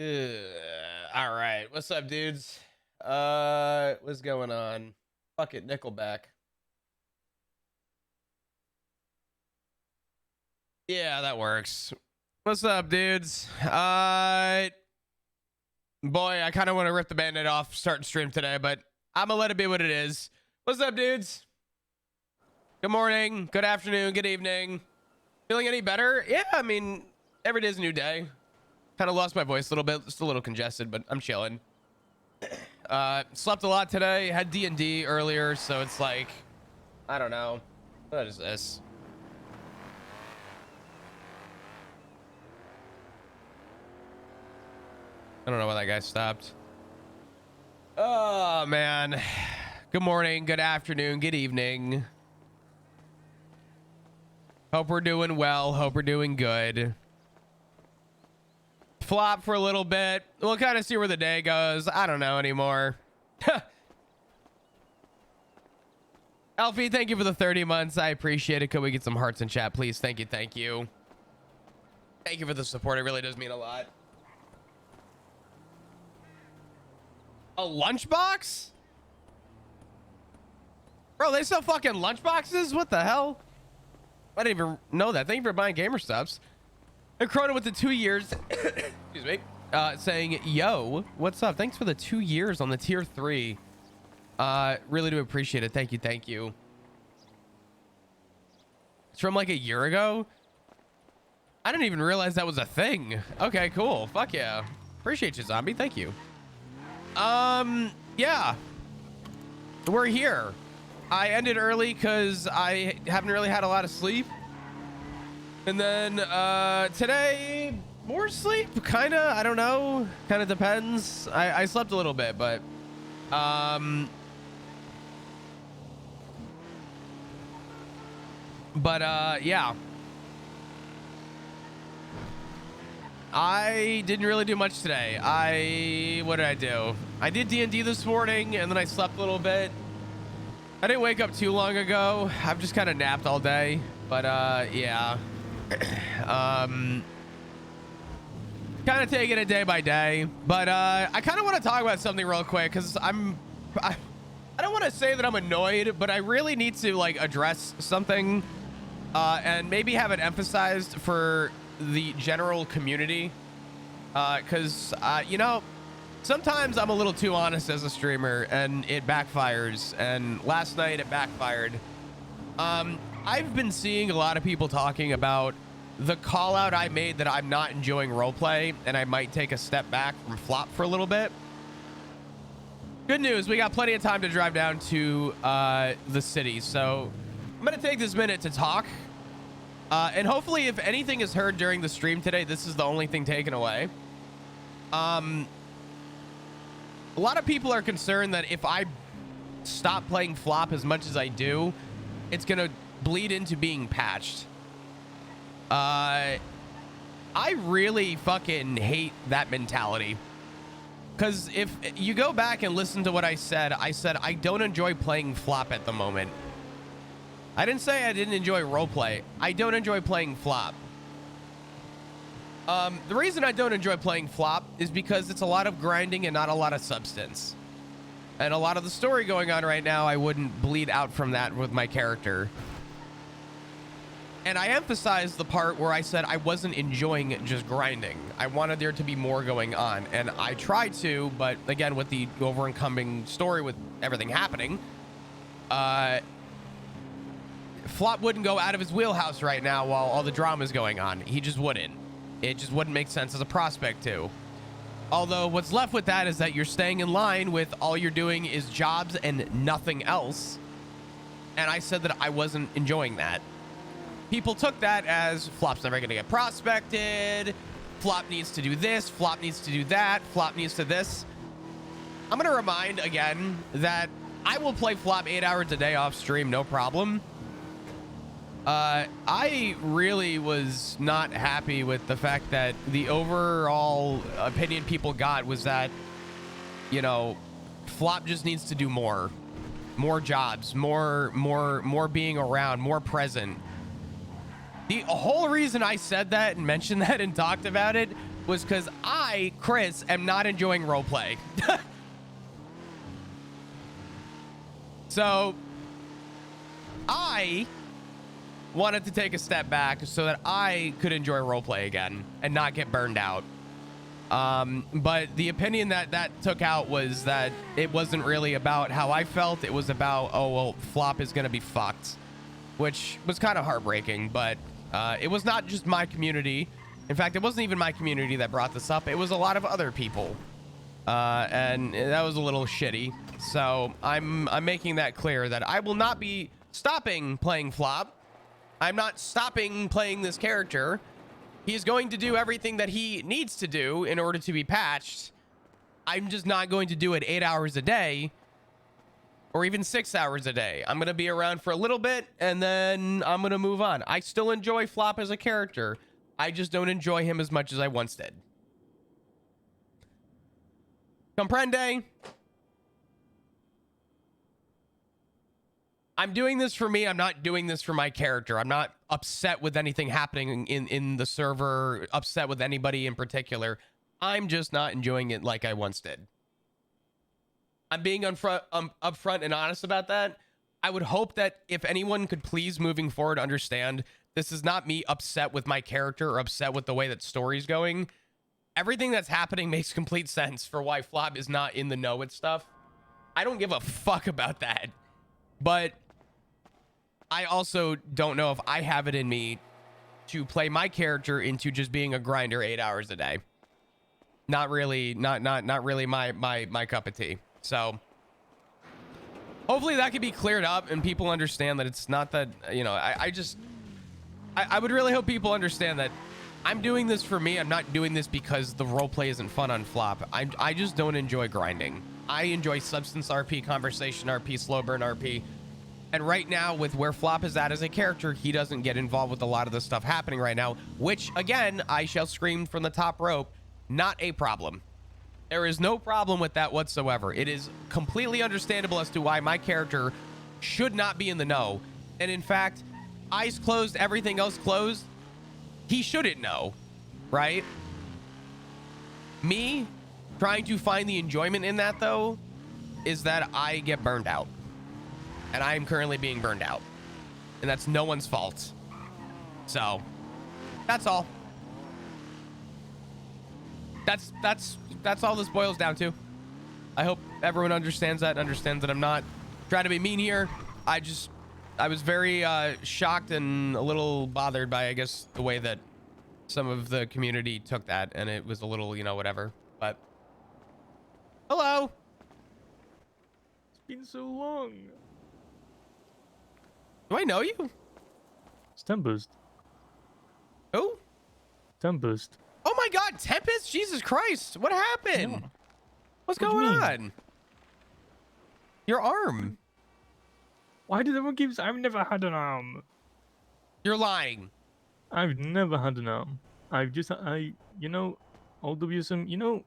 All right, what's up, dudes? What's going on? Fuck it, Nickelback. Yeah, that works. What's up, dudes? Boy, I kind of want to rip the band-aid off starting stream today, but I'm gonna let it be what it is. What's up, dudes? Good morning, good afternoon, good evening. Feeling any better? Yeah, I mean, every day's a new day. Kind of lost my voice a little bit, just a little congested, but I'm chilling. Slept a lot today, had D&D earlier, so it's like, I don't know. What is this? I don't know why that guy stopped. Oh, man. Good morning, good afternoon, good evening. Hope we're doing well. Hope we're doing good. Flop for a little bit. We'll kind of see where the day goes. I don't know anymore. Alfie, thank you for the 30 months. I appreciate it. Could we get some hearts in chat, please? Thank you. Thank you. Thank you for the support. It really does mean a lot. A lunchbox? Bro, they sell fucking lunchboxes? What the hell? I didn't even know that. Thank you for buying gamer stuffs. And Corona with the 2 years. Excuse me. Saying, yo, what's up? Thanks for the 2 years on the tier 3. Really do appreciate it. Thank you. Thank you. It's from like a year ago. I didn't even realize that was a thing. Okay, cool. Fuck yeah. Appreciate you, zombie. Thank you. Yeah. We're here. I ended early because I haven't really had a lot of sleep. And then today, more sleep, kind of. I don't know. Kind of depends. I slept a little bit, but yeah. I didn't really do much today. What did I do? I did D&D this morning, and then I slept a little bit. I didn't wake up too long ago. I've just kind of napped all day, but yeah. Kind of taking it day by day, but I kind of want to talk about something real quick because I don't want to say that I'm annoyed, but I really need to like address something and maybe have it emphasized for the general community because you know, sometimes I'm a little too honest as a streamer and it backfires, and last night it backfired. I've been seeing a lot of people talking about the call out I made that I'm not enjoying roleplay and I might take a step back from flop for a little bit. Good news, we got plenty of time to drive down to the city, so I'm gonna take this minute to talk. And hopefully if anything is heard during the stream today, this is the only thing taken away. A lot of people are concerned that if I stop playing flop as much as I do, it's gonna bleed into being patched. I really fucking hate that mentality, because if you go back and listen to what I said I don't enjoy playing flop at the moment. I didn't say I didn't enjoy roleplay. I don't enjoy playing flop. The reason I don't enjoy playing flop is because it's a lot of grinding and not a lot of substance, and a lot of the story going on right now I wouldn't bleed out from that with my character. And I emphasized the part where I said I wasn't enjoying just grinding. I wanted there to be more going on, and I tried to, but again, with the over-encompassing story with everything happening, Flop wouldn't go out of his wheelhouse right now while all the drama is going on. He just wouldn't. It just wouldn't make sense as a prospect to. Although what's left with that is that you're staying in line with all you're doing is jobs and nothing else. And I said that I wasn't enjoying that. People took that as Flop's never going to get prospected. Flop needs to do this. Flop needs to do that. Flop needs to this. I'm going to remind again that I will play Flop 8 hours a day off stream, no problem. I really was not happy with the fact that the overall opinion people got was that, you know, Flop just needs to do more jobs, more being around, more present. The whole reason I said that and mentioned that and talked about it was because I, Chris, am not enjoying roleplay. So I wanted to take a step back so that I could enjoy roleplay again and not get burned out. But the opinion that took out was that it wasn't really about how I felt. It was about, oh, well, Flop is going to be fucked, which was kind of heartbreaking. But it was not just my community. In fact, it wasn't even my community that brought this up. It was a lot of other people. And that was a little shitty. So I'm making that clear that I will not be stopping playing Flop. I'm not stopping playing this character. He's going to do everything that he needs to do in order to be patched. I'm just not going to do it 8 hours a day or even 6 hours a day. I'm going to be around for a little bit and then I'm going to move on. I still enjoy Flop as a character. I just don't enjoy him as much as I once did. Comprende? I'm doing this for me. I'm not doing this for my character. I'm not upset with anything happening in the server, upset with anybody in particular. I'm just not enjoying it like I once did. I'm being upfront and honest about that. I would hope that if anyone could please moving forward understand this is not me upset with my character or upset with the way that story's going. Everything that's happening makes complete sense for why Flop is not in the know with stuff. I don't give a fuck about that. But I also don't know if I have it in me to play my character into just being a grinder 8 hours a day. Not really, not really my cup of tea. So hopefully that can be cleared up and people understand that it's not that, you know, I would really hope people understand that I'm doing this for me. I'm not doing this because the roleplay isn't fun on Flop. I just don't enjoy grinding. I enjoy substance RP, conversation RP, slow burn RP. And right now, with where Flop is at as a character, he doesn't get involved with a lot of the stuff happening right now, which, again, I shall scream from the top rope, not a problem. There is no problem with that whatsoever. It is completely understandable as to why my character should not be in the know. And in fact, eyes closed, everything else closed, he shouldn't know, right? Me trying to find the enjoyment in that, though, is that I get burned out. And I am currently being burned out. And that's no one's fault. So, that's all. That's all this boils down to. I hope everyone understands that I'm not trying to be mean here. I was very shocked and a little bothered by, I guess, the way that some of the community took that. And it was a little, you know, whatever. But, hello. It's been so long. Do I know you? It's Tempest. Who? Tempest. Oh my God, Tempest! Jesus Christ! What happened? Yeah. What's What do going you mean? on? Your arm. Why did everyone keep saying I've never had an arm? You're lying. I've never had an arm. You know, old WSM, you know,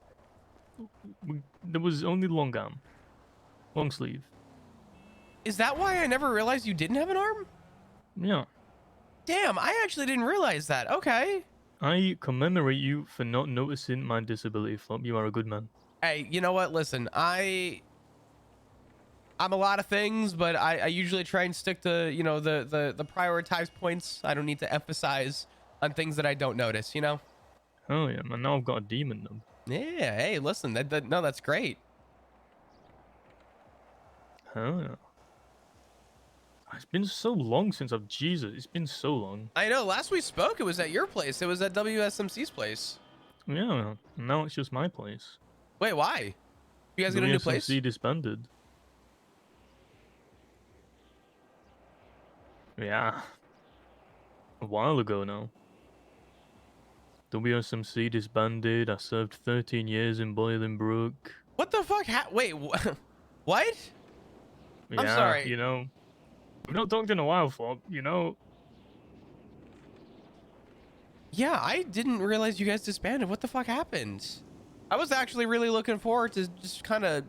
there was only long arm. Long sleeve. Is that why I never realized you didn't have an arm? Yeah. Damn, I actually didn't realize that. Okay. I commemorate you for not noticing my disability, Flop. You are a good man. Hey, you know what? Listen, I'm a lot of things, but I usually try and stick to, you know, the prioritized points. I don't need to emphasize on things that I don't notice, you know? Oh yeah, man. Now I've got a demon nub. Yeah, hey, listen, no, that's great. Oh yeah. It's been so long since Jesus, it's been so long. I know, last we spoke, it was at your place. It was at WSMC's place. Yeah, now it's just my place. Wait, why? You guys get a new place? WSMC disbanded. Yeah. A while ago now. WSMC disbanded. I served 13 years in Boiling Brook. What the fuck? Wait, what? Yeah, I'm sorry. You know, we've not talked in a while, Flop. You know. Yeah, I didn't realize you guys disbanded. What the fuck happened? I was actually really looking forward to just kind of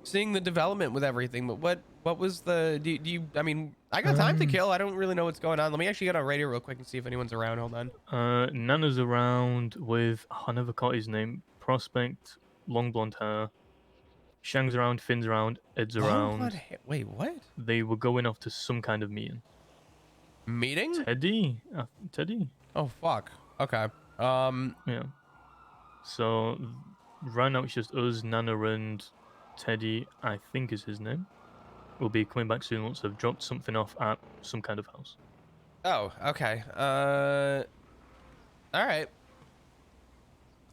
seeing the development with everything, but What was the? Do you? I mean, I got time to kill. I don't really know what's going on. Let me actually get on radio real quick and see if anyone's around. Hold on. Nana's around with I never caught his name. Prospect, long blonde hair. Shang's around, Finn's around, Ed's around. Wait, what? They were going off to some kind of meeting. Meeting? Teddy? Teddy? Oh fuck. Okay. Yeah. So right now it's just us, Nana, and Teddy. I think is his name. Will be coming back soon once I've dropped something off at some kind of house. Oh, okay. All right.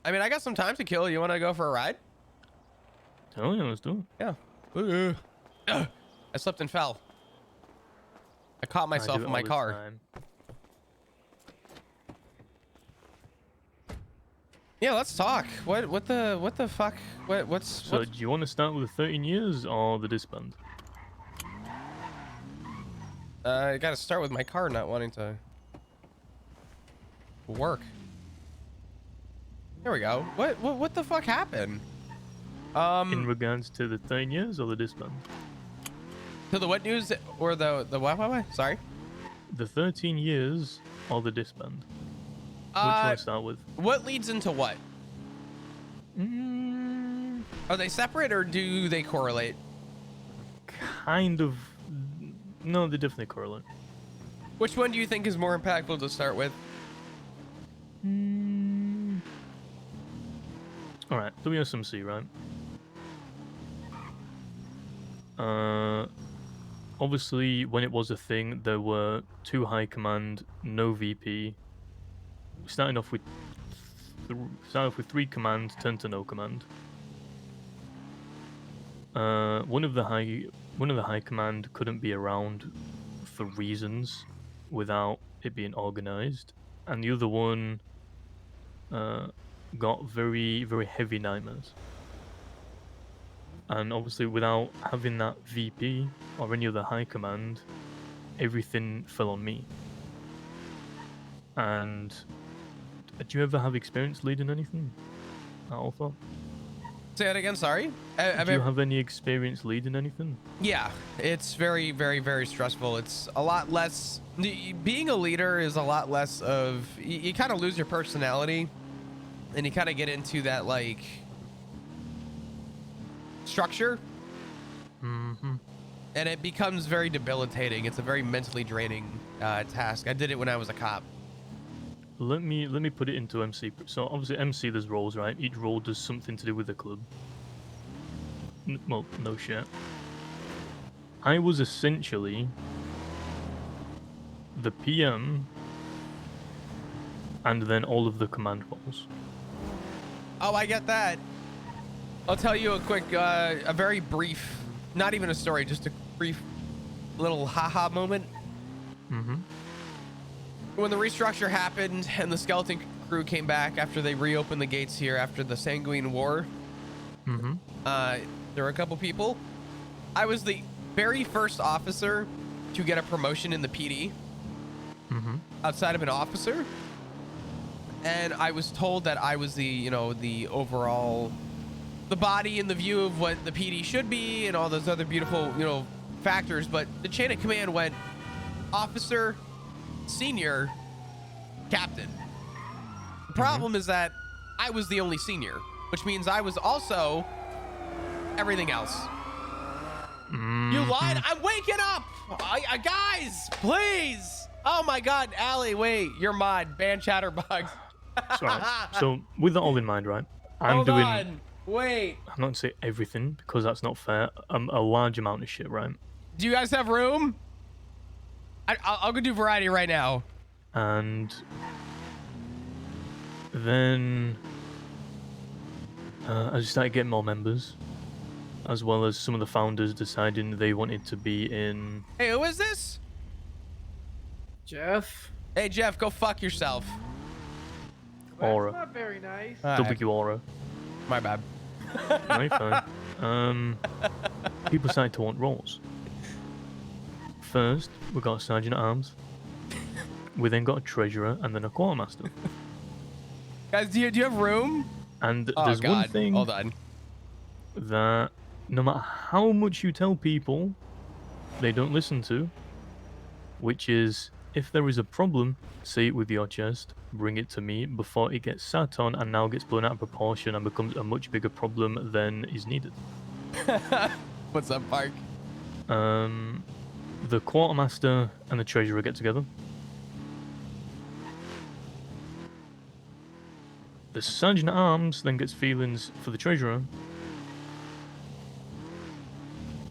I mean, I got some time to kill. You want to go for a ride? Oh yeah, let's do it. Yeah. I slipped and fell. I caught myself in my car. Yeah, let's talk. What the fuck? So do you want to start with the 13 years or the disband? I gotta start with my car not wanting to work. There we go. What the fuck happened? In regards to the 13 years or the disband? To the what news or the what? Sorry. The 13 years or the disband? Which one to start with? What leads into what? Are they separate or do they correlate? Kind of. No, they definitely correlate. Which one do you think is more impactful to start with? Alright, WSMC, right? Obviously, when it was a thing, there were 2 high command, no VP. Starting off with 3 commands, turned to no command. One of the high command couldn't be around for reasons without it being organized, and the other one got very, very heavy nightmares. And obviously, without having that VP or any other high command, everything fell on me. And do you ever have experience leading anything at Alpha? Say that again, sorry? Do you have any experience leading anything? Yeah, it's very, very, very stressful. It's a lot less... Being a leader is a lot less of... You kind of lose your personality, and you kind of get into that, like... structure. And it becomes very debilitating. It's a very mentally draining task. I did it when I was a cop. Let me put it into MC. So obviously MC, there's roles, right? Each role does something to do with the club. Well, no shit. I was essentially the PM and then all of the command roles. Oh, I get that. I'll tell you a quick, a very brief, not even a story, just a brief little haha moment. When the restructure happened and the skeleton crew came back after they reopened the gates here after the Sanguine War, there were a couple people. I was the very first officer to get a promotion in the PD outside of an officer. And I was told that I was the, you know, the overall, the body and the view of what the PD should be and all those other beautiful, you know, factors. But the chain of command went officer, senior, captain. The problem is that I was the only senior, which means I was also everything else. You lied. I'm waking up. Guys, please. Oh my God, Allie, wait, you're mod. Ban chatterbox. So with that all in mind, right? Hold on. Wait. I'm not going to say everything because that's not fair. A large amount of shit, right? Do you guys have room? I'll go do variety right now. And then I just started getting more members, as well as some of the founders deciding they wanted to be in... Hey, who is this? Jeff. Hey, Jeff, go fuck yourself. Aura. That's not very nice. W Aura. My bad. Right, fine. People started to want roles. First, we got a sergeant at arms. We then got a treasurer and then a quartermaster. Guys, do you have room? And there's one thing Hold on. that no matter how much you tell people they don't listen to, which is if there is a problem, say it with your chest, bring it to me before it gets sat on and now gets blown out of proportion and becomes a much bigger problem than is needed. What's up, Park? The quartermaster and the treasurer get together. The sergeant at arms then gets feelings for the treasurer,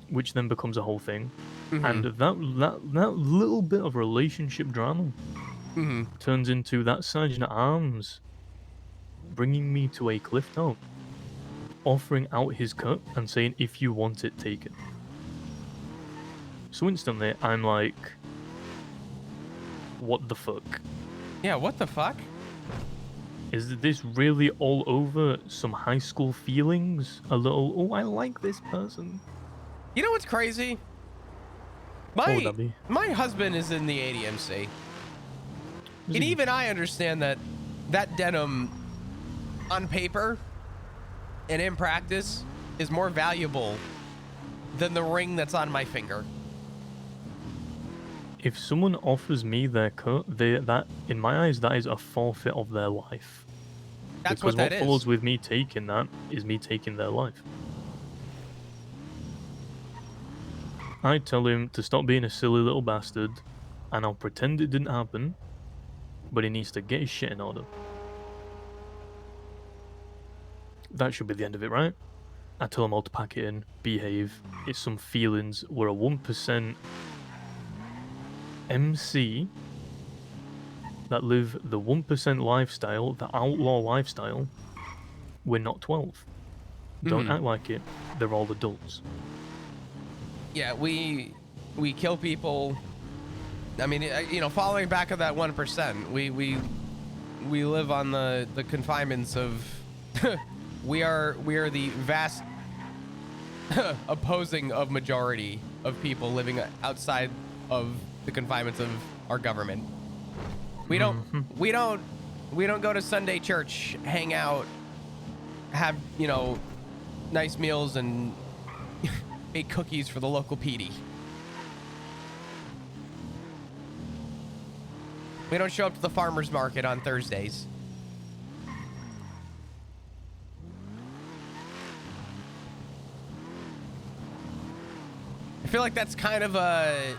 which then becomes a whole thing. And that little bit of relationship drama turns into that sergeant at arms bringing me to a cliff top, offering out his cut and saying, "If you want it, take it." So instantly, I'm like, "What the fuck? Yeah, what the fuck? Is this really all over some high school feelings? A little, oh, I like this person." You know what's crazy? What would that be? My husband is in the ADMC. And even I understand that denim on paper and in practice is more valuable than the ring that's on my finger. If someone offers me their cut, that in my eyes, that is a forfeit of their life. That's because what that is. follows with me taking that is me taking their life. I tell him to stop being a silly little bastard, and I'll pretend it didn't happen, but he needs to get his shit in order. That should be the end of it, right? I tell him all to pack it in, behave. It's some feelings. We're a 1% MC that live the 1% lifestyle, the outlaw lifestyle. We're not 12. Don't act like it. They're all adults. Yeah, we kill people. I mean, you know, following back of that 1%, we live on the confinements of we are the vast opposing of majority of people living outside of the confinements of our government. We don't go to Sunday church, hang out, have, you know, nice meals and bake cookies for the local PD. We don't show up to the farmer's market on Thursdays. I feel like that's kind of a...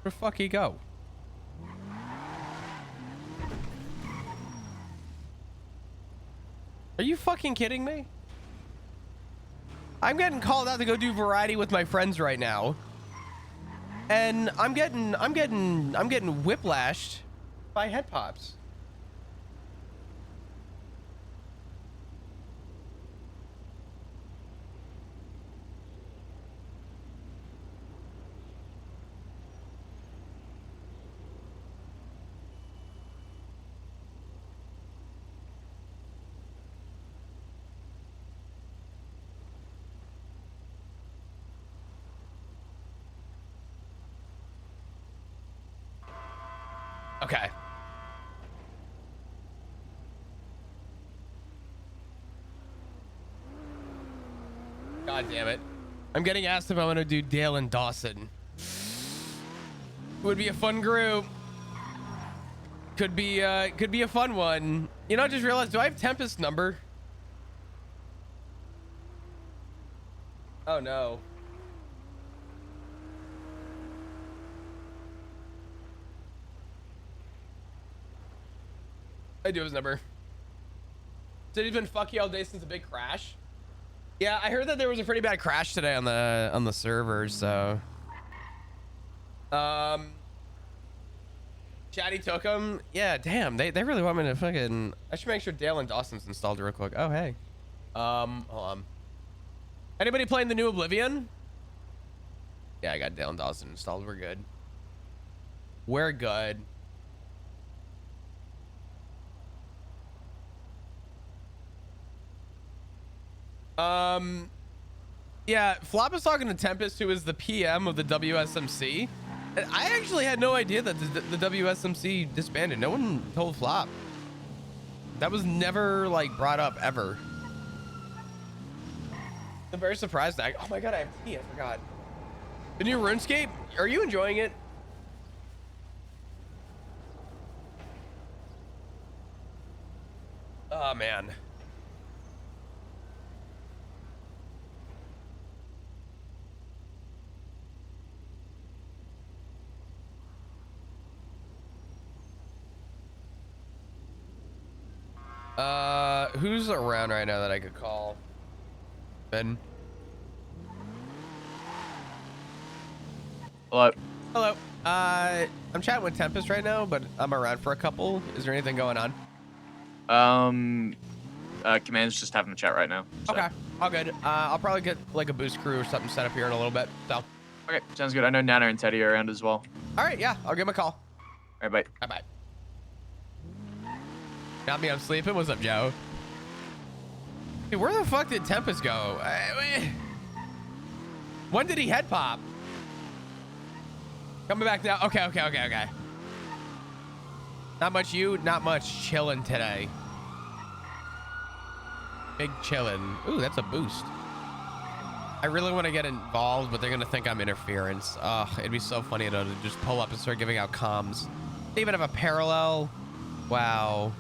Where the fuck he go? Are you fucking kidding me? I'm getting called out to go do variety with my friends right now. And I'm getting whiplashed by head pops. Okay. God damn it. I'm getting asked if I want to do Dale and Dawson. Would be a fun group. Could be a fun one. You know, I just realized, do I have Tempest's number? Oh no. I do have his number. Said he's been fucky all day since the big crash. Yeah, I heard that there was a pretty bad crash today on the server, so Chatty took him. Yeah, damn, they really want me to fucking... I should make sure Dale and Dawson's installed real quick. Oh, hey. Hold on. Anybody playing the new Oblivion? Yeah, I got Dale and Dawson installed. We're good. We're good. Yeah, Flop was talking to Tempest, who is the PM of the WSMC. And I actually had no idea that the WSMC disbanded. No one told Flop. That was never like brought up ever. I'm very surprised. Oh my god, I have tea. I forgot. The new RuneScape. Are you enjoying it? Oh man. Who's around right now that I could call? Ben. Hello. Hello. I'm chatting with Tempest right now, but I'm around for a couple. Is there anything going on? Command's just having a chat right now. So. Okay, all good. I'll probably get like a boost crew or something set up here in a little bit. So. Okay, sounds good. I know Nana and Teddy are around as well. All right, yeah, I'll give him a call. All right, bye. Bye. Got me, I'm sleeping. What's up, Joe? Dude, where the fuck did Tempest go? When did he head pop? Coming back now. Okay. Not much you, not much chilling today. Big chilling. Ooh, that's a boost. I really want to get involved, but they're going to think I'm interference. Ugh, it'd be so funny to just pull up and start giving out comms. They even have a parallel. Wow.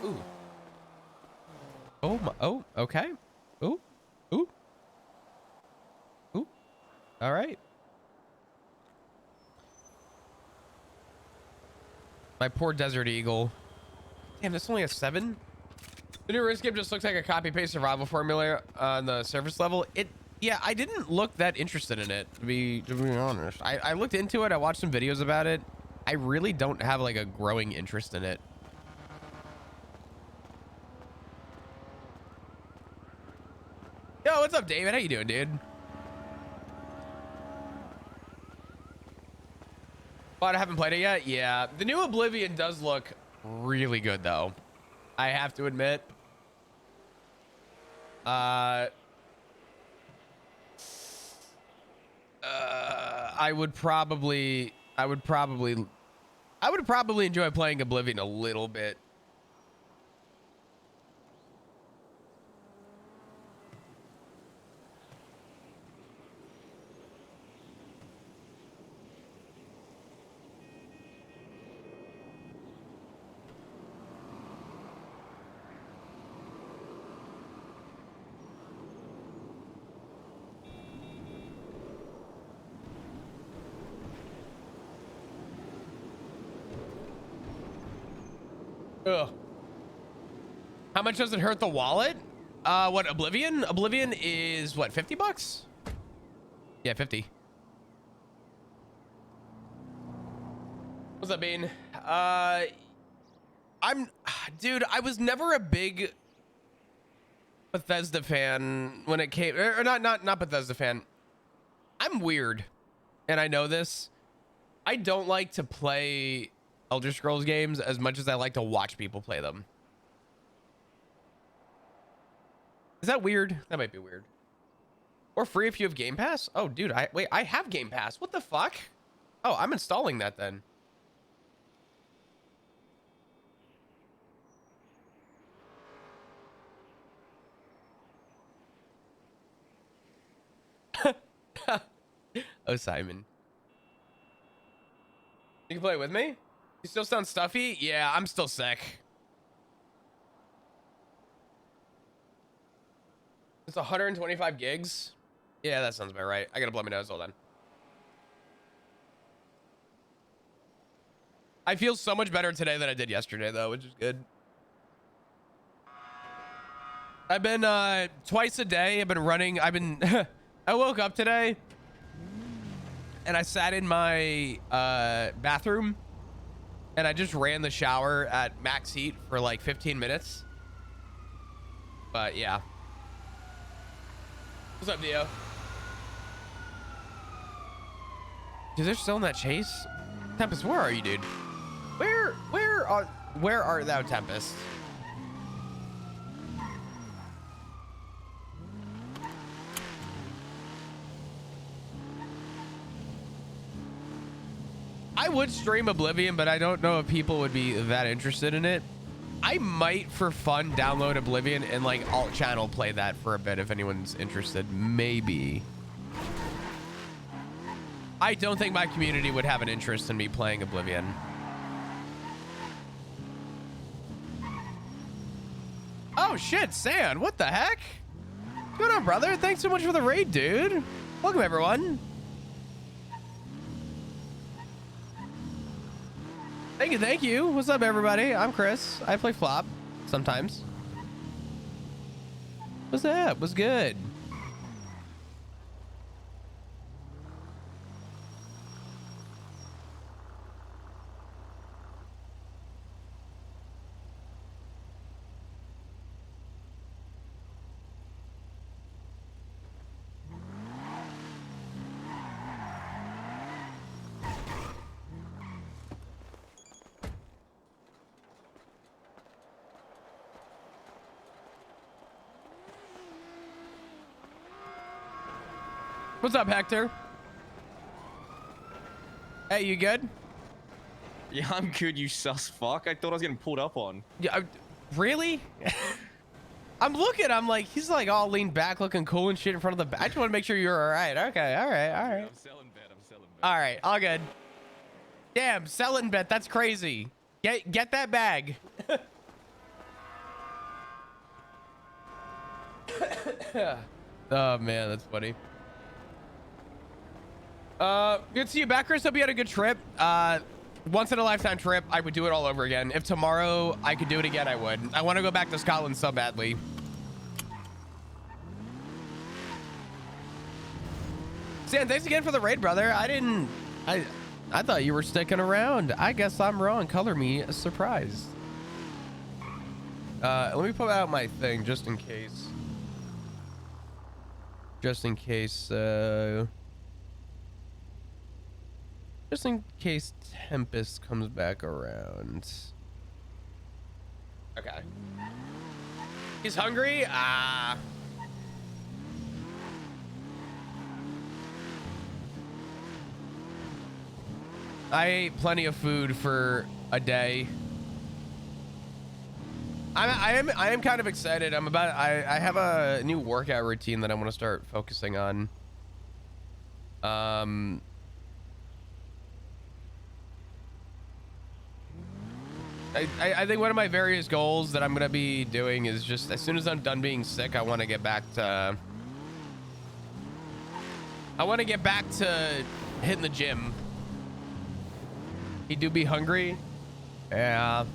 Ooh. Oh my, oh, okay. Ooh. All right. My poor Desert Eagle. Damn, this only has 7? The new RuneScape just looks like a copy-paste survival formula on the surface level. Yeah, I didn't look that interested in it, to be honest. I looked into it. I watched some videos about it. I really don't have like a growing interest in it. Yo, what's up, David? How you doing, dude? But I haven't played it yet. Yeah, the new Oblivion does look really good, though. I have to admit. I would probably enjoy playing Oblivion a little bit. Ugh. How much does it hurt the wallet? What, Oblivion? Oblivion is what, 50 bucks? Yeah, 50. What's up, Bean? Dude, I was never a big Bethesda fan when it came, or not Bethesda fan. I'm weird, and I know this. I don't like to play Elder Scrolls games as much as I like to watch people play them. Is that weird? That might be weird. Or free if you have Game Pass? Oh, dude, I have Game Pass. What the fuck? Oh, I'm installing that then. Oh, Simon. You can play with me? You still sound stuffy? Yeah, I'm still sick. It's 125 gigs? Yeah, that sounds about right. I gotta blow my nose. Hold on. I feel so much better today than I did yesterday, though, which is good. I've been twice a day. I've been running. I woke up today and I sat in my bathroom and I just ran the shower at max heat for like 15 minutes. But yeah. What's up, Dio? Dude, they're still in that chase? Tempest, where are you, dude? Where art thou, Tempest? I would stream Oblivion, but I don't know if people would be that interested in it. I might, for fun, download Oblivion and like alt channel play that for a bit if anyone's interested. Maybe. I don't think my community would have an interest in me playing Oblivion. Oh shit, Sand, what the heck? What's going on, brother? Thanks so much for the raid, dude. Welcome, everyone. Thank you, thank you. What's up, everybody? I'm Chris. I play Flop sometimes. What's up? What's good? What's up, Hector? Hey, you good? Yeah, I'm good, you sus fuck. I thought I was getting pulled up on. Yeah, really? I'm looking, I'm like, he's like all leaned back looking cool and shit in front of the I just want to make sure you're all right. Okay, all right, all right. I'm selling bet. All right, all good. Damn, selling bet, that's crazy. Get that bag. Oh man, that's funny. Good to see you back, Chris. Hope you had a good trip. Once in a lifetime trip. I would do it all over again. If tomorrow I could do it again, I would. I want to go back to Scotland so badly. Stan, thanks again for the raid, brother. I thought you were sticking around. I guess I'm wrong. Color me surprised. Let me put out my thing just in case. Just in case Tempest comes back around. Okay. He's hungry? Ah. I ate plenty of food for a day. I am kind of excited. I have a new workout routine that I want to start focusing on. I think one of my various goals that I'm gonna be doing is just as soon as I'm done being sick, I want to get back to hitting the gym. He do be hungry? Yeah.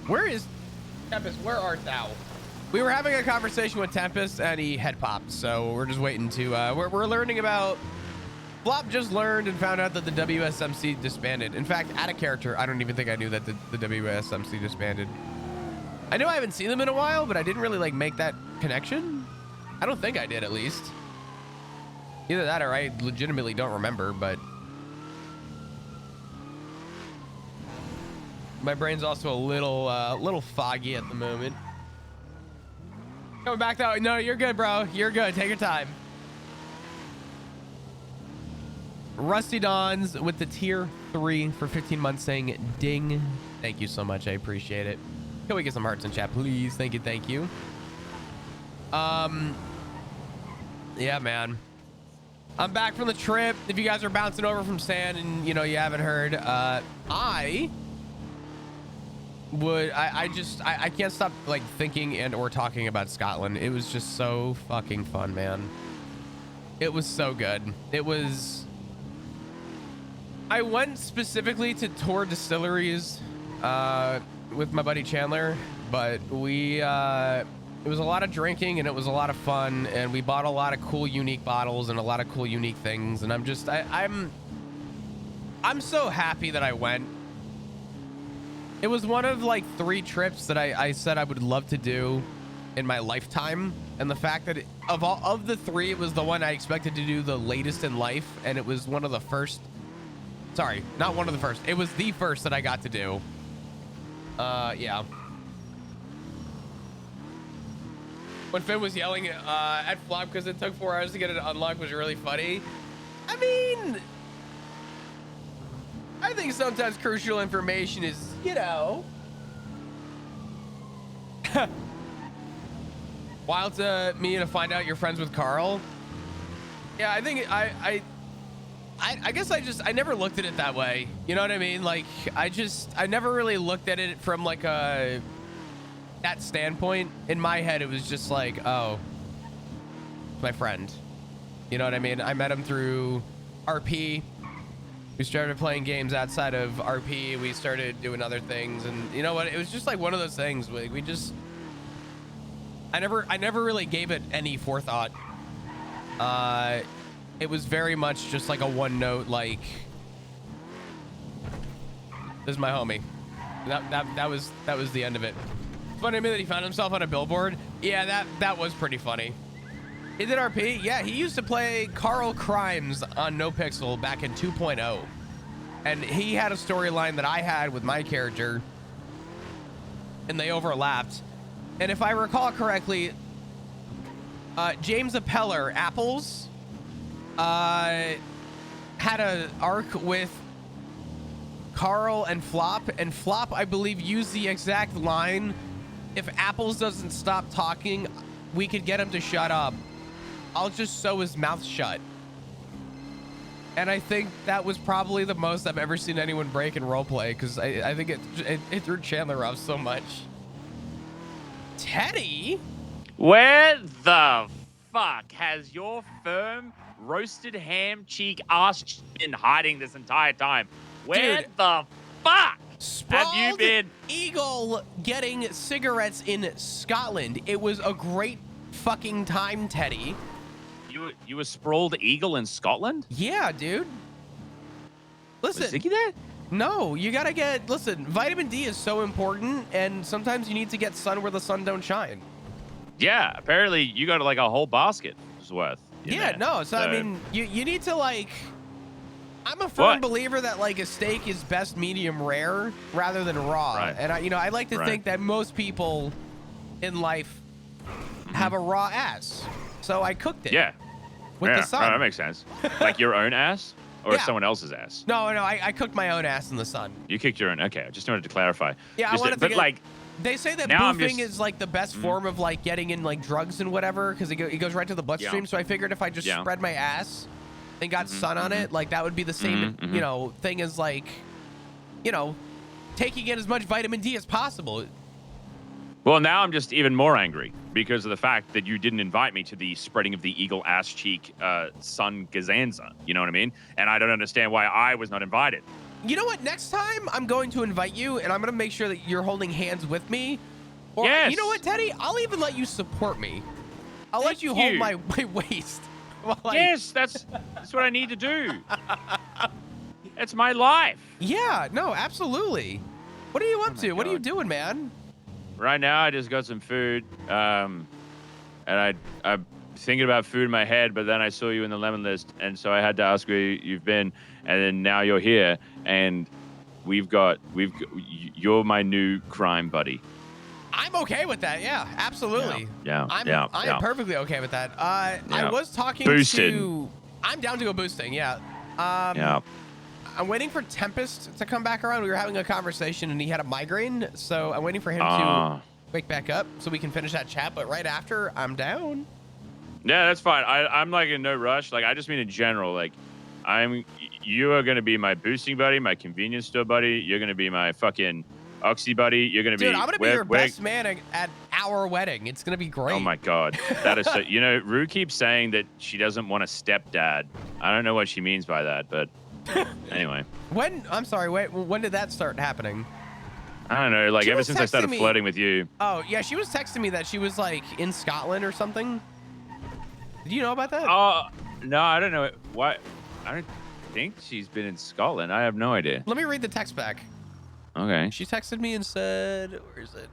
Where is Tempest? Where art thou? We were having a conversation with Tempest and he head popped, so we're just waiting to we're learning about Flop just learned and found out that the WSMC disbanded. In fact, out of character, I don't even think I knew that the WSMC disbanded. I know I haven't seen them in a while, but I didn't really like make that connection. I don't think I did, at least. Either that or I legitimately don't remember, but my brain's also a little foggy at the moment. Coming back though. No, you're good, bro. You're good. Take your time. Rusty Dawns with the tier 3 for 15 months saying ding. Thank you so much. I appreciate it. Can we get some hearts in chat, please? Thank you. Thank you. Yeah, man. I'm back from the trip. If you guys are bouncing over from Sand and you know you haven't heard, I can't stop like thinking and or talking about Scotland. It was just so fucking fun, man. It was so good. It was. I went specifically to tour distilleries with my buddy Chandler, but it was a lot of drinking and it was a lot of fun, and we bought a lot of cool unique bottles and a lot of cool unique things, and I'm so happy that I went. It was one of like 3 trips that I said I would love to do in my lifetime, and the fact that of the 3, it was the one I expected to do the latest in life, and it was one of the first. Sorry, not one of the first. It was the first that I got to do. Yeah. When Finn was yelling at Flop because it took 4 hours to get it unlocked was really funny. I mean, I think sometimes crucial information is, you know, wild to me to find out you're friends with Carl. Yeah, I think I guess I never looked at it that way. You know what I mean? Like, I never really looked at it from like that standpoint. In my head, it was just like, oh, my friend. You know what I mean? I met him through RP. We started playing games outside of RP. We started doing other things, and you know what? It was just like one of those things. Like I never really gave it any forethought. It was very much just like a one note, like, this is my homie. That was the end of it. Funny to me that he found himself on a billboard. Yeah, that was pretty funny. He did RP. Yeah, he used to play Carl Crimes on NoPixel back in 2.0. And he had a storyline that I had with my character, and they overlapped. And if I recall correctly, James Appeller, Apples, had an arc with Carl and Flop, I believe, used the exact line, if Apples doesn't stop talking, we could get him to shut up. I'll just sew his mouth shut. And I think that was probably the most I've ever seen anyone break in roleplay, because I think it threw Chandler off so much. Teddy? Where the fuck has your firm roasted ham cheek ass been hiding this entire time? Where Dude, the fuck have you Sprawled been? Eagle getting cigarettes in Scotland. It was a great fucking time, Teddy. You were sprawled eagle in Scotland? Yeah, dude. Was Listen. Ziggy there? No, you gotta listen, vitamin D is so important, and sometimes you need to get sun where the sun don't shine. Yeah, apparently you got like a whole basket worth. Yeah, no, so I mean, you need to like, I'm a firm believer that like a steak is best medium rare rather than raw. Right. And I like to think that most people in life have a raw ass. So I cooked it. Yeah. With the sun. That makes sense. Like your own ass? Or Yeah. someone else's ass? No, I cooked my own ass in the sun. You kicked your own. Okay, I just wanted to clarify. Yeah, just I wanted to but get, like, they say that now I'm boofing just- is like the best form of like getting in like drugs and whatever, because it goes right to the bloodstream. Yeah. So I figured if I just Yeah. spread my ass and got sun on it, like that would be the same, you know, thing as like, you know, taking in as much vitamin D as possible. well, now I'm just even more angry because of the fact that you didn't invite me to the spreading of the eagle ass cheek sun gazanza. You know what I mean? And I don't understand why I was not invited. You know what? Next time I'm going to invite you, and I'm going to make sure that you're holding hands with me. Or Yes. you know what, Teddy? I'll even let you support me. I'll let Thank you hold you. my waist. while I- Yes, that's what I need to do. It's my life. Yeah, no, absolutely. What are you up my to? What are you God. doing, man? Right now, I just got some food, and I'm thinking about food in my head, but then I saw you in the lemon list, and so I had to ask where you've been, and then now you're here, and you're my new crime buddy. I'm okay with that. Yeah, absolutely. Yeah, I yeah. am perfectly okay with that. I Yeah. was talking Boosted. to. I'm down to go boosting. Yeah. Yeah. I'm waiting for Tempest to come back around. We were having a conversation, and he had a migraine, so I'm waiting for him to Ah. wake back up so we can finish that chat. But right after, I'm down. Yeah, that's fine. I'm like in no rush. Like, I just mean in general. Like, you are gonna be my boosting buddy, my convenience store buddy. You're gonna be my fucking Oxy buddy. You're gonna be. Dude, I'm gonna be your best man at our wedding. It's gonna be great. Oh my god, that is so. You know, Rue keeps saying that she doesn't want a stepdad. I don't know what she means by that, but anyway. I'm sorry. Wait, when did that start happening? I don't know. Like, She ever was since I started texting me- flirting with you. Oh yeah, she was texting me that she was like in Scotland or something. Did you know about that? Oh no, I don't know. Why? I don't think she's been in Scotland. I have no idea. Let me read the text back. Okay. She texted me and said, where is it?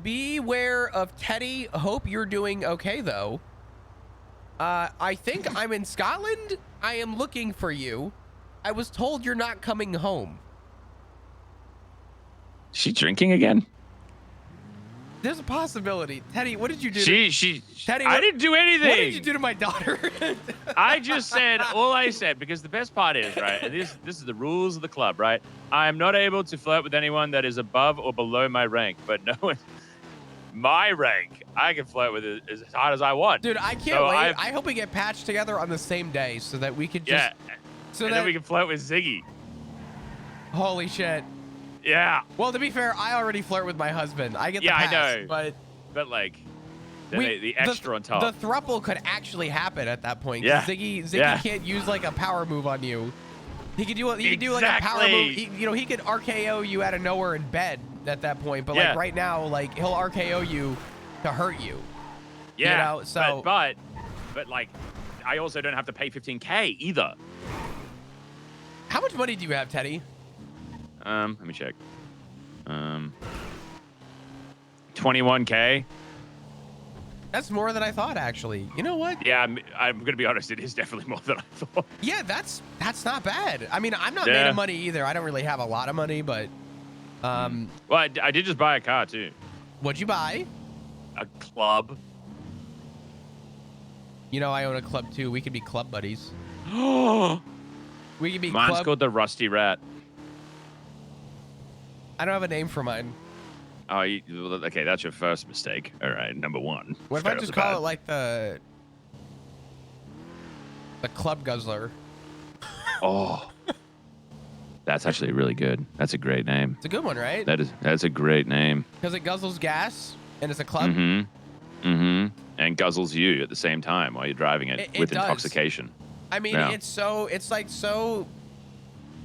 Beware of Teddy. Hope you're doing okay, though. I think I'm in Scotland. I am looking for you. I was told you're not coming home. Is she drinking again? There's a possibility. Teddy, what did you do? Teddy, I didn't do anything. What did you do to my daughter? I just said all I said, because the best part is, right, and this is the rules of the club, right? I am not able to flirt with anyone that is above or below my rank, but no one, my rank, I can flirt with it as hard as I want. Dude, I can't wait. I hope we get patched together on the same day so that we could just... Yeah, so and then we can flirt with Ziggy. Holy shit. Yeah. Well, to be fair, I already flirt with my husband. I get the pass, I know. But like, the extra on top. The thruple could actually happen at that point. Yeah. Ziggy Yeah. can't use like a power move on you. He could do like a power Exactly. move. He could RKO you out of nowhere in bed at that point. But Yeah. like right now, like he'll RKO you to hurt you. Yeah. You know, so but like, I also don't have to pay 15K either. how much money do you have, Teddy? Let me check. 21K. That's more than I thought, actually. You know what? Yeah, I'm gonna be honest. It is definitely more than I thought. Yeah, that's not bad. I mean, I'm not made Yeah. of money either. I don't really have a lot of money, but Well, I did just buy a car too. what'd you buy? A club. You know, I own a club too. We could be club buddies. We could be Mine's club. called the Rusty Rat. I don't have a name for mine. Oh, okay, that's your first mistake. All right, number one. What if I just call it like the club guzzler? Oh, that's actually really good. That's a great name. It's a good one, right? That's a great name. Because it guzzles gas and it's a club. And guzzles you at the same time while you're driving it It with does. intoxication. I mean, Yeah. it's like so.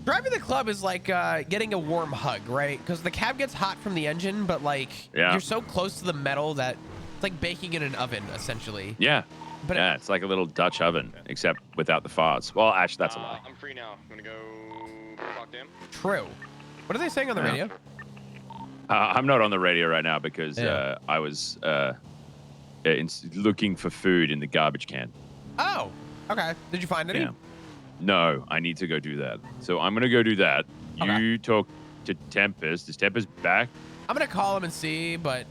Driving the club is like getting a warm hug, right? Because the cab gets hot from the engine, but like Yeah. you're so close to the metal that it's like baking in an oven, essentially. Yeah. But yeah, it's like a little Dutch oven, except without the farts. Well, actually, that's a lie. I'm free now. I'm gonna go talk to him. True. What are they saying on the Yeah. radio? I'm not on the radio right now because Yeah. I was looking for food in the garbage can. Oh, okay. Did you find any? Yeah. No, I need to go do that. So I'm going to go do that. Okay. You talk to Tempest. Is Tempest back? I'm gonna call him and see, but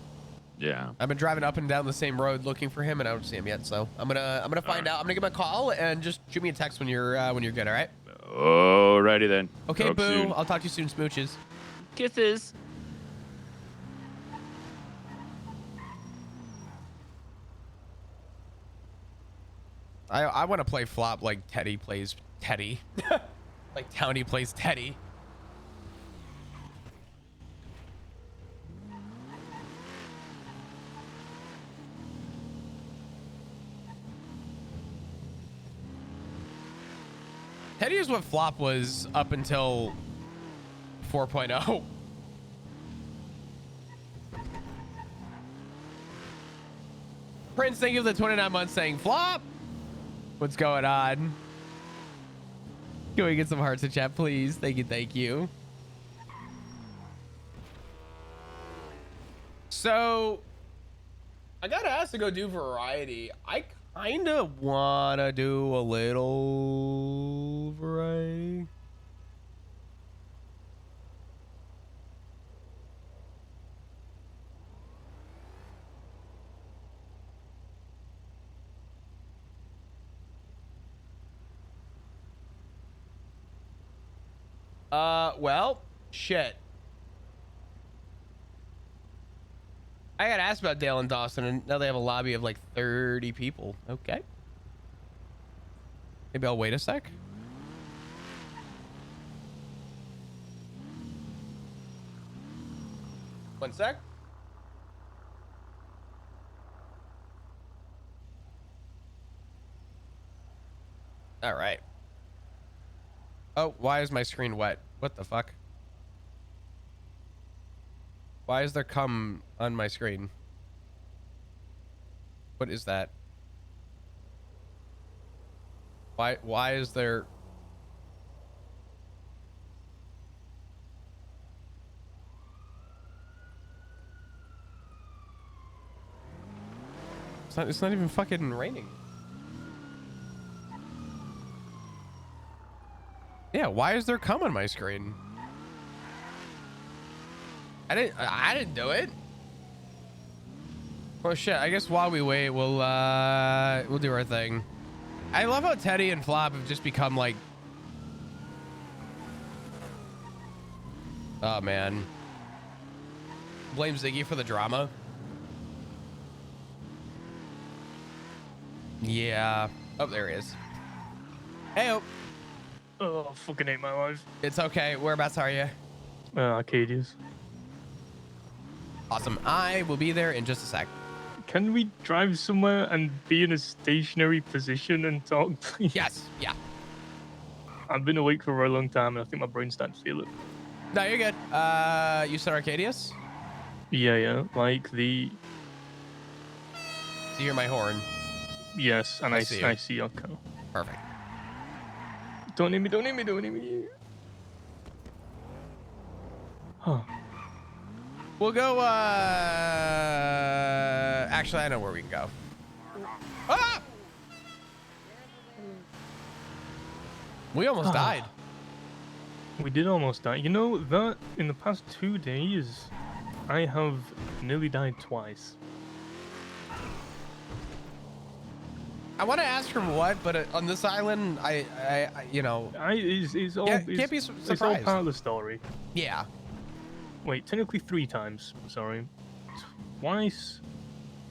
Yeah. I've been driving up and down the same road looking for him, and I don't see him yet. So I'm gonna find out. I'm gonna give him a call and just shoot me a text when you're good. All right. Alrighty then. Okay, Talk boo. soon. I'll talk to you soon, smooches. Kisses. I want to play flop like Teddy plays Teddy, like Townie plays Teddy. Teddy is what flop was up until 4.0. Prince, thank you for the 29 months saying flop. What's going on? Can we get some hearts in chat, please? Thank you, thank you. So, I got asked to go do variety. I kind of want to do a little variety. Well, shit. I got asked about Dale and Dawson, and now they have a lobby of like 30 people. Okay. Maybe I'll wait a sec. One sec. All right. Oh, why is my screen wet? What the fuck? Why is there cum on my screen? What is that? Why is there... It's not even fucking raining. Yeah, why is there cum on my screen? I didn't do it. Well, shit. I guess while we wait, we'll do our thing. I love how Teddy and Flop have just become like. Oh man. Blame Ziggy for the drama. Yeah. Oh, there he is. Hey. Oh, I fucking hate my life. It's okay. Whereabouts are you? Arcadius. Awesome. I will be there in just a sec. Can we drive somewhere and be in a stationary position and talk, please? Yes. Yeah. I've been awake for a very long time and I think my brain's starting to feel it. No, you're good. You said Arcadius? Yeah. Like the... You hear my horn. Yes, and I see see you. your car. Perfect. Don't need me. Huh. We'll go, actually, I know where we can go. Ah! We almost died. We did almost die. You know, that in the past 2 days, I have nearly died twice. I want to ask from what, but on this island, I you know. It's all, Yeah, can't be surprised. It's all part of the story. Yeah. Wait, technically 3 times. Sorry. Twice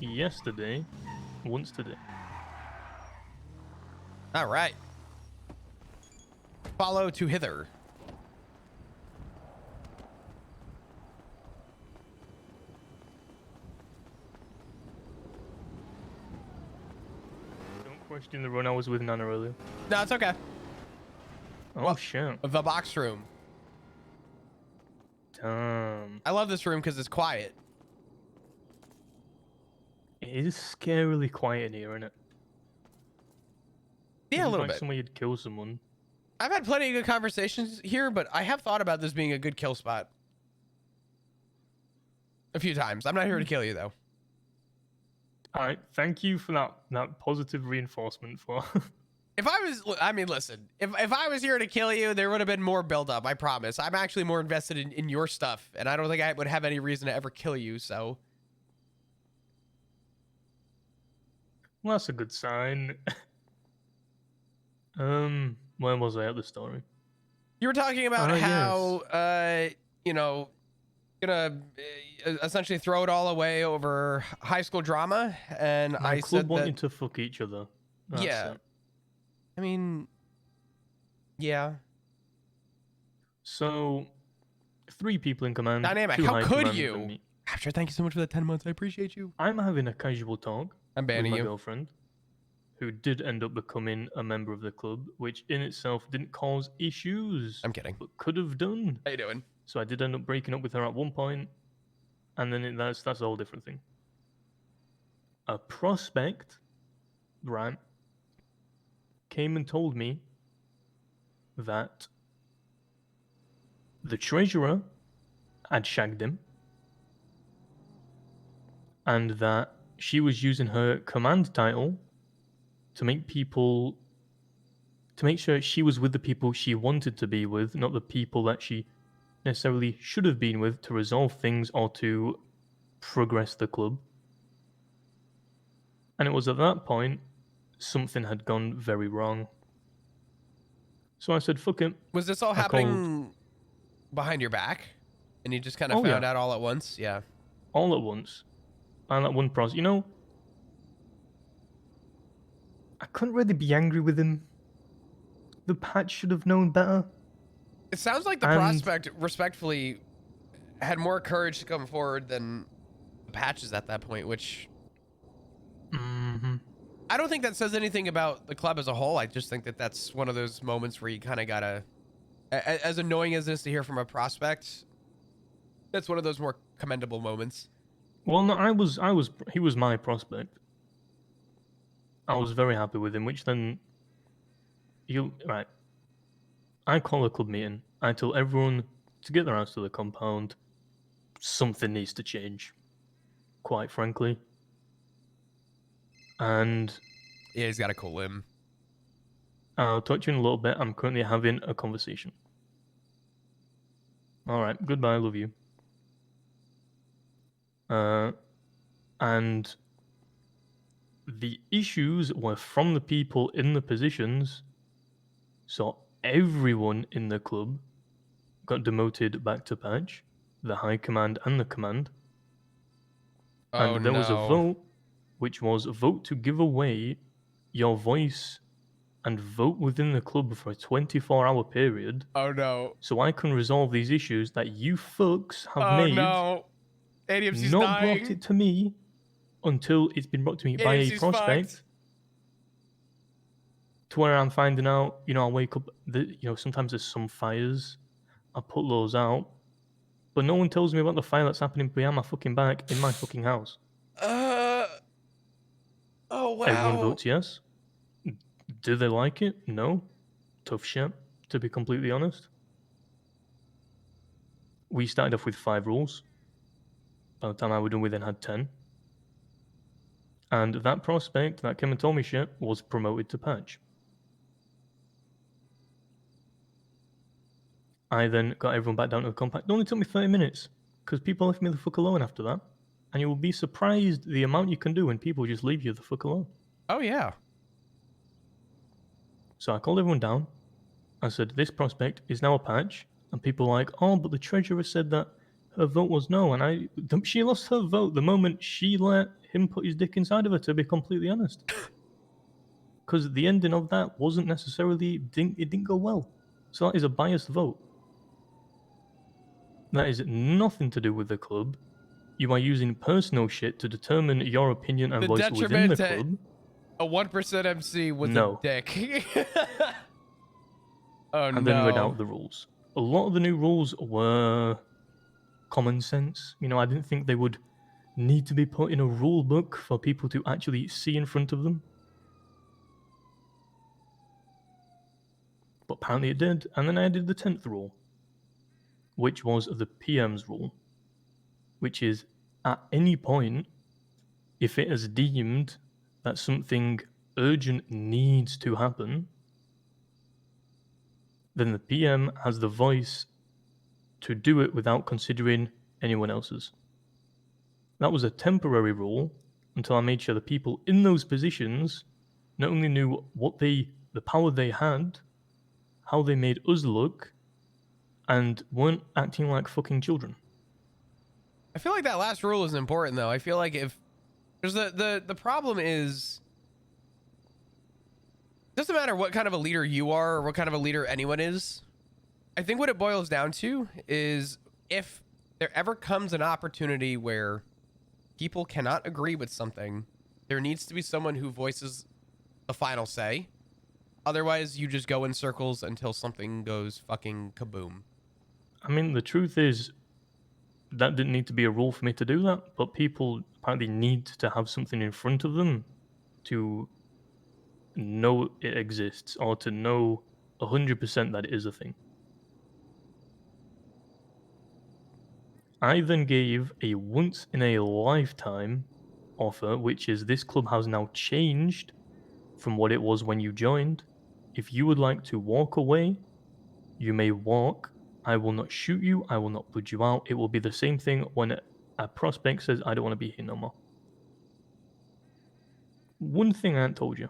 yesterday, once today. All right. Follow to hither. Don't question the run I was with Nana earlier. No, it's okay. Oh, Well, shit. The box room. Damn. I love this room because it's quiet. It is scarily quiet in here, isn't it? Yeah, a It's little like bit. somewhere you'd kill someone. I've had plenty of good conversations here, but I have thought about this being a good kill spot. A few times. I'm not here to kill you, though. Alright, thank you for that positive reinforcement for... If I was, I mean, listen, if I was here to kill you, there would have been more buildup, I promise. I'm actually more invested in your stuff, and I don't think I would have any reason to ever kill you, so. Well, that's a good sign. Where was I at the story? You were talking about how, Yes. you know, gonna essentially throw it all away over high school drama, and My I club said wanting that, to fuck each other. That's yeah. it. I mean, yeah. So, 3 people in command. Dynamic, 2 how high could command you? than me. Rapture, thank you so much for the 10 months. I appreciate you. I'm having a casual talk I'm with banning my you. girlfriend, who did end up becoming a member of the club, which in itself didn't cause issues. I'm kidding. But could have done. How you doing? So I did end up breaking up with her at one point, and then that's a whole different thing. A prospect, right, came and told me that the treasurer had shagged him, and that she was using her command title to make sure she was with the people she wanted to be with, not the people that she necessarily should have been with to resolve things or to progress the club. And it was at that point something had gone very wrong. So I said, fuck it. Was this all I happening behind your back? And you just kind of Oh, found yeah. out all at once? Yeah. All at once. And that one process. You know, I couldn't really be angry with him. The patch should have known better. It sounds like the And- prospect respectfully had more courage to come forward than the patches at that point, which Mm-hmm. I don't think that says anything about the club as a whole. I just think that that's one of those moments where you kind of gotta, as annoying as it is to hear from a prospect, that's one of those more commendable moments. Well, no, he was my prospect. I was very happy with him, which then, right. I call a club meeting. I tell everyone to get their ass to the compound. Something needs to change, quite frankly. And Yeah, he's got a cool limb. I'll talk to you in a little bit. I'm currently having a conversation. All right, goodbye. Love you. And the issues were from the people in the positions, so everyone in the club got demoted back to patch, the high command and the command. Oh, And there was a no. vote, which was a vote to give away your voice and vote within the club for a 24-hour period, Oh, no. so I can resolve these issues that you fucks have Oh, made, no. ADMC's not dying. brought it to me until it's been brought to me by a ADMC's prospect. fucked. To where I'm finding out, I wake up, sometimes there's some fires, I put those out, but no one tells me about the fire that's happening behind my fucking back in my fucking house. Oh, wow. Everyone votes yes. Do they like it? No. Tough shit, to be completely honest. We started off with 5 rules. By the time I was done, we then had 10. And that prospect that came and told me shit was promoted to patch. I then got everyone back down to the compact. It only took me 30 minutes, because people left me the fuck alone after that. And you will be surprised the amount you can do when people just leave you the fuck alone. Oh, yeah. So I called everyone down. I said, this prospect is now a patch. And people were like, oh, but the treasurer said that her vote was no. And she lost her vote the moment she let him put his dick inside of her, to be completely honest. Because the ending of that wasn't necessarily, it didn't go well. So that is a biased vote. That is nothing to do with the club. You are using personal shit to determine your opinion and The voice within the detriment club. A 1% MC with No. a dick. Oh, And no. then read out the rules. A lot of the new rules were common sense. I didn't think they would need to be put in a rule book for people to actually see in front of them. But apparently it did. And then I added the 10th rule, which was the PM's rule, which is at any point, if it is deemed that something urgent needs to happen, then the PM has the voice to do it without considering anyone else's. That was a temporary rule until I made sure the people in those positions not only knew the power they had, how they made us look, and weren't acting like fucking children. I feel like that last rule is important, though. I feel like because the problem is, it doesn't matter what kind of a leader you are or what kind of a leader anyone is. I think what it boils down to is, if there ever comes an opportunity where people cannot agree with something, there needs to be someone who voices the final say. Otherwise, you just go in circles until something goes fucking kaboom. I mean, the truth is, that didn't need to be a rule for me to do that, but people apparently need to have something in front of them to know it exists, or to know 100% that it is a thing. I then gave a once in a lifetime offer, which is this club has now changed from what it was when you joined. If you would like to walk away, you may walk. I will not shoot you. I will not put you out. It will be the same thing when a prospect says, I don't want to be here no more. One thing I hadn't told you.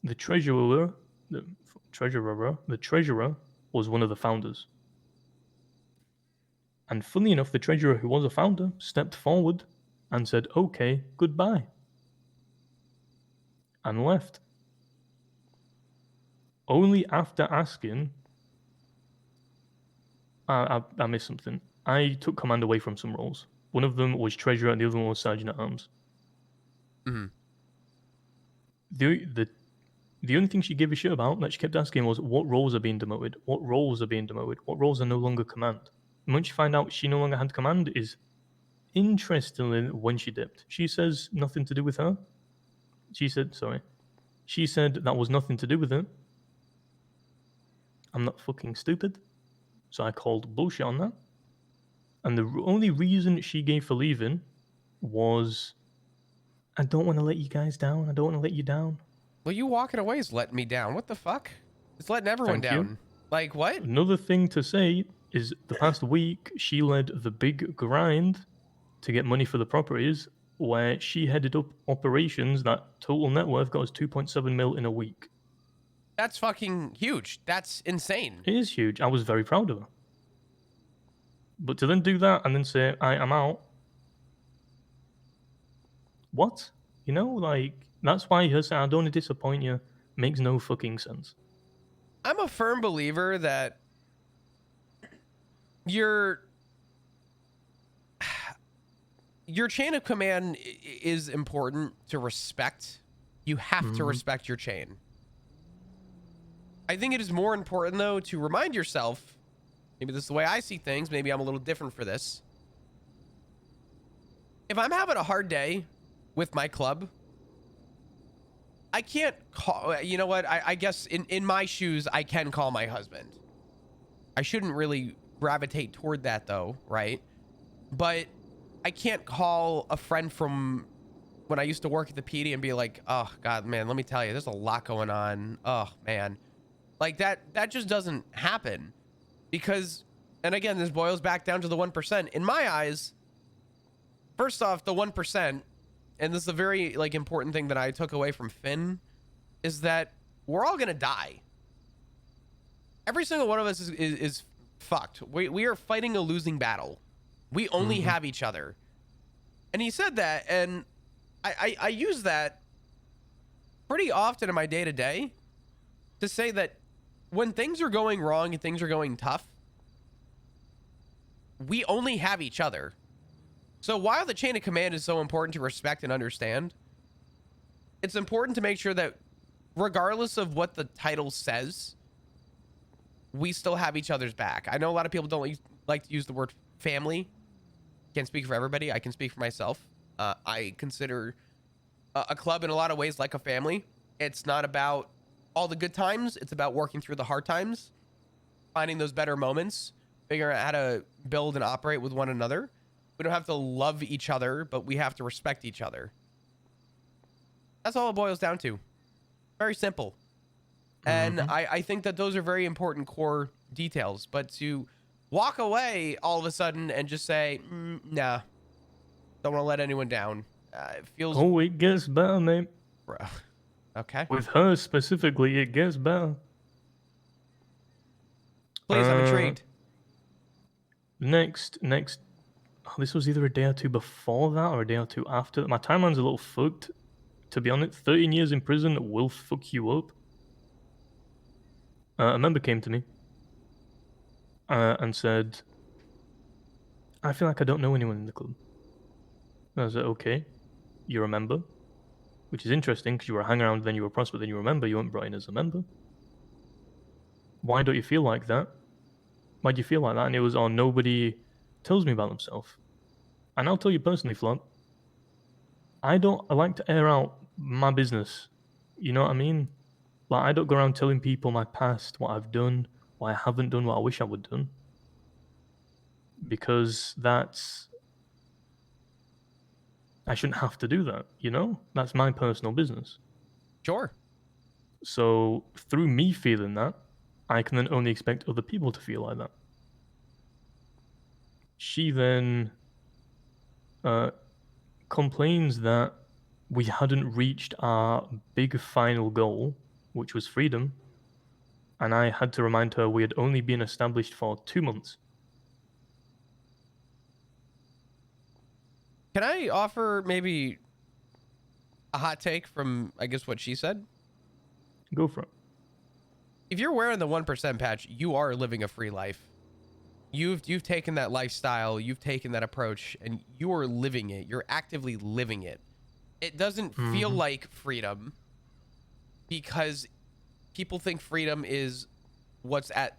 The treasurer was one of the founders. And funnily enough, the treasurer, who was a founder, stepped forward and said, okay, goodbye. And left. Only after asking, I missed something. I took command away from some roles. One of them was treasurer and the other one was sergeant at arms. Mm-hmm. The only thing she gave a shit about that she kept asking was, what roles are being demoted? What roles are being demoted? What roles are no longer command? And once you find out she no longer had command, is interestingly when she dipped. She says nothing to do with her. She said that was nothing to do with it. I'm not fucking stupid. So I called bullshit on that. And the only reason she gave for leaving was, I don't want to let you guys down. I don't want to let you down. Well, you walking away is letting me down. What the fuck? It's letting everyone Thank down. you. Like, what? Another thing to say is the past week, she led the big grind to get money for the properties where she headed up operations that total net worth got us 2.7 mil in a week. That's fucking huge. That's insane. It is huge. I was very proud of her. But to then do that and then say, I'm out. What? You know, like, that's why her saying, I don't want to disappoint you, makes no fucking sense. I'm a firm believer that your chain of command is important to respect. You have to respect your chain. I think it is more important, though, to remind yourself, maybe this is the way I see things, maybe I'm a little different for this. If I'm having a hard day with my club, I can't call, you know what? I guess in my shoes, I can call my husband. I shouldn't really gravitate toward that, though, right? But I can't call a friend from when I used to work at the PD and be like, oh, God, man, let me tell you, there's a lot going on. Oh, man. Like, that just doesn't happen. Because, and again, this boils back down to the 1%. In my eyes, first off, the 1%, and this is a very, like, important thing that I took away from Finn, is that we're all going to die. Every single one of us is fucked. We are fighting a losing battle. We only have each other. And he said that, and I use that pretty often in my day-to-day to say that when things are going wrong and things are going tough, we only have each other. So while the chain of command is so important to respect and understand, it's important to make sure that regardless of what the title says, we still have each other's back. I know a lot of people don't like to use the word family. Can't speak for everybody. I can speak for myself. I consider a club in a lot of ways like a family. It's not about all the good times. It's about working through the hard times, finding those better moments, figuring out how to build and operate with one another. We don't have to love each other, but we have to respect each other. That's all it boils down to. Very simple. And I think that those are very important core details. But to walk away all of a sudden and just say, nah, don't want to let anyone down. It feels... Oh, it gets better, mate. Bro. Okay. With her specifically, it gets better. Please, I'm intrigued. Next, oh, this was either a day or two before that or a day or two after. My timeline's a little fucked. To be honest, 13 years in prison will fuck you up. A member came to me and said, I feel like I don't know anyone in the club. I was like, okay, you're a member, which is interesting because you were a hang around, then you were a prospect, then you were a member, you weren't brought in as a member. Why don't you feel like that? Why do you feel like that? And it was, oh, nobody tells me about themselves. And I'll tell you personally, Flop, I like to air out my business. You know what I mean? Like, I don't go around telling people my past, what I've done, what I haven't done, what I wish I would have done. Because I shouldn't have to do that, you know? That's my personal business. Sure. So, through me feeling that, I can then only expect other people to feel like that. She then complains that we hadn't reached our big final goal, which was freedom, and I had to remind her we had only been established for 2 months. Can I offer maybe a hot take from, I guess, what she said? Go for it. If you're wearing the 1% patch, you are living a free life. You've taken that lifestyle, you've taken that approach, and you are living it. You're actively living it. It doesn't feel like freedom because people think freedom is what's at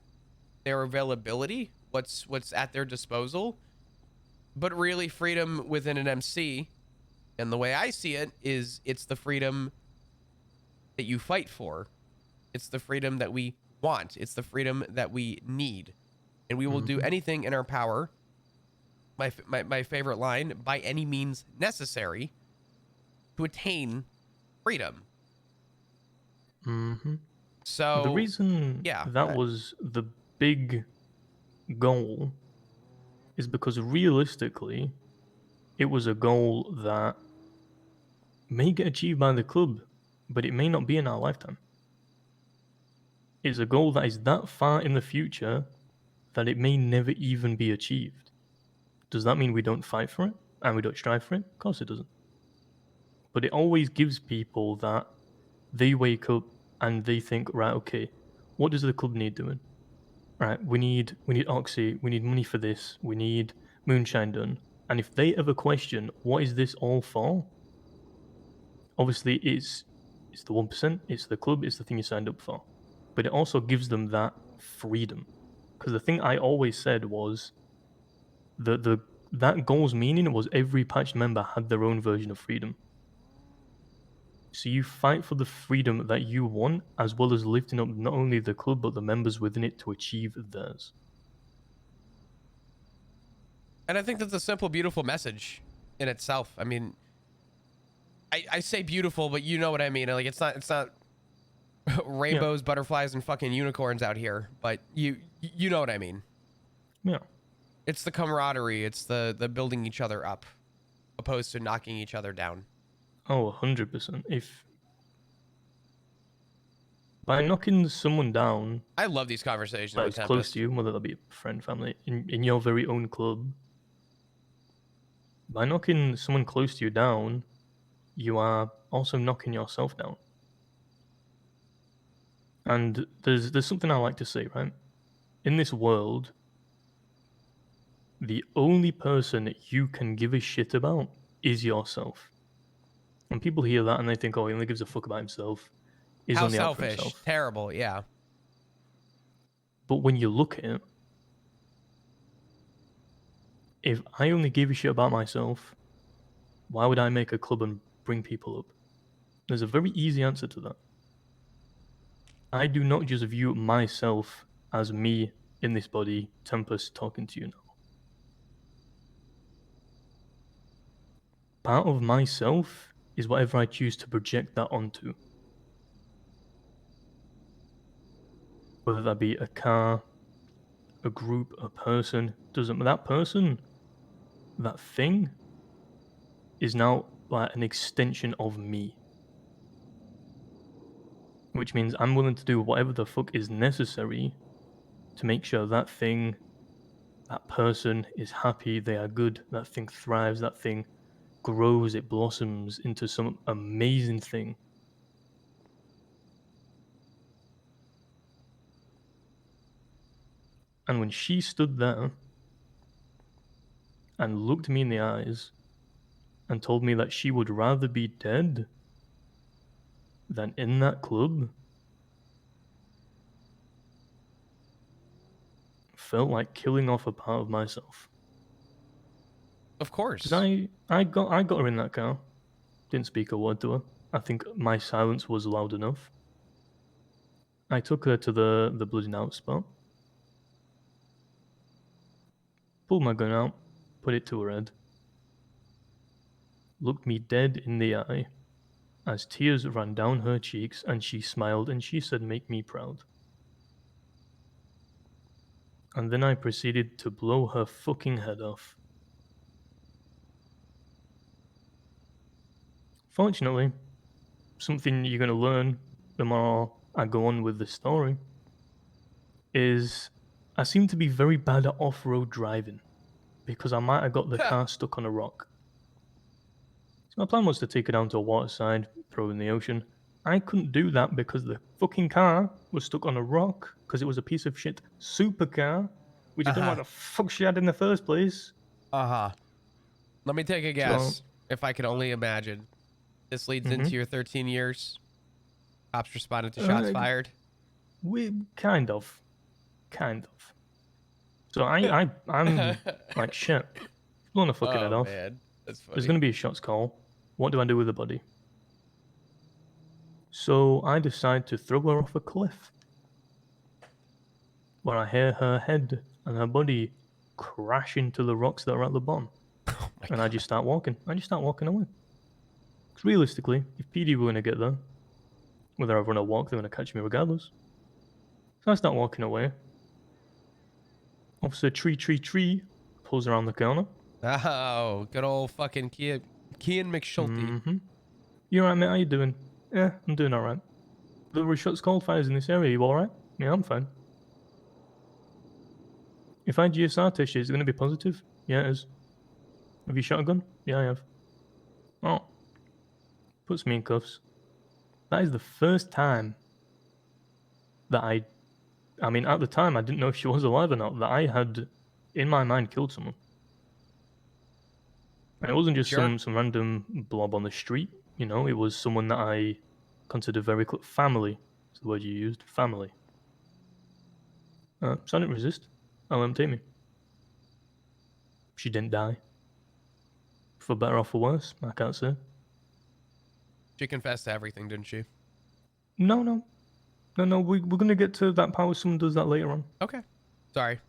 their availability, what's at their disposal. But really, freedom within an MC, and the way I see it, is it's the freedom that you fight for. It's the freedom that we want. It's the freedom that we need. And we will do anything in our power, my favorite line, by any means necessary to attain freedom. So the reason that was the big goal is because realistically, it was a goal that may get achieved by the club, but it may not be in our lifetime. It's a goal that is that far in the future that it may never even be achieved. Does that mean we don't fight for it and we don't strive for it? Of course it doesn't. But it always gives people that they wake up and they think, right, okay, what does the club need doing? Right, we need oxy, we need money for this, we need moonshine done. And if they ever question what is this all for, obviously it's the 1%, it's the club, it's the thing you signed up for. But it also gives them that freedom. Because the thing I always said was that goal's meaning was every patched member had their own version of freedom. So you fight for the freedom that you want, as well as lifting up not only the club but the members within it to achieve theirs. And I think that's a simple, beautiful message in itself. I mean, I say beautiful, but you know what I mean. Like it's not rainbows, butterflies, and fucking unicorns out here. But you know what I mean. Yeah. It's the camaraderie. It's the building each other up, opposed to knocking each other down. Oh, 100%. If by knocking someone down, I love these conversations that with is close Tempest. to you, whether that be a friend, family, in your very own club, by knocking someone close to you down, you are also knocking yourself down. And there's something I like to say, right? In this world, the only person you can give a shit about is yourself. And people hear that and they think, oh, he only gives a fuck about himself. He's How only out for selfish. himself. Terrible, yeah. But when you look at it, if I only gave a shit about myself, why would I make a club and bring people up? There's a very easy answer to that. I do not just view myself as me in this body, Tempest, talking to you now. Part of myself is whatever I choose to project that onto. Whether that be a car, a group, a person, doesn't that person, that thing, is now like an extension of me. Which means I'm willing to do whatever the fuck is necessary to make sure that thing, that person is happy, they are good, that thing thrives, that thing grows, it blossoms into some amazing thing. And when she stood there and looked me in the eyes and told me that she would rather be dead than in that club, felt like killing off a part of myself. Of course. Because I got her in that car. Didn't speak a word to her. I think my silence was loud enough. I took her to the bleeding out spot. Pulled my gun out, put it to her head. Looked me dead in the eye as tears ran down her cheeks, and she smiled and she said, "Make me proud." And then I proceeded to blow her fucking head off. Fortunately, something you're going to learn the more I go on with the story is I seem to be very bad at off-road driving because I might have got the car stuck on a rock. So my plan was to take it down to a waterside, throw it in the ocean. I couldn't do that because the fucking car was stuck on a rock because it was a piece of shit supercar, which I don't know why the fuck she had in the first place. Let me take a guess. If I could only imagine. This leads into your 13 years. Cops responded to shots fired. We kind of. So I'm like, shit, blown a fucking head off. Man. That's funny. There's gonna be a shots call. What do I do with the body? So I decide to throw her off a cliff, where I hear her head and her body crash into the rocks that are at the bottom. And I just start walking. away. Because realistically, if PD were going to get there, whether I run or walk, they're going to catch me regardless. So I start walking away. Officer Tree pulls around the corner. Oh, good old fucking Kean McSchulte. You alright, mate? How you doing? Yeah, I'm doing alright. There were shots called fires in this area. You alright? Yeah, I'm fine. If I GSR test you, is it going to be positive? Yeah, it is. Have you shot a gun? Yeah, I have. Oh. Puts me in cuffs. That is the first time that I mean, at the time, I didn't know if she was alive or not, that I had, in my mind, killed someone. And it wasn't just Sure. some random blob on the street, you know, it was someone that I consider very close. Family is the word you used. Family. So I didn't resist. I let him take me. She didn't die. For better or for worse, I can't say. She confessed to everything, didn't she? No. We're going to get to that part where someone does that later on. Okay. Sorry.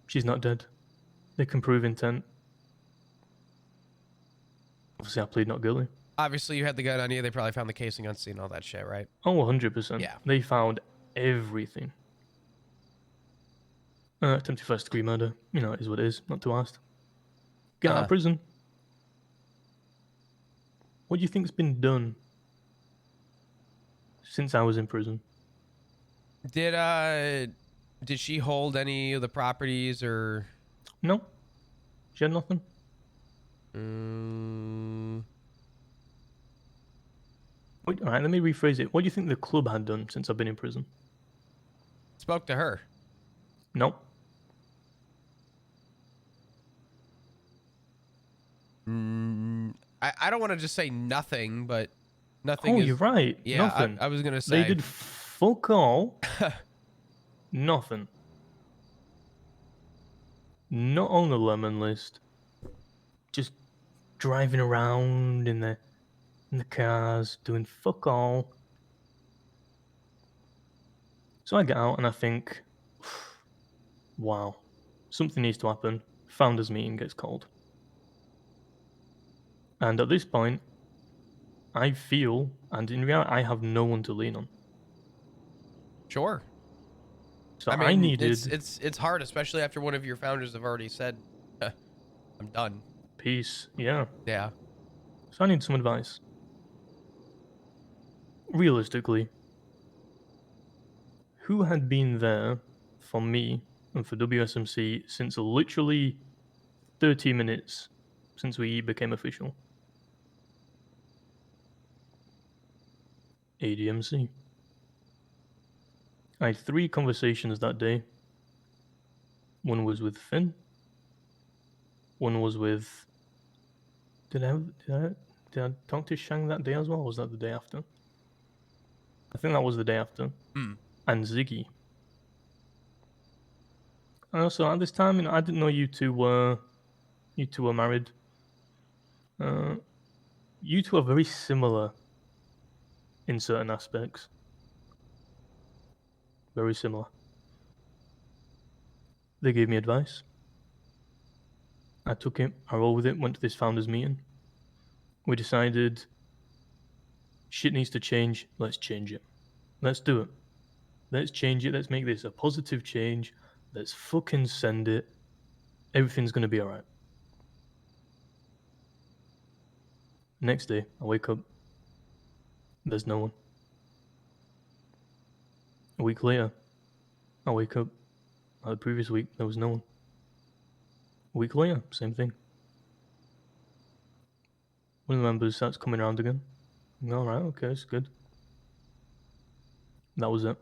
She's not dead. They can prove intent. Obviously, I plead not guilty. Obviously, you had the gun on you. They probably found the casing on scene, all that shit, right? Oh, 100%. Yeah. They found everything. Attempted first degree murder. You know, it is what it is. Not too asked. Get out of prison. What do you think's been done since I was in prison? Did she hold any of the properties or? No. She had nothing. Wait, all right, let me rephrase it. What do you think the club had done since I've been in prison? Spoke to her. No. I don't want to just say nothing, but nothing. Oh, is, you're right. Yeah, Nothing. I was gonna say They did fuck all. Nothing. Not on the lemon list. Just driving around in the cars, doing fuck all. So I get out and I think, wow, something needs to happen. Founders meeting gets called. And at this point, I feel, and in reality, I have no one to lean on. Sure. So I mean, I needed it's hard, especially after one of your founders have already said, "I'm done." peace. Yeah. Yeah. So I need some advice. Realistically, who had been there for me and for WSMC since literally 30 minutes since we became official? ADMC. I had 3 conversations that day. One was with Finn. One was with. Did I talk to Shang that day as well? Or was that the day after? I think that was the day after. And Ziggy. And also at this time, you know, I didn't know you two were married. You two are very similar in certain aspects. Very similar. They gave me advice. I took it, I rolled with it, went to this founders meeting. We decided shit needs to change, let's change it. Let's do it. Let's change it, let's make this a positive change. Let's fucking send it. Everything's gonna be alright. Next day, I wake up. There's no one. A week later, I wake up. The previous week, there was no one. A week later, same thing. One of the members starts coming around again. Alright, okay, it's good. That was it.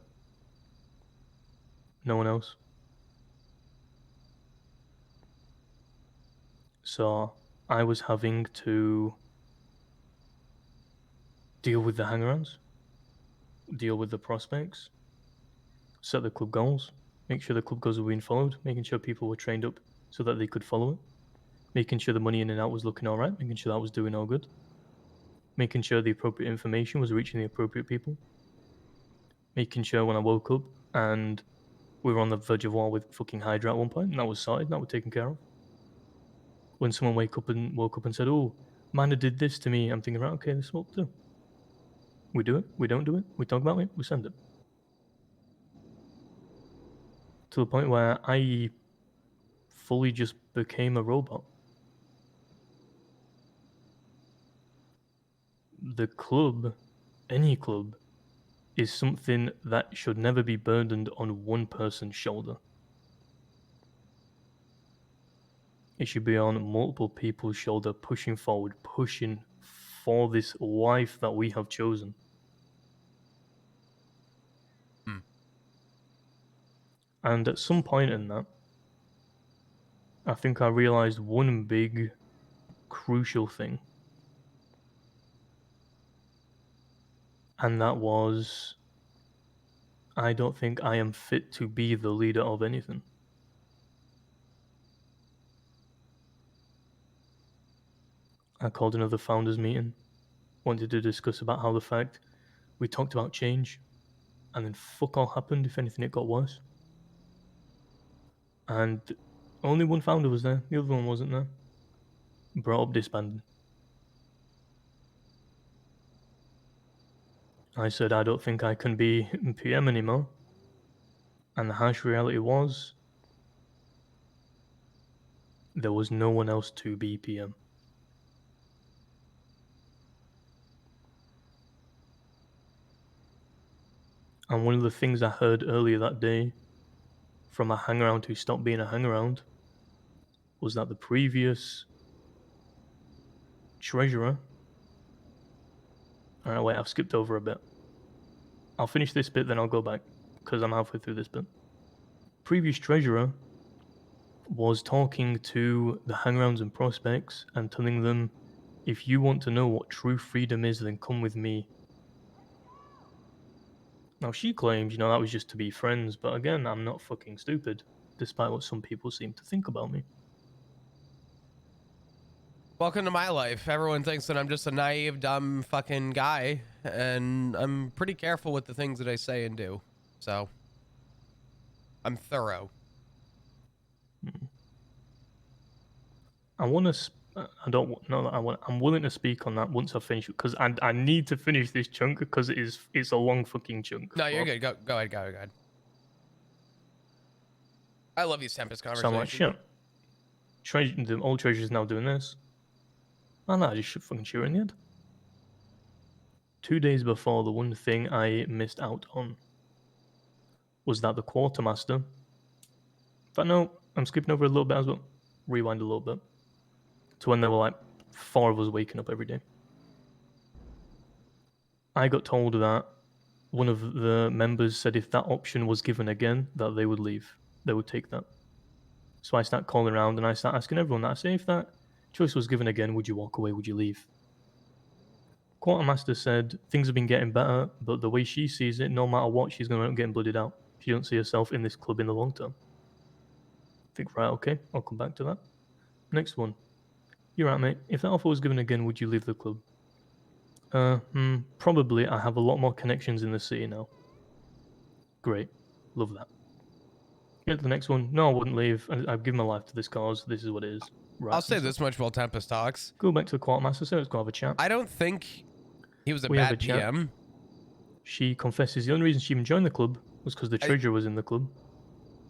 No one else. So I was having to deal with the hang-arounds, deal with the prospects, set the club goals, make sure the club goals were being followed, making sure people were trained up so that they could follow it, making sure the money in and out was looking alright, making sure that was doing all good, making sure the appropriate information was reaching the appropriate people, making sure when I woke up and we were on the verge of war with fucking Hydra at one point, and that was sorted, that was taken care of. When someone woke up and said, "Oh, Miner did this to me," I'm thinking, right, okay, this is what we'll do. We do it, we don't do it, we talk about it, we send it. To the point where I fully just became a robot. the club, any club, is something that should never be burdened on one person's shoulder. It should be on multiple people's shoulder, pushing forward, pushing for this life that we have chosen. And at some point in that, I think I realized one big, crucial thing. And that was, I don't think I am fit to be the leader of anything. I called another founders meeting, wanted to discuss about how the fact we talked about change, and then fuck all happened. If anything, it got worse. And only one founder was there, the other one wasn't there. Brought up disbanding. I said I don't think I can be PM anymore. And the harsh reality was, there was no one else to be PM. And one of the things I heard earlier that day from a hangaround who stopped being a hangaround was that the previous treasurer... Alright, wait, I've skipped over a bit. I'll finish this bit, then I'll go back, because I'm halfway through this bit. Previous treasurer was talking to the hangarounds and prospects and telling them, if you want to know what true freedom is, then come with me. Now, she claims, that was just to be friends, but again, I'm not fucking stupid, despite what some people seem to think about me. Welcome to my life. Everyone thinks that I'm just a naive, dumb fucking guy, and I'm pretty careful with the things that I say and do. So, I'm thorough. I want to... I don't know that I want... I'm willing to speak on that once I finish, because I need to finish this chunk, because it's a long fucking chunk. No, you're good. Go ahead. I love these Tempest So I'm conversations. like, shit. The old treasure's now doing this. And I just fucking shoot her in the head. 2 days before, the one thing I missed out on was that the quartermaster... But no, I'm skipping over a little bit as well. Rewind a little bit. To when there were like 4 of us waking up every day. I got told that one of the members said if that option was given again, that they would leave. They would take that. So I start calling around and I start asking everyone that. I say, if that choice was given again, would you walk away? Would you leave? Quartermaster said things have been getting better, but the way she sees it, no matter what, she's going to end up getting blooded out. She don't see herself in this club in the long term. I think, right, okay, I'll come back to that. Next one. You're right, mate. If that offer was given again, would you leave the club? Probably. I have a lot more connections in the city now. Great. Love that. Get to the next one. No, I wouldn't leave. I've given my life to this cause. This is what it is. Right, I'll say this much while Tempest talks. Go back to the quartermaster. Say, let's go have a chat. I don't think he was a We have bad a chat. PM. She confesses the only reason she even joined the club was because the treasurer was in the club.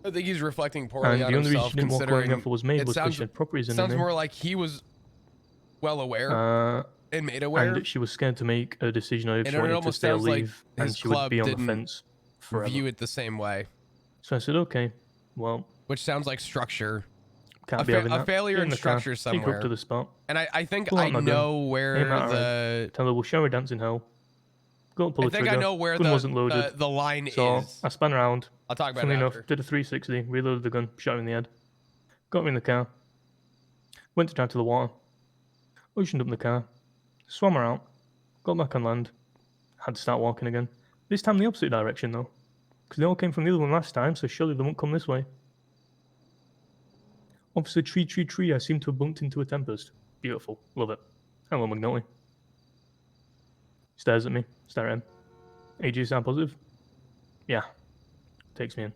I think he's reflecting poorly And on the only reason himself, she didn't walk away when considering the offer was made was because sounds, she had properties in sounds the name. more like he was well aware and made aware. And she was scared to make a decision on if And she it wanted to almost stay or sounds like leave, and his she would club be on the didn't fence forever. view it the same way. So I said, okay, well, which sounds like structure. can't be having A that. failure Get in the car, structure take her somewhere. up to the spot. And I think Pull out I my gun. know where Aim at her the... head. Tell her we'll show her dance in hell. Go and pull I the think trigger. I know where Gun wasn't loaded. the line so is. I spun around. I'll talk about Funnily it enough, after. did a 360, reloaded the gun, shot her in the head. Got her in the car. Went to drive to the water. Oceaned up in the car. Swam her out. Got back on land. Had to start walking again. This time the opposite direction though. Because they all came from the other one last time, so surely they won't come this way. Officer tree, I seem to have bumped into a Tempest. Beautiful. Love it. Hello, McNulty. Stares at me. Stare at him. AJ sound positive? Yeah. Takes me in.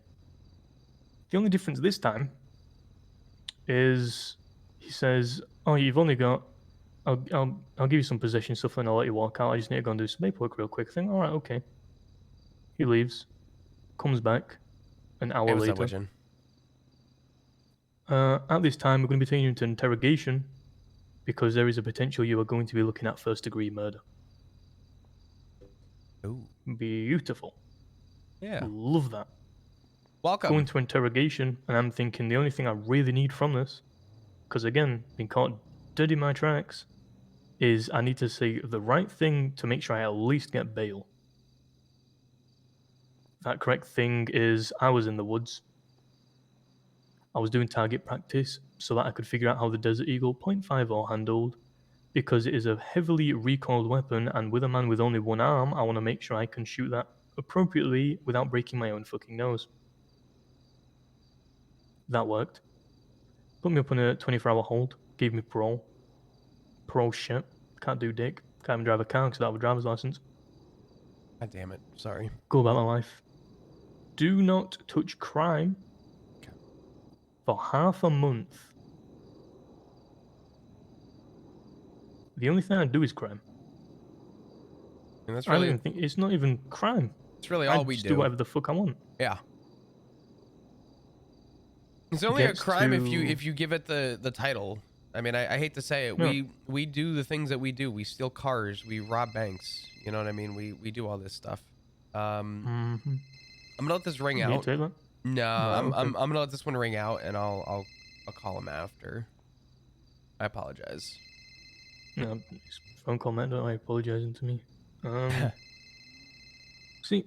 The only difference this time is he says, oh, you've only got... I'll give you some possession stuff and I'll let you walk out. I just need to go and do some paperwork real quick. Thing. Alright, okay. He leaves. Comes back an hour later. At this time, we're going to be taking you into interrogation because there is a potential you are going to be looking at first-degree murder. Ooh. Beautiful. Yeah. Love that. Go Welcome. into interrogation, and I'm thinking the only thing I really need from this, because again, being caught dead in my tracks, is I need to say the right thing to make sure I at least get bail. That correct thing is I was in the woods. I was doing target practice so that I could figure out how the Desert Eagle .50 handled, because it is a heavily recoiled weapon, and with a man with only one arm, I want to make sure I can shoot that appropriately without breaking my own fucking nose. That worked. Put me up on a 24-hour hold, gave me parole. Parole shit. Can't do dick. Can't even drive a car because I don't have a driver's license. God damn it. Sorry. Go about my life. Do not touch crime for half a month. The only thing I do is crime. And that's I don't really, even think it's not even crime. it's really I all we just do. do whatever the fuck I want. Yeah. It's only a Gets crime if to- you give it the title. I mean, I hate to say it. No. We do the things that we do. We steal cars. We rob banks. You know what I mean? We do all this stuff. I'm gonna let this ring You out. take that? No, Right, I'm okay. gonna let this one ring out, and I'll call him after. I apologize. No, it's phone call, man. Don't worry, apologizing to me. See,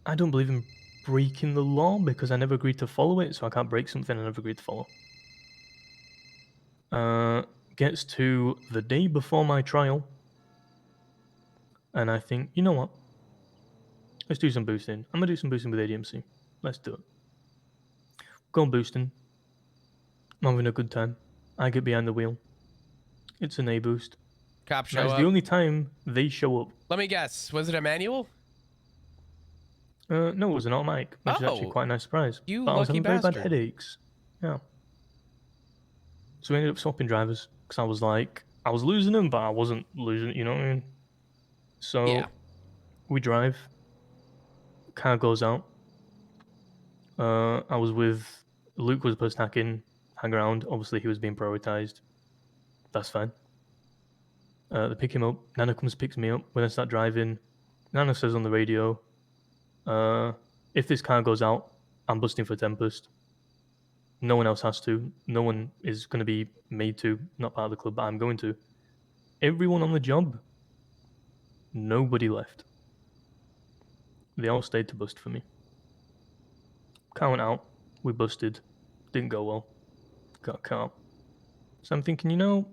I don't believe in breaking the law because I never agreed to follow it, so I can't break something I never agreed to follow. Gets to the day before my trial, and I think, you know what? Let's do some boosting. I'm gonna do some boosting with ADMC. Let's do it. Go on boosting. I'm having a good time. I get behind the wheel. It's an A boost. Cop show That's up. the only time they show up. Let me guess. Was it a manual? No, it was an automatic, which is actually Oh, quite a nice surprise. you But I was lucky having very bad bastard. headaches. Yeah. So we ended up swapping drivers because I was like, I was losing them, but I wasn't losing. You know what I mean? So Yeah. we drive. Car goes out. I was with Luke was supposed to hang around. Obviously, he was being prioritized. That's fine. They pick him up. Nana comes, picks me up. When I start driving, Nana says on the radio, if this car goes out, I'm busting for Tempest. No one else has to. No one is going to be made to. Not part of the club, but I'm going to. Everyone on the job, nobody left. They all stayed to bust for me. Car went out. We busted. Didn't go well. Got a car. So I'm thinking,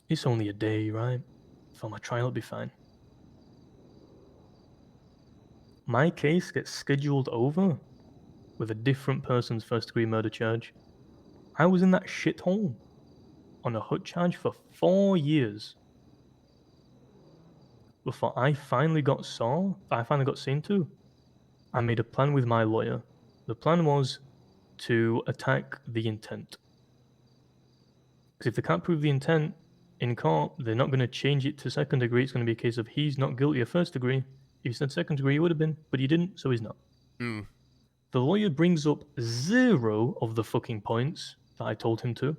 it's only a day, right? For my trial, it'll be fine. My case gets scheduled over with a different person's first-degree murder charge. I was in that shithole on a hut charge for 4 years before I finally got seen to. I made a plan with my lawyer. The plan was to attack the intent. Because if they can't prove the intent in court, they're not going to change it to second degree. It's going to be a case of he's not guilty of first degree. If he said second degree, he would have been, but he didn't, so he's not. Hmm. The lawyer brings up 0 of the fucking points that I told him to.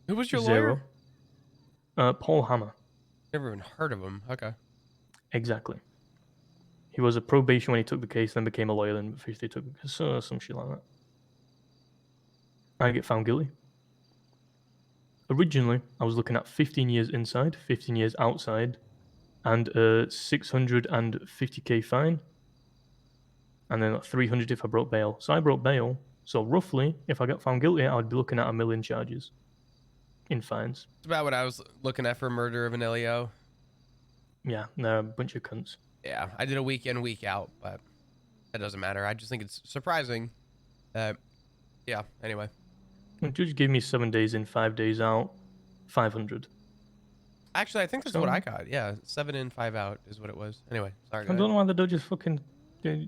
Who was your 0. lawyer? Paul Hammer. Never even heard of him. Okay. Exactly. He was a probation when he took the case, then became a lawyer, then officially took some shit like that. I get found guilty. Originally, I was looking at 15 years inside, 15 years outside, and a 650k fine, and then 300 if I broke bail. So I broke bail. So roughly, if I got found guilty, I would be looking at 1 million charges in fines. It's about what I was looking at for murder of an LEO. Yeah, they're a bunch of cunts. Yeah, I did a week in, week out, but that doesn't matter. I just think it's surprising. Yeah, anyway. The judge gave me 7 days in, 5 days out, 500. Actually, I think that's what I got. Yeah, 7 in, 5 out is what it was. Anyway, sorry. I don't know why they don't just fucking.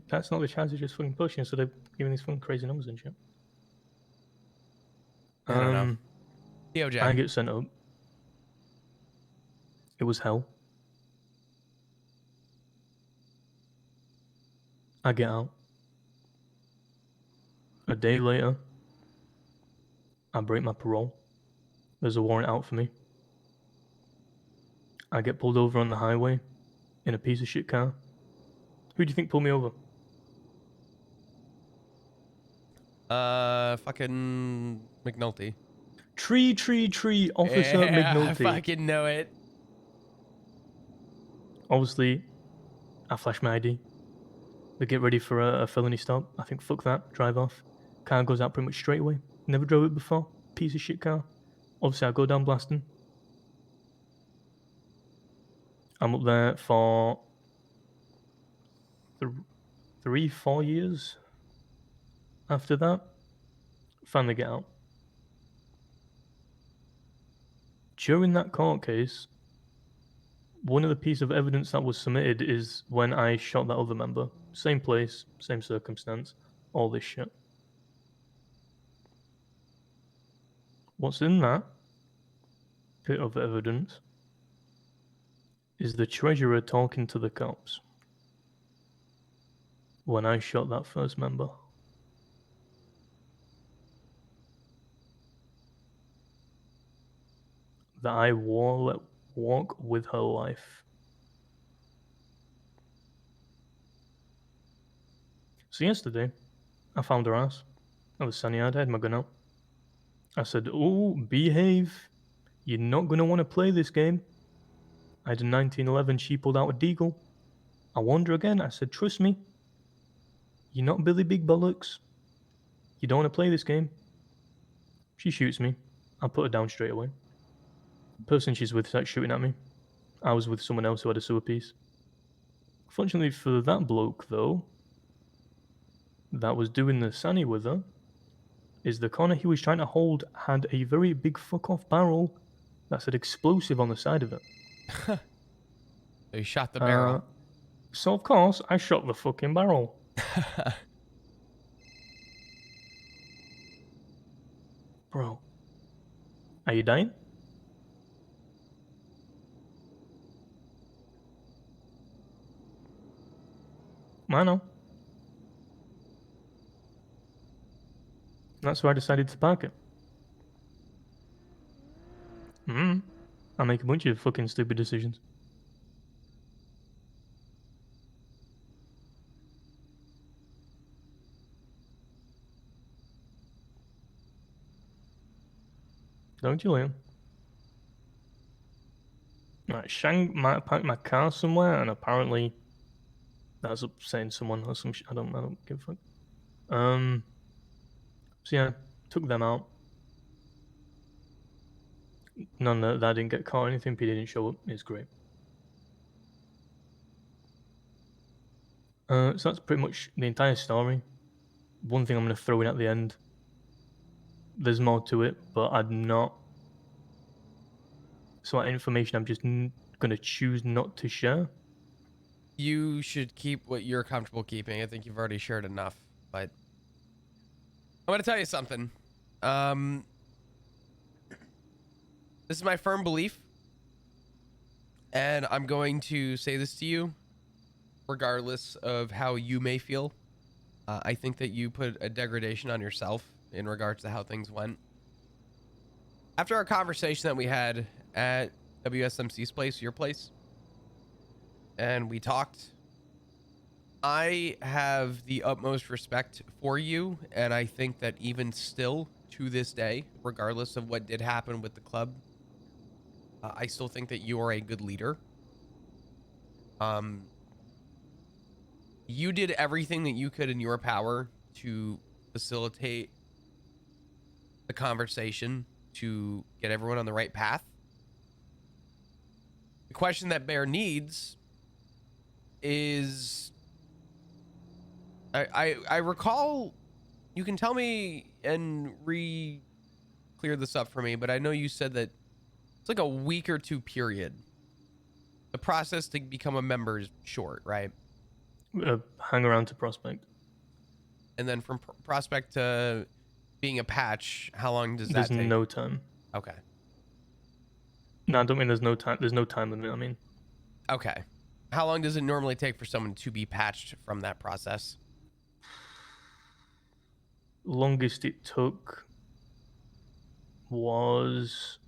That's not the charge, they're just fucking pushing, so they're giving these fucking crazy numbers and shit. I don't know. DOJ. I get sent up. It was hell. I get out. A day later, I break my parole. There's a warrant out for me. I get pulled over on the highway. in a piece of shit car. Who do you think pulled me over? Fucking McNulty. Tree, Officer Yeah, McNulty. I fucking know it. Obviously, I flash my ID. We get ready for a felony stop. I think, fuck that, drive off. Car goes out pretty much straight away. Never drove it before. Piece of shit car. Obviously, I go down blasting. I'm up there for 3-4 years. After that, finally get out. During that court case, one of the pieces of evidence that was submitted is when I shot that other member. Same place, same circumstance, all this shit. What's in that bit of evidence is the treasurer talking to the cops when I shot that first member. That I let walk with her life. So yesterday, I found her ass. I was sunny-eyed, I had my gun out. I said, "Oh, behave. You're not going to want to play this game." I had a 1911, she pulled out a deagle. I warned her again, I said, "Trust me. You're not Billy Big Bollocks. You don't want to play this game." She shoots me. I put her down straight away. The person she's with started shooting at me. I was with someone else who had a sewer piece. Fortunately for that bloke, though, that was doing the Sanny with her, is the corner he was trying to hold had a very big fuck-off barrel that said explosive on the side of it. So you shot the barrel. So, of course, I shot the fucking barrel. Bro. Are you dying? I know. That's why I decided to park it. I make a bunch of fucking stupid decisions. Don't you, Liam? Right, Shang might have parked my car somewhere, and apparently that's upsetting someone or some shit. I don't give a fuck. So yeah, took them out. None of that didn't get caught or anything. P didn't show up. It's great. So that's pretty much the entire story. One thing I'm going to throw in at the end. There's more to it, but I'm not. So that information I'm just going to choose not to share. You should keep what you're comfortable keeping. I think you've already shared enough, but I'm going to tell you something. This is my firm belief, and I'm going to say this to you, regardless of how you may feel. I think that you put a degradation on yourself in regards to how things went. After our conversation that we had at WSMC's place, your place, and we talked, I have the utmost respect for you, and I think that even still to this day, regardless of what did happen with the club, I still think that you are a good leader. You did everything that you could in your power to facilitate the conversation to get everyone on the right path. The question that Bear needs is, I recall, you can tell me and clear this up for me, but I know you said that it's like a week or two period. The process to become a member is short, right? Hang around to Prospect. And then from Prospect to being a patch, how long does that take? There's no time. Okay. No, I don't mean there's no time. There's no time limit. I mean. Okay. How long does it normally take for someone to be patched from that process? Longest it took was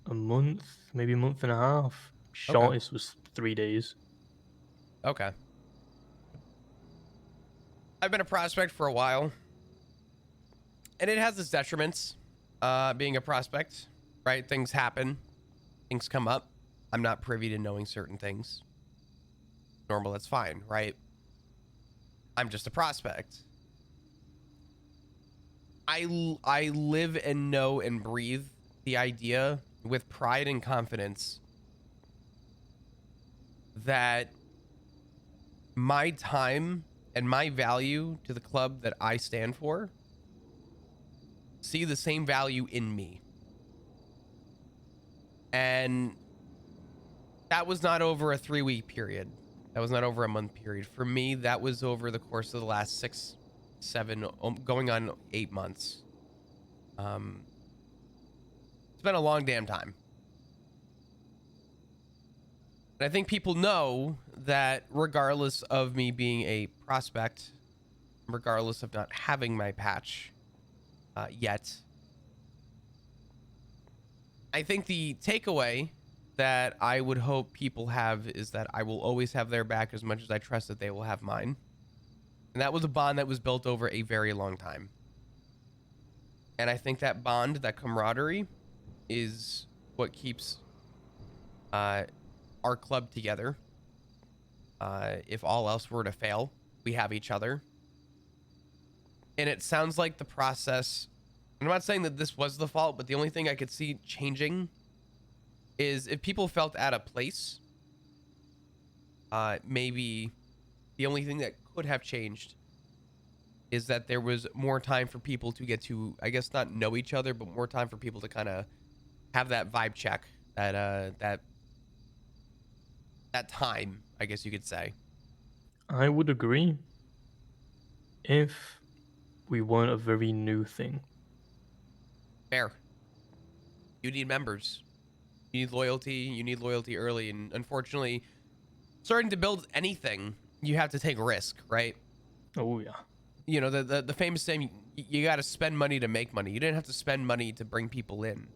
a month, maybe a month and a half. Shortest was 3 days. Okay. I've been a prospect for a while, and it has its detriments, being a prospect, right? Things happen, things come up. I'm not privy to knowing certain things. Normal, that's fine, right? I'm just a prospect. I live and know and breathe the idea with pride and confidence that my time and my value to the club that I stand for see the same value in me. And that was not over a 3-week period. That was not over a month period. For me, that was over the course of the last 6, 7, going on 8 months. It's been a long damn time. And I think people know that regardless of me being a prospect, regardless of not having my patch yet, I think the takeaway that I would hope people have is that I will always have their back as much as I trust that they will have mine. And that was a bond that was built over a very long time. And I think that bond, that camaraderie, is what keeps our club together. If all else were to fail, we have each other. And it sounds like the process, I'm not saying that this was the fault, but the only thing I could see changing is if people felt out of place, maybe the only thing that could have changed is that there was more time for people to get to, I guess, not know each other, but more time for people to kind of have that vibe check, that time, I guess you could say. I would agree if we weren't a very new thing. Fair. You need members. You need loyalty. You need loyalty early. And unfortunately, starting to build anything, you have to take risk, right? Oh yeah. You know, the famous saying, you got to spend money to make money. You didn't have to spend money to bring people in,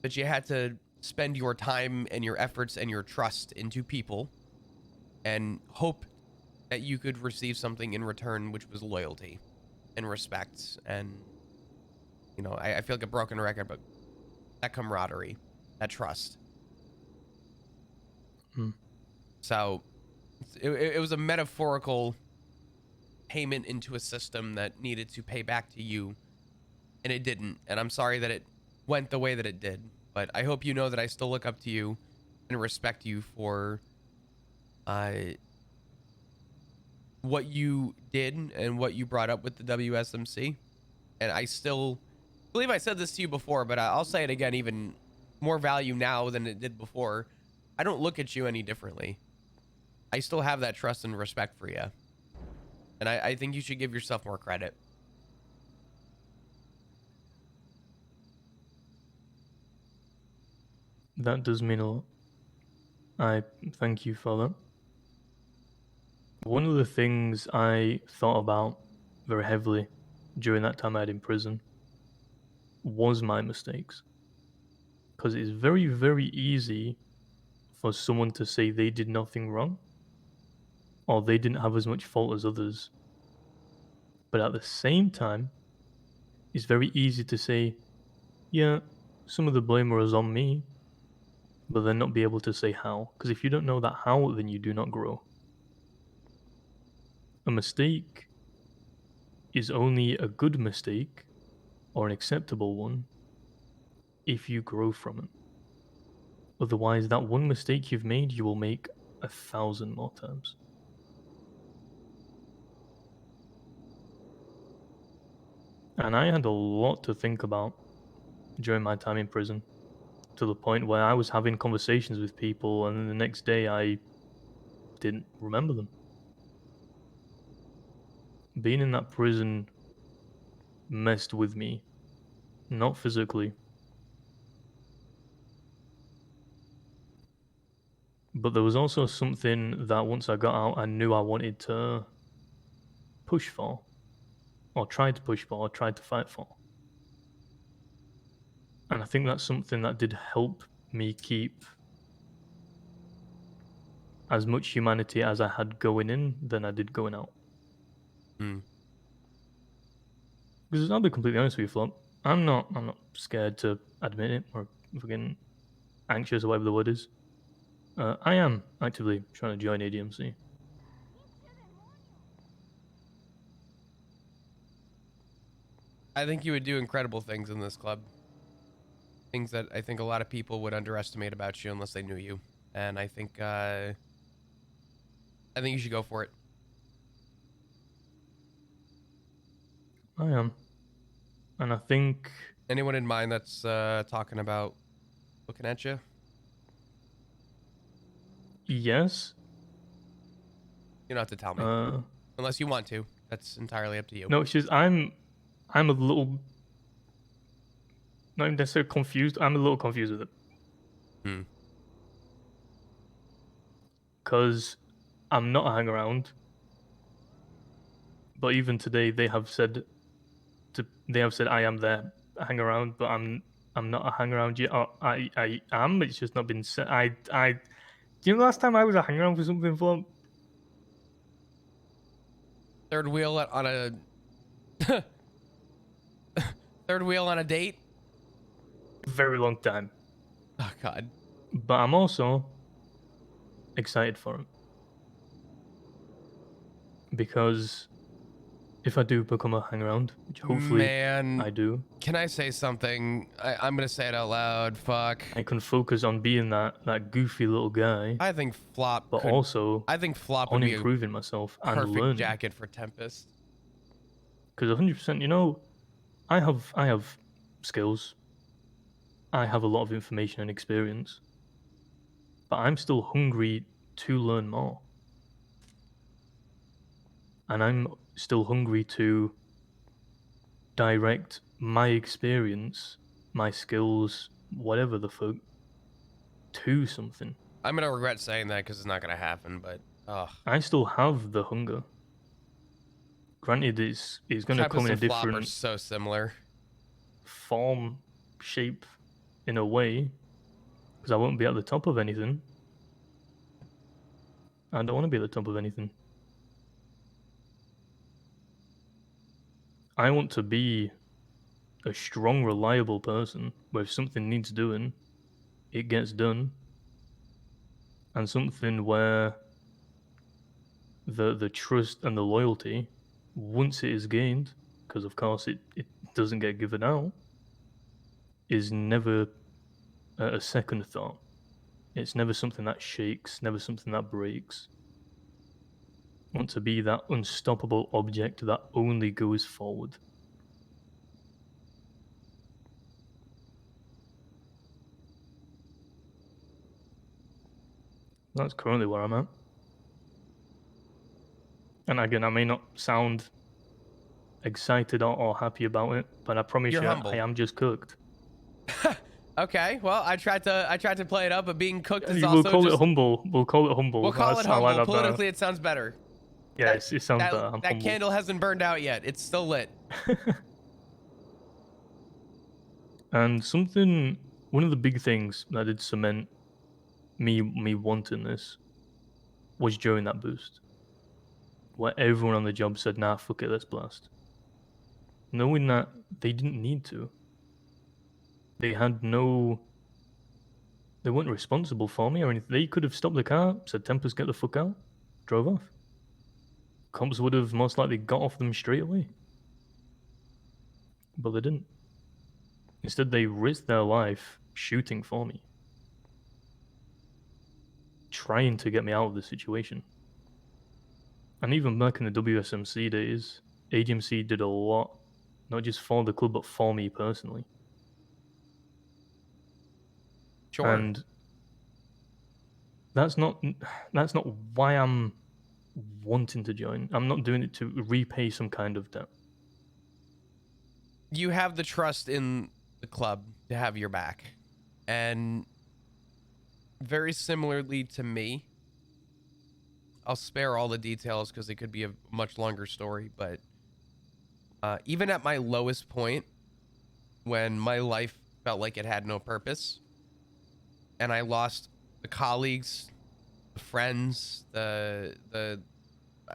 but you had to spend your time and your efforts and your trust into people and hope that you could receive something in return, which was loyalty and respect. And, you know, I feel like a broken record, but that camaraderie, that trust. So it was a metaphorical payment into a system that needed to pay back to you, and it didn't. And I'm sorry that it went the way that it did, but I hope you know that I still look up to you and respect you for what you did and what you brought up with the WSMC. And I still believe I said this to you before, but I'll say it again, even more value now than it did before. I don't look at you any differently. I still have that trust and respect for you. And I think you should give yourself more credit. That does mean a lot. I thank you for that. One of the things I thought about very heavily during that time I had in prison was my mistakes. Because it's very, very easy for someone to say they did nothing wrong or they didn't have as much fault as others. But at the same time, it's very easy to say, yeah, some of the blame was on me, but then not be able to say how. Because if you don't know that how, then you do not grow. A mistake is only a good mistake or an acceptable one if you grow from it. Otherwise, that one mistake you've made, you will make 1,000 more times. And I had a lot to think about during my time in prison, to the point where I was having conversations with people and then the next day I didn't remember them. Being in that prison messed with me, not physically, but there was also something that once I got out, I knew I wanted to push for, or tried to push for, or tried to fight for. And I think that's something that did help me keep as much humanity as I had going in than I did going out. Hmm. Because I'll be completely honest with you, Flop. I'm not scared to admit it or fucking anxious or whatever the word is. I am actively trying to join ADMC. I think you would do incredible things in this club. Things that I think a lot of people would underestimate about you unless they knew you. And I think you should go for it. I am. And I think Anyone in mind that's talking about looking at you? yes. You don't have to tell me. Unless you want to. That's entirely up to you. No, it's just I'm a little not even necessarily confused. I'm a little confused with it. Hmm. Because I'm not a hang around. But even today they have said I am there hang around, but I'm not a hang around yet. I am. It's just not been said. Do you know the last time I was a hang around for something for Third wheel on a third wheel on a date? a very long time? Oh God. But I'm also excited for it. Because if I do become a hang around, which hopefully Man, I do, can I say something? I'm gonna say it out loud. Fuck. I can focus on being that goofy little guy, I think Flop but could. also I think Flop on would be a improving myself and perfect learning. jacket for Tempest. Because 100%, you know, I have skills. I have a lot of information and experience, but I'm still hungry to learn more. And I'm still hungry to direct my experience, my skills, whatever the fuck, to something. I'm gonna regret saying that because it's not gonna happen. But I still have the hunger. Granted, it's going to come Tempest in a and Flop are different so similar. form, shape, in a way, because I won't be at the top of anything. I don't want to be at the top of anything. I want to be a strong, reliable person where if something needs doing, it gets done. And something where the trust and the loyalty, once it is gained, because of course it doesn't get given out, is never a second thought. It's never something that shakes, never something that breaks. I want to be that unstoppable object that only goes forward. That's currently where I'm at. And again, I may not sound excited or happy about it, but I promise You're you, humble. I am just cooked. Okay, well, I tried to play it up, but being cooked is We'll also call just. it humble. We'll call it humble. We'll call it I like humble. that better. Politically, it sounds better. Yeah, it sounds that, better. I'm that humble. candle hasn't burned out yet. It's still lit. And one of the big things that did cement me wanting this was during that boost, where everyone on the job said, "Nah, fuck it, let's blast." Knowing that they didn't need to. They weren't responsible for me or anything. They could have stopped the car, said, "Tempest, get the fuck out," drove off. Cops would have most likely got off them straight away. But they didn't. Instead, they risked their life shooting for me, trying to get me out of the situation. And even back in the WSMC days, ADMC did a lot, not just for the club, but for me personally. Sure. And that's not why I'm wanting to join. I'm not doing it to repay some kind of debt. You have the trust in the club to have your back. And very similarly to me, I'll spare all the details because it could be a much longer story, but even at my lowest point, when my life felt like it had no purpose, and I lost the colleagues, the friends, I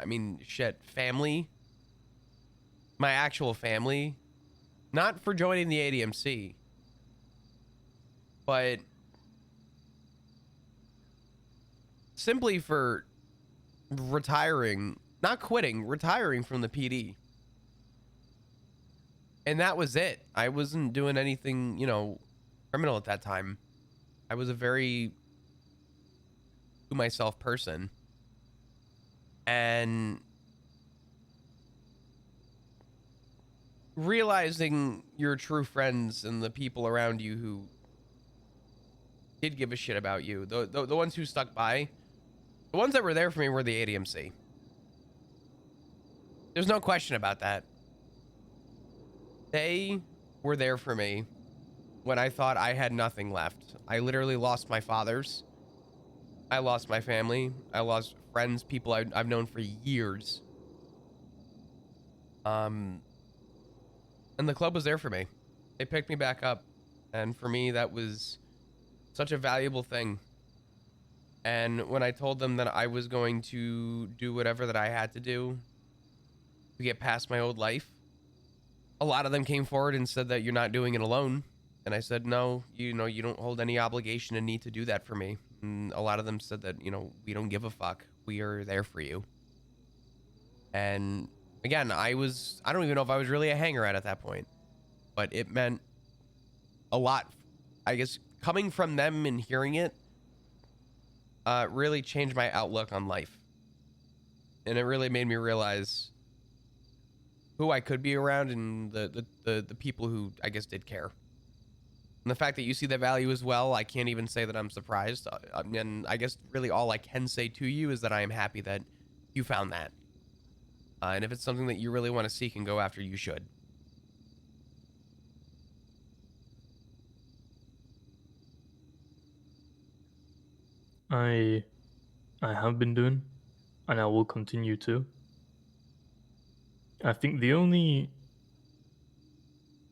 mean, shit, family, my actual family, not for joining the ADMC, but simply for retiring, not quitting, retiring from the PD. And that was it. I wasn't doing anything, you know, criminal at that time. I was a very to myself person. And realizing your true friends and the people around you who did give a shit about you, the ones who stuck by, the ones that were there for me were the ADMC. There's no question about that. They were there for me when I thought I had nothing left. I literally lost my fathers. I lost my family. I lost friends, people I've known for years. And the club was there for me. They picked me back up. And for me, that was such a valuable thing. And when I told them that I was going to do whatever that I had to do to get past my old life, a lot of them came forward and said that you're not doing it alone. And I said, no, you know, you don't hold any obligation and need to do that for me. And a lot of them said that, you know, we don't give a fuck. We are there for you. And again, I don't even know if I was really a hanger at that point, but it meant a lot. I guess coming from them and hearing it really changed my outlook on life. And it really made me realize who I could be around and the people who I guess did care. And the fact that you see that value as well, I can't even say that I'm surprised. And I guess really all I can say to you is that I am happy that you found that. And if it's something that you really want to seek and go after, you should. I have been doing, and I will continue to. I think the only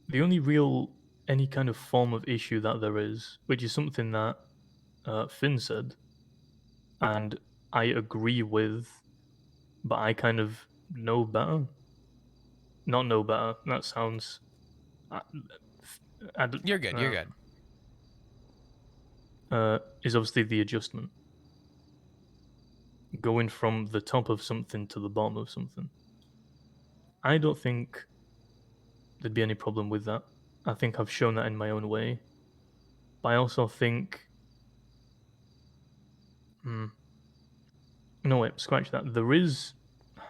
real any kind of form of issue that there is, which is something that Finn said, and I agree with, but I kind of know better. Not know better. That sounds. You're good. You're good. Is obviously the adjustment. Going from the top of something to the bottom of something. I don't think there'd be any problem with that. I think I've shown that in my own way. But I also think... No, wait, scratch that. There is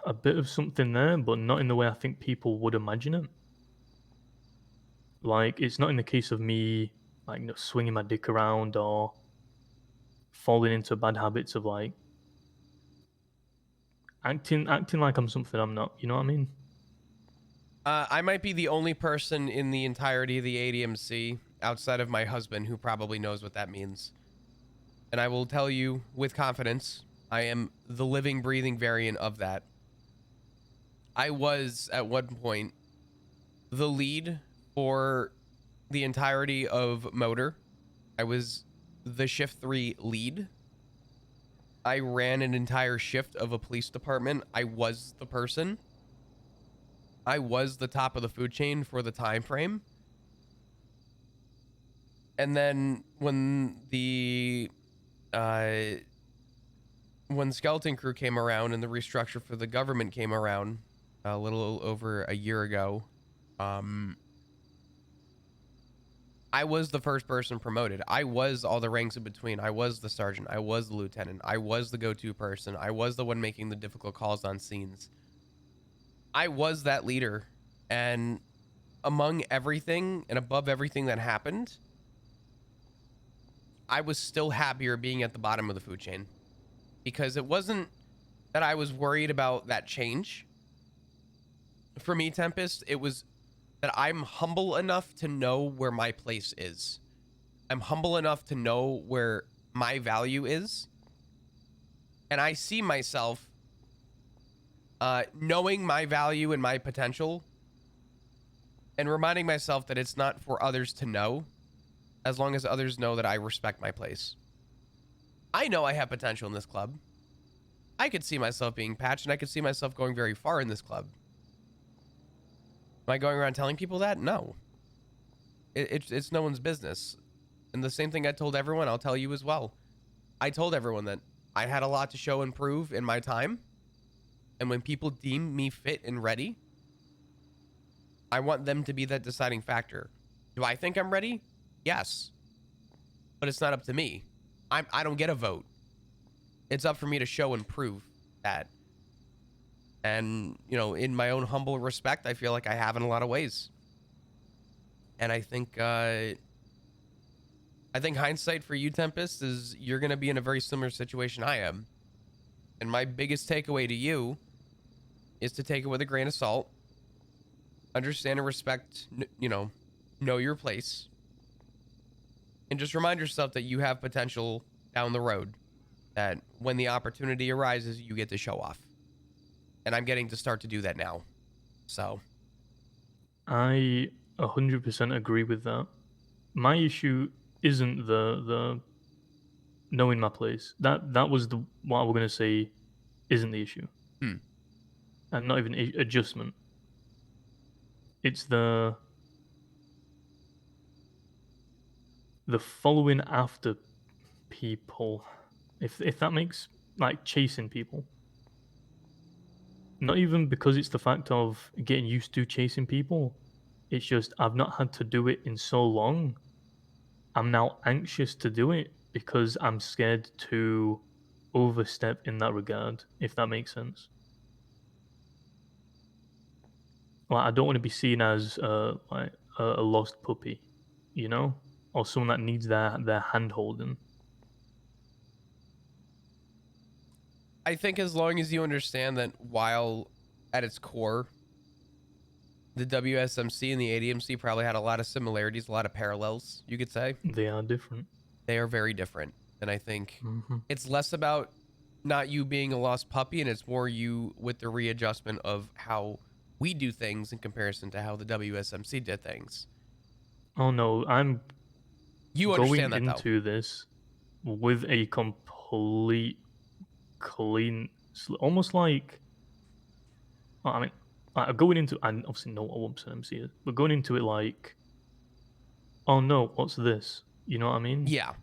a bit of something there, but not in the way I think people would imagine it. Like, it's not in the case of me, like, you know, swinging my dick around or falling into bad habits of, like, acting like I'm something I'm not. You know what I mean? I might be the only person in the entirety of the ADMC outside of my husband who probably knows what that means. And I will tell you with confidence, I am the living, breathing variant of that. I was, at one point, the lead for the entirety of Motor. I was the Shift 3 lead. I ran an entire shift of a police department. I was the person. I was the top of the food chain for the time frame. And then when the when Skeleton Crew came around and the restructure for the government came around a little over a year ago, I was the first person promoted. I was all the ranks in between. I was the sergeant. I was the lieutenant. I was the go-to person. I was the one making the difficult calls on scenes. I was that leader. And among everything and above everything that happened, I was still happier being at the bottom of the food chain. Because it wasn't that I was worried about that change. For me, Tempest, it was that I'm humble enough to know where my place is. I'm humble enough to know where my value is. And I see myself knowing my value and my potential and reminding myself that it's not for others to know, as long as others know that I respect my place. I know I have potential in this club. I could see myself being patched, and I could see myself going very far in this club. Am I going around telling people that? No. It's no one's business. And the same thing I told everyone, I'll tell you as well. I told everyone that I had a lot to show and prove in my time. And when people deem me fit and ready, I want them to be that deciding factor. Do I think I'm ready? Yes. But it's not up to me. I don't get a vote. It's up for me to show and prove that. And, you know, in my own humble respect, I feel like I have in a lot of ways. And I think hindsight for you, Tempest, is you're going to be in a very similar situation I am. And my biggest takeaway to you is to take it with a grain of salt. Understand and respect, you know your place. And just remind yourself that you have potential down the road. That when the opportunity arises, you get to show off. And I'm getting to start to do that now. So. I 100% agree with that. My issue isn't the knowing my place. That was what I was gonna say isn't the issue. And not even adjustment. It's the following after people, if that makes, like, chasing people. Not even because it's the fact of getting used to chasing people. It's just I've not had to do it in so long. I'm now anxious to do it because I'm scared to overstep in that regard, if that makes sense. Like, I don't want to be seen as like a lost puppy, you know, or someone that needs their hand holding. I think as long as you understand that while at its core, the WSMC and the ADMC probably had a lot of similarities, a lot of parallels, you could say. They are different. They are very different. And I think Mm-hmm. it's less about not you being a lost puppy, and it's more you with the readjustment of how we do things in comparison to how the WSMC did things. Oh no, I'm You going understand that, into this with a complete clean, almost like, I mean, going into, I obviously know what 1% MC is, but going into it like, oh no, what's this? You know what I mean? Yeah.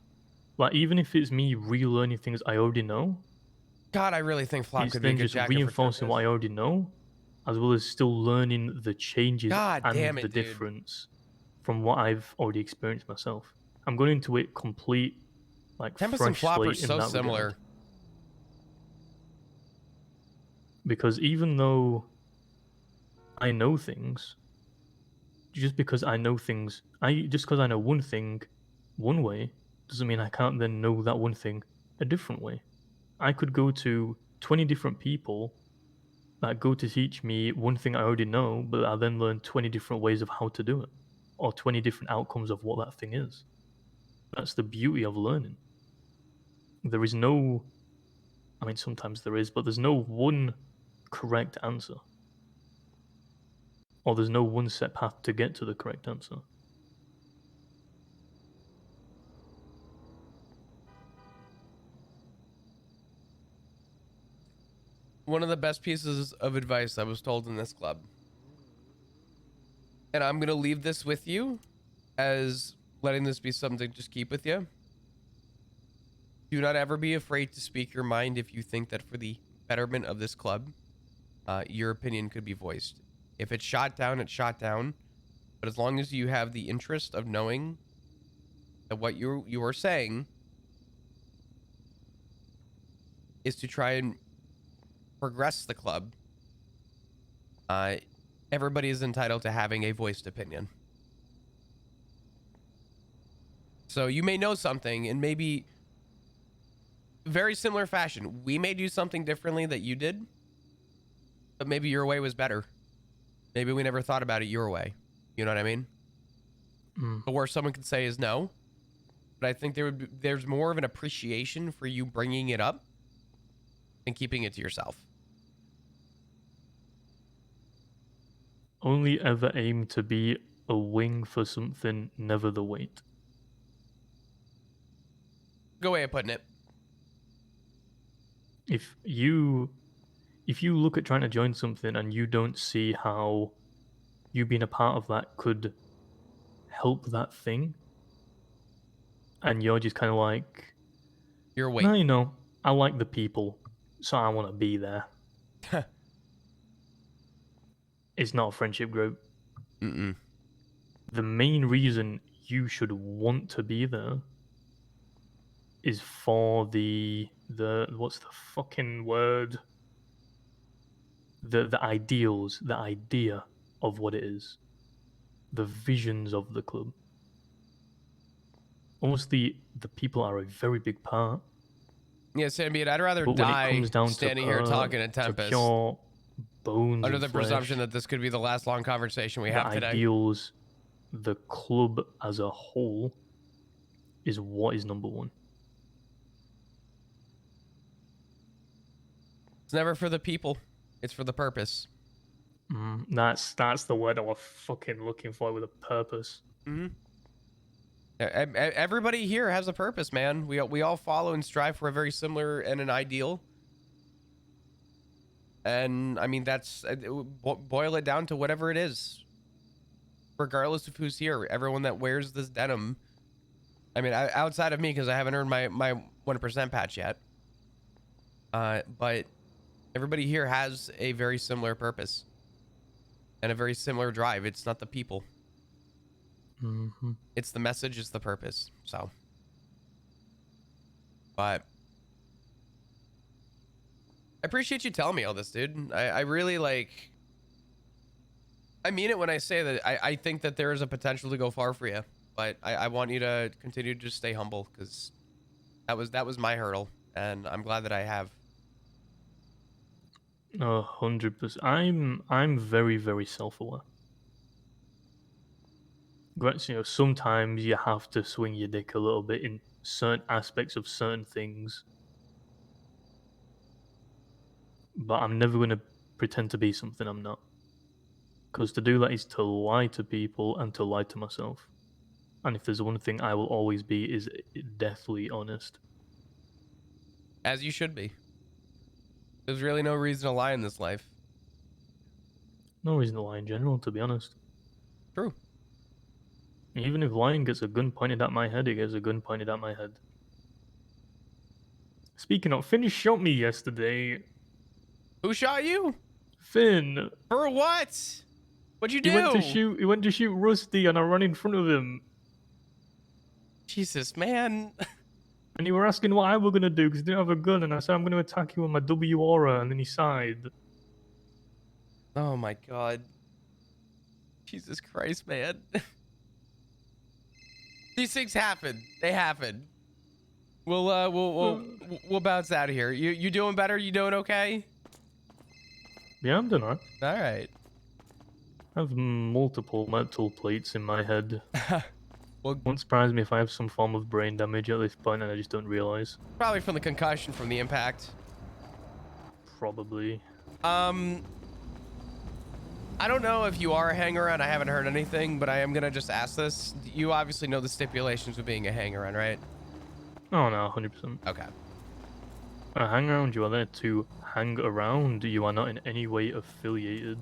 Like, even if it's me relearning things I already know, God, I really think Flop it's could be a then good just jacket for reinforcing what I Tempest. already know, as well as still learning the changes God and damn it, the dude. difference from what I've already experienced myself. I'm going into it complete, like, Tempest and fresh Flop are slate in so that similar. regard. Because even though I know things, just because I know things, just because I know one thing one way, doesn't mean I can't then know that one thing a different way. I could go to 20 different people that go to teach me one thing I already know, but I then learn 20 different ways of how to do it, or 20 different outcomes of what that thing is. That's the beauty of learning. There is no, I mean, sometimes there is, but there's no one correct answer. Or there's no one set path to get to the correct answer. One of the best pieces of advice I was told in this club, and I'm going to leave this with you as letting this be something to just keep with you. Do not ever be afraid to speak your mind if you think that for the betterment of this club, your opinion could be voiced. If it's shot down, it's shot down. But as long as you have the interest of knowing that what you are saying is to try and progress the club, everybody is entitled to having a voiced opinion. So you may know something, and maybe very similar fashion, we may do something differently that you did, but maybe your way was better. Maybe we never thought about it your way. You know what I mean? The worst someone could say is no. But I think there's more of an appreciation for you bringing it up and keeping it to yourself. Only ever aim to be a wing for something, never the weight. Good way of putting it. if you look at trying to join something and you don't see how you being a part of that could help that thing, and you're just kind of like, You're no, waiting. you know, I like the people, so I want to be there. It's not a friendship group. Mm-mm. The main reason you should want to be there is for the what's the fucking word? The ideals, the idea of what it is, the visions of the club. Obviously, the people are a very big part, Yeah, Sambian, I'd rather but when it die comes down standing here talking to to Tempest pure bones under and the flesh, presumption that this could be the last long conversation we the have today. ideals, the club as a whole is what is number one. It's never for the people. It's for the purpose. That's the word I was fucking looking for, with a purpose. Mm-hmm. Everybody here has a purpose, man. We all follow and strive for a very similar and an ideal. And I mean, that's boil it down to whatever it is. Regardless of who's here, everyone that wears this denim. I mean, outside of me, because I haven't earned my 1% patch yet. But everybody here has a very similar purpose and a very similar drive. It's not the people. Mm-hmm. It's the message, it's the purpose. So, but I appreciate you telling me all this, dude. I really like, I mean it when I say that I think that there is a potential to go far for you, but I want you to continue to just stay humble, because that was my hurdle, and I'm glad that I have. 100%. I'm very, very self-aware. But, you know, sometimes you have to swing your dick a little bit in certain aspects of certain things. But I'm never going to pretend to be something I'm not. Because to do that is to lie to people and to lie to myself. And if there's one thing I will always be, is deathly honest. As you should be. There's really no reason to lie in this life. No reason to lie in general, to be honest. True. Even if lying gets a gun pointed at my head, it gets a gun pointed at my head. Speaking of, Finn shot me yesterday. Who shot you? Finn. For what? What'd you do? He went to shoot Rusty, and I ran in front of him. Jesus, man. And you were asking what I were gonna do because he didn't have a gun, and I said I'm gonna attack you with my W aura, and then he sighed. Oh my god. Jesus Christ, man. These things happen. They happen. We'll bounce out of here. You doing better? You doing okay? Yeah, I'm doing alright. All right. I have multiple metal plates in my head. Well, Won't surprise me if I have some form of brain damage at this point and I just don't realize. probably from the concussion from the impact. Probably. I don't know if you are a hanger-on. I haven't heard anything, but I am gonna just ask this. You obviously know the stipulations of being a hanger-on, right? Oh no, 100%. Okay. A hang around, you are there to hang around. You are not in any way affiliated.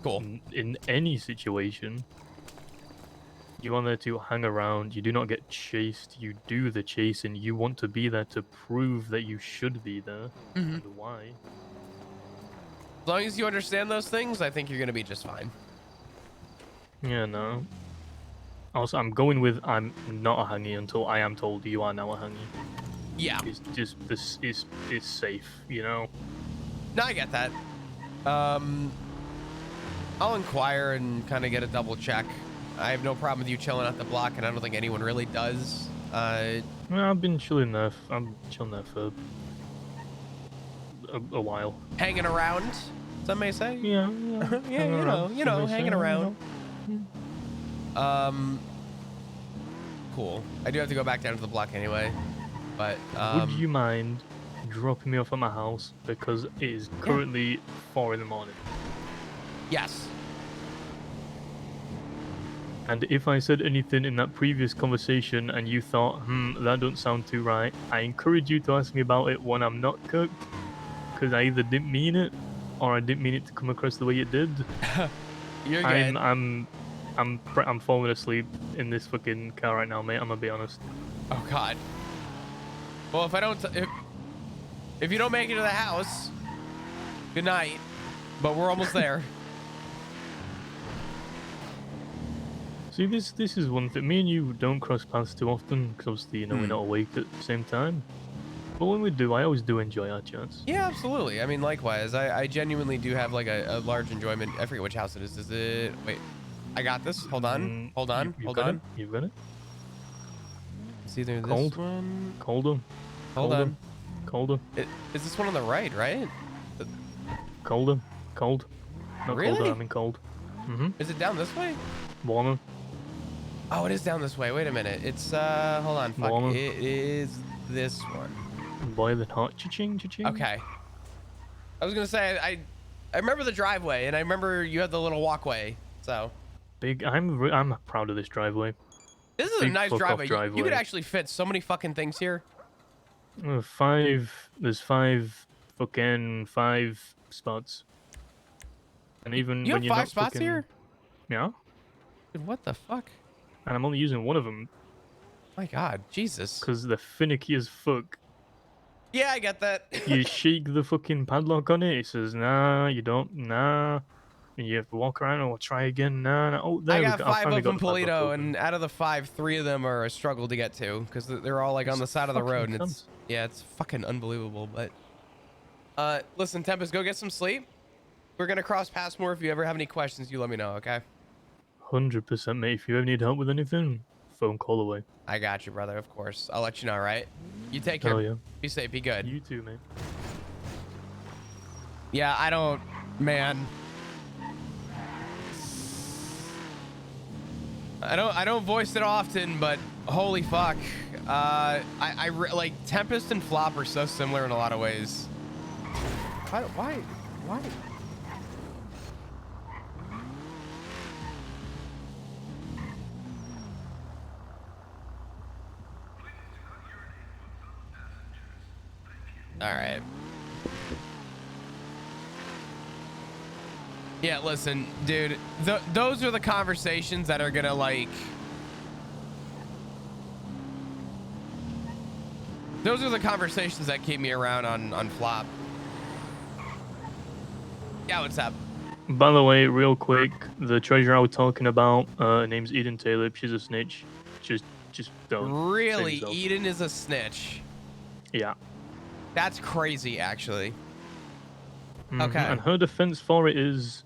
Cool. In any situation. You are there to hang around. You do not get chased. You do the chasing. You want to be there to prove that you should be there. Mm-hmm. And why. As long as you understand those things, I think you're gonna be just fine. Yeah, no. Also, I'm going with I'm not a hangy until I am told you are now a hangy. Yeah. It's just, this is safe, you know? No, I get that. I'll inquire and kind of get a double check. I have no problem with you chilling at the block, and I don't think anyone really does. Well, I've been chilling there. I'm chilling there for a while. Hanging around, some may say. Yeah, Yeah, you know, hanging around. Cool. I do have to go back down to the block anyway, but Would you mind dropping me off at my house because it is currently 4 in the morning? Yes. And if I said anything in that previous conversation and you thought, that don't sound too right, I encourage you to ask me about it when I'm not cooked, because I either didn't mean it or I didn't mean it to come across the way it did. You're good. I'm falling asleep in this fucking car right now, mate. I'm gonna be honest. Oh God. Well, if you don't make it to the house, good night. But we're almost there. See, this is one thing. Me and you don't cross paths too often because obviously, you know, we're not awake at the same time. But when we do, I always do enjoy our chats. Yeah, absolutely. I mean, likewise. I genuinely do have like a large enjoyment. I forget which house it is. Is it? Wait, I got this. Hold on. Hold on. You've Hold got on. it? You've got it. It's either Cold. this one. Colder. Hold on. Colder. Is this one on the right? Right? Colder. Cold. Not Really? colder. I mean cold. Is it down this way? Warmer. Oh, it is down this way. Wait a minute. It's hold on. Fuck. Warmer. It is this one. Boiling hot. Cha-ching, cha-ching. Okay. I was gonna say I remember the driveway and I remember you had the little walkway. So Big. I'm proud of this driveway. this is a Big nice fuck-off driveway. You driveway. could actually fit so many fucking things here. There's five spots. And even You when have you're 5 not spots fucking, here? Yeah. Dude, what the fuck? And I'm only using one of them My God, Jesus. because they're finicky as fuck. Yeah, I get that. You shake the fucking padlock on it, it says, nah, you don't, nah. And you have to walk around or try again, nah. Oh, there I we got go. 5 finally of them, got the padlock Polito, open. and out of the 5, 3 of them are a struggle to get to because they're all like on the side of the fucking road, and cunts. it's fucking unbelievable. But listen, Tempest, go get some sleep. We're gonna cross paths more. If you ever have any questions, you let me know, okay? 100%, mate. If you ever need help with anything, phone call away. I got you, brother. Of course, I'll let you know. All right? You take care. Oh, yeah. Be safe. Be good. You too, mate. Yeah, I don't, man. I don't voice it often, but holy fuck. Like Tempest and Flop are so similar in a lot of ways. Why? All right. Yeah, listen, dude, those are the conversations that are gonna like... Those are the conversations that keep me around on Flop. Yeah, what's up? By the way, real quick, the treasure I was talking about, her name's Eden Taylor. She's a snitch. Just don't. save Really? yourself. Eden is a snitch. Yeah. That's crazy, actually. Mhm. Okay. And her defense for it is,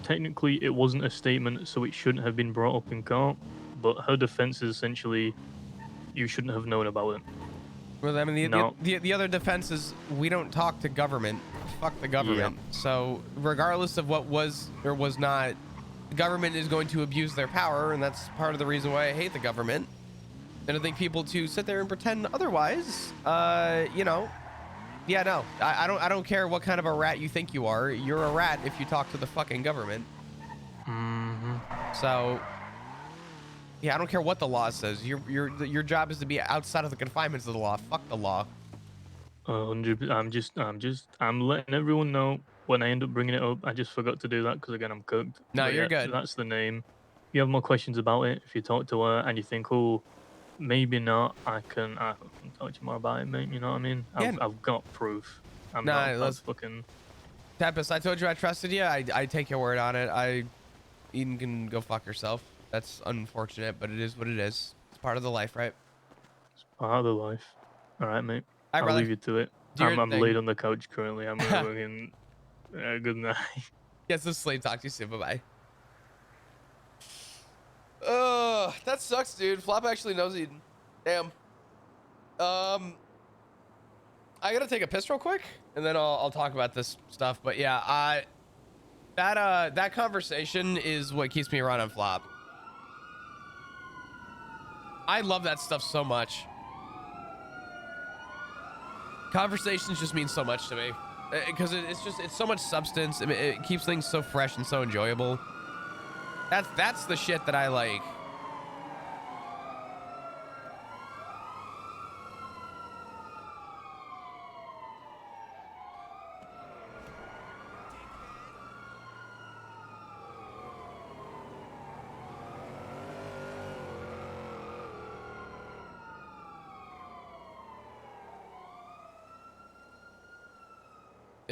technically it wasn't a statement, so it shouldn't have been brought up in court. But her defense is essentially, you shouldn't have known about it. Well, I mean, No. the other defense is we don't talk to government. Fuck the government. So regardless of what was or was not, the government is going to abuse their power, and that's part of the reason why I hate the government. And I think people to sit there and pretend otherwise, you know, yeah, no, I don't care what kind of a rat you think you are. You're a rat if you talk to the fucking government. So, yeah, I don't care what the law says. Your job is to be outside of the confinements of the law. Fuck the law. 100%. I'm letting everyone know when I end up bringing it up. I just forgot to do that because again I'm cooked. No, But you're yeah, good. That's the name. If you have more questions about it, if you talk to her and you think, oh, maybe not, I can talk to you more about it, mate. You know what I mean? Yeah. I've got proof. I'm Nah, not let's- fucking. Tempest, I told you I trusted you. I take your word on it. Eden can go fuck herself. That's unfortunate, but it is what it is. It's part of the life, right? It's part of the life. All right, mate. All right, I'll brother. leave you to it. Do your I'm thing. laid on the couch currently. I'm fucking. Good night. Get some sleep. Talk to you soon. Bye-bye. That sucks, dude. Flop actually knows Eden. Damn. I gotta take a piss real quick, and then I'll talk about this stuff. But yeah, that conversation is what keeps me around on Flop. I love that stuff so much. Conversations just mean so much to me because it's so much substance. I mean, it keeps things so fresh and so enjoyable. That's the shit that I like.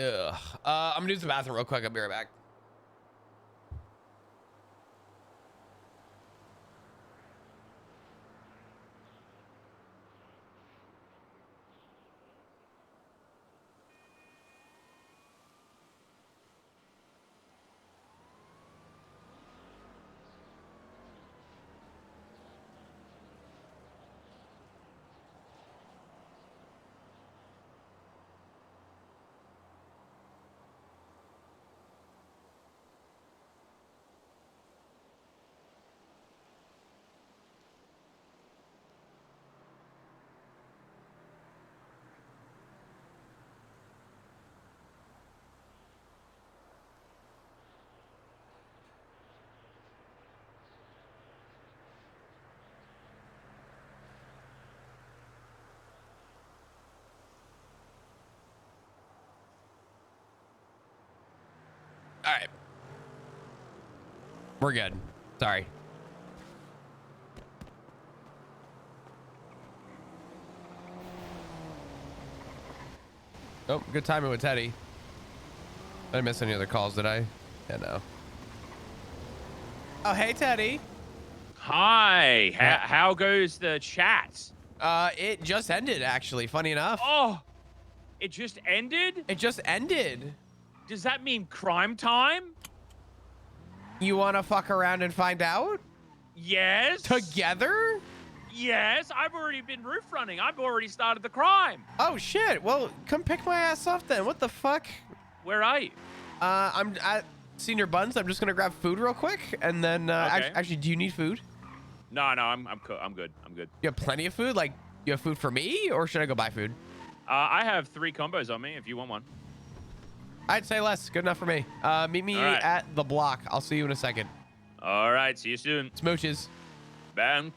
Ugh. I'm gonna use the bathroom real quick. I'll be right back. All right. We're good. Sorry. Oh, good timing with Teddy. I didn't miss any other calls, did I? Yeah, no. Oh, hey, Teddy. Hi. How goes the chat? It just ended, actually, funny enough. Oh, it just ended? It just ended. Does that mean crime time? You want to fuck around and find out? Yes. Together? Yes, I've already been roof running. I've already started the crime. Oh, shit. Well, come pick my ass up then. What the fuck? Where are you? I'm at Senior Buns. I'm just going to grab food real quick. And then, Okay. actually, do you need food? No, I'm good. I'm good. You have plenty of food? Like, you have food for me? Or should I go buy food? I have 3 combos on me if you want one. I'd say less. Good enough for me. Meet me All right. at the block. I'll see you in a second. All right. See you soon. Smooches. Bang.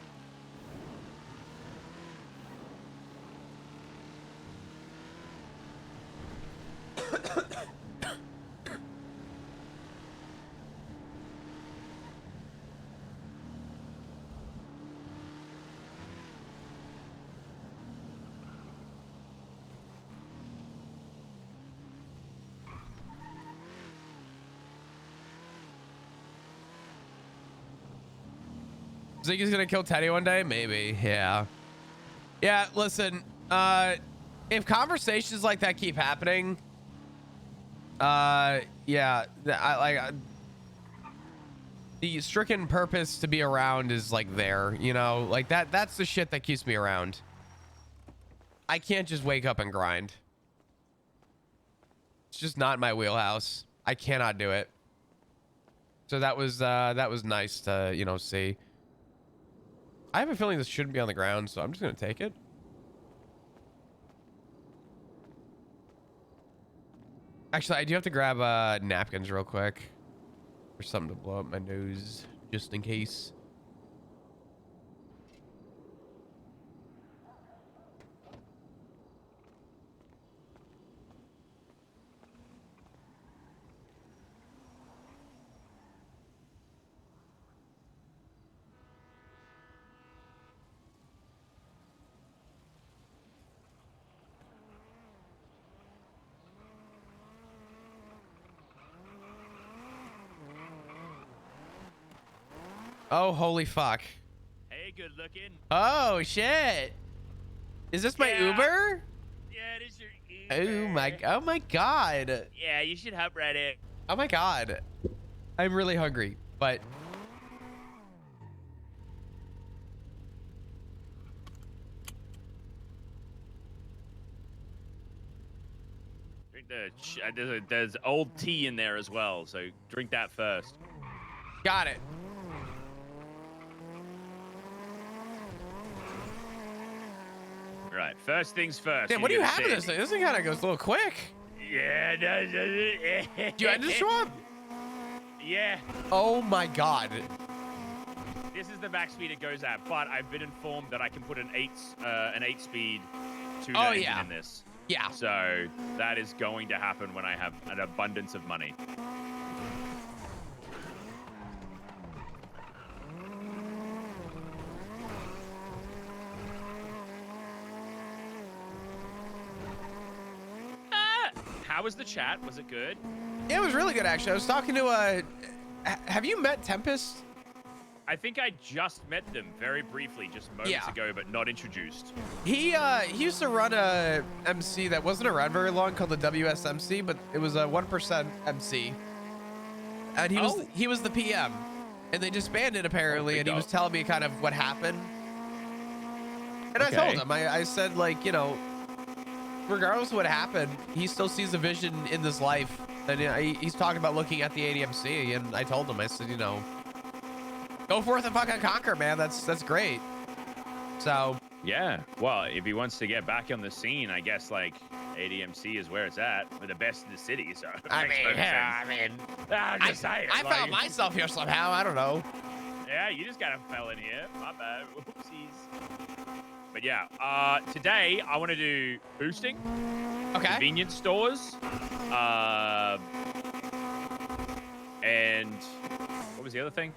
Think he's gonna kill Teddy one day? Maybe. Yeah. Yeah. Listen. If conversations like that keep happening, yeah, the stricken purpose to be around is like there. You know, like that. That's the shit that keeps me around. I can't just wake up and grind. It's just not my wheelhouse. I cannot do it. So that was nice to see. I have a feeling this shouldn't be on the ground, so I'm just gonna take it. Actually, I do have to grab napkins real quick or something to blow up my nose, just in case. Oh, holy fuck. Hey, good looking. Oh, shit. Is this my Yeah. Uber? Yeah, it is your Uber. Oh my god. Yeah, you should hop right in. Oh my god. I'm really hungry, but Drink there's old tea in there as well, so drink that first. got it. Right, first things first. Damn, what do you get have in sick. this thing? This thing kind of goes a little quick. Yeah, Do you end the swap? Yeah, Oh my god. this is the max speed it goes at, but I've been informed that I can put an 8-speed tuner Oh, engine yeah. in this. Yeah. So that is going to happen when I have an abundance of money. how was the chat? Was it good? Yeah, it was really good actually. I was talking to have you met Tempest? I think I just met them very briefly, just moments ago, but not introduced. He used to run a MC that wasn't around very long called the WSMC, but it was a 1% MC. And he was the PM. And they disbanded apparently, and he was telling me kind of what happened. And I told him, I said, like, you know, regardless of what happened, he still sees a vision in this life. And he's talking about looking at the ADMC, and I told him, I said, you know, go forth and fucking conquer, man. That's great. So yeah, well, if he wants to get back on the scene, I guess like ADMC is where it's at. We're the best in the city, so I'm just saying, I found myself here somehow. I don't know. Yeah, you just kind of fell in here. My bad. Whoopsies. But yeah, today I want to do boosting. Okay. Convenience stores. And what was the other thing?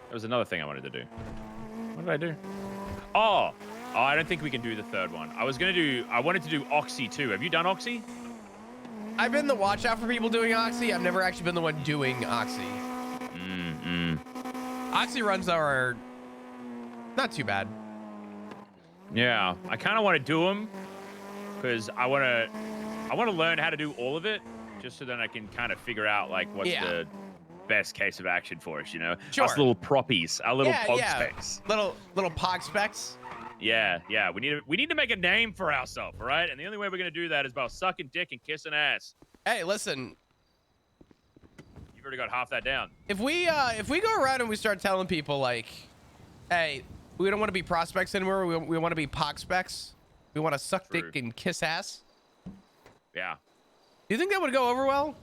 There was another thing I wanted to do. What did I do? Oh, I don't think we can do the third one. I wanted to do Oxy too. Have you done Oxy? I've been the watch out for people doing Oxy. I've never actually been the one doing Oxy. Oxy runs are not too bad. Yeah, I kind of want to do them because I want to learn how to do all of it, just so then I can kind of figure out like what's the best case of action for us, you know? Sure. Us little proppies, our little pog specs. Little pog specs. Yeah. We need to make a name for ourselves, all right? And the only way we're gonna do that is by sucking dick and kissing ass. Hey, listen. You've already got half that down. If we go around and we start telling people like, hey, we don't want to be prospects anymore. We want to be pog specs. We want to suck dick and kiss ass. Yeah. Do you think that would go over well?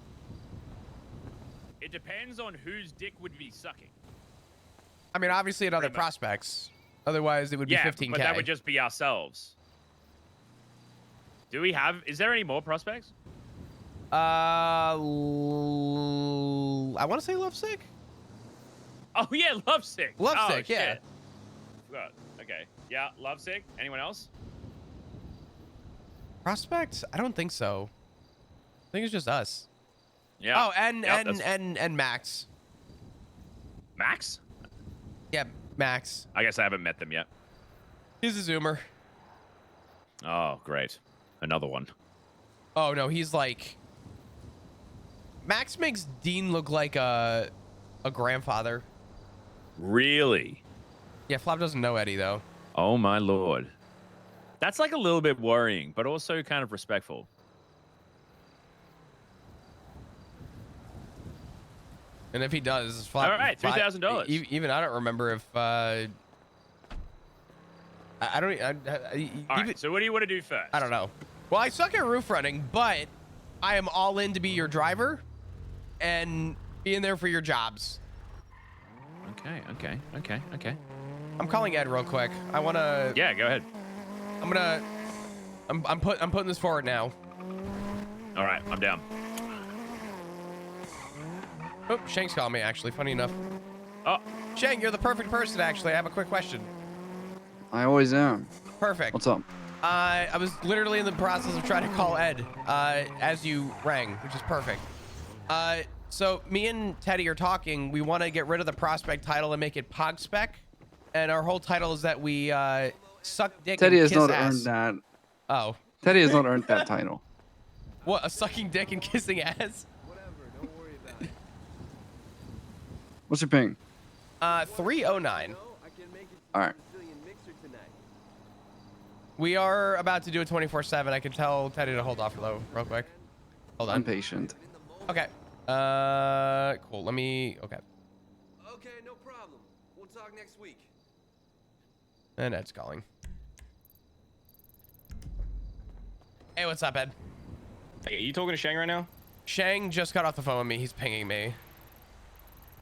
It depends on whose dick would be sucking. I mean, obviously at other prospects. Otherwise, it would be 15K. But that would just be ourselves. Is there any more prospects? I want to say Lovesick. Oh, yeah, Lovesick. Lovesick, yeah. Shit. Forgot. Okay. Yeah, Lovesick. Anyone else? Prospects? I don't think so. I think it's just us. Yeah. Oh, and Max. Max? Yeah, Max. I guess I haven't met them yet. He's a Zoomer. Oh, great. Another one. Oh, no, he's like... Max makes Dean look like a grandfather. Really? Yeah, Flop doesn't know Eddie, though. Oh, my lord. That's like a little bit worrying, but also kind of respectful. And if he does, Flop... All right, $3,000. Even I don't remember if... I don't... All right, so what do you want to do first? I don't know. Well, I suck at roof running, but I am all in to be your driver and be in there for your jobs. Okay. I'm calling Ed real quick. I want to... Yeah, go ahead. I'm putting this forward now. All right, I'm down. Oh, Shank's calling me, actually. Funny enough. Oh. Shank, you're the perfect person, actually. I have a quick question. I always am. Perfect. What's up? I was literally in the process of trying to call Ed as you rang, which is perfect. So me and Teddy are talking. We want to get rid of the prospect title and make it Pog Spec. And our whole title is that we suck dick Teddy and has kiss not ass. earned that. Oh. Teddy has not earned that title. What, a sucking dick and kissing ass? What's your ping? 309. All right. We are about to do a 24/7. I can tell Teddy to hold off real quick. Hold on. I'm patient. Okay. Cool. Let me. Okay. Okay, no problem. We'll talk next week. And Ed's calling. Hey, what's up, Ed? Hey, are you talking to Shang right now? Shang just got off the phone with me. He's pinging me.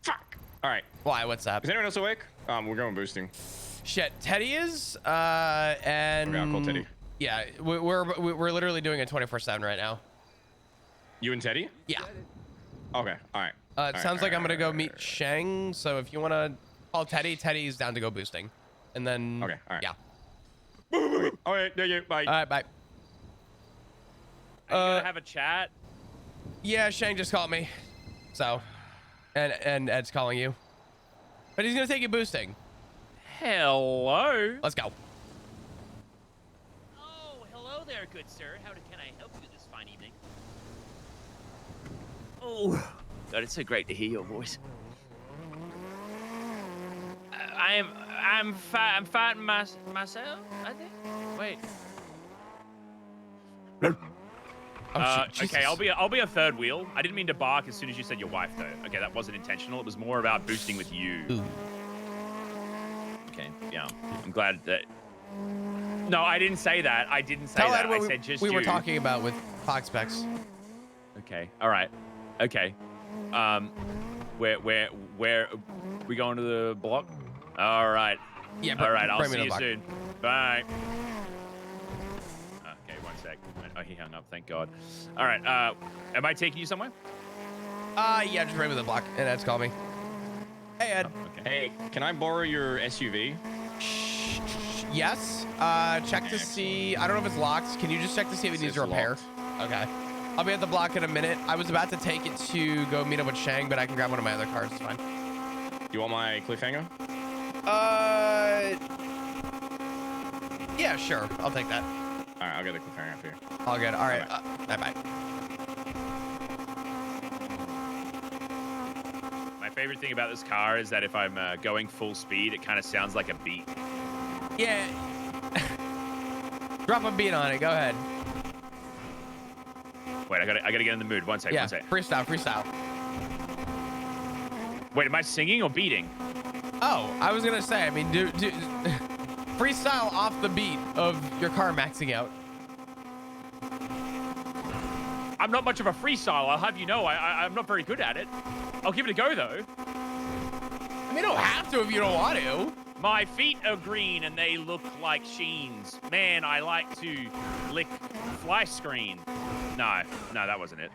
Fuck. All right. Why? What's up? Is anyone else awake? We're going boosting. Shit, Teddy is. And. Okay, I'll call Teddy. Yeah, we're literally doing a 24/7 right now. You and Teddy? Yeah. Okay. All right. It sounds like I'm gonna go meet Shang. So if you wanna call Teddy, Teddy's down to go boosting, and then. Okay. All right. Yeah. All right. Thank you. Bye. All right. Bye. Are you gonna have a chat? Yeah, Shang just called me. So, and Ed's calling you. But he's gonna take you boosting. Hello. Let's go. Oh, hello there, good sir. How can I help you this fine evening? Oh, God, it's so great to hear your voice. I'm fighting myself, I think. Wait. Oh, Okay, I'll be a third wheel. I didn't mean to bark as soon as you said your wife, though. Okay, that wasn't intentional. It was more about boosting with you. Ooh. Okay, yeah. I'm glad that. No, I didn't say that. I didn't say Tell that. Ed what I said just we you. were talking about with Fox specs. Okay. All right. Okay. Where we going to the block? All right. Yeah. All right. I'll bring me see to the you block. soon. Bye. Okay. 1 sec. Oh, he hung up. Thank God. All right. Am I taking you somewhere? Yeah, just bring me to the block. And Ed's called me. Hey, Ed. Oh, okay. Hey, can I borrow your SUV? Yes. Check to see. I don't know if it's locked. Can you just check to see if it needs a It's repair? locked. Okay. I'll be at the block in a minute. I was about to take it to go meet up with Shang, but I can grab one of my other cars. It's fine. You want my cliffhanger? Yeah, sure. I'll take that. All right, I'll get the cliffhanger for you. All good. All right. Bye-bye. Bye. My favorite thing about this car is that if I'm going full speed, it kind of sounds like a beat. Yeah. Drop a beat on it. Go ahead. Wait, I gotta get in the mood. 1 sec. Yeah. 1 sec. Freestyle. Wait, am I singing or beating? Oh, I was gonna say. I mean, do freestyle off the beat of your car maxing out. I'm not much of a freestyle. I'll have you know, I'm not very good at it. I'll give it a go though. I mean, you don't have to if you don't want to. My feet are green and they look like sheens. Man, I like to lick fly screen. No, that wasn't it.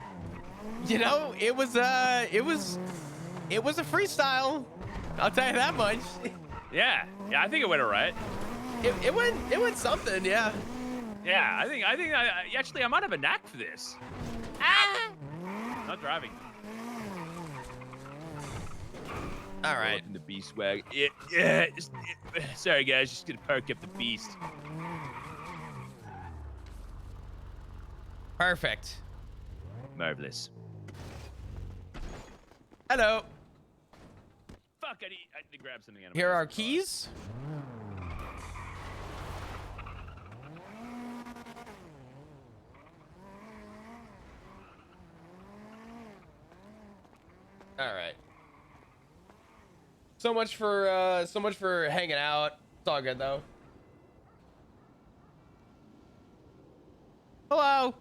You know, it was a freestyle. I'll tell you that much. Yeah, I think it went all right. It went something, yeah. Yeah, I think actually I might have a knack for this. Ah! Not driving. All right. In the beast wag. Yeah. Sorry guys, just gonna perk up the beast. Perfect. Marvelous. Hello. Fuck, I need to grab something out of Here my are car. keys. All right. So much for hanging out. It's all good though. Hello.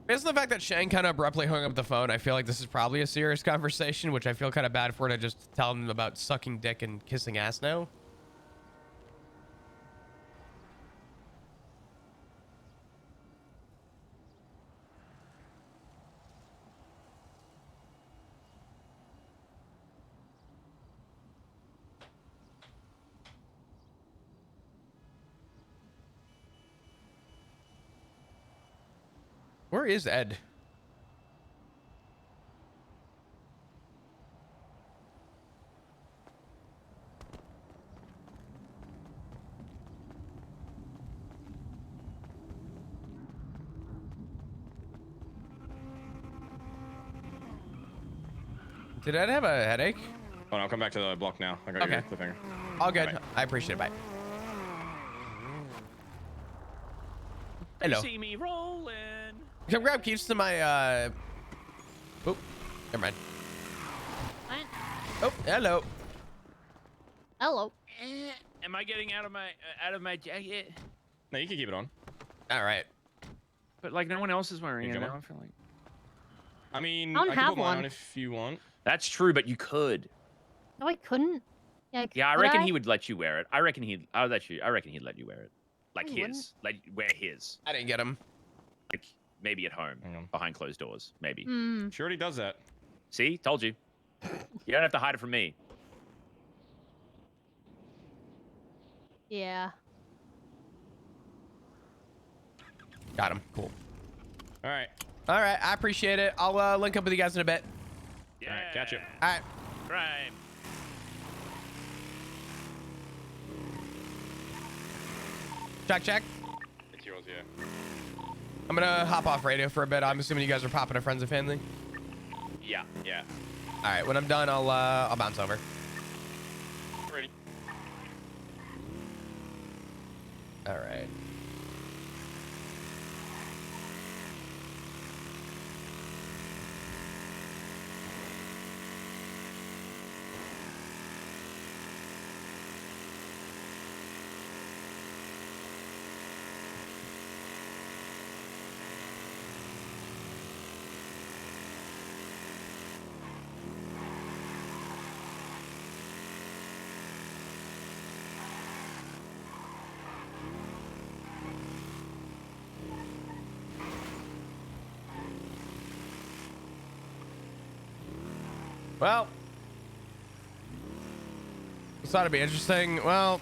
Based on the fact that Shang kind of abruptly hung up the phone, I feel like this is probably a serious conversation, which I feel kind of bad for to just tell him about sucking dick and kissing ass now. Where is Ed? Did Ed have a headache? Oh, no, I'll come back to the block now. I got Okay. your cliffhanger. All good. Bye. I appreciate it. Bye. They Hello. see me rolling. Come grab keys to my Oh, never mind. What? Oh, hello. Hello. Am I getting out of my jacket? No, you can keep it on. All right. But like no one else is wearing You it come now. on? I feel like I mean, I don't I can have put mine one. on if you want. that's true, but you could. No, I couldn't. Yeah, Yeah, I could reckon he would let you wear it. I reckon he'd let you wear it. Like He wouldn't. his. Like wear his. I didn't get him. Like maybe at home, Hang on. behind closed doors, maybe. Hmm. Sure he does that. See, told you. You don't have to hide it from me. Yeah. Got him. Cool. All right. All right, I appreciate it. I'll link up with you guys in a bit. Yeah. All right, catch you. All right. Crime. Check. It's yours, yeah. I'm gonna hop off radio for a bit. I'm assuming you guys are popping to friends and family. Yeah. All right, when I'm done, I'll bounce over. Ready. All right. Well, this ought to be interesting. Well,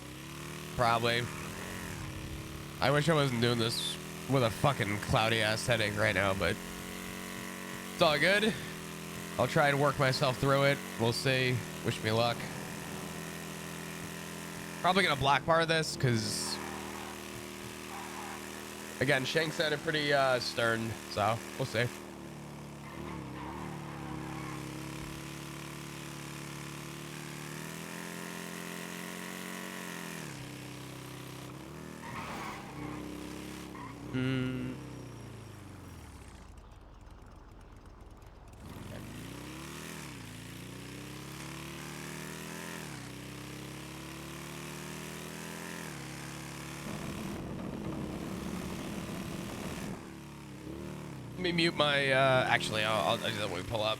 probably. I wish I wasn't doing this with a fucking cloudy ass headache right now, but it's all good. I'll try and work myself through it. We'll see. Wish me luck. Probably gonna black bar this because, again, Shank sounded pretty stern, so we'll see. Let me mute my, actually, I'll do that when we pull up.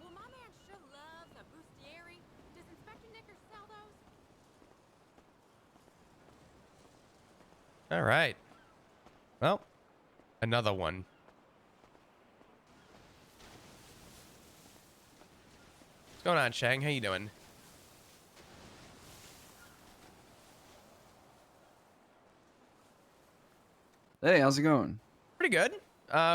Well, my man sure loves a bustieri. Does Inspector Knickers sell those? All right. Well, another one. What's going on, Shang? How you doing? Hey, how's it going? Pretty good.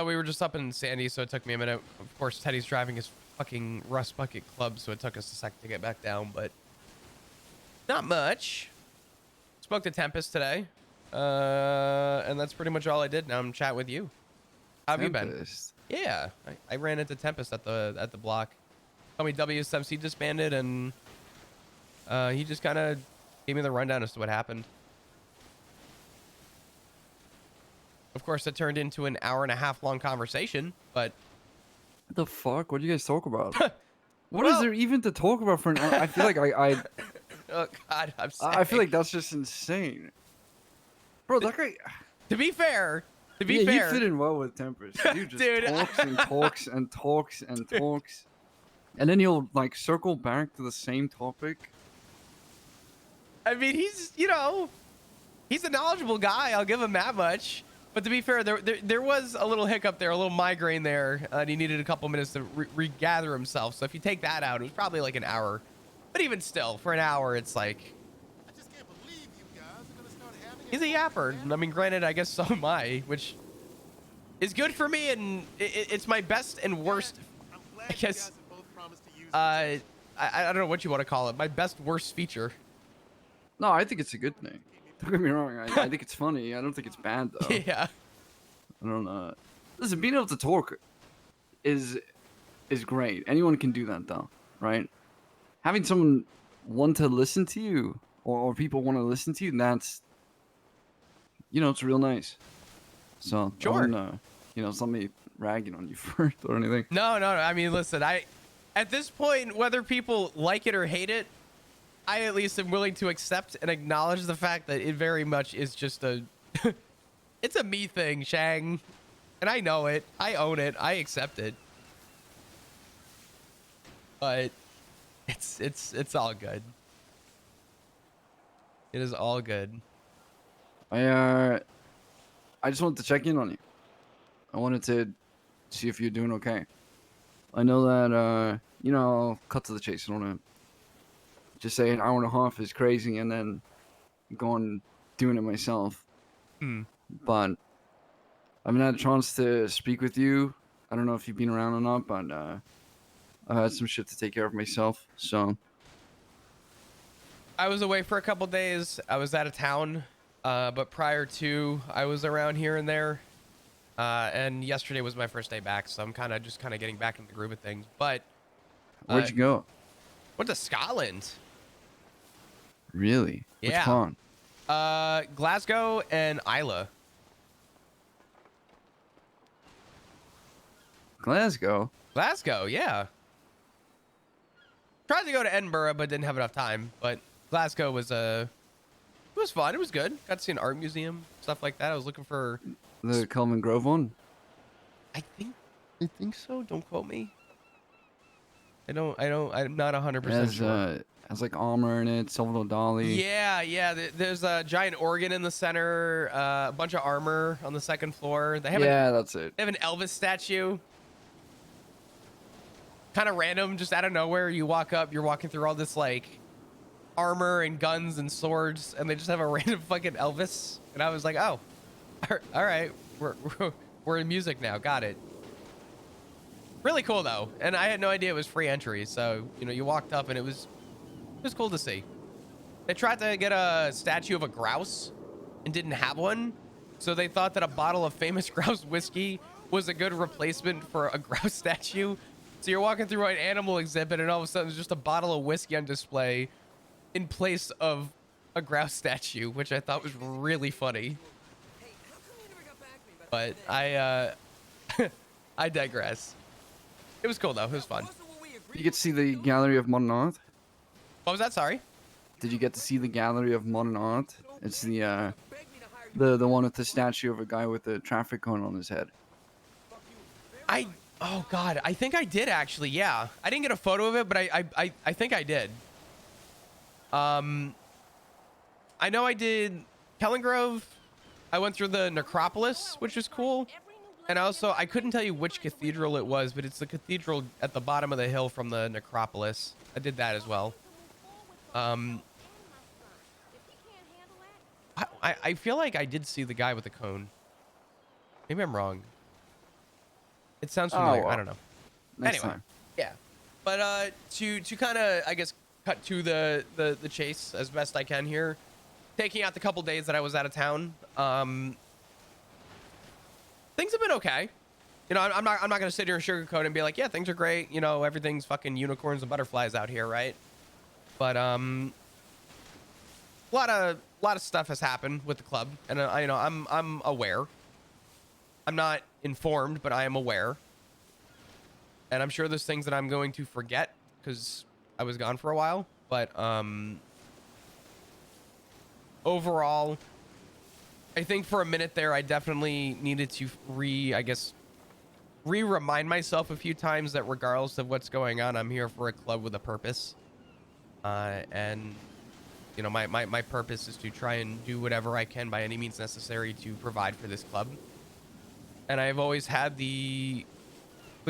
We were just up in Sandy, so it took me a minute. Of course, Teddy's driving his fucking Rust Bucket Club, so it took us a sec to get back down, but not much. Spoke to Tempest today, and that's pretty much all I did. Now I'm chatting with you. How have you been? Tempest. Yeah, I ran into Tempest at the block. Told me WSMC disbanded, and he just kind of gave me the rundown as to what happened. Of course, it turned into an hour-and-a-half long conversation, but What the fuck? What do you guys talk about? What Well- is there even to talk about for an hour? I feel like oh god, I'm sorry. I feel like that's just insane. Bro, that guy. to be fair, You fit in well with Tempest. Dude just Dude. talks and talks and talks and talks. And then he'll like circle back to the same topic. I mean, he's a knowledgeable guy. I'll give him that much. But to be fair, there was a little hiccup there, a little migraine there, and he needed a couple minutes to regather himself. So if you take that out, it was probably like an hour. But even still, for an hour, it's like I just can't believe you guys are gonna start having he's a yapper. I mean, granted, I guess so am I, which is good for me, and it's my best and worst. I'm glad I you guess. guys have both promised to use I don't know what you want to call it. My best worst feature. No, I think it's a good thing. Don't get me wrong. I think it's funny. I don't think it's bad though. Yeah. I don't know. Listen, being able to talk is great. Anyone can do that though, right? Having someone want to listen to you or people want to listen to you, that's it's real nice. So Sure. I wouldn't, it's not me ragging on you first or anything. No. I mean, listen, at this point, whether people like it or hate it, I at least am willing to accept and acknowledge the fact that it very much is just a it's a me thing, Shang. And I know it. I own it. I accept it. But it's all good. It is all good. I just wanted to check in on you. I wanted to see if you're doing okay. I know that I'll cut to the chase. I don't want to just say an hour and a half is crazy and then go on doing it myself. But I haven't had a chance to speak with you. I don't know if you've been around or not, but I had some shit to take care of myself. So I was away for a couple days. I was out of town. But prior to, I was around here and there. And yesterday was my first day back, so I'm kind of getting back in the groove of things. But where'd you go? Went to Scotland. Really? Yeah. Which con? Glasgow and Isla. Glasgow? Glasgow, yeah. Tried to go to Edinburgh, but didn't have enough time. But Glasgow was it was fun. It was good. Got to see an art museum, stuff like that. I was looking for The Coleman Grove one? I think so. Don't quote me. I'm not 100% sure. Has like armor in it, Salvador Dali. Yeah. There's a giant organ in the center, a bunch of armor on the second floor. They have That's it. They have an Elvis statue. Kind of random, just out of nowhere. You walk up, you're walking through all this like armor and guns and swords, and they just have a random fucking Elvis. And I was like, oh, all right, we're in music now. Got it. Really cool though, and I had no idea it was free entry. So you walked up and it was cool to see. They tried to get a statue of a grouse and didn't have one, so they thought that a bottle of famous grouse whiskey was a good replacement for a grouse statue. So you're walking through an animal exhibit and all of a sudden there's just a bottle of whiskey on display in place of a grouse statue, which I thought was really funny. But I digress. It was cool though. It was fun. You get to see the Gallery of Modern Art? What was that? Sorry? Did you get to see the Gallery of Modern Art? It's the one with the statue of a guy with a traffic cone on his head. Oh God, I think I did actually. Yeah, I didn't get a photo of it, but I think I did. I know I did Kellengrove. I went through the necropolis, which is cool. And also, I couldn't tell you which cathedral it was, but it's the cathedral at the bottom of the hill from the necropolis. I did that as well. I feel like I did see the guy with the cone. Maybe I'm wrong. It sounds familiar. well, I don't know. Next Anyway, time. yeah. But to kind of, I guess, cut to the chase as best I can here, taking out the couple days that I was out of town. Things have been okay. I'm not gonna sit here and sugarcoat and be like, yeah, things are great. Everything's fucking unicorns and butterflies out here, right? But a lot of stuff has happened with the club, and I'm aware. I'm not informed, but I am aware. And I'm sure there's things that I'm going to forget because I was gone for a while. But overall, I think for a minute there, I definitely needed to remind myself a few times that regardless of what's going on, I'm here for a club with a purpose. And my purpose is to try and do whatever I can by any means necessary to provide for this club. And I've always had the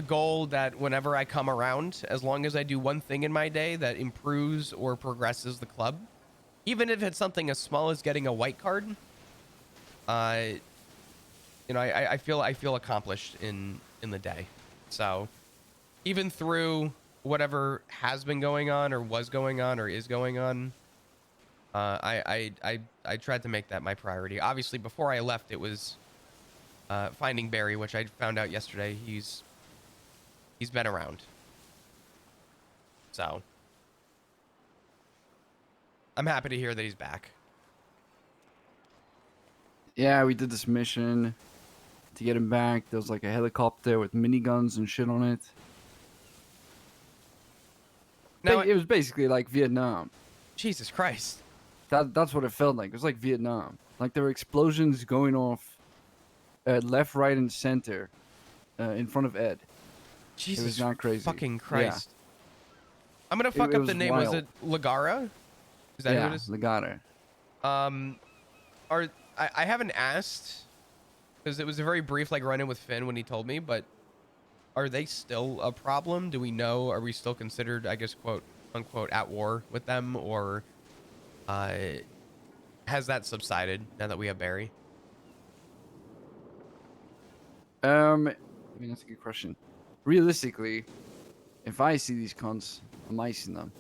goal that whenever I come around, as long as I do one thing in my day that improves or progresses the club, even if it's something as small as getting a white card, I feel accomplished in the day. So even through whatever has been going on or was going on or is going on, I tried to make that my priority. Obviously, before I left, it was finding Barry, which I found out yesterday. He's been around. So I'm happy to hear that he's back. Yeah, we did this mission to get him back. There was like a helicopter with miniguns and shit on it. Now, It was basically like Vietnam. Jesus Christ. That's what it felt like. It was like Vietnam. Like there were explosions going off left, right, and center in front of Ed. Jesus It was not crazy. fucking Christ. I'm gonna It fuck up was the name. Was wild. it Lagara? Is that who Yeah, it is? Legata. I haven't asked because it was a very brief like run-in with Finn when he told me, but are they still a problem? Do we know? Are we still considered, I guess, quote unquote, at war with them, or has that subsided now that we have Barry? I mean that's a good question. Realistically, if I see these cunts, I'm icing them.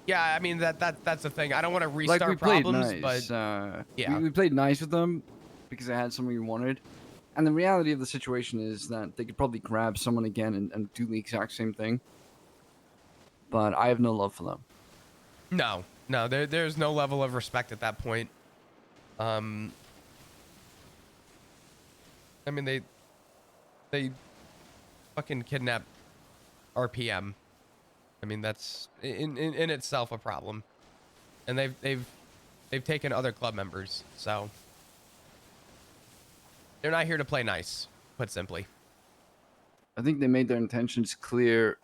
Yeah, I mean that's the thing. I don't want to restart Like we played problems, nice. but yeah, we played nice with them because they had something we wanted. And the reality of the situation is that they could probably grab someone again and do the exact same thing. But I have no love for them. no, there's no level of respect at that point. I mean they fucking kidnapped RPM. I mean that's in itself a problem, and they've taken other club members, so they're not here to play nice, put simply. I think they made their intentions clear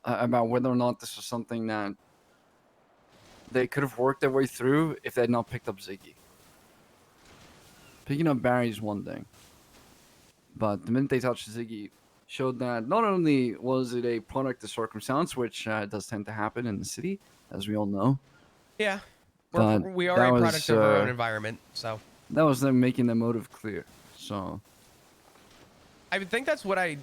about whether or not this was something that they could have worked their way through if they had not picked up Ziggy. Picking up Barry is one thing, but the minute they touched Ziggy, showed that not only was it a product of circumstance, which does tend to happen in the city, as we all know. Yeah, But we are that a product was, of our own environment, so that was them making their motive clear. So I would think that's what I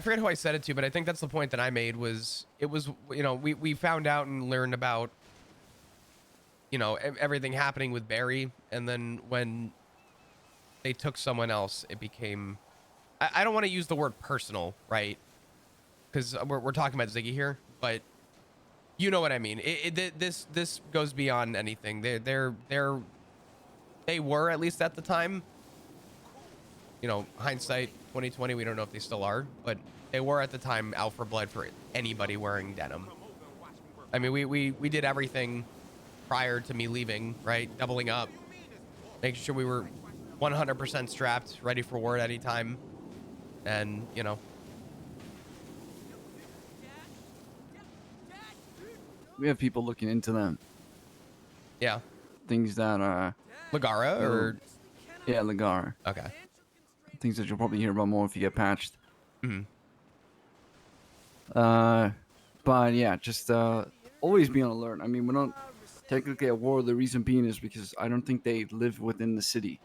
forget who I said it to, but I think that's the point that I made was we found out and learned about everything happening with Barry, and then when they took someone else, it became I don't want to use the word personal, right? Because we're talking about Ziggy here, but you know what I mean. This goes beyond anything. They were, at least at the time, hindsight 2020, we don't know if they still are, but they were at the time out for blood for anybody wearing denim. I mean, we did everything prior to me leaving, right? Doubling up, making sure we were 100% strapped, ready for war at any time. And, we have people looking into them. Yeah. Things that are Lagara or yeah, Lagar. Okay. Things that you'll probably hear about more if you get patched. Mm-hmm. But yeah, just always be on alert. I mean, we're not technically at war. The reason being is because I don't think they live within the city.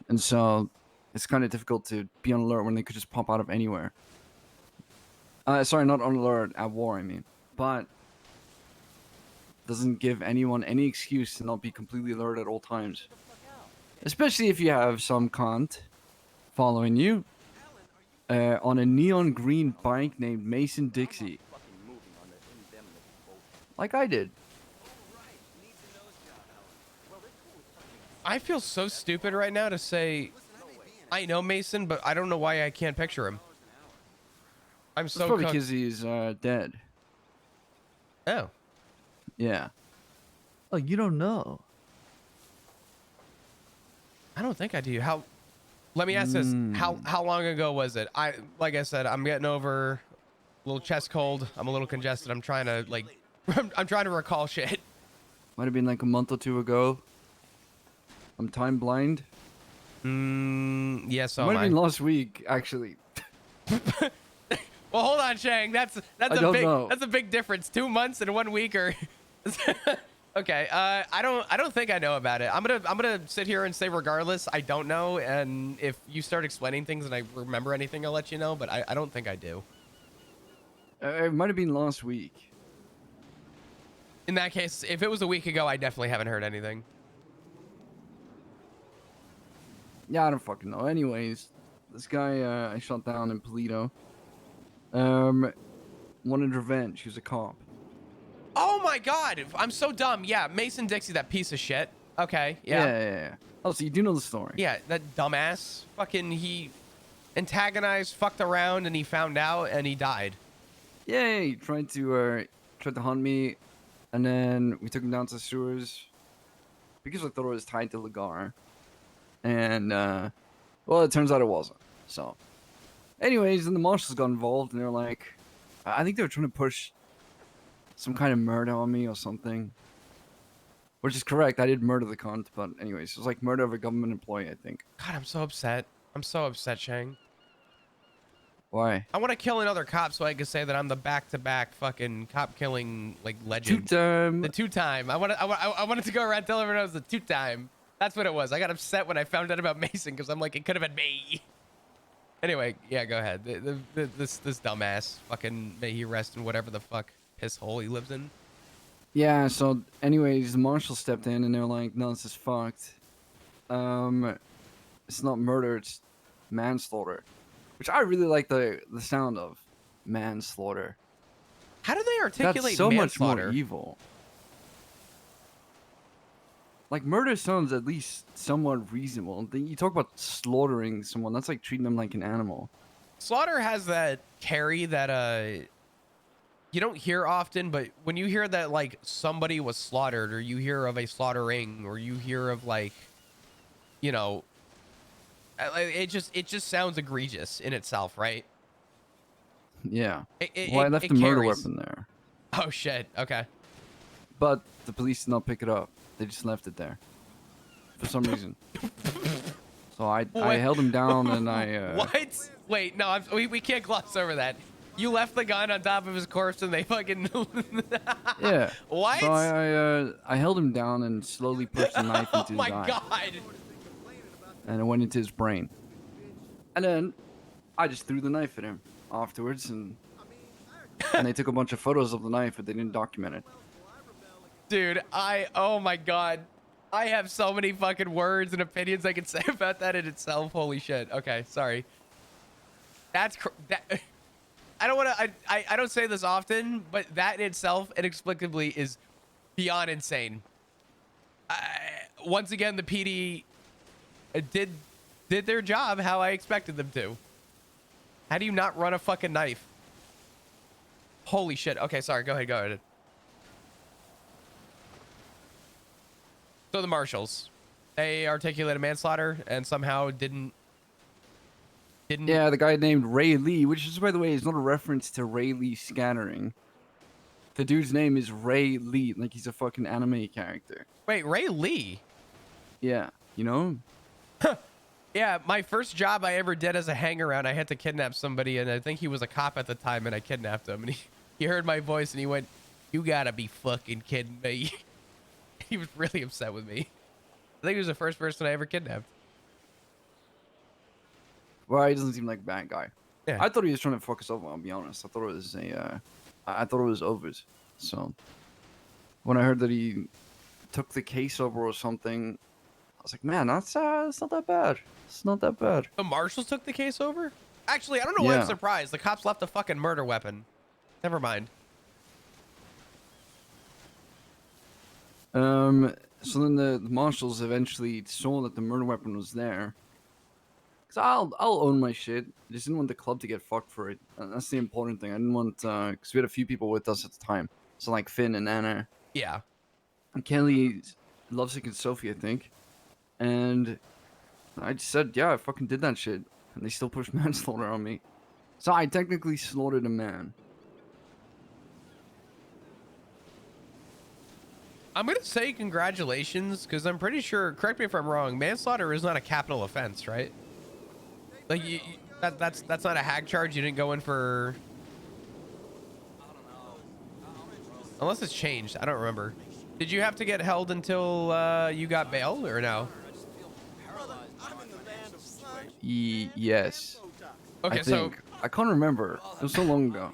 And so it's kind of difficult to be on alert when they could just pop out of anywhere. Sorry, not on alert at war, I mean. But doesn't give anyone any excuse to not be completely alert at all times. Especially if you have some cunt following you on a neon green bike named Mason Dixie. Like I did. I feel so stupid right now to say I know Mason, but I don't know why I can't picture him. I'm so probably because he's dead. Oh. Yeah. Oh, you don't know. I don't think I do. Let me ask this. How long ago was it? Like I said, I'm getting over a little chest cold. I'm a little congested. I'm trying to I'm trying to recall shit. Might have been like a month or two ago. I'm time blind. Yes, Might have been last week, actually. Well, hold on, Shang. That's a big difference. 2 months and 1 week, or okay. I don't think I know about it. I'm gonna sit here and say regardless, I don't know. And if you start explaining things and I remember anything, I'll let you know. But I don't think I do. It might have been last week. In that case, if it was a week ago, I definitely haven't heard anything. Yeah, I don't fucking know. Anyways, this guy I shot down in Polito. Wanted revenge. He was a cop. Oh my god, I'm so dumb. Yeah, Mason Dixie, that piece of shit. Okay, yeah. Yeah. Oh, so you do know the story. Yeah, that dumbass. Fucking, he antagonized, fucked around, and he found out, and he died. Yeah, he tried to hunt me. And then we took him down to the sewers because I thought it was tied to Lagar. And, well, it turns out it wasn't. So, anyways, then the marshals got involved, and they're like, I think they were trying to push some kind of murder on me or something. Which is correct. I did murder the cunt, but anyways, it was like murder of a government employee, I think. God, I'm so upset. I'm so upset, Shang. Why? I want to kill another cop so I can say that I'm the back-to-back fucking cop-killing like legend. Two-time. The two-time. I wanted to go around telling everyone I was the two-time. That's what it was. I got upset when I found out about Mason because I'm like, it could have been me. Anyway, yeah, go ahead. This dumbass, fucking may he rest in whatever the fuck piss hole he lives in. Yeah, so anyways, the marshal stepped in and they're like, no, this is fucked. It's not murder, it's manslaughter. Which I really like the sound of. Manslaughter. How do they articulate That's so manslaughter? much more evil. Like, murder sounds at least somewhat reasonable. Then you talk about slaughtering someone, that's like treating them like an animal. Slaughter has that carry that you don't hear often, but when you hear that like somebody was slaughtered, or you hear of a slaughtering, or you hear of like, you know, it just sounds egregious in itself, right? Yeah. It, Well, I it- left it the murder carries. weapon there. Oh shit. Okay. But the police did not pick it up. They just left it there. For some reason. So I Wait. held him down and I... What? Wait, no, we can't gloss over that. You left the gun on top of his corpse and they fucking... Yeah. What? So I held him down and slowly pushed the knife into Oh my his eye. god. And it went into his brain. And then I just threw the knife at him afterwards, and they took a bunch of photos of the knife, but they didn't document it. Dude, oh my god. I have so many fucking words and opinions I can say about that in itself. Holy shit. Okay, sorry. That's I don't want to I don't say this often, but that in itself inexplicably is beyond insane. Once again, the PD did their job how I expected them to. How do you not run a fucking knife? Holy shit. Okay, sorry. Go ahead. So the marshals, they articulated manslaughter and somehow didn't. Yeah, the guy named Ray Lee, which is, by the way, is not a reference to Ray Lee scattering. The dude's name is Ray Lee, like he's a fucking anime character. Wait, Ray Lee? Yeah, you know him? Yeah, my first job I ever did as a hang-around, I had to kidnap somebody, and I think he was a cop at the time, and I kidnapped him. And he heard my voice, and he went, "You gotta be fucking kidding me." He was really upset with me. I think he was the first person I ever kidnapped. Well, he doesn't seem like a bad guy. Yeah. I thought he was trying to fuck us up, I'll be honest. I thought it was I thought it was overs. So, when I heard that he took the case over or something, I was like, man, that's not that bad. It's not that bad. The marshals took the case over? Actually, I don't know why I'm Yeah. surprised. The cops left a fucking murder weapon. Never mind. So then the marshals eventually saw that the murder weapon was there. Cause I'll own my shit. I just didn't want the club to get fucked for it. And that's the important thing. I didn't want cause we had a few people with us at the time. So like Finn and Anna. Yeah. And Kelly, Lovesick and Sophie, I think. And I just said, yeah, I fucking did that shit. And they still pushed manslaughter on me. So I technically slaughtered a man. I'm gonna say congratulations, because I'm pretty sure, correct me if I'm wrong, manslaughter is not a capital offense, right? Like that's not a hag charge. You didn't go in for, unless it's changed. I don't remember. Did you have to get held until you got bail, or no? Yes. Okay, I so think. I can't remember. It was so long ago.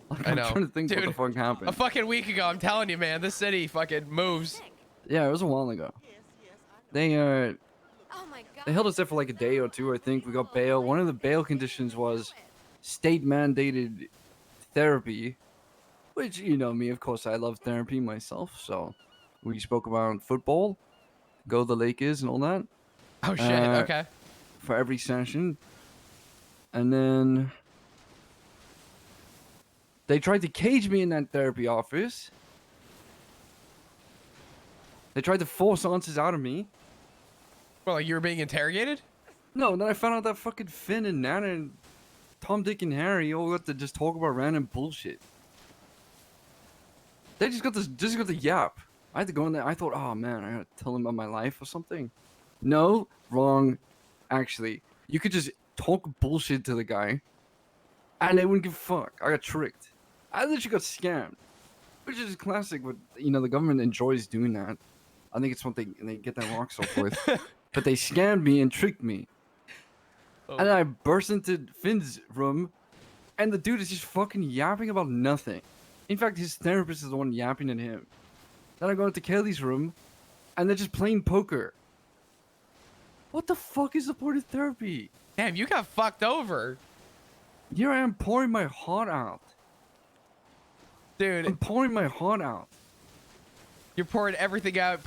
Like, I I'm know. trying to think what Dude, the fuck happened. a fucking week ago, I'm telling you, man, this city fucking moves. Yeah, it was a while ago. They Oh my god. they held us there for like a day or two, I think. We got bail. One of the bail conditions was state mandated therapy, which, you know me, of course, I love therapy myself. So we spoke about football, go the Lakers, and all that Oh shit. Okay. for every session. And then they tried to cage me in that therapy office. They tried to force answers out of me. Well, like you were being interrogated? No, and then I found out that fucking Finn and Nana and Tom, Dick, and Harry all got to just talk about random bullshit. They just got the yap. I had to go in there. I thought, oh man, I gotta tell them about my life or something. No, wrong. Actually, you could just talk bullshit to the guy, and they wouldn't give a fuck. I got tricked. I literally got scammed, which is classic. But the government enjoys doing that. I think it's what they get their rocks off with. But they scammed me and tricked me. Oh. And then I burst into Finn's room, and the dude is just fucking yapping about nothing. In fact, his therapist is the one yapping at him. Then I go into Kelly's room, and they're just playing poker. What the fuck is the point of therapy? Damn, you got fucked over. Here I am pouring my heart out. Dude, I'm pouring my heart out. you're pouring everything out,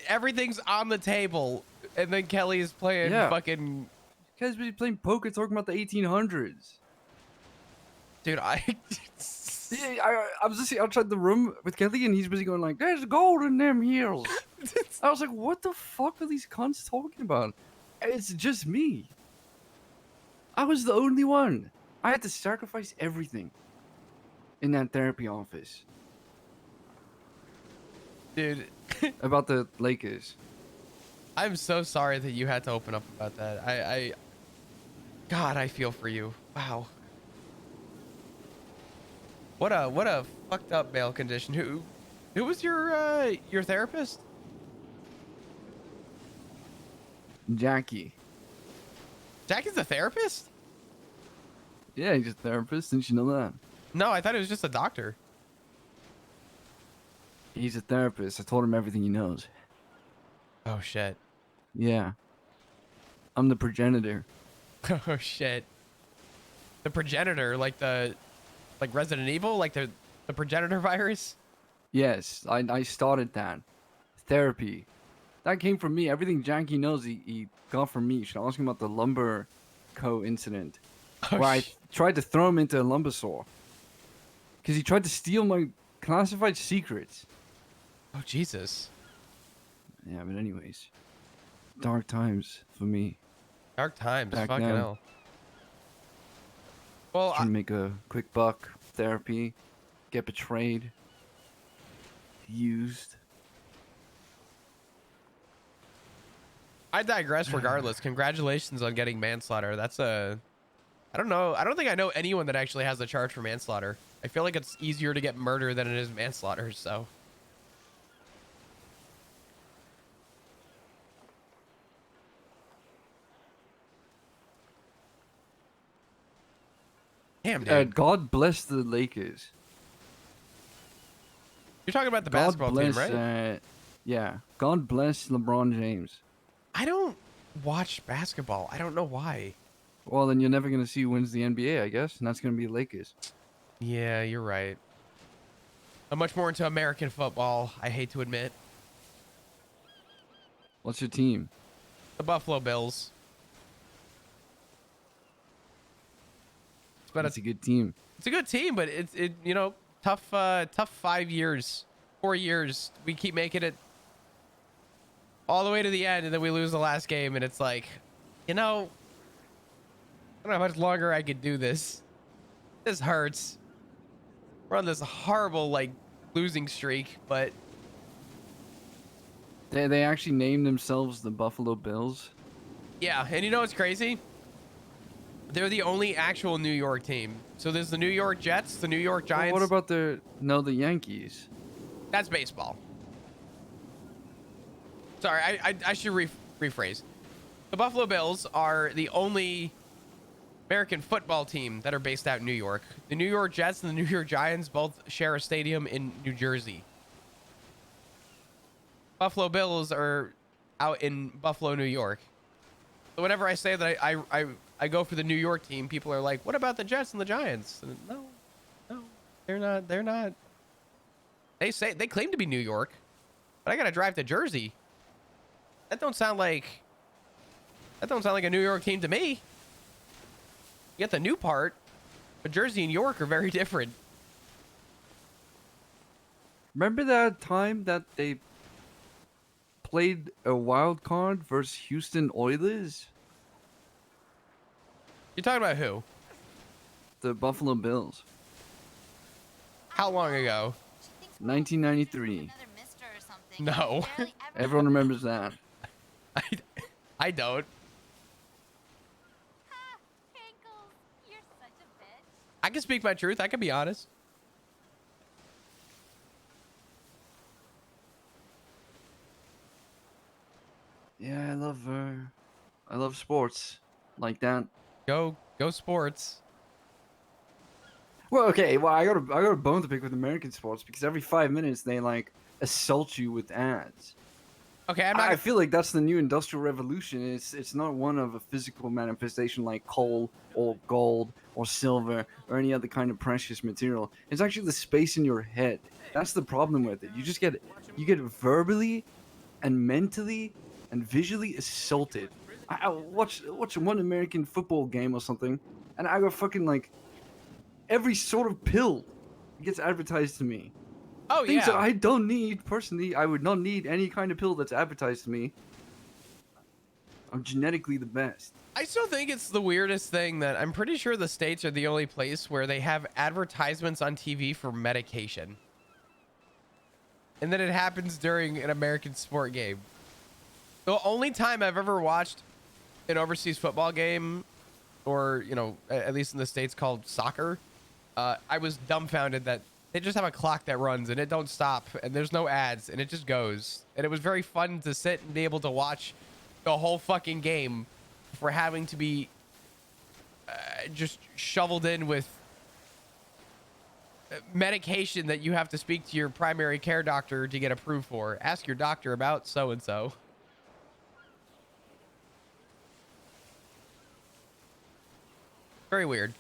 everything's on the table, and then Kelly is playing fucking... You guys be playing poker talking about the 1800s. Dude, Yeah, I was just outside the room with Kelly, and he's busy going like, "There's gold in them hills." I was like, "What the fuck are these cunts talking about?" It's just me. I was the only one. I had to sacrifice everything in that therapy office. Dude, About the Lakers. I'm so sorry that you had to open up about that. God, I feel for you. Wow. What a fucked up bail condition. Who was your therapist? Jackie. Jackie's a therapist? Yeah, he's a therapist. Didn't you know that? No, I thought it was just a doctor. He's a therapist. I told him everything he knows. Oh shit. Yeah. I'm the progenitor. Oh shit. The progenitor, like Resident Evil, like the progenitor virus? Yes, I started that. Therapy. That came from me. Everything Jackie knows, he got from me. You should ask him about the lumber co incident. Oh, where I tried to throw him into a lumber saw. Because he tried to steal my classified secrets. Oh, Jesus. Yeah, but anyways. Dark times for me. Dark times, Back fucking then. hell. Well, Trying to make a quick buck. Therapy. Get betrayed. Used. I digress regardless. Congratulations on getting manslaughter. That's I don't know. I don't think I know anyone that actually has a charge for manslaughter. I feel like it's easier to get murder than it is manslaughter, so. Damn, dude. God bless the Lakers. You're talking about the God basketball bless, team, right? Yeah. God bless LeBron James. I don't watch basketball. I don't know why. Well, then you're never going to see who wins the NBA, I guess. And that's going to be Lakers. Yeah, you're right. I'm much more into American football, I hate to admit. What's your team? The Buffalo Bills. But It's a good team. It's a good team, but it's tough 5 years, 4 years. We keep making it all the way to the end, and then we lose the last game, and it's like, I don't know how much longer I could do this. This hurts. We're on this horrible losing streak, but They actually named themselves the Buffalo Bills. yeah. And you know what's crazy? They're the only actual New York team. So there's the New York Jets, the New York Giants. Well, what about the Yankees? That's baseball. Sorry, I should rephrase. The Buffalo Bills are the only American football team that are based out in New York. The New York Jets and the New York Giants both share a stadium in New Jersey. Buffalo Bills are out in Buffalo, New York. So whenever I say that I go for the New York team, people are like, "What about the Jets and the Giants?" And no, they're not. They claim to be New York, but I gotta drive to Jersey. That don't sound like a New York team to me. You get the new part, but Jersey and York are very different. Remember that time that they played a wild card versus Houston Oilers? You talking about who? The Buffalo Bills. How long ago? 1993. No. Everyone remembers that. I don't. You're such a bitch. I can speak my truth. I can be honest. Yeah, I love sports like that. Go sports. Well, okay. Well, I got a bone to pick with American sports because every 5 minutes they like assault you with ads. Okay, I feel like that's the new industrial revolution. It's not one of a physical manifestation like coal or gold or silver or any other kind of precious material. It's actually the space in your head. That's the problem with it. You get verbally and mentally and visually assaulted. I watch one American football game or something, and I got fucking like every sort of pill gets advertised to me. Oh, Things that yeah. I don't need personally. I would not need any kind of pill that's advertised to me. I'm genetically the best. I still think it's the weirdest thing that I'm pretty sure the States are the only place where they have advertisements on TV for medication. And then it happens during an American sport game. The only time I've ever watched an overseas football game, or, you know, at least in the States called soccer, I was dumbfounded that they just have a clock that runs and it don't stop and there's no ads and it just goes. And it was very fun to sit and be able to watch the whole fucking game for having to be just shoveled in with medication that you have to speak to your primary care doctor to get approved for. Ask your doctor about so-and-so. Very weird.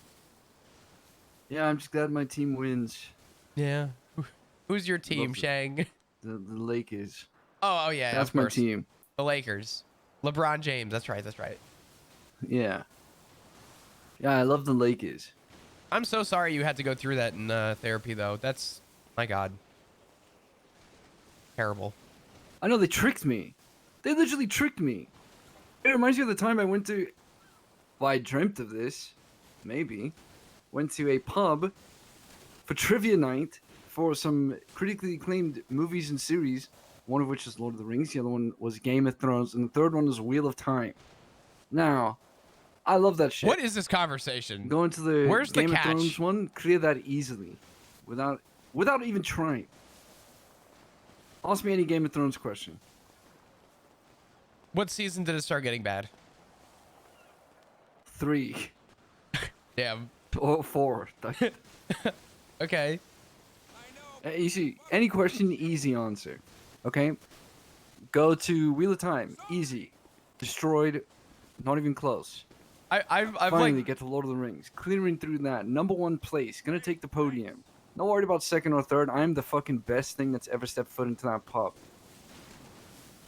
Yeah, I'm just glad my team wins. Yeah. Who's your team, Love it. Shang? The Lakers. Oh yeah, That's of my course. team. The Lakers. LeBron James. That's right. Yeah. Yeah, I love the Lakers. I'm so sorry you had to go through that in therapy, though. That's, my God. Terrible. I know they tricked me. They literally tricked me. It reminds me of the time I went to. Well, I dreamt of this. Maybe. Went to a pub for trivia night for some critically acclaimed movies and series. One of which is Lord of the Rings. The other one was Game of Thrones. And the third one was Wheel of Time. Now, I love that shit. What is this conversation? Going to the Where's the Game of catch? Thrones one, clear that easily. Without even trying. Ask me any Game of Thrones question. What season did it start getting bad? 3 Damn. or 4. Okay. You see, any question, easy answer. Okay? Go to Wheel of Time. Easy. Destroyed. Not even close. I've Finally, like get to Lord of the Rings. Clearing through that. Number 1 place. Gonna take the podium. Not worried about second or third. I'm the fucking best thing that's ever stepped foot into that pub.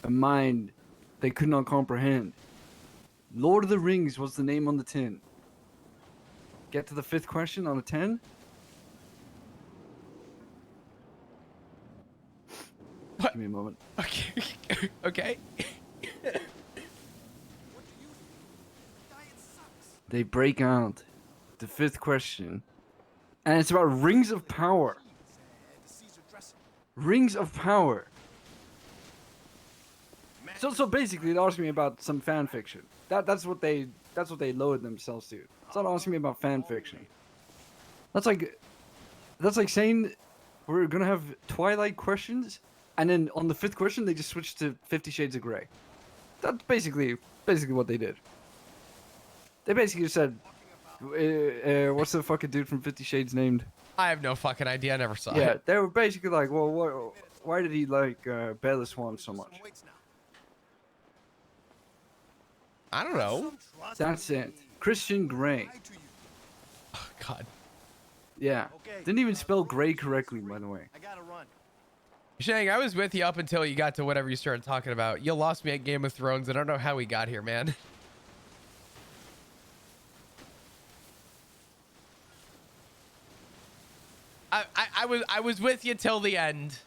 A mind they could not comprehend. Lord of the Rings was the name on the tin. Get to the 5th question on a 10. What? Give me a moment. Okay. Okay. They break out the 5th question, and it's about rings of power. Rings of power. So basically, it asks me about some fan fiction. That's what they lowered themselves to. It's not asking me about fan fiction. That's like saying we're gonna have Twilight questions, and then on the 5th question they just switched to 50 Shades of Grey. That's basically what they did. They basically said, what's the fucking dude from 50 Shades named? I have no fucking idea. I never saw Yeah, it. they were basically like, well, why did he like Bella Swan so much? I don't know. That's it. Christian Grey. Oh, God. Yeah. Didn't even spell Grey correctly, by the way. Shang, I was with you up until you got to whatever you started talking about. You lost me at Game of Thrones. I don't know how we got here, man. I was with you till the end.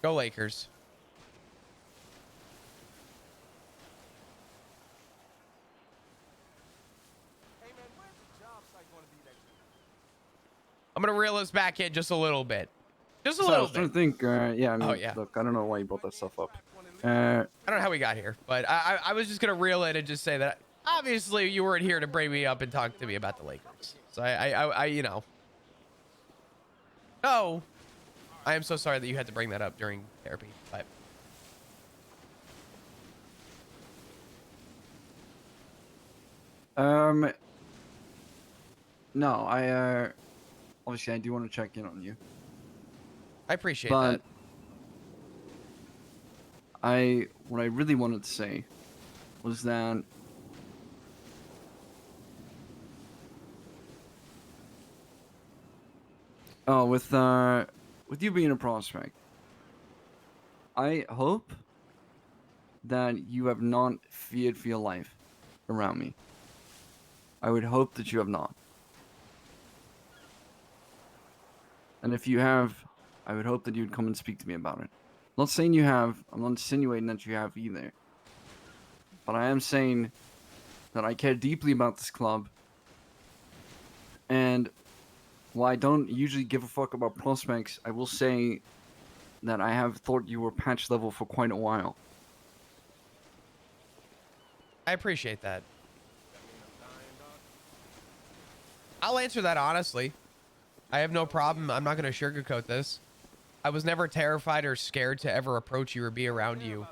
Go Lakers. I'm gonna reel us back in just a little bit. Just a So I little was trying bit. to think. Yeah, I mean, Oh, yeah. look, I don't know why you brought that stuff up. I don't know how we got here, but I was just gonna reel it and just say that obviously you weren't here to bring me up and talk to me about the Lakers. So I you know. Oh, I am so sorry that you had to bring that up during therapy, but No, obviously I do want to check in on you, I appreciate but that. what I really wanted to say was that with you being a prospect, I hope that you have not feared for your life around me. I would hope that you have not. And if you have, I would hope that you'd come and speak to me about it. I'm not saying you have, I'm not insinuating that you have either. But I am saying that I care deeply about this club. And while I don't usually give a fuck about prospects, I will say that I have thought you were patch level for quite a while. I appreciate that. I'll answer that honestly. I have no problem. I'm not going to sugarcoat this. I was never terrified or scared to ever approach you or be around you,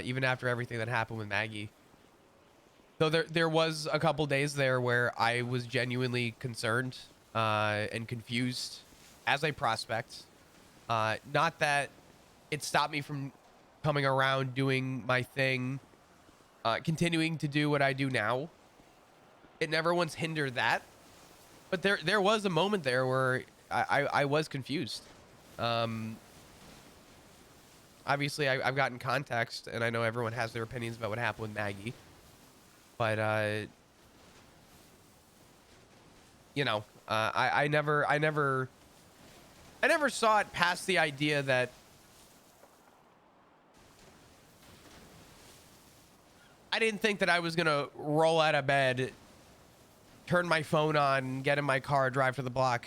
even after everything that happened with Maggie. Though there was a couple days there where I was genuinely concerned and confused as a prospect. Not that it stopped me from coming around, doing my thing, continuing to do what I do now. It never once hindered that. But there was a moment there where I was confused. Obviously, I've gotten context, and I know everyone has their opinions about what happened with Maggie. But, you know, I never saw it past the idea that I didn't think that I was going to roll out of bed, turn my phone on, get in my car, drive to the block,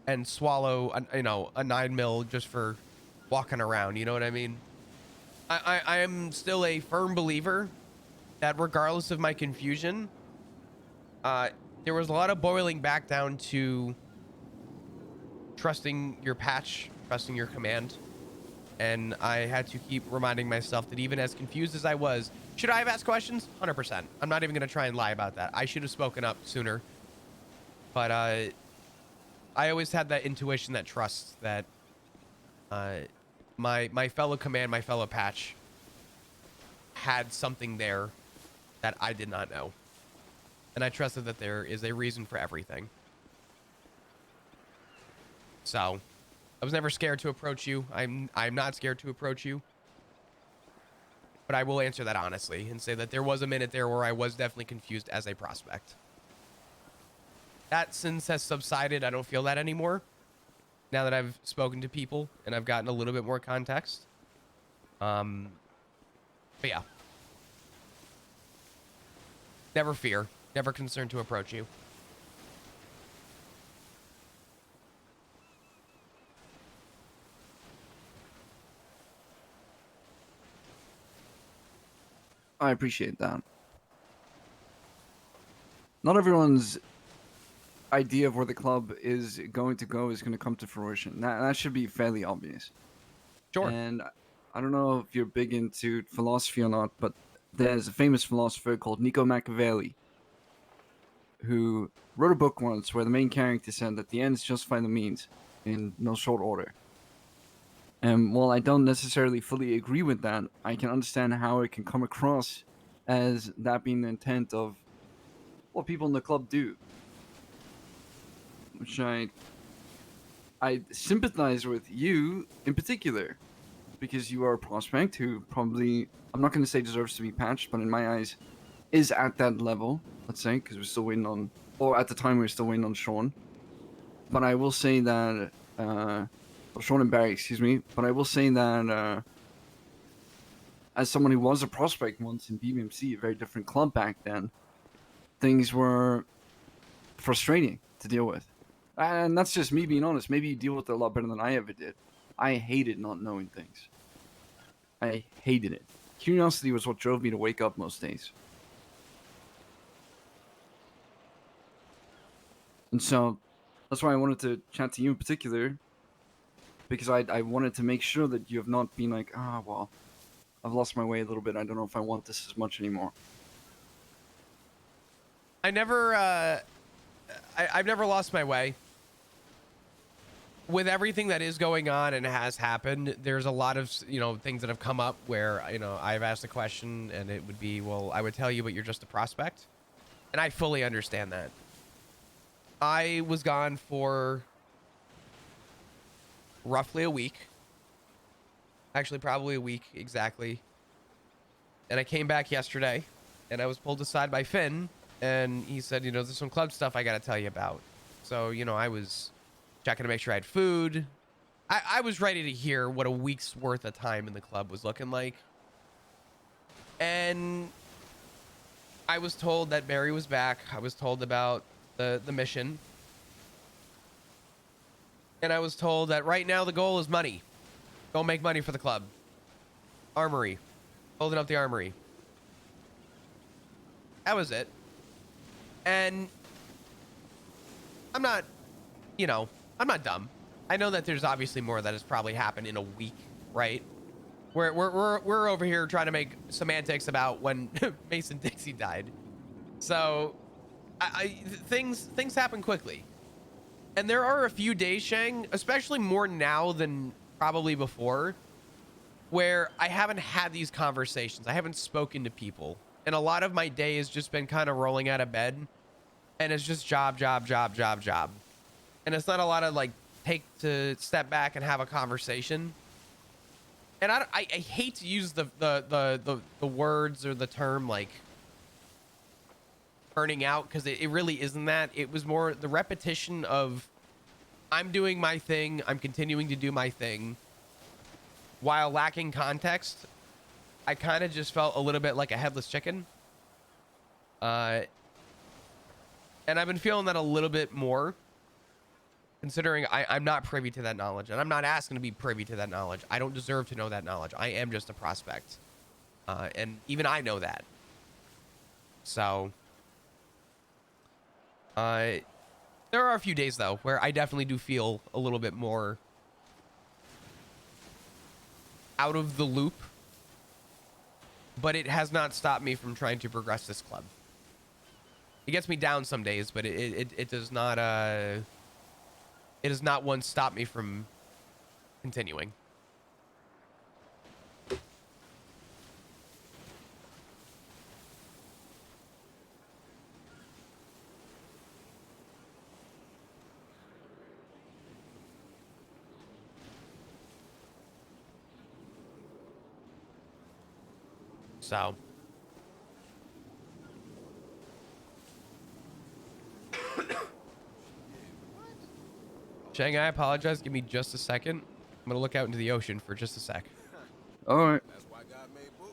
and swallow, a 9mm just for walking around. You know what I mean? I am still a firm believer that regardless of my confusion, there was a lot of boiling back down to trusting your patch, trusting your command. And I had to keep reminding myself that even as confused as I was, should I have asked questions? 100%. I'm not even going to try and lie about that. I should have spoken up sooner. But I always had that intuition, that trust that my fellow command, my fellow patch had something there that I did not know. And I trusted that there is a reason for everything. So I was never scared to approach you. I'm not scared to approach you. But I will answer that honestly and say that there was a minute there where I was definitely confused as a prospect. That since has subsided. I don't feel that anymore. Now that I've spoken to people and I've gotten a little bit more context. But yeah. Never fear. Never concerned to approach you. I appreciate that. Not everyone's idea of where the club is going to go is going to come to fruition. That should be fairly obvious. Sure. And I don't know if you're big into philosophy or not, but there's a famous philosopher called Nico Machiavelli who wrote a book once where the main character said that the ends justify the means in no short order. And while I don't necessarily fully agree with that, I can understand how it can come across as that being the intent of what people in the club do. Which I sympathize with you in particular, because you are a prospect who probably, I'm not going to say deserves to be patched, but in my eyes is at that level, let's say, because we're still waiting on, or at the time we were still waiting on Sean. But I will say that Sean and Barry, excuse me. But I will say that as someone who was a prospect once in BBMC, a very different club back then, things were frustrating to deal with. And that's just me being honest. Maybe you deal with it a lot better than I ever did. I hated not knowing things. I hated it. Curiosity was what drove me to wake up most days. And so that's why I wanted to chat to you in particular, because I wanted to make sure that you have not been like, well, I've lost my way a little bit. I don't know if I want this as much anymore. I've never lost my way. With everything that is going on and has happened, there's a lot of, things that have come up where, I've asked a question and it would be, well, I would tell you, but you're just a prospect. And I fully understand that. I was gone for roughly a week. Actually, probably a week exactly. And I came back yesterday and I was pulled aside by Finn and he said, there's some club stuff I got to tell you about. So, I was checking to make sure I had food. I was ready to hear what a week's worth of time in the club was looking like. And I was told that Barry was back. I was told about the mission. And I was told that right now the goal is money. Go make money for the club. Armory. Holding up the armory. That was it. And I'm not, I'm not dumb. I know that there's obviously more that has probably happened in a week, right? We're over here trying to make semantics about when Mason Dixie died. So things happen quickly. And there are a few days, Shang, especially more now than probably before, where I haven't had these conversations. I haven't spoken to people. And a lot of my day has just been kind of rolling out of bed. And it's just job. And it's not a lot of take to step back and have a conversation. And I hate to use the words or the term burning out, because it really isn't that. It was more the repetition of I'm doing my thing, I'm continuing to do my thing, while lacking context. I kind of just felt a little bit like a headless chicken. And I've been feeling that a little bit more, considering I'm not privy to that knowledge, and I'm not asking to be privy to that knowledge. I don't deserve to know that knowledge. I am just a prospect. And even I know that. So there are a few days, though, where I definitely do feel a little bit more out of the loop. But it has not stopped me from trying to progress this club. It gets me down some days, but it does not it does not once stop me from continuing. So Shang, I apologize. Give me just a second. I'm gonna look out into the ocean for just a sec. All right. That's why God made booze.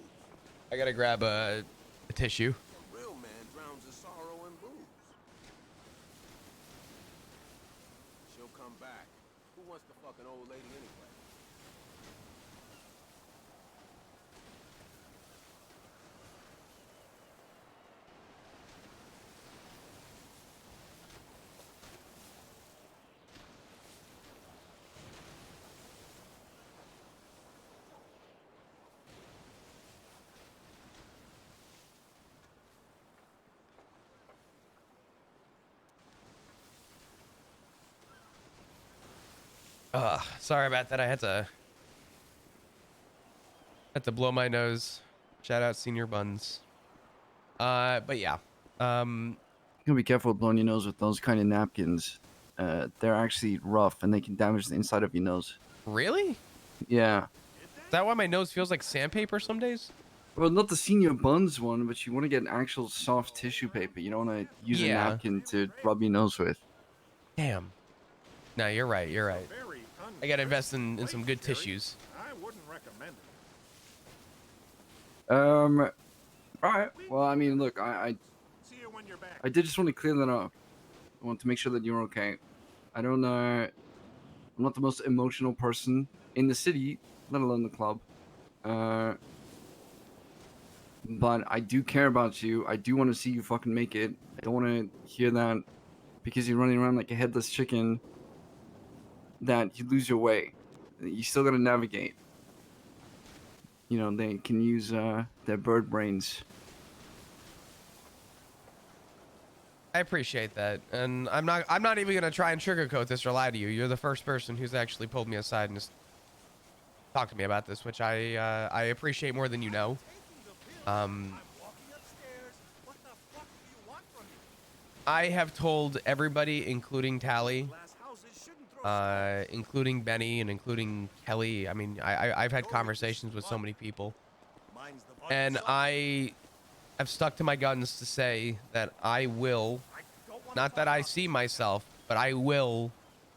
I gotta grab a tissue. A real man drowns his sorrow in booze. She'll come back. Who wants to fuck an old lady anyway? Sorry about that. I had to blow my nose. Shout out Senior Buns. But yeah. You gotta be careful blowing your nose with those kind of napkins. They're actually rough and they can damage the inside of your nose. Really? Yeah. Is that why my nose feels like sandpaper some days? Well, not the Senior Buns one, but you want to get an actual soft tissue paper. You don't want to use a napkin to rub your nose with. Damn. No, you're right. You're right. I gotta invest in some good tissues. I wouldn't recommend it. All right. Well, I mean, look, See you when you're back. I did just want to clear that up. I want to make sure that you're okay. I don't know. I'm not the most emotional person in the city, let alone the club. But I do care about you. I do want to see you fucking make it. I don't want to hear that because you're running around like a headless chicken that you lose your way. You still gotta navigate. You know, they can use their bird brains. I appreciate that, and I'm not even gonna try and sugarcoat this or lie to you. You're the first person who's actually pulled me aside and just talked to me about this, which I appreciate more than you know. I have told everybody, including Tally, including Benny, and including Kelly. I mean, I've had conversations with so many people, and I have stuck to my guns to say that I will, not that I see myself, but I will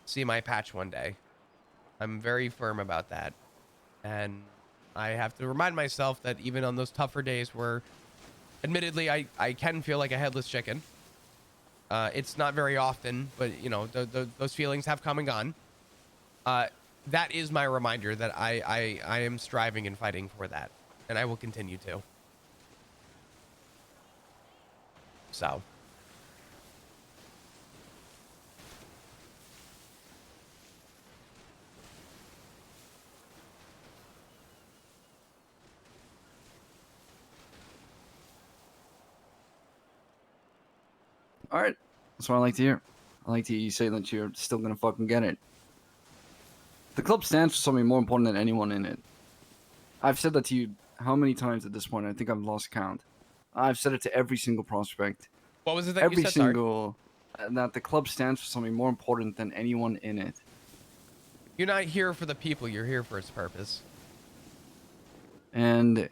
see my patch one day. I'm very firm about that. And I have to remind myself that even on those tougher days where admittedly I can feel like a headless chicken, it's not very often, but you know, those feelings have come and gone. That is my reminder that I am striving and fighting for that, and I will continue to. So. All right, that's what I like to hear. I like to hear you say that you're still gonna fucking get it. The club stands for something more important than anyone in it. I've said that to you how many times at this point? I think I've lost count. I've said it to every single prospect. What was it that every you said? Sorry. single that the club stands for something more important than anyone in it. You're not here for the people. You're here for its purpose. And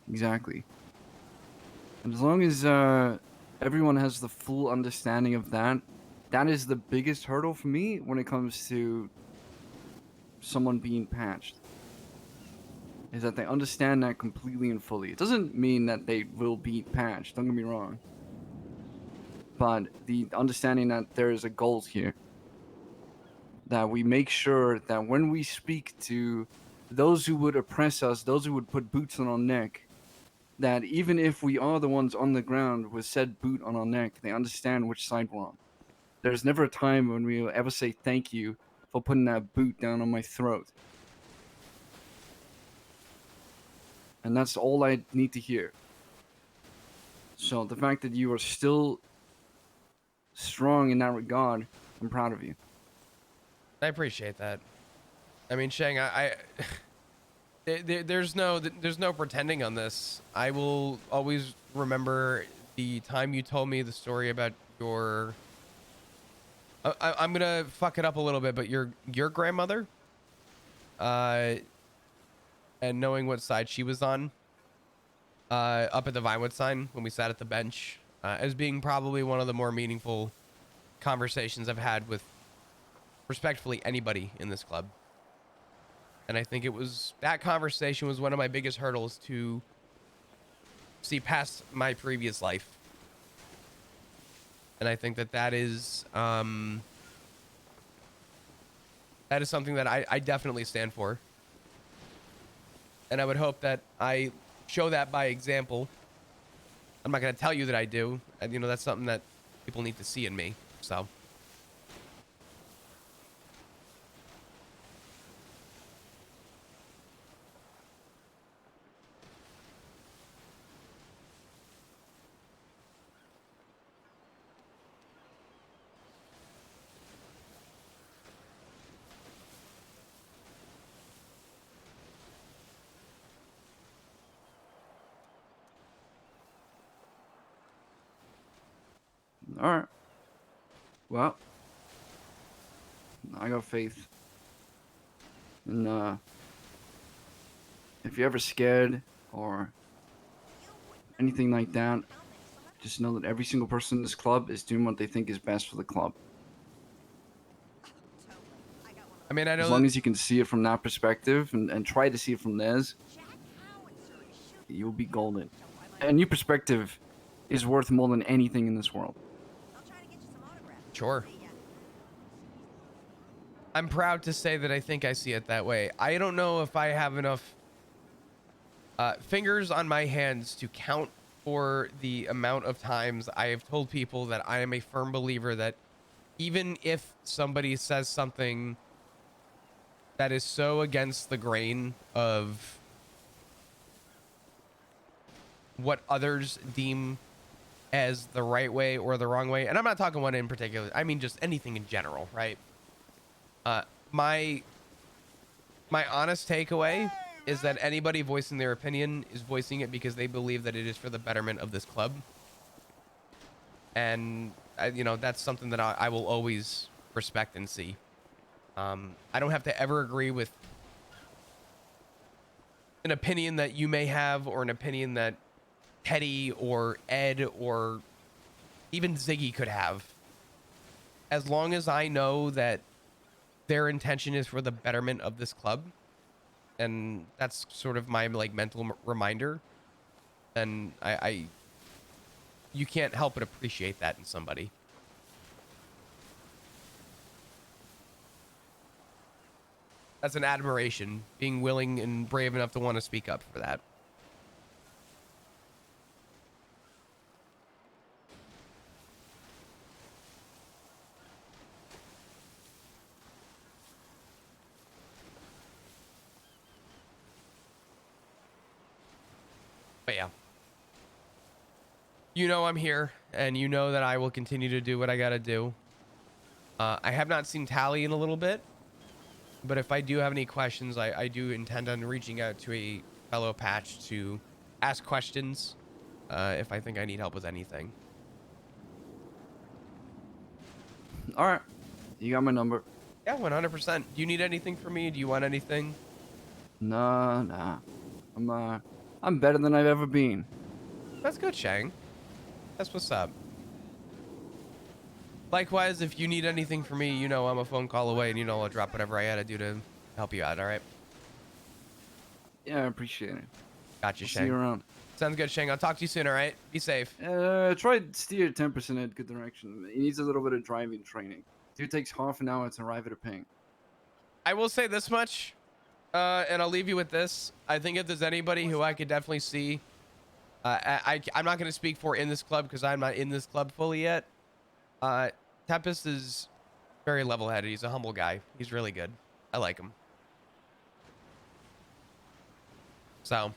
exactly. And as long as everyone has the full understanding of that, that is the biggest hurdle for me when it comes to someone being patched. Is that they understand that completely and fully. It doesn't mean that they will be patched, don't get me wrong. But the understanding that there is a goal here. That we make sure that when we speak to those who would oppress us, those who would put boots on our neck, that even if we are the ones on the ground with said boot on our neck, they understand which side we're on. There's never a time when we'll ever say thank you for putting that boot down on my throat. And that's all I need to hear. So the fact that you are still strong in that regard, I'm proud of you. I appreciate that. I mean, Shang, there's no pretending on this. I will always remember the time you told me the story about your. I'm gonna fuck it up a little bit, but your grandmother. And knowing what side she was on. Up at the Vinewood sign when we sat at the bench, as being probably one of the more meaningful conversations I've had with, respectfully, anybody in this club. And I think that conversation was one of my biggest hurdles to see past my previous life. And I think that is something that I definitely stand for. And I would hope that I show that by example. I'm not going to tell you that I do. And, you know, that's something that people need to see in me. So. Alright. Well, I got faith. And, if you're ever scared or anything like that, just know that every single person in this club is doing what they think is best for the club. I mean, I know As long as you can see it from that perspective and try to see it from theirs, you'll be golden. A new perspective is worth more than anything in this world. Sure. I'm proud to say that I think I see it that way. I don't know if I have enough fingers on my hands to count for the amount of times I have told people that I am a firm believer that even if somebody says something that is so against the grain of what others deem as the right way or the wrong way, and I'm not talking one in particular, I mean just anything in general, right? My honest takeaway is that anybody voicing their opinion is voicing it because they believe that it is for the betterment of this club. And, you know, that's something that I will always respect and see. I don't have to ever agree with an opinion that you may have or an opinion that Teddy or Ed or even Ziggy could have. As long as I know that their intention is for the betterment of this club, and that's sort of my like mental reminder, and I you can't help but appreciate that in somebody. That's an admiration, being willing and brave enough to want to speak up for that. But yeah, you know I'm here, and you know that I will continue to do what I gotta do. I have not seen Tally in a little bit, but if I do have any questions, I do intend on reaching out to a fellow patch to ask questions if I think I need help with anything. All right, you got my number. Yeah, 100%. Do you need anything from me? Do you want anything? Nah. I'm better than I've ever been. That's good, Shang. That's what's up. Likewise, if you need anything from me, you know I'm a phone call away, and you know I'll drop whatever I had to do to help you out, all right? Yeah, I appreciate it. Gotcha, I'll Shang. see you around. Sounds good, Shang. I'll talk to you soon, all right? Be safe. Try to steer 10% in a good direction. He needs a little bit of driving training. Dude takes half an hour to arrive at a ping. I will say this much, and I'll leave you with this. I think if there's anybody who I could definitely see, I'm not going to speak for in this club because I'm not in this club fully yet. Tempest is very level-headed. He's a humble guy. He's really good. I like him. So,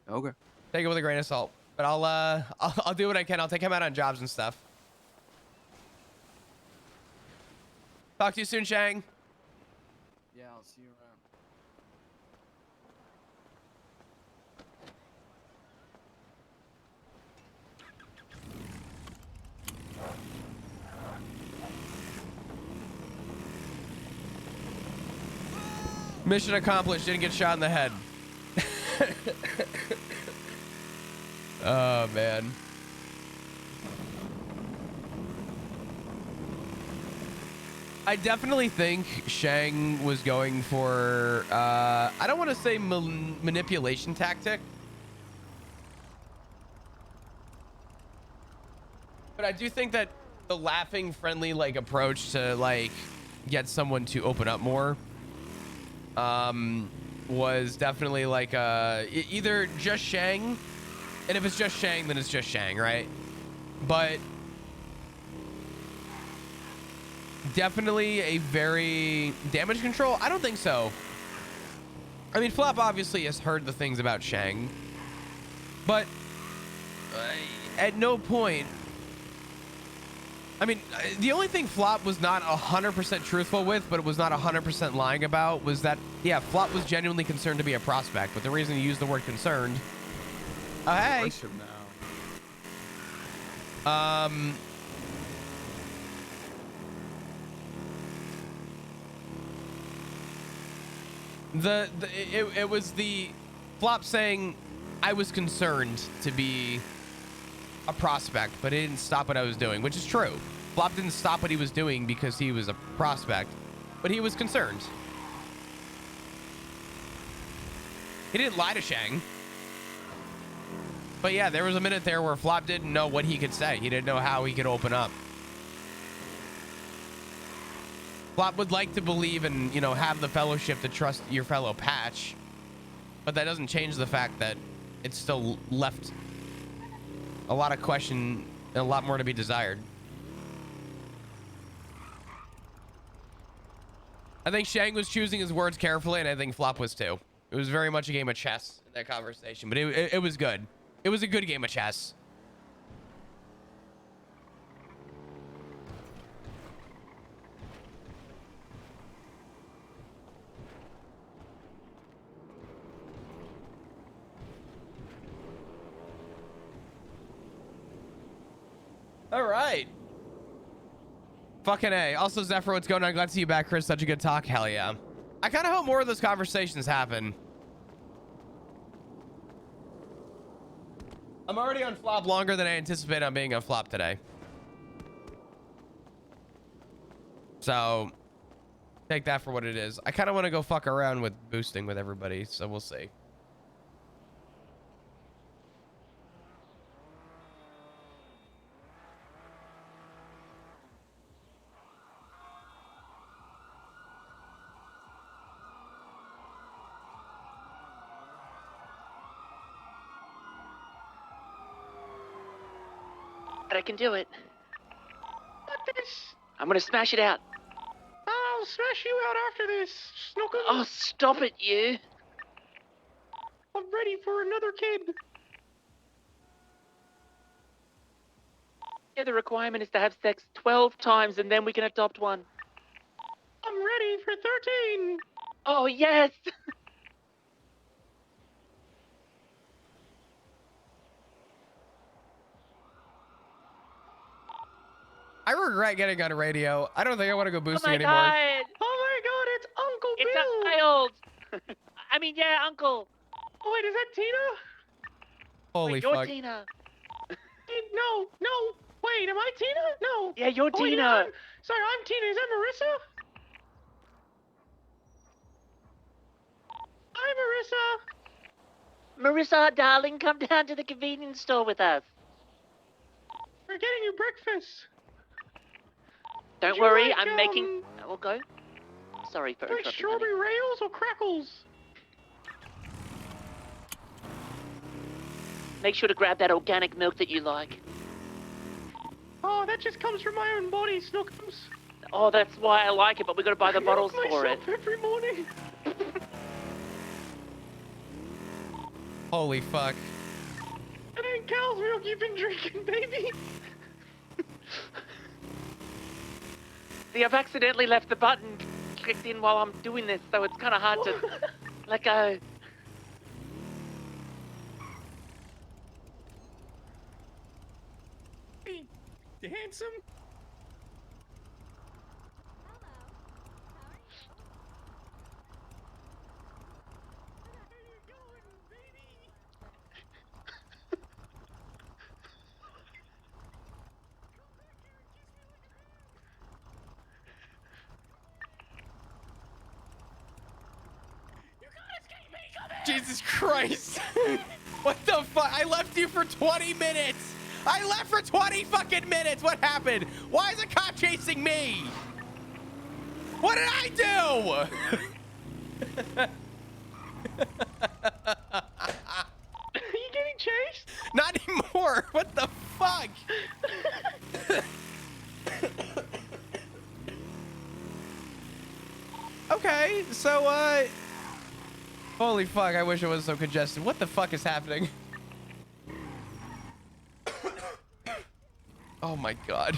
Okay. take it with a grain of salt. But I'll do what I can. I'll take him out on jobs and stuff. Talk to you soon, Shang. Yeah, I'll see you around. Mission accomplished. Didn't get shot in the head. Oh, man. I definitely think Shang was going for, I don't want to say manipulation tactic, but I do think that the laughing, friendly, like, approach to, like, get someone to open up more, was definitely like, either just Shang, and if it's just Shang, then it's just Shang, right? But definitely a very damage control. I don't think so. I mean, Flop obviously has heard the things about Shang, but at no point. I mean, the only thing Flop was not 100% truthful with, but it was not 100% lying about, was that, yeah, Flop was genuinely concerned to be a prospect, but the reason he used the word concerned. Oh, hey. It was the Flop saying I was concerned to be a prospect, but it didn't stop what I was doing, which is true. Flop didn't stop what he was doing because he was a prospect. but he was concerned. He didn't lie to Shang. But yeah, there was a minute there where Flop didn't know what he could say. He didn't know how he could open up. Flop would like to believe and, you know, have the fellowship to trust your fellow Patch. But that doesn't change the fact that it's still left a lot of question and a lot more to be desired. I think Shang was choosing his words carefully, and I think Flop was too. It was very much a game of chess in that conversation, but it was good. It was a good game of chess. All right. Fucking A. Also, Zephyr, what's going on? Glad to see you back, Chris. Such a good talk. Hell yeah. I kind of hope more of those conversations happen. I'm already on Flop longer than I anticipated on being on Flop today. So, take that for what it is. I kind of want to go fuck around with boosting with everybody, so we'll see. But I can do it. I'm gonna smash it out. I'll smash you out after this, Snookums. Oh, stop it, you. I'm ready for another kid. Yeah, the requirement is to have sex 12 times and then we can adopt one. I'm ready for 13. Oh, yes. I regret getting on radio. I don't think I want to go boosting my anymore. God. Oh my God, it's Uncle It's Bill. a child. I mean, yeah, Uncle. Oh wait, is that Tina? Holy Wait, you're fuck. Tina. No. Wait, am I Tina? No. Yeah, you're Oh, wait, Tina. yeah, sorry, I'm Tina. Is that Marissa? Hi, Marissa. Marissa, darling, come down to the convenience store with us. We're getting you breakfast. Don't Would you worry, like, I'm making... We'll go. Sorry for like interrupting, strawberry rails or crackles? Make sure to grab that organic milk that you like. Oh, that just comes from my own body, Snookums. Oh, that's why I like it, but we gotta buy the I bottles milk for it. myself every morning. Holy fuck. That ain't cow's milk you've been drinking, baby. See, I've accidentally left the button clicked in while I'm doing this, so it's kind of hard to let go. Hey, you handsome? Jesus Christ. What the fuck? I left you for 20 minutes. I left for 20 fucking minutes. What happened? Why is a cop chasing me? What did I do? Are you getting chased? Not anymore. What the fuck? Okay, so, holy fuck, I wish it wasn't so congested. What the fuck is happening? Oh my god.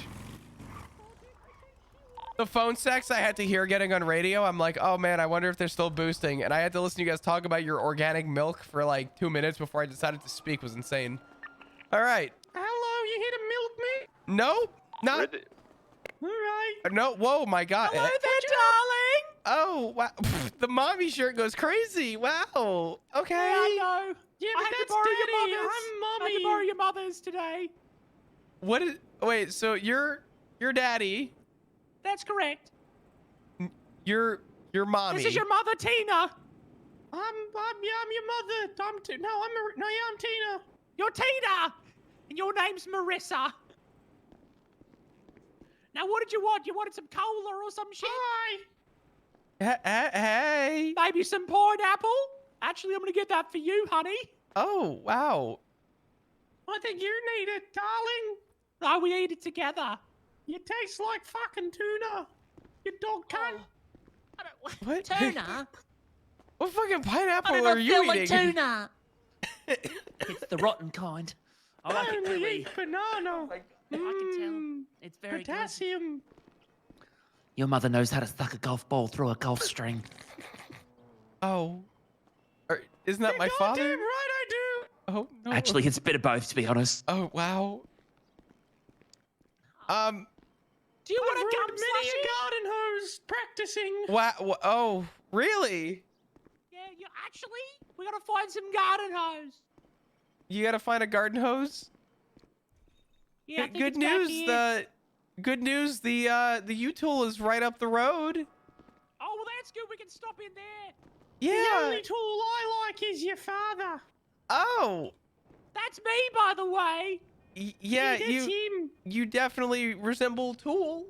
The phone sex I had to hear getting on radio, I'm like, oh man, I wonder if they're still boosting. And I had to listen to you guys talk about your organic milk for like 2 minutes before I decided to speak. Was insane. All right. Hello, you here to milk me? No, not. All right. No, whoa, my god. Hello there, darling. Oh, wow. The mommy shirt goes crazy. Wow. Okay. Yeah, I know. Yeah, but I that's borrow Daddy. your mother's. I'm Mommy. I had to borrow your mother's today. What is, wait, so you're your daddy. That's correct. Your mommy. This is your mother, Tina. I'm your mother. I'm Tina. You're Tina, and your name's Marissa. Now, what did you want? You wanted some cola or some shit? Hey. Maybe some pineapple? Actually, I'm gonna get that for you, honey. Oh, wow. I think you need it, darling. No, we eat it together. You taste like fucking tuna. You dog cunt. What? Tuna? What fucking pineapple I do are not you feel like eating? tuna. It's the rotten kind. I like it really. Banana. I can tell. It's very Potassium. good. Your mother knows how to stuck a golf ball through a golf string. Oh. Isn't that my father? Damn right I do. Oh, no. Actually, it's a bit of both, to be honest. Oh, wow. Do you want to come many a garden hose practicing? Wow. Oh, really? Yeah, we gotta find some garden hose. You gotta find a garden hose? Yeah, I think good it's back news. here. Good news. The U-tool is right up the road. Oh, well, that's good. We can stop in there. Yeah. The only tool I like is your father. Oh. That's me, by the way. Yeah, That's him. you definitely resemble Tool.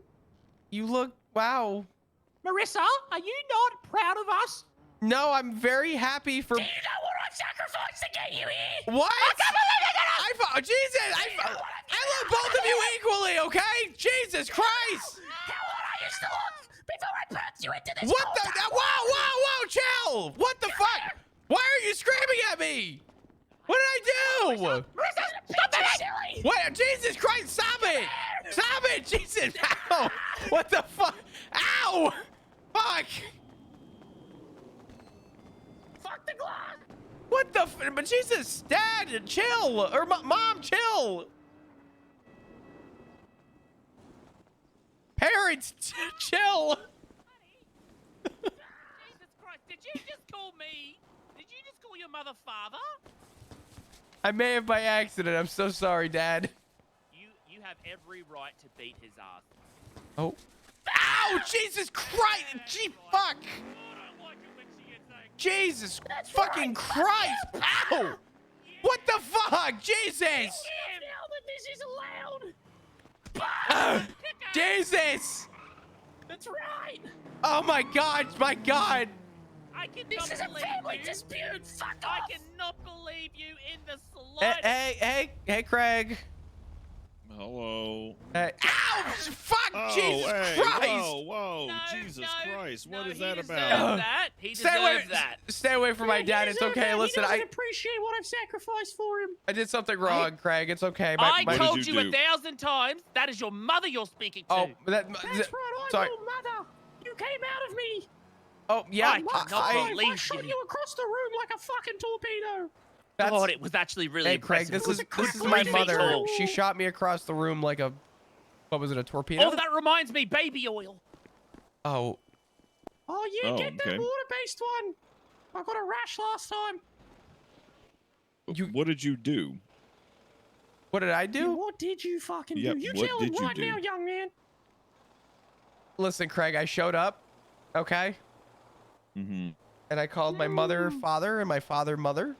You look, wow. Marissa, are you not proud of us? No, I'm very happy for. Do you know what I've sacrificed to get you here? What? Jesus! I love both of you equally, okay? Jesus Christ! How old I used to look before I birthed you into this What the? Whoa, chill! What the fuck? Why are you screaming at me? What did I do? Marissa, stop that! What? Jesus Christ! Stop it! Stop it! Jesus! Ow! What the fuck? Ow! Fuck! Fuck the glass! What the? But Jesus, Dad, chill! Or Mom, chill! Parents, chill! Jesus Christ, did you just call me? Did you just call your mother father? I may have by accident. I'm so sorry, Dad. You have every right to beat his ass. Oh. Ow! Jesus Christ! Gee, fuck! Jesus fucking Christ! Ow! What the fuck? Jesus! Now that this is allowed. Jesus! That's right. Oh my God! My God! This is a family dispute. Fuck off. I cannot believe you in the slightest. Hey, Craig. Hello. Hey. Ow! Fuck! Jesus Christ! Whoa, Jesus Christ! What is that deserves about? that. He Stay away! deserves that. Stay away from my dad. It's okay. Listen, He doesn't appreciate what I've sacrificed for him. I did something wrong, Craig. It's okay. I What told did you you do? 1,000 times that is your mother you're speaking to. Oh, That's right. I'm sorry. your mother. You came out of me. Oh, yeah. I cannot believe I shot you across the room like a fucking torpedo. God, it was actually really Hey, Craig, impressive. this is my 3 feet mother. tall. She shot me across the room like a, what was it, a torpedo? Oh, that reminds me, baby oil. Oh. Oh, yeah, Oh, get that okay. water-based one. I got a rash last time. What did you do? What did I do? What did you fucking Yep, do? You what tell did him you right do? now, young man. Listen, Craig, I showed up, okay? Mm-hmm. And I called my mother father and my father mother.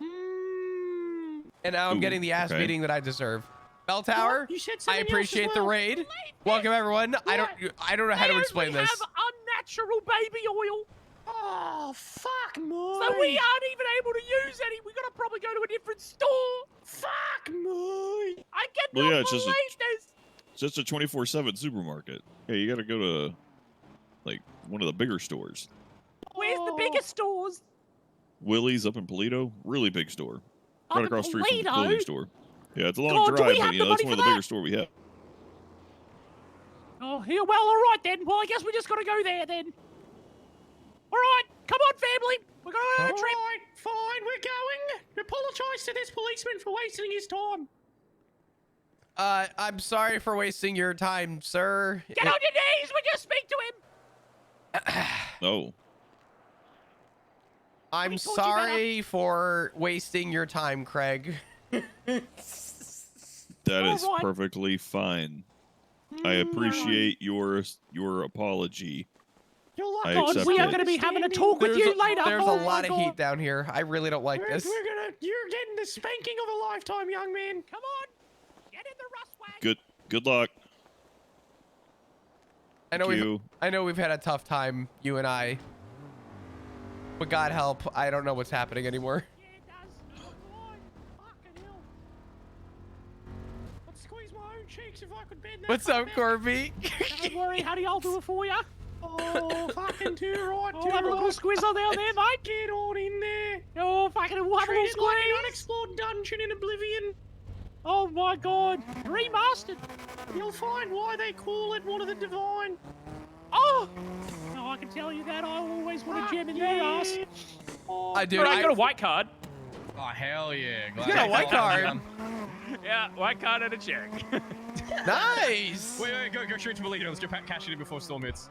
And now I'm Ooh, getting the ass okay. beating that I deserve. Bell Tower, You said I something else as appreciate the well. raid. Welcome everyone. I don't know how to explain We this. have unnatural baby oil. Oh, fuck, Moy. So we aren't even able to use any. We gotta probably go to a different store. Fuck, Moy. I cannot Well, yeah, it's just believe this. It's just a 24/7 supermarket. Yeah, you got to go to like one of the bigger stores. Where's the biggest stores? Willie's up in Polito, really big store. Up Right in across the street from the Polito? clothing store. Yeah, it's a long God, do drive, we have but you the know that's money one for of the that? bigger store we have. Oh, yeah, well, all right then. Well, I guess we just gotta go there then. All right, come on, family. We're going on a trip. All right, fine, we're going. Apologize to this policeman for wasting his time. I'm sorry for wasting your time, sir. Get on your knees when you speak to him. Oh, I'm told you sorry for wasting your time, Craig. that is All right. perfectly fine. I appreciate your apology. You're I lucky. accept We are it. going to be having a talk with There's you later. There's Oh a my lot of God. heat down here. I really don't like this. You're getting the spanking of a lifetime, young man. Come on, get in the rust wagon. Good luck. I know Thank you. I know we've had a tough time, you and I. But God help, I don't know what's happening anymore. Yeah, it does. Oh God, fucking hell. I'd squeeze my own cheeks if I could bend that. What's up, Corby? Don't worry, Hattie, I'll do it for you. Oh, fucking too right, too have a little squizzle down there, mate. Get on in there. Oh, fucking, we'll have a little squeeze. Like an unexplored dungeon in Oblivion. Oh my God, remastered. You'll find why they call it one of the divine. Oh! No, I can tell you that. I always want to gem in their ass. Oh, I do. I got a white card. Oh, hell yeah. You got a white card. Yeah, white card and a check. Nice. Wait, go straight to Malignant. Let's just cash it in before Storm hits.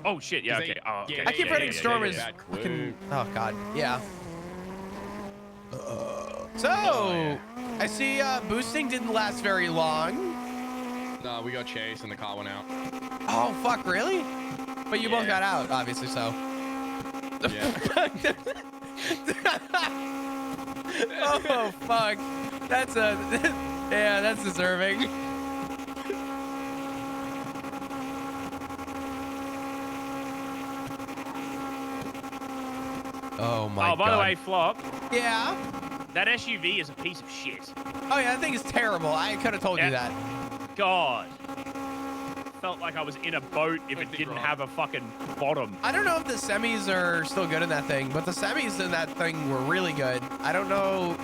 Oh shit, yeah, okay. Oh, okay. I keep forgetting Storm is yeah. fucking... Oh God, yeah. So, I see boosting didn't last very long. No, we got chased and the car went out. Oh, fuck, really? But you both got out, obviously, so. Yeah. Oh, fuck. That's a... Yeah, that's deserving. Oh, my God. Oh, by the way, Flop, Yeah? that SUV is a piece of shit. Oh, yeah, that thing is terrible. I could have told you that. God. Felt like I was in a boat if it didn't have a fucking bottom. I don't know if the semis are still good in that thing, but the semis in that thing were really good. I don't know.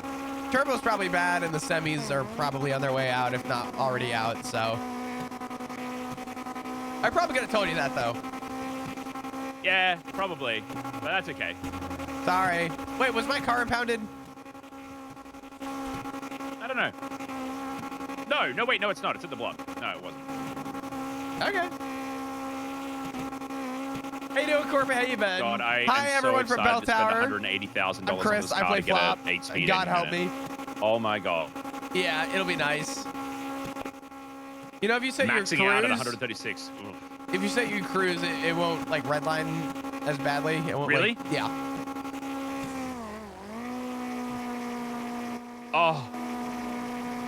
Turbo's probably bad, and the semis are probably on their way out, if not already out, so. I probably could have told you that, though. Yeah, probably. But that's okay. Sorry. Wait, was my car impounded? I don't know. No, wait, no, it's not. It's at the block. No, it wasn't. Okay. How you doing, Corbin? How you been? God, Hi, am everyone so from Bell excited to Tower. spend $180,000 I'm Chris. on this I car play to get flop. a 8-speed God engine help in me. it. Oh my God. Yeah, it'll be nice. You know, if you set your Maxing out at cruise, 136. Ugh. if you set your cruise, it won't like redline as badly. It won't, Really? Like, yeah. Oh,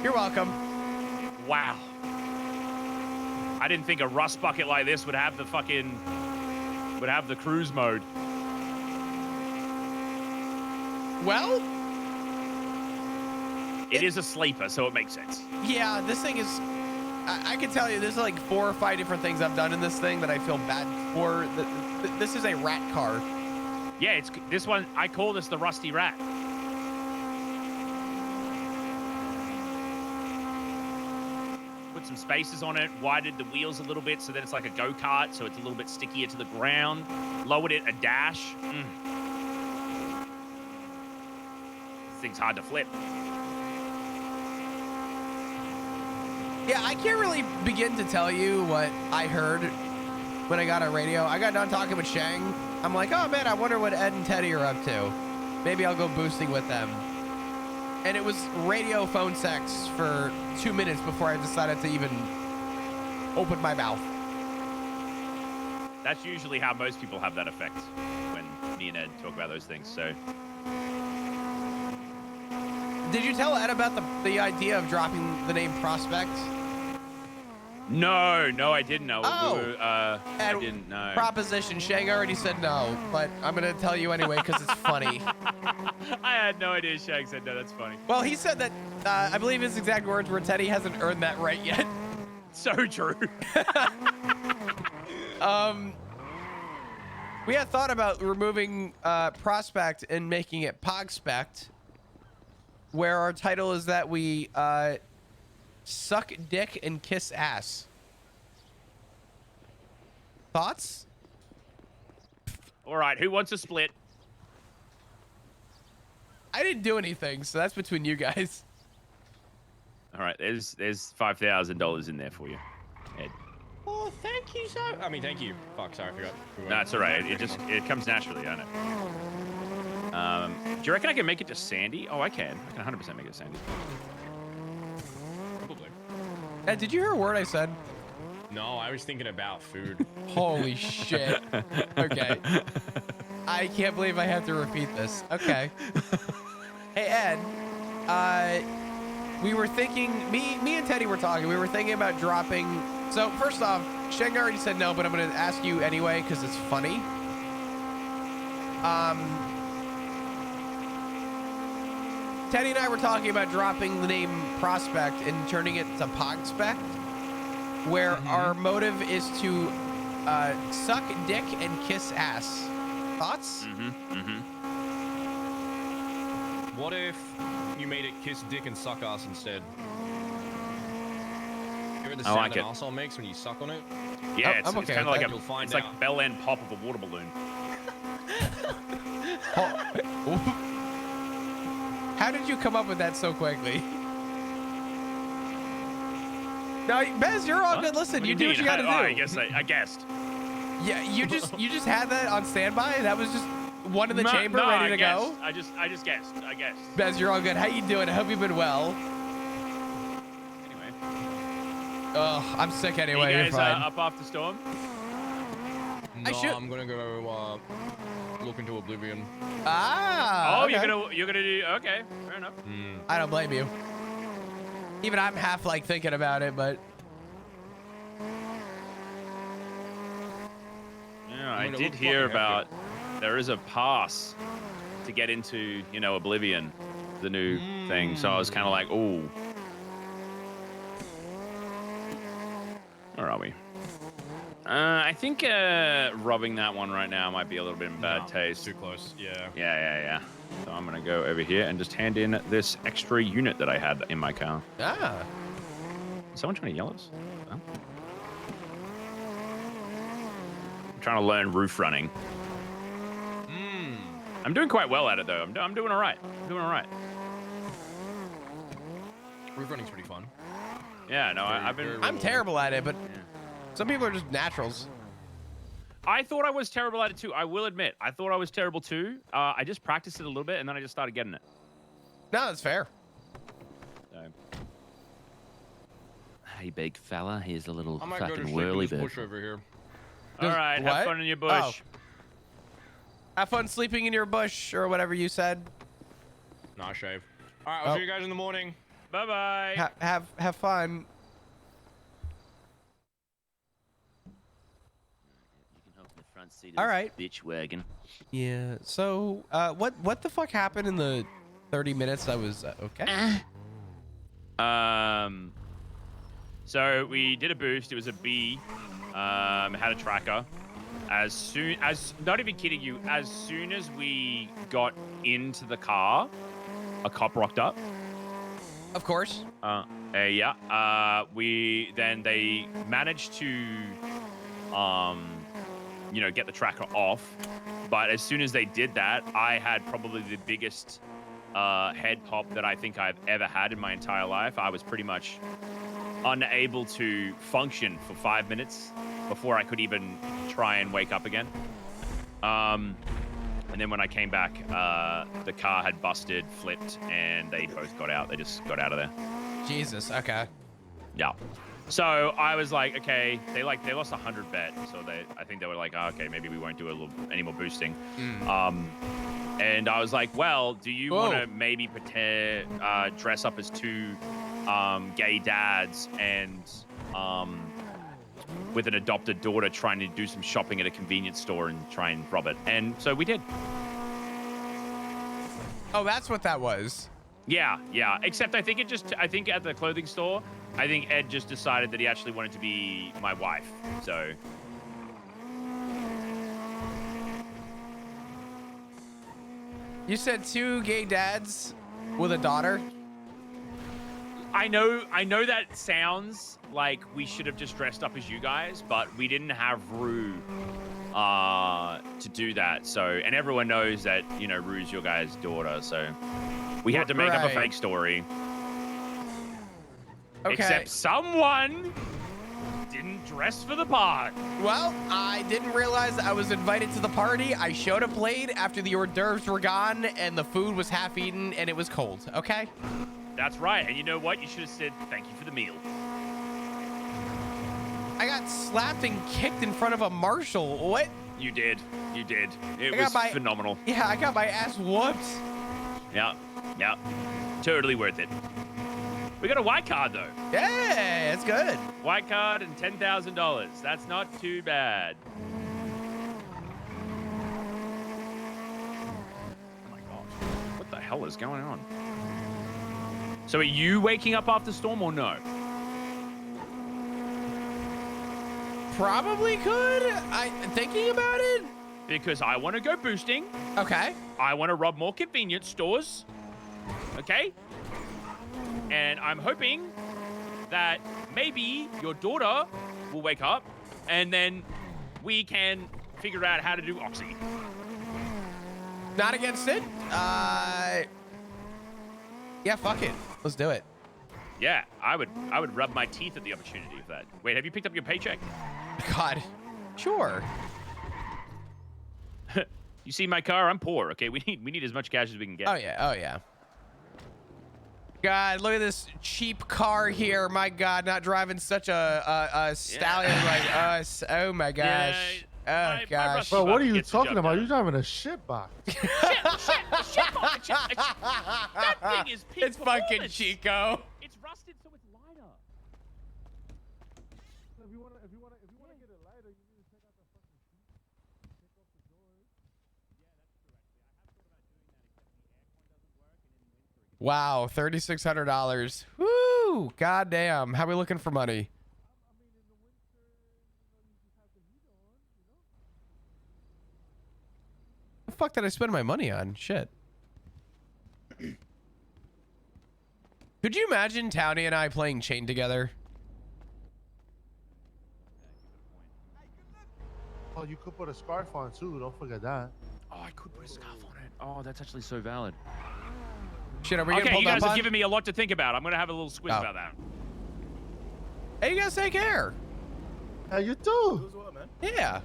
You're welcome. wow. I didn't think a rust bucket like this would have the cruise mode. Well, It is a sleeper, so it makes sense. yeah, this thing is. I can tell you, there's like 4 or 5 different things I've done in this thing that I feel bad for. This is a rat car. Yeah, it's this one. I call this the Rusty Rat. Put some spacers on it, widened the wheels a little bit so that it's like a go-kart, so it's a little bit stickier to the ground. Lowered it a dash. This thing's hard to flip. Yeah, I can't really begin to tell you what I heard when I got on radio. I got done talking with Shang. I'm like, oh man, I wonder what Ed and Teddy are up to. Maybe I'll go boosting with them. And it was radio phone sex for 2 minutes before I decided to even open my mouth. That's usually how most people have that effect when me and Ed talk about those things, so. Did you tell Ed about the idea of dropping the name Prospect? No, I didn't know. Oh. I didn't know. Proposition. Shang already said no, but I'm going to tell you anyway because it's funny. I had no idea Shag said no. That's funny. Well, he said that, I believe his exact words were, Teddy hasn't earned that right yet. So true. We had thought about removing Prospect and making it Pogspect, where our title is that we suck dick and kiss ass. Thoughts? All right, who wants a split? I didn't do anything, so that's between you guys. All right, there's $5,000 in there for you, Ed. Oh, thank you so. I mean, thank you. Fuck, sorry, I forgot. No, it's all right. It comes naturally, I know. Do you reckon I can make it to Sandy? Oh, I can. I can 100% make it to Sandy. Probably. Ed, did you hear a word I said? No, I was thinking about food. Holy shit. Okay. I can't believe I have to repeat this. Okay. Hey, Ed. We were thinking, me and Teddy were talking. We were thinking about dropping. So first off, Sheng already said no, but I'm going to ask you anyway because it's funny. Teddy and I were talking about dropping the name Prospect and turning it to Pogspect, where our motive is to suck dick and kiss ass. Thoughts? What if you made it kiss dick and suck ass instead? You heard the I sound like an it. arsehole makes when you suck on it? Yeah, I'm it's okay kind of with like that. You'll find it's out. like bell end pop of a water balloon. How did you come up with that so quickly? No, Bez, you're all good. Listen, you do what you gotta do. I guessed. Yeah, you just had that on standby. That was just one in the chamber, no, ready to go. I just guessed. I guessed. Bez, you're all good. How you doing? I hope you've been well. Anyway. Oh, I'm sick anyway. Are you You're guys fine. up after storm? No, I should- I'm gonna go look into Oblivion. Ah. Oh, okay. you're gonna do. Okay, fair enough. I don't blame you. Even I'm half like thinking about it, but Yeah, I I mean, it did looked hear fucking about there is a pass to get into, Oblivion, the new thing. So I was kind of like, ooh. Where are we? I think robbing that one right now might be a little bit in bad taste. Too close. Yeah. Yeah. So I'm gonna go over here and just hand in this extra unit that I had in my car. ah. Is someone trying to yell at us? No? I'm trying to learn roof running. I'm doing quite well at it though. I'm doing all right. Roof running's pretty fun. Yeah, no, I've been. I'm terrible at it, but some people are just naturals. I thought I was terrible at it too. I will admit, I thought I was terrible too. I just practiced it a little bit and then I just started getting it. No, that's fair. So. Hey, big fella. Here's a little I might go to fucking sleep in whirly this bird. bush over here. All right, What? have fun in your bush. Oh. Have fun sleeping in your bush or whatever you said. Nah, shave. All right, I'll see you guys in the morning. Bye bye. Have fun. You can hop in the front seat All of this right. bitch wagon. Yeah. So, what the fuck happened in the 30 minutes that was okay? So we did a boost. It was a B. Had a tracker. As soon as, not even kidding you, as soon as we got into the car, a cop rocked up. Of course. Yeah. They managed to, get the tracker off. But as soon as they did that, I had probably the biggest head pop that I think I've ever had in my entire life. I was pretty much unable to function for 5 minutes before I could even try and wake up again. And then when I came back, the car had busted, flipped, and they both got out. They just got out of there. Jesus. Okay. Yeah. So I was like, okay, they lost 100 bet. So I think they were like, oh, okay, maybe we won't do any more boosting. And I was like, well, do you want to maybe dress up as two gay dads and with an adopted daughter trying to do some shopping at a convenience store and try and rob it? And so we did. Oh, that's what that was. Yeah. Except I think at the clothing store, I think Ed just decided that he actually wanted to be my wife. So. You said two gay dads with a daughter? I know that sounds like we should have just dressed up as you guys, but we didn't have Rue to do that. So, and everyone knows that, Rue's your guys' daughter, so we had to make up a fake story. Okay. Except someone didn't dress for the part. Well, I didn't realize I was invited to the party. I showed up late after the hors d'oeuvres were gone and the food was half eaten and it was cold, okay? That's right. And you know what? You should have said thank you for the meal. I got slapped and kicked in front of a marshal. What? You did. You did. It I was got phenomenal. Yeah, I got my ass whooped. Yeah. Yeah. Totally worth it. We got a white card though. Yeah, it's good. White card and $10,000. That's not too bad. Oh my gosh. What the hell is going on? So are you waking up after storm or no? Probably could. I'm thinking about it. Because I want to go boosting. Okay. I want to rob more convenience stores. Okay? And I'm hoping that maybe your daughter will wake up and then we can figure out how to do Oxy. Not against it. Yeah, fuck it. Let's do it. Yeah, I would rub my teeth at the opportunity of that. Wait, have you picked up your paycheck? God. Sure. You see my car? I'm poor, okay? We need as much cash as we can get. Oh yeah. Oh yeah. God, look at this cheap car here. My God, not driving such a stallion like us. Oh my gosh. Oh gosh. Bro, what are you talking about? You're driving a shit box. Shit box. That thing is peak It's fucking Chico. It's rusted, so it's lighter. If you wanna get it lighter, you need to check out the fucking seat. Take off the doors. Wow, $3,600. Woo! Goddamn. How we looking for money? The fuck did I spend my money on? Shit. Could you imagine Townie and I playing Chain together? Oh, you could put a scarf on too. Don't forget that. Oh, I could put a scarf on it. Oh, that's actually so valid. Shit, are we Okay, gonna pull you guys up have on? given me a lot to think about. I'm gonna have a little squiz about that. Hey, you guys take care. Hey, you too. Yeah.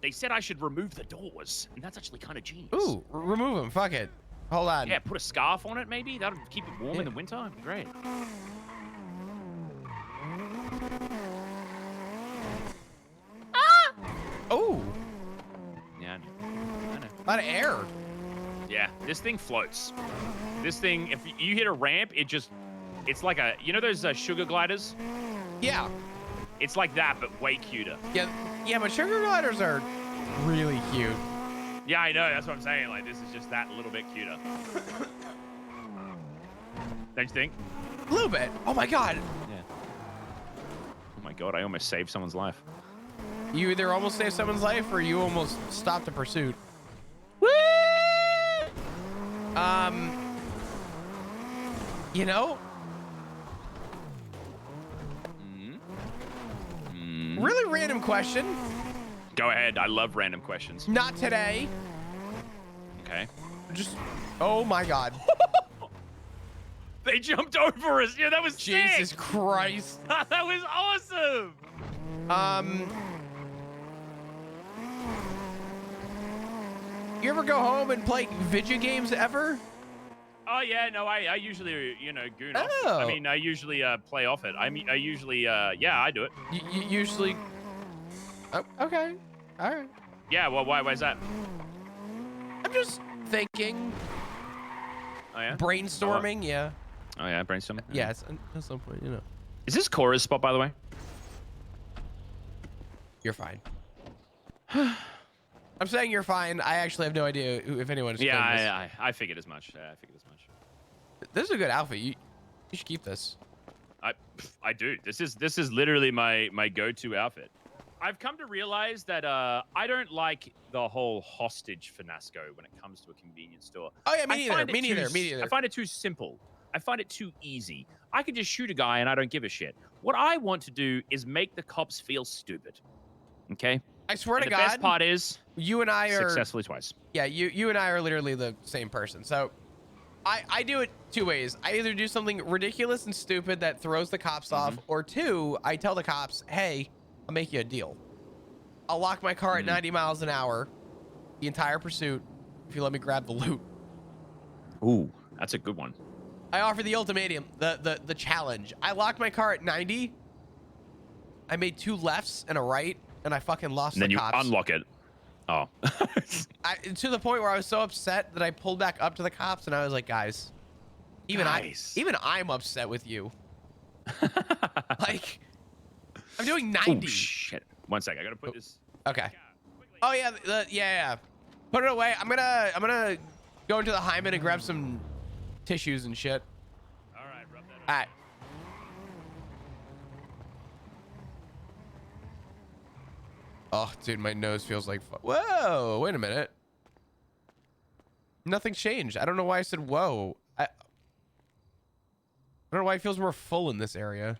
They said I should remove the doors, and that's actually kind of genius. Ooh, remove them. Fuck it. Hold on. Yeah, put a scarf on it, maybe. That'll keep it warm in the winter. It'd be great. Oh. Yeah, I know. A lot of air. Yeah, this thing floats. This thing, if you hit a ramp, it's like a, you know those sugar gliders? Yeah. It's like that, but way cuter. Yeah, but sugar gliders are really cute. Yeah, I know. That's what I'm saying. Like, this is just that little bit cuter. Don't you think? A little bit. Oh my God. Yeah. Oh my God, I almost saved someone's life. You either almost saved someone's life or you almost stopped a pursuit. Woo! You know? Really random question. Go ahead. I love random questions. Not today. Okay. Just, oh my God. They jumped over us. Yeah, that was Jesus sick. Christ. That was awesome. You ever go home and play video games ever? Oh yeah, no, I usually goon off. Oh. I mean, I usually play off it. I usually yeah, I do it. You usually. Oh, okay. All right. Yeah. Well, why is that? I'm just thinking. Oh yeah. Brainstorming. Yeah. Oh yeah, brainstorming. Yes. At some point, you know. Is this Cora's spot, by the way? You're fine. I'm saying you're fine. I actually have no idea if anyone is. Yeah, I figured as much. I figured as much. This is a good outfit. You should keep this. I do. This is literally my go-to outfit. I've come to realize that I don't like the whole hostage finasco when it comes to a convenience store. Oh yeah, me neither. Me neither. I find it too simple. I find it too easy. I can just shoot a guy and I don't give a shit. What I want to do is make the cops feel stupid. Okay? I swear to the God. best part is you and I are successfully twice. Yeah, you and I are literally the same person. So I do it two ways. I either do something ridiculous and stupid that throws the cops off, or two, I tell the cops, hey, I'll make you a deal. I'll lock my car at 90 miles an hour, the entire pursuit, if you let me grab the loot. Ooh, that's a good one. I offer the ultimatum, the challenge. I lock my car at 90. I made 2 lefts and a right, and I fucking lost And then the you cops. unlock it. Oh. To the point where I was so upset that I pulled back up to the cops, and I was like, guys, even I'm upset with you. Like, I'm doing 90. Oh, shit. 1 sec. I gotta put this. Okay. Oh yeah, yeah. Put it away. I'm gonna go into the Hyman and grab some tissues and shit. All right, rub that. All right. Oh, dude, my nose feels like. Whoa! Wait a minute. Nothing changed. I don't know why I said whoa. I don't know why it feels more full in this area.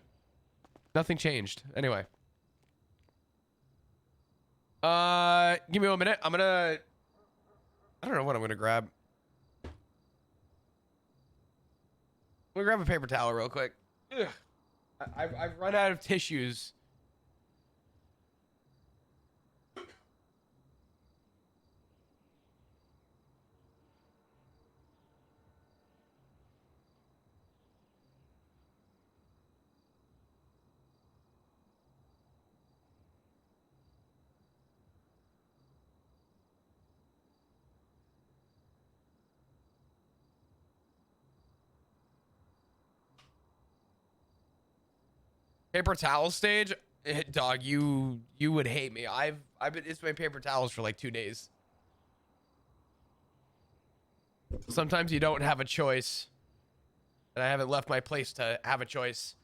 Nothing changed. Anyway. Give me 1 minute. I don't know what I'm gonna grab. I'm gonna grab a paper towel real quick. Ugh. I've run out of tissues. Paper towel stage, dog. You would hate me. I've been. It's been paper towels for like 2 days. Sometimes you don't have a choice, and I haven't left my place to have a choice.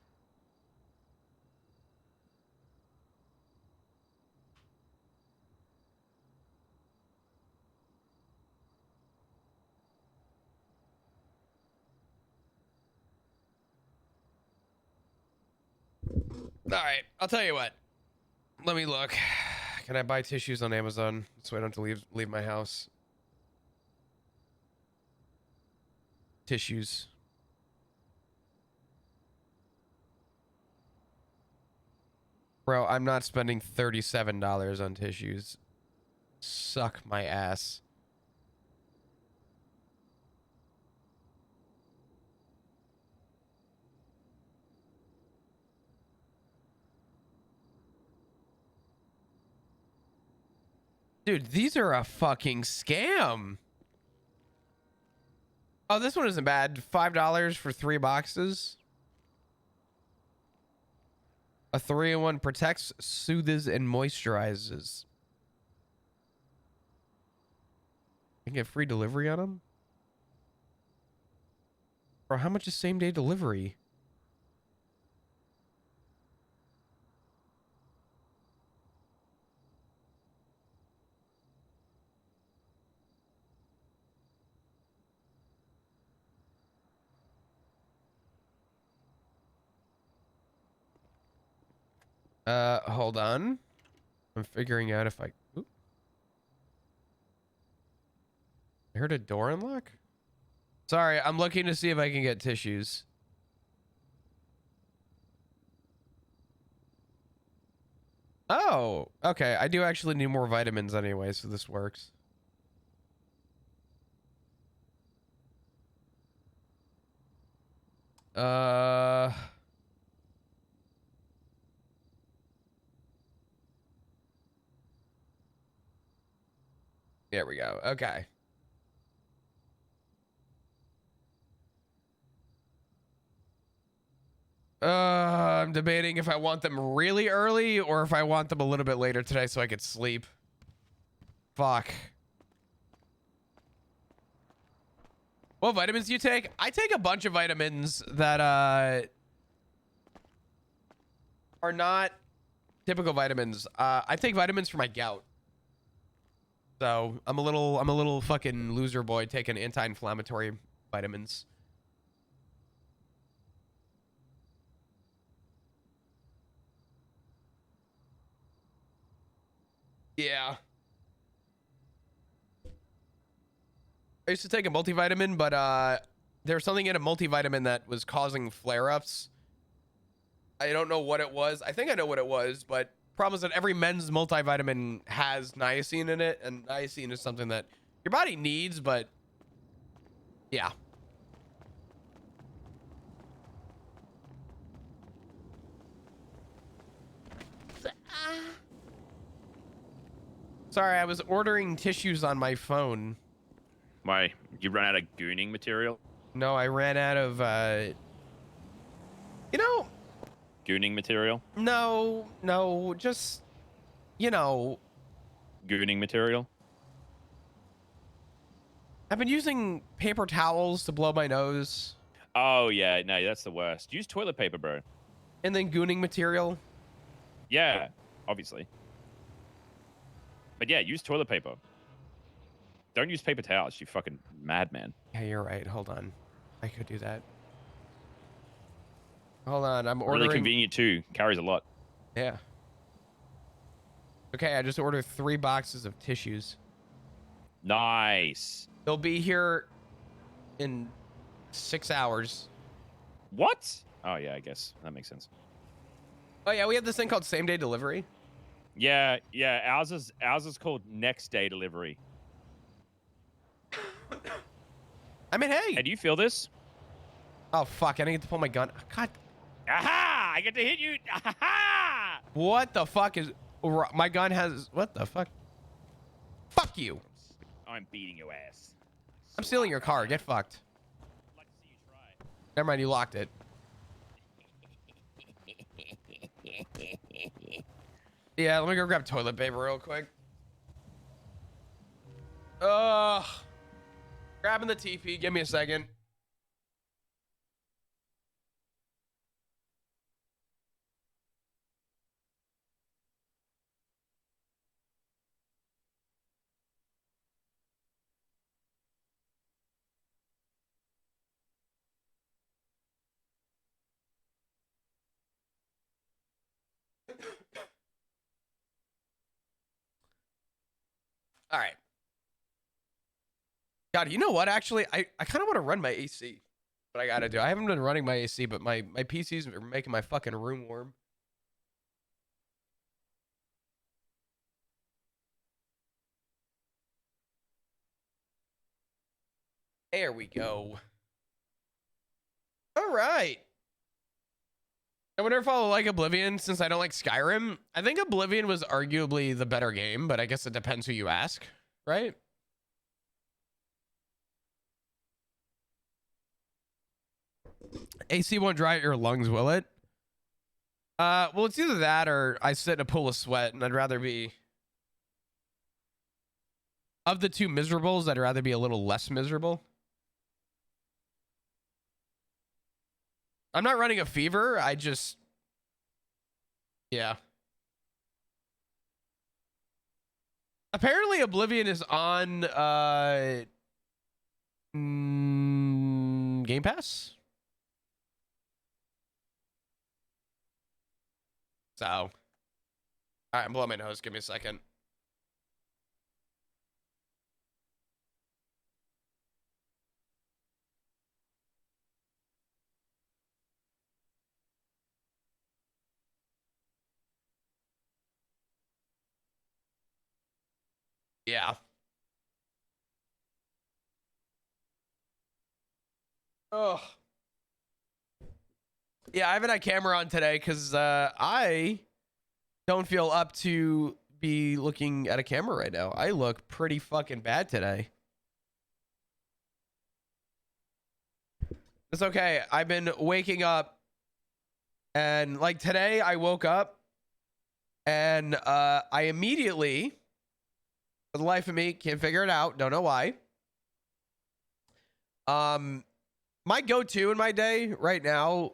All right, I'll tell you what. Let me look. Can I buy tissues on Amazon so I don't have to leave my house? Tissues. Bro, I'm not spending $37 on tissues. Suck my ass. Dude, these are a fucking scam. Oh, this one isn't bad. $5 for 3 boxes. A 3-in-1 protects, soothes, and moisturizes. You can get free delivery on them? Bro, how much is same-day delivery? Hold on. I'm figuring out if I... Oop. I heard a door unlock? Sorry, I'm looking to see if I can get tissues. Oh, okay. I do actually need more vitamins anyway, so this works. There we go. Okay. I'm debating if I want them really early or if I want them a little bit later today so I could sleep. Fuck. What vitamins do you take? I take a bunch of vitamins that are not typical vitamins. I take vitamins for my gout. So I'm a little fucking loser boy taking anti-inflammatory vitamins. Yeah. I used to take a multivitamin, but there was something in a multivitamin that was causing flare-ups. I don't know what it was. I think I know what it was, but problem is that every men's multivitamin has niacin in it, and niacin is something that your body needs, but yeah. Sorry, I was ordering tissues on my phone. Why? You run out of gooning material? No, I ran out of, you know, Gooning material? no, just, you know. Gooning material? I've been using paper towels to blow my nose. Oh, yeah. No, that's the worst. Use toilet paper, bro. And then gooning material. Yeah, obviously. But yeah, use toilet paper. Don't use paper towels, you fucking madman. Yeah, you're right. Hold on. I could do that. Hold on. I'm ordering. Really convenient, too. Carries a lot. Yeah. Okay, I just ordered 3 boxes of tissues. Nice. They'll be here in 6 hours. What? Oh, yeah, I guess. That makes sense. Oh, yeah, we have this thing called same-day delivery. Yeah, yeah. Ours is called next day delivery. I mean, hey. Hey, do you feel this? Oh, fuck. I didn't get to pull my gun. God. Aha! I get to hit you. Aha! What the fuck is... My gun has... What the fuck? Fuck you. I'm beating your ass. I'm stealing your car. Get fucked. Never mind, you locked it. Yeah, let me go grab toilet paper real quick. Ugh. Grabbing the TP. Give me a second. All right. God, you know what? Actually, I kind of want to run my AC. But I gotta do. I haven't been running my AC, but my PCs are making my fucking room warm. There we go. All right. I wonder if I'll like Oblivion since I don't like Skyrim. I think Oblivion was arguably the better game, but I guess it depends who you ask, right? AC won't dry out your lungs, will it? Well, it's either that or I sit in a pool of sweat, and I'd rather be... Of the two miserables, I'd rather be a little less miserable. I'm not running a fever. I just... Yeah. Apparently, Oblivion is on Game Pass. So, all right, I'm blowing my nose. Give me a second. Yeah. Oh. Yeah, I haven't had camera on today because I don't feel up to be looking at a camera right now. I look pretty fucking bad today. It's okay. I've been waking up and like today I woke up and I immediately, for the life of me, can't figure it out. Don't know why. My go-to in my day right now,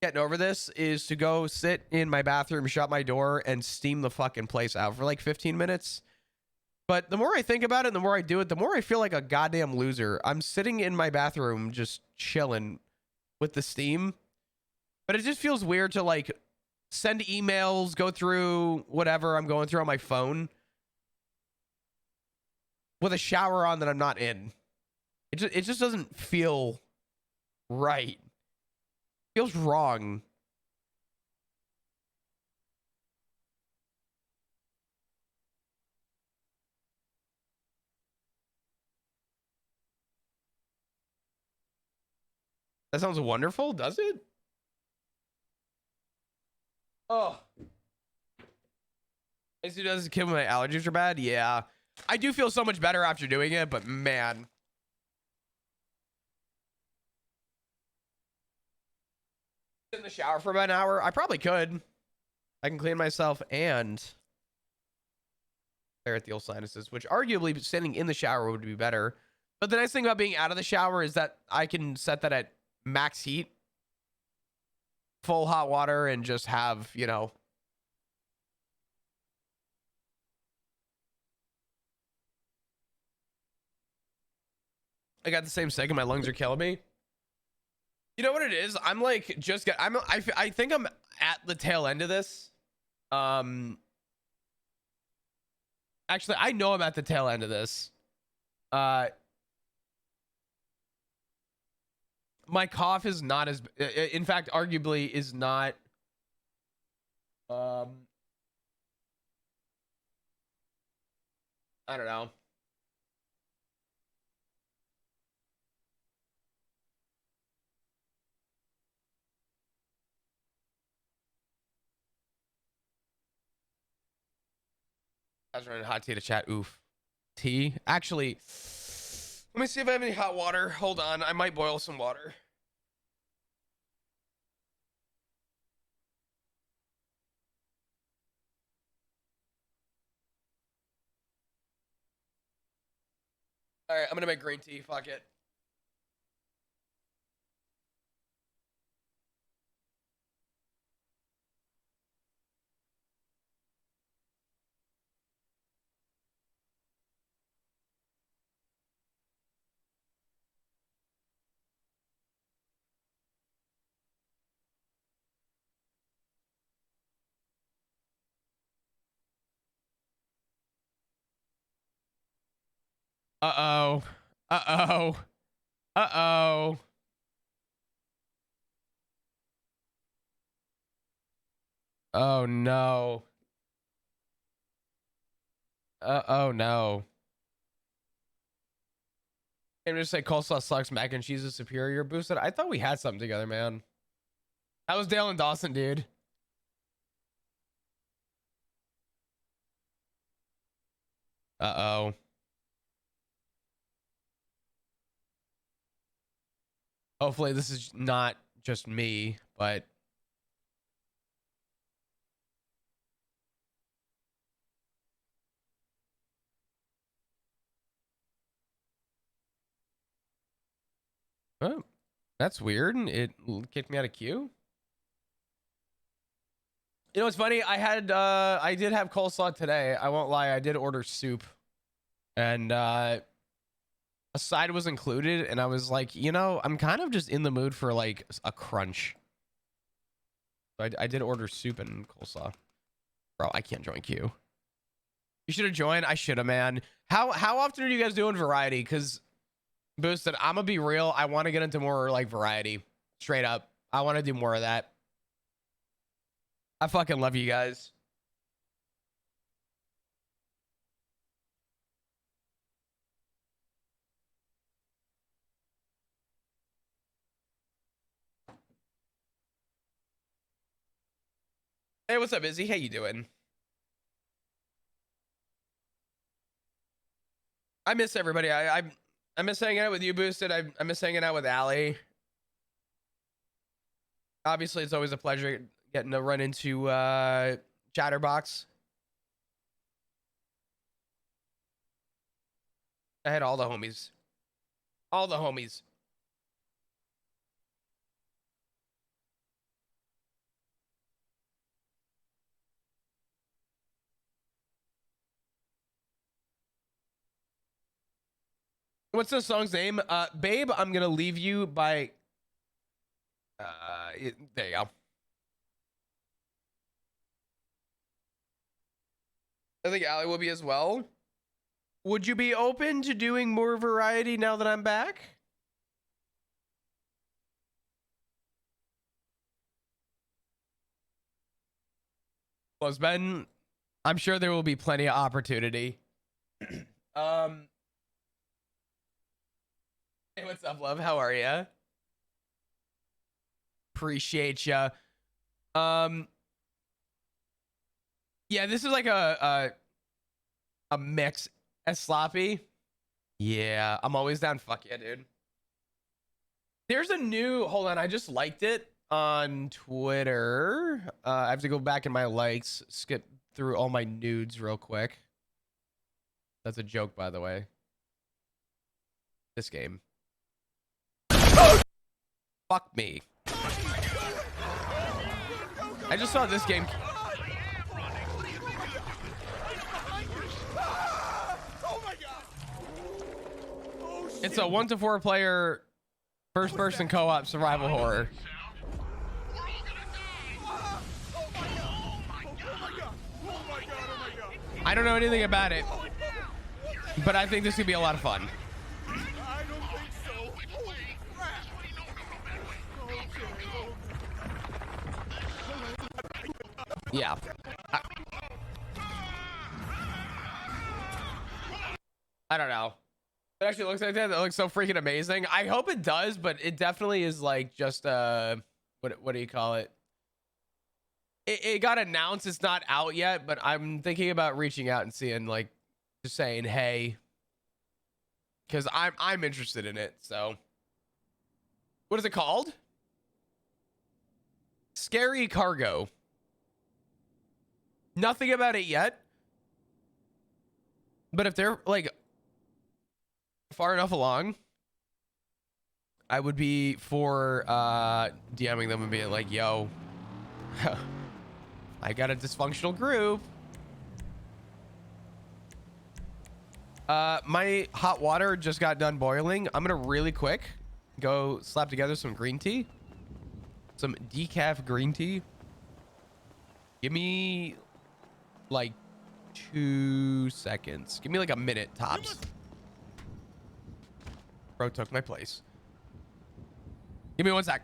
getting over this, is to go sit in my bathroom, shut my door, and steam the fucking place out for like 15 minutes. But the more I think about it, the more I do it, the more I feel like a goddamn loser. I'm sitting in my bathroom just chilling with the steam. But it just feels weird to like send emails, go through whatever I'm going through on my phone with a shower on that I'm not in. It just doesn't feel right. Feels wrong. That sounds wonderful, does it? Oh. Is it does kid when my allergies are bad? Yeah. I do feel so much better after doing it, but man. In the shower for about an hour? I probably could. I can clean myself and clear at the old sinuses, which arguably sitting in the shower would be better. But the nice thing about being out of the shower is that I can set that at max heat, full hot water, and just have, you know, I got the same second. My lungs are killing me. You know what it is? I'm like I think I'm at the tail end of this. Actually, I know I'm at the tail end of this. My cough is not as, in fact, arguably is not. I don't know. I was running hot tea to chat. Oof. Tea? Actually, let me see if I have any hot water. Hold on. I might boil some water. All right, I'm going to make green tea. Fuck it. Uh-oh. Uh-oh. Uh-oh. Oh, no. Oh, no. I'm just say coleslaw sucks. Mac and cheese is superior. Boosted. I thought we had something together, man. That was Dale and Dawson, dude. Uh-oh. Hopefully this is not just me, but oh, that's weird. It kicked me out of queue. You know what's funny? I did have coleslaw today. I won't lie. I did order soup, and a side was included, and I was like, you know, I'm kind of just in the mood for like a crunch. So I did order soup and coleslaw. Bro, I can't join queue. You should have joined. I should have, man. How often are you guys doing variety? Because Boosted, I'm gonna be real. I want to get into more like variety. Straight up. I want to do more of that. I fucking love you guys. Hey, what's up, Izzy? How you doing? I miss everybody. I miss hanging out with you, Boosted. I miss hanging out with Allie. Obviously, it's always a pleasure getting to run into Chatterbox. I had all the homies. All the homies. What's the song's name? Babe, I'm gonna leave you by there you go. I think Allie will be as well. Would you be open to doing more variety now that I'm back? Well, Ben, I'm sure there will be plenty of opportunity. Hey, what's up, love? How are ya? Appreciate ya. Yeah, this is like a mix as sloppy. Yeah, I'm always down. Fuck yeah, dude. There's a new, hold on, I just liked it on Twitter. I have to go back in my likes, skip through all my nudes real quick. That's a joke, by the way. This game. Fuck me. I just saw this game. It's a 1 to 4 player first person co-op survival horror. I don't know anything about it, but I think this could be a lot of fun. Yeah. I don't know. It actually looks like that. That looks so freaking amazing. I hope it does, but it definitely is like just what do you call it? It got announced. It's not out yet, but I'm thinking about reaching out and seeing, like, just saying hey, because I'm interested in it. So, what is it called? Scary Cargo. Nothing about it yet, but if they're like far enough along, I would be for DMing them and being like, yo, I got a dysfunctional group. My hot water just got done boiling. I'm gonna really quick go slap together some green tea, some decaf green tea. Give me like 2 seconds. Give me like a minute tops. Bro took my place. Give me 1 sec.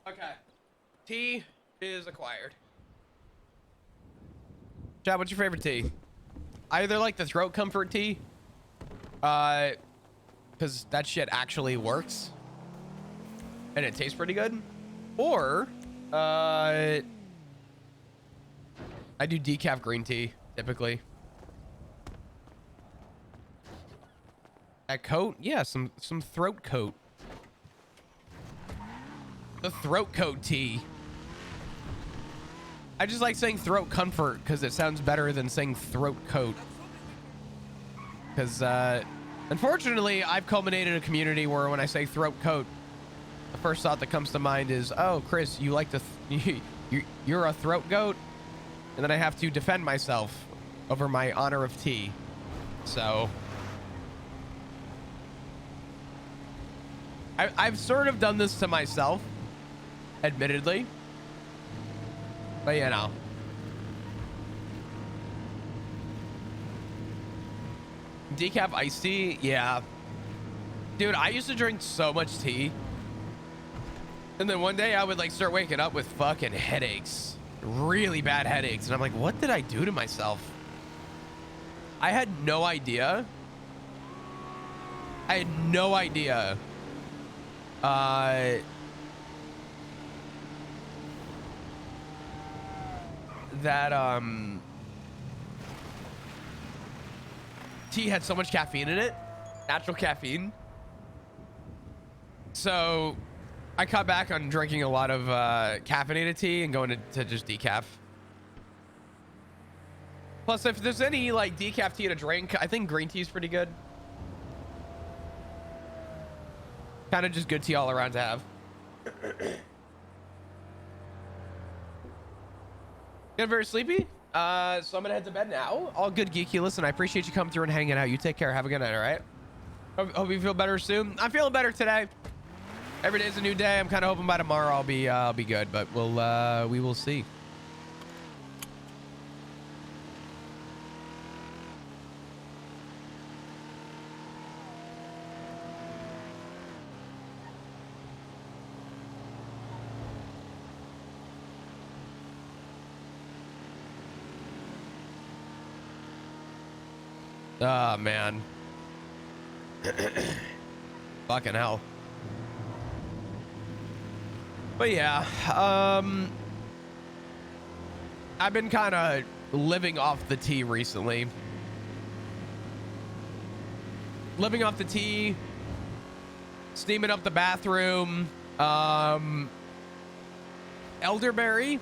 Okay. Tea is acquired. Chad, what's your favorite tea? I either like the throat comfort tea, because that shit actually works and it tastes pretty good, or I do decaf green tea typically. That coat, yeah, some throat coat. The throat coat tea. I just like saying throat comfort because it sounds better than saying throat coat. Because unfortunately, I've culminated a community where when I say throat coat, the first thought that comes to mind is, oh, Chris, you like to you're a throat goat, and then I have to defend myself over my honor of tea. So I've sort of done this to myself, admittedly, but you know. Decaf iced tea, yeah. Dude, I used to drink so much tea, and then one day I would like start waking up with fucking headaches, really bad headaches, and I'm like, what did I do to myself? I had no idea. I had no idea. That tea had so much caffeine in it, natural caffeine. So I cut back on drinking a lot of caffeinated tea and going to just decaf. Plus, if there's any like decaf tea to drink, I think green tea is pretty good. Kind of just good tea all around to have. Getting very sleepy? So I'm gonna head to bed now. All good, Geeky. Listen, I appreciate you coming through and hanging out. You take care. Have a good night, all right? Hope you feel better soon. I'm feeling better today. Every day's a new day. I'm kind of hoping by tomorrow I'll be good, but we will see. Oh, man. Fucking hell. But yeah, I've been kind of living off the tea recently. Living off the tea, steaming up the bathroom, elderberry,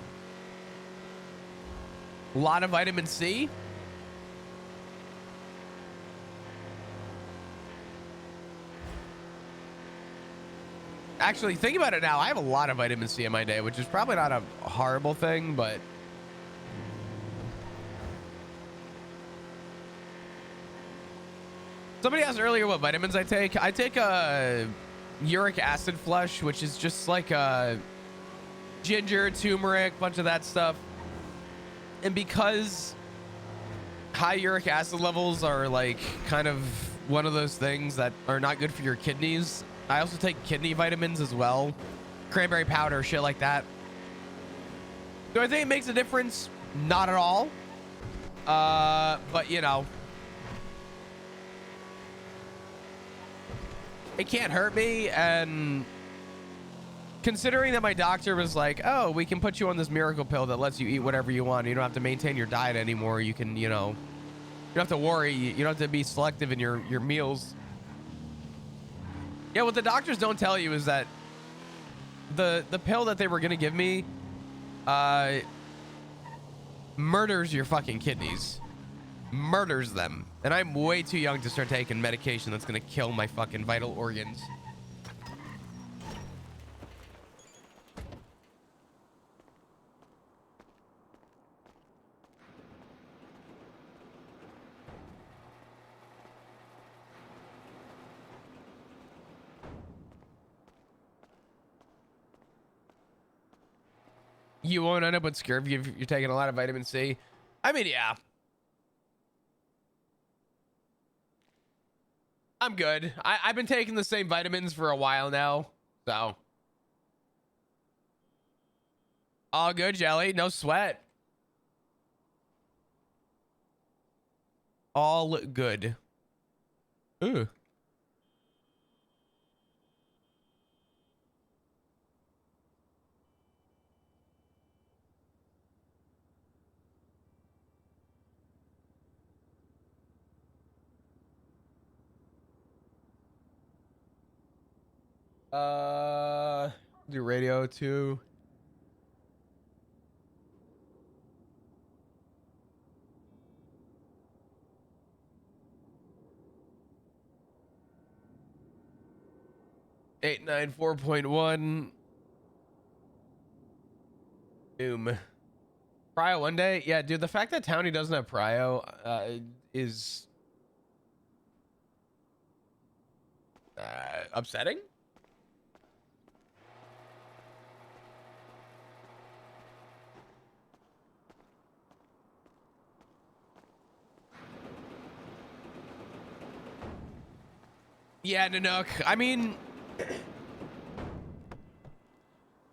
a lot of vitamin C. Actually, think about it now. I have a lot of vitamin C in my day, which is probably not a horrible thing, but somebody asked earlier what vitamins I take. I take a uric acid flush, which is just like a ginger, turmeric, bunch of that stuff. And because high uric acid levels are like kind of one of those things that are not good for your kidneys, I also take kidney vitamins as well. Cranberry powder, shit like that. Do I think it makes a difference? Not at all. But you know, it can't hurt me. And considering that my doctor was like, oh, we can put you on this miracle pill that lets you eat whatever you want. You don't have to maintain your diet anymore. You can, you know, you don't have to worry. You don't have to be selective in your meals. Yeah, what the doctors don't tell you is that the pill that they were gonna give me murders your fucking kidneys. Murders them. And I'm way too young to start taking medication that's gonna kill my fucking vital organs. You won't end up with scurvy if you're taking a lot of vitamin C. I mean, yeah. I'm good. I've been taking the same vitamins for a while now, so. All good, Jelly. No sweat. All good. Ooh. Do radio too. Eight 4.1. Boom. Prio one day? Yeah, dude, the fact that Townie doesn't have Prio is upsetting. Yeah, Nanook. I mean,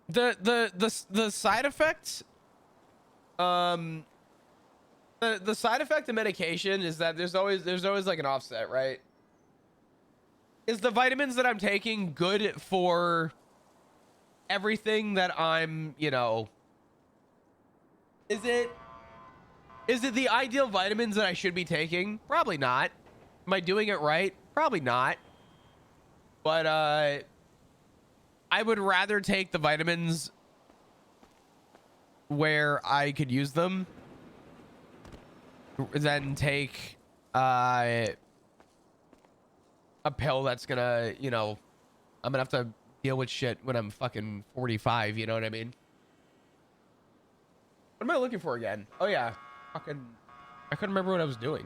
the side effects, the side effect of medication is that there's always like an offset, right? Is the vitamins that I'm taking good for everything that I'm, you know, is it the ideal vitamins that I should be taking? Probably not. Am I doing it right? Probably not. But I would rather take the vitamins where I could use them than take a pill that's gonna, you know, I'm gonna have to deal with shit when I'm fucking 45, you know what I mean? What am I looking for again? Oh yeah. Fucking, I couldn't remember what I was doing.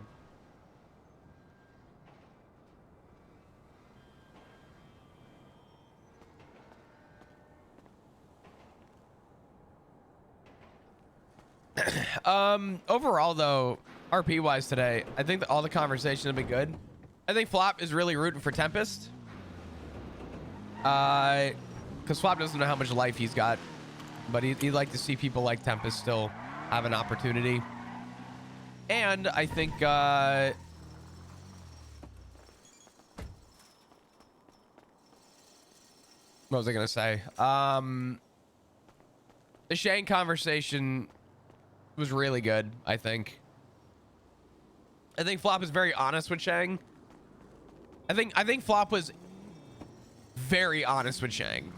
Overall though, RP wise today, I think that all the conversation have been good. I think Flop is really rooting for Tempest. Because Flop doesn't know how much life he's got, but he'd like to see people like Tempest still have an opportunity. And I think, what was I gonna say? The Shane conversation was really good, I think. I think Flop is very honest with Shang. I think Flop was very honest with Shang.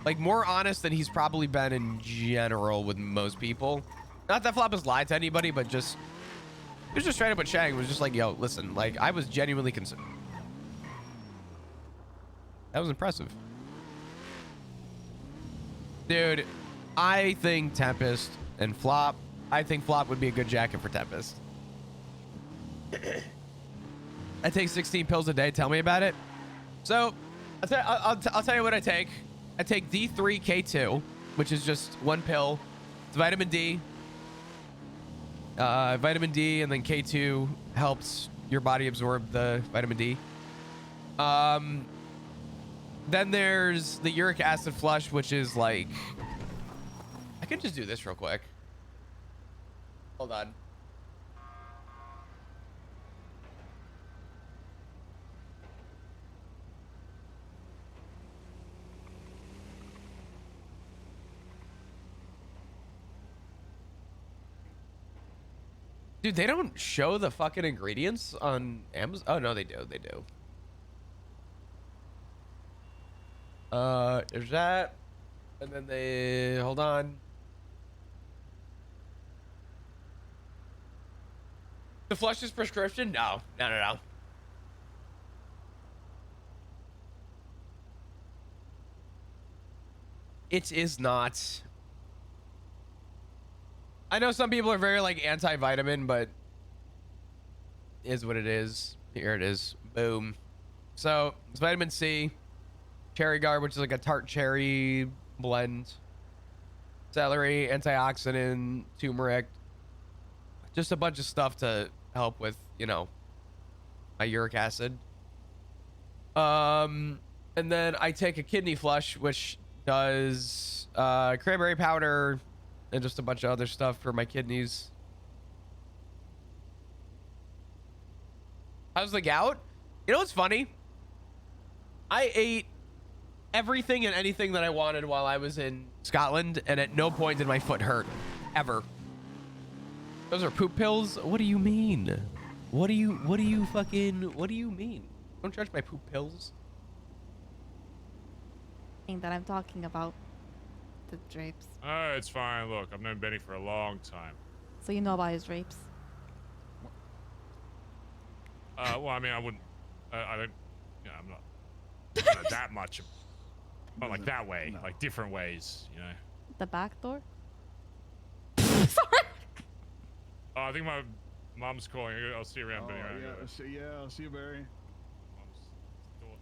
Like, more honest than he's probably been in general with most people. Not that Flop has lied to anybody, but just... He was just straight up with Shang. It was just like, yo, listen, like, I was genuinely concerned. That was impressive. Dude, I think Tempest and Flop... I think Flop would be a good jacket for Tempest. I take 16 pills a day. Tell me about it. So, I'll tell you what I take. I take D3K2, which is just one pill. It's vitamin D. Vitamin D, and then K2 helps your body absorb the vitamin D. Then there's the uric acid flush, which is like... I can just do this real quick. Hold on. Dude, they don't show the fucking ingredients on Amazon. Oh, no, they do. They do. There's that. And then they... Hold on. The flush is prescription? No. No, no, no. It is not. I know some people are very like anti-vitamin, but is what it is. Here it is. Boom. So it's vitamin C, cherry guard, which is like a tart cherry blend, celery, antioxidant, turmeric, just a bunch of stuff to help with, you know, my uric acid. And then I take a kidney flush, which does cranberry powder and just a bunch of other stuff for my kidneys. How's the gout? You know what's funny? I ate everything and anything that I wanted while I was in Scotland, and at no point did my foot hurt. Ever. Those are poop pills? What do you mean? What do you mean? Don't judge my poop pills. That I'm talking about. The drapes. Oh, it's fine. Look, I've known Benny for a long time. So you know about his drapes? Well, I mean, I wouldn't. I don't. Yeah, I'm not that much. Not like that way. No. Like different ways, you know. The back door? Sorry. Oh, I think my mom's calling. I'll see you around, Benny. I'll see you, Barry. Mom's door.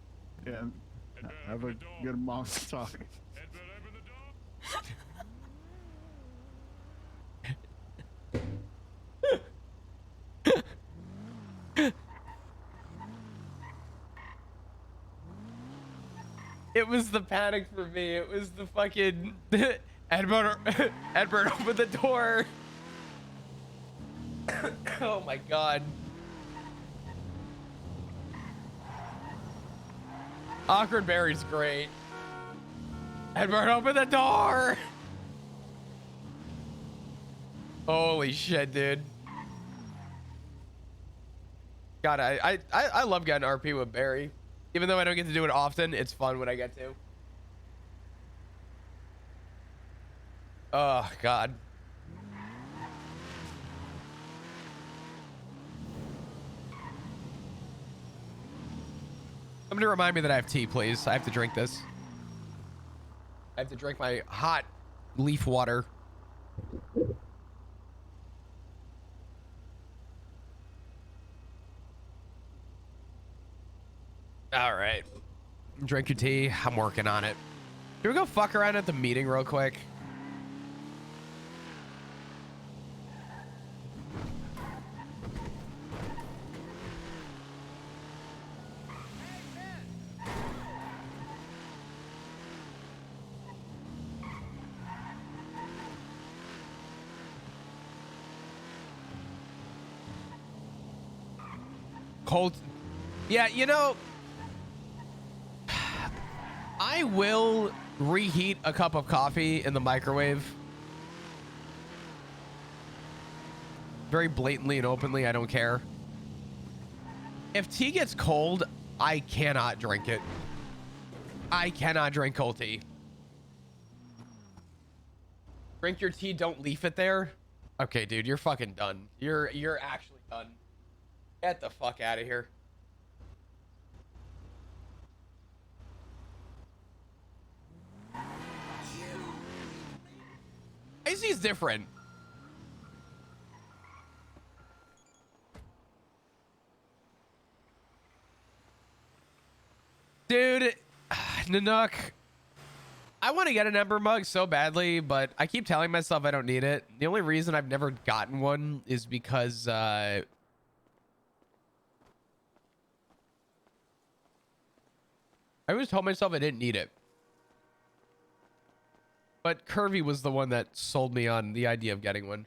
Yeah. Edward, Have a good mom's talk. Edward, open the door. It was the panic for me. It was the fucking Edward opened the door. Oh my god. Awkward Barry's great. Edward, open the door. Holy shit, dude. God, I love getting RP with Barry. Even though I don't get to do it often, it's fun when I get to. Oh, God. Somebody remind me that I have tea, please. I have to drink this. I have to drink my hot leaf water. All right. Drink your tea. I'm working on it. Can we go fuck around at the meeting real quick? Cold. Yeah, you know, I will reheat a cup of coffee in the microwave. Very blatantly and openly, I don't care. If tea gets cold, I cannot drink it. I cannot drink cold tea. Drink your tea, don't leave it there. Okay, dude, you're fucking done. You're actually done. Get the fuck out of here. AC's different. Dude, Nanook, I want to get an Ember mug so badly, but I keep telling myself I don't need it. The only reason I've never gotten one is because I always told myself I didn't need it. But Curvy was the one that sold me on the idea of getting one.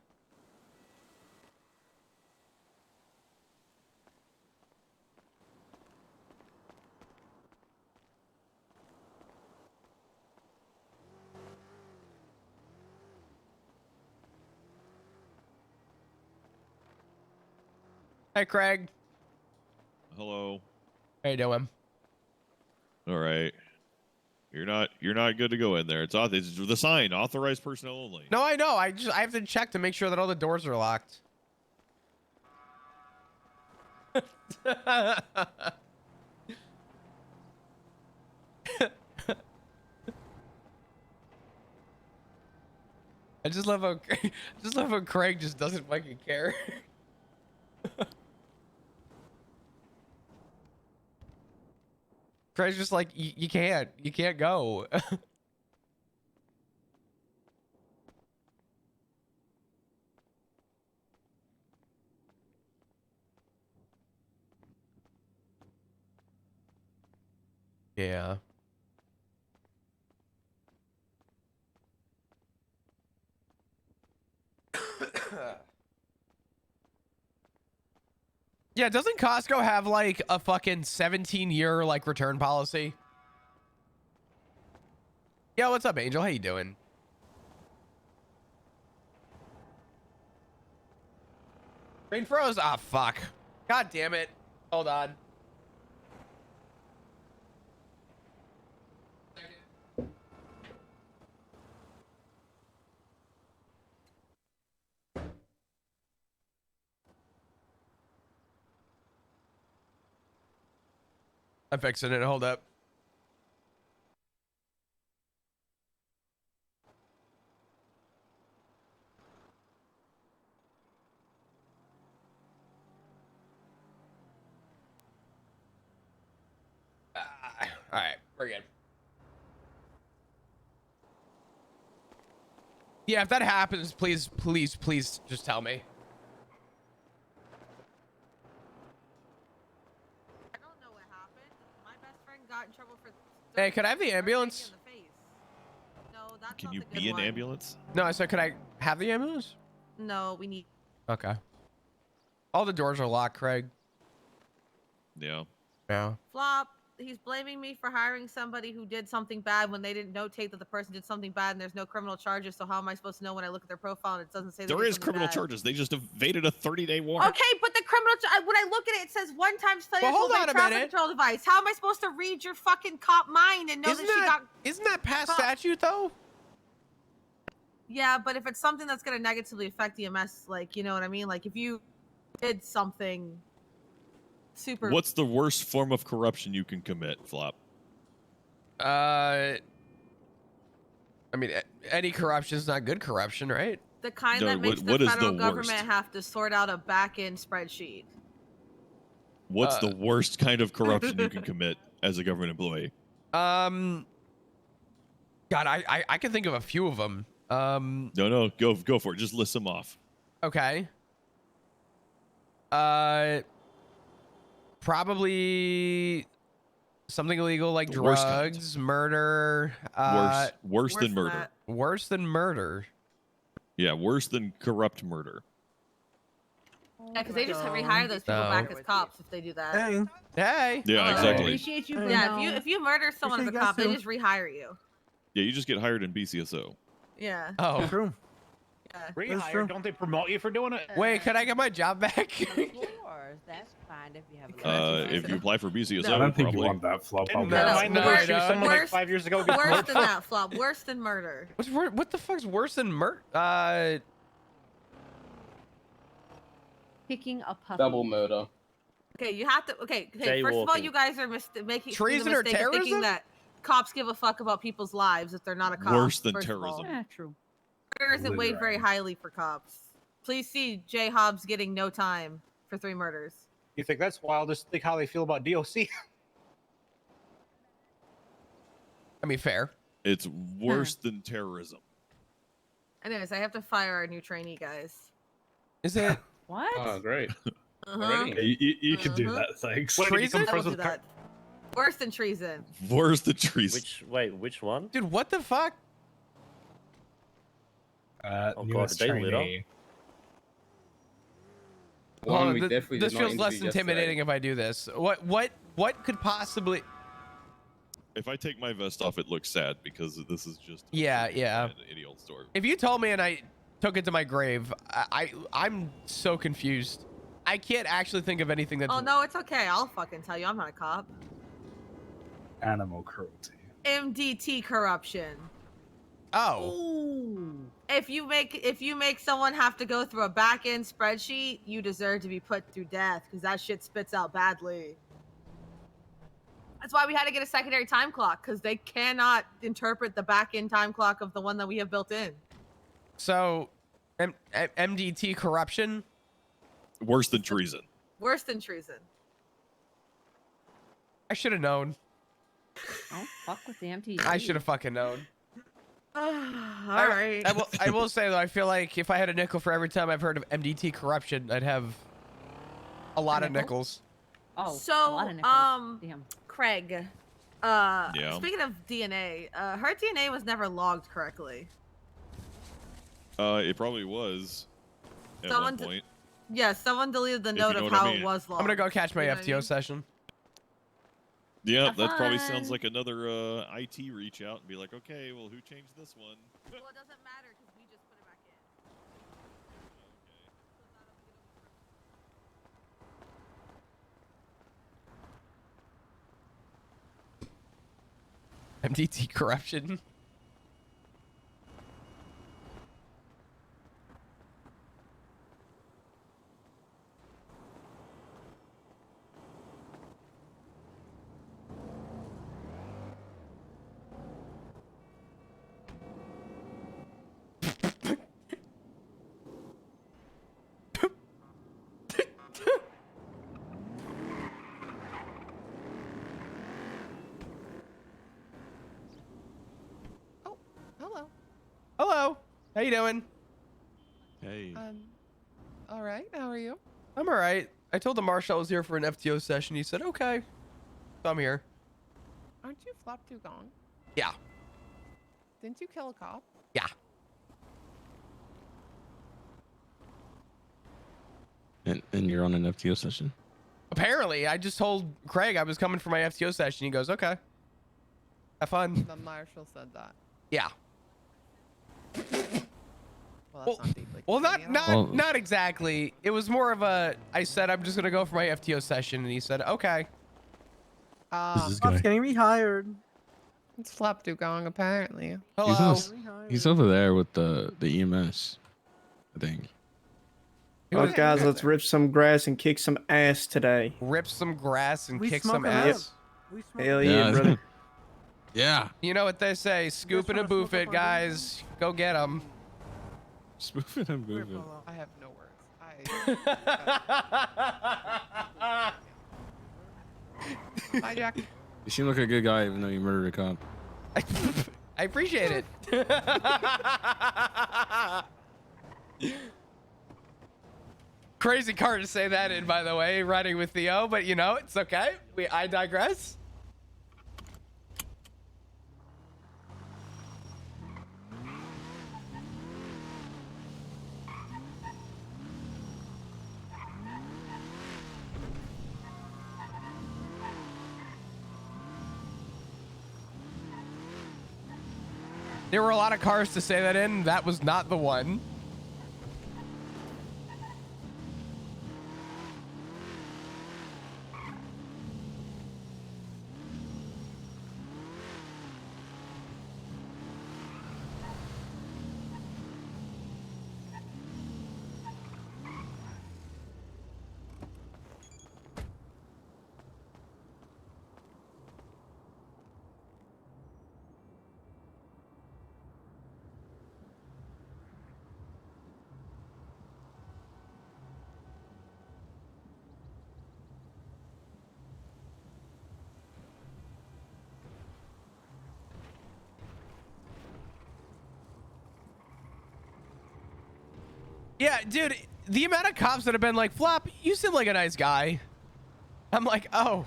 Hey, Craig. Hello. How you doing? All right. You're not good to go in there. It's the sign, authorized personnel only. No, I know. I have to check to make sure that all the doors are locked. I just love how Craig just doesn't fucking care. Craig's just like, you can't go. Yeah. Yeah, doesn't Costco have like a fucking 17-year like return policy? Yo, what's up, Angel? How you doing? Rain froze? Ah, fuck. God damn it. Hold on. I'm fixing it. Hold up. All right, we're good. Yeah, if that happens, please just tell me. I don't know what happened. My best friend got in trouble for. Hey, could I have the ambulance? No, that's Can not you the good be an one. ambulance? No, I said, could I have the ambulance? No, we need. Okay. All the doors are locked, Craig. Yeah. Yeah. Flop. He's blaming me for hiring somebody who did something bad when they didn't notate that the person did something bad and there's no criminal charges. So how am I supposed to know when I look at their profile and it doesn't say There is criminal charges. They just evaded a 30-day warrant. Okay, but the criminal when I look at it, it says one time failure Well, to hold obey on a traffic minute. control device. How am I supposed to read your fucking cop mind and know Isn't that she got? Isn't that past statute though? Yeah, but if it's something that's gonna negatively affect EMS, like you know what I mean, like if you did something super. What's the worst form of corruption you can commit, Flop? I mean, any corruption is not good corruption, right? The kind No, that makes what the is federal the government worst? have to sort out a back-end spreadsheet. What's the worst kind of corruption you can commit? as a government employee? God, I can think of a few of them. No, go for it. Just list them off. Okay. Probably something illegal like The worst kind. drugs, murder. Worse than murder. that. Worse than murder. Yeah, worse than corrupt murder. Yeah, because they just rehire those people No. back as cops if they do that. Hey. Yeah, exactly. Appreciate you, Yeah, Bruno. if you murder someone as a Appreciate you cop, guys they too. just rehire you. Yeah, you just get hired in BCSO. Yeah. Oh. True. Yeah. That's true. Rehire? Don't they promote you for doing it? Wait, can I get my job back? That's fine if you have If you apply for BCSO, No. I don't think you want that flop. Didn't No, my no, anniversary I don't. someone like Worse- 5 years ago gets Worse murdered? than that, Flop. Worse than murder. What the fuck's worse than murder? Picking a puppy. Double murder. Okay, you have to. Okay. First of all, Jaywalking. you guys are making Treason the or mistake of thinking terrorism? that cops give a fuck about people's lives if they're not a cop. Worse than first of all. terrorism. Yeah, true. Murder isn't weighed very Literally. highly for cops. Please see Jay Hobbs getting no time for 3 murders. You think that's wild? Just think how they feel about DOC. I mean, fair. It's worse than terrorism. Anyways, I have to fire our new trainee, guys. Is it? What? Oh, great. Uh-huh. Already? You can do that, thanks. What, did you Treason? become I will friends do with that. Worse than treason. Worse than treason. Which one? Dude, what the fuck? Oh, Newest God, did they lit up? trainee. Hold on, we definitely this did not feels less interview yesterday. intimidating if I do this. What could possibly? If I take my vest off, it looks sad because this is just Yeah. an idiot old story. If you told me and I took it to my grave, I'm so confused. I can't actually think of anything that's. Oh no, it's okay. I'll fucking tell you. I'm not a cop. Animal cruelty. MDT corruption. Oh. If you make someone have to go through a back end spreadsheet, you deserve to be put through death because that shit spits out badly. That's why we had to get a secondary time clock because they cannot interpret the back end time clock of the one that we have built in. So, MDT corruption. Worse than treason. Worse than treason. I should have known. Don't fuck with the MTG. I should have fucking known. All right. I will say though, I feel like if I had a nickel for every time I've heard of MDT corruption, I'd have a lot of nickels. Oh, So, a lot of nickels. Damn. Craig, Yeah. speaking of DNA, her DNA was never logged correctly. It probably was at Someone one d- point. Yeah, someone deleted the If note you know of what I how mean. it was logged. I'm gonna go catch my You know what I FTO mean? session. Yeah, Have that probably fun. sounds like another IT reach out and be like, okay, well, who changed this one? Well, it doesn't matter because we just put it back in. MDT corruption. Hello. Hello. How you doing? Hey. All right. How are you? I'm all right. I told the marshal I was here for an FTO session. He said, okay. So I'm here. Aren't you Flop Dugong? Yeah. Didn't you kill a cop? Yeah. And you're on an FTO session? Apparently, I just told Craig I was coming for my FTO session. He goes, okay. Have fun. The marshal said that. Yeah. Well, that's not deeply. Well, concerning at not all. not exactly. It was more of a. I said I'm just gonna go for my FTO session, and he said, okay. Flop's getting rehired. It's Flop Dugong, apparently. Hello. He's over there with the EMS, I think. Oh, guys, let's rip some grass and kick some ass today. Rip some grass and We kick smoke some 'em up. ass. Hell yeah, brother. Yeah. You know what they say, scoop it and boof it, guys. Go get them. Spoof it and boof it. I have no words. Bye, Jack. You seem like a good guy, even though you murdered a cop. I appreciate it. Crazy car to say that in, by the way, riding with Theo, but you know, it's okay. I digress. There were a lot of cars to say that in. That was not the one. Yeah, dude, the amount of cops that have been like, Flop, you seem like a nice guy. I'm like, oh,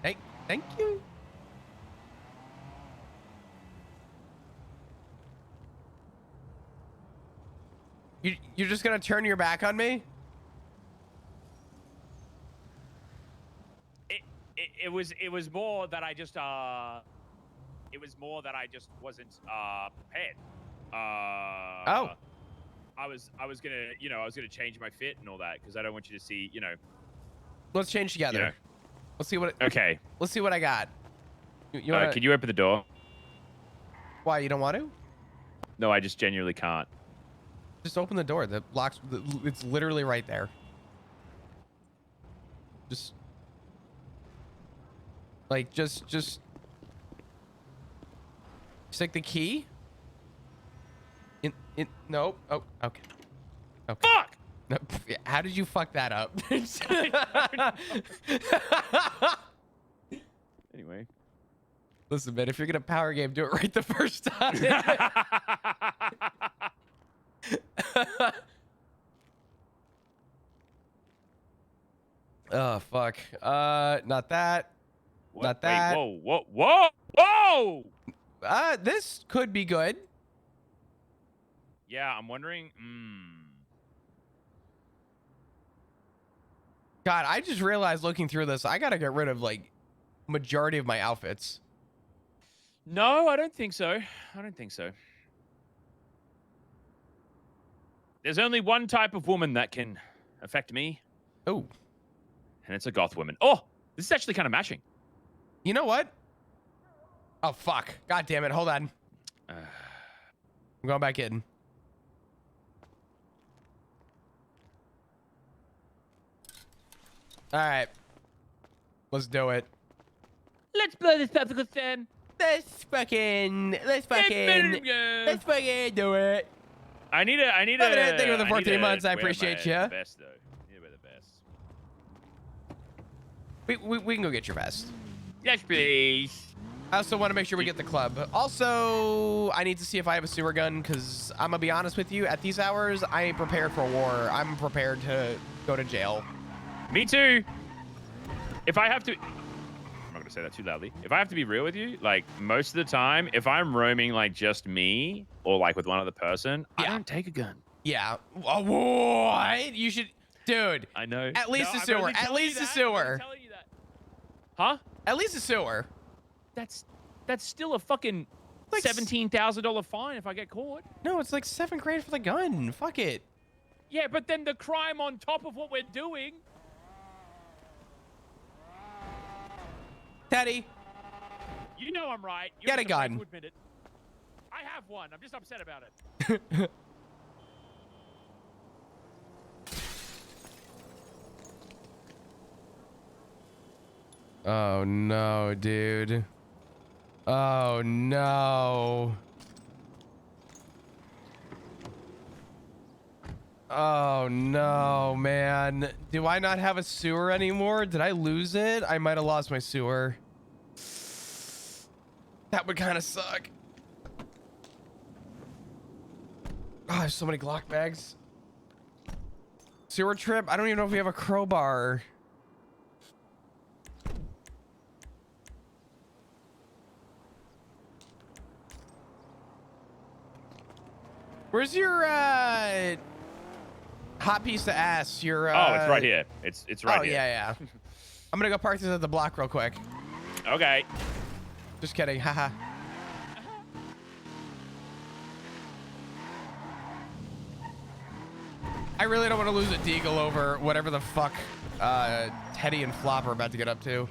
thank you. You're just gonna turn your back on me? It was more that I just wasn't prepared. Oh. I was gonna change my fit and all that because I don't want you to see, Let's change together. You know. Let's see what. Okay. Let's see what I got. You wanna, Can you open the door? Why, you don't want to? No, I just genuinely can't. Just open the door. The locks. It's literally right there. Just. Like, just stick the key. Nope. Oh, okay. Okay. Fuck! No, how did you fuck that up? Anyway. Listen, man, if you're gonna power game, do it right the first time. Oh, fuck. Not that. What? Not that. Wait, whoa! This could be good. Yeah, I'm wondering. God, I just realized looking through this, I gotta get rid of like majority of my outfits. No, I don't think so. There's only one type of woman that can affect me. Oh. And it's a goth woman. Oh, this is actually kind of matching. You know what? Oh, fuck. God damn it. Hold on. I'm going back in. All right. Let's do it. Let's blow this up with them. Let's fucking do it. I need a. Thank you for the 14 months. I appreciate you. Best though. You wear the best. We can go get your vest. Yes, please. I also want to make sure we get the club. Also, I need to see if I have a sewer gun because I'm gonna be honest with you. At these hours, I ain't prepared for war. I'm prepared to go to jail. Me too. If I have to, I'm not gonna say that too loudly. If I have to be real with you, like most of the time, if I'm roaming like just me or like with one other person, I don't take a gun. Yeah. What? You should, dude. I know. At least a sewer. At least a sewer. Huh? At least a sewer. That's still a fucking like $17,000 fine if I get caught. No, it's like $7 grand for the gun. Fuck it. Yeah, but then the crime on top of what we're doing. Teddy. You know I'm right. You're Get a just afraid gun. to admit it. I have one. I'm just upset about it. Oh no, dude. Oh no. Oh no, man. Do I not have a sewer anymore? Did I lose it? I might have lost my sewer. That would kind of suck. Oh, I have so many Glock bags. Sewer trip? I don't even know if we have a crowbar. Where's your hot piece of ass? Your Oh, it's right here. It's right here. Yeah. I'm gonna go park this at the block real quick. Okay. Just kidding. Haha. I really don't want to lose a deagle over whatever the fuck Teddy and Flop are about to get up to.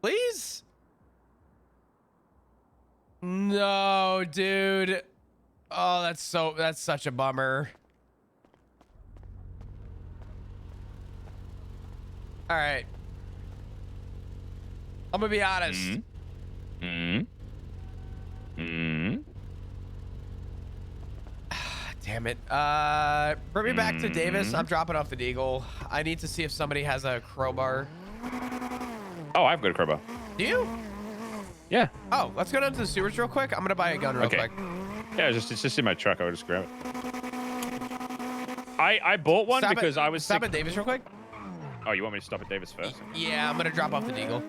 Please? No, dude. Oh, that's such a bummer. All right. I'm gonna be honest. Damn it. Bring me back to Davis. I'm dropping off the Deagle. I need to see if somebody has a crowbar. Oh, I've got a crowbar. Do you? Yeah. Oh, let's go down to the sewers real quick. I'm gonna buy a gun real quick. Yeah, it's just in my truck. I would just grab it. I bought one because I was stop at Davis real quick. Oh, you want me to stop at Davis first? Yeah, I'm gonna drop off the Deagle.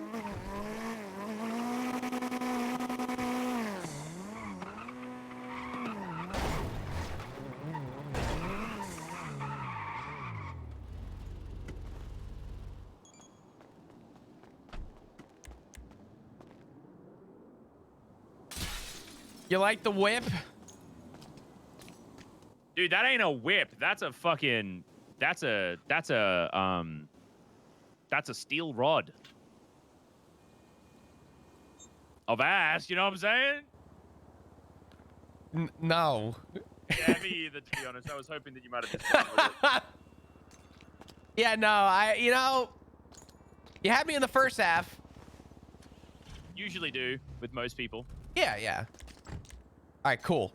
You like the whip? Dude, that ain't a whip. That's a fucking that's a steel rod. Of ass, you know what I'm saying? No. Yeah, me either, to be honest. I was hoping that you might have just gone with it. Yeah, no, you had me in the first half. Usually do with most people. Yeah. All right, cool.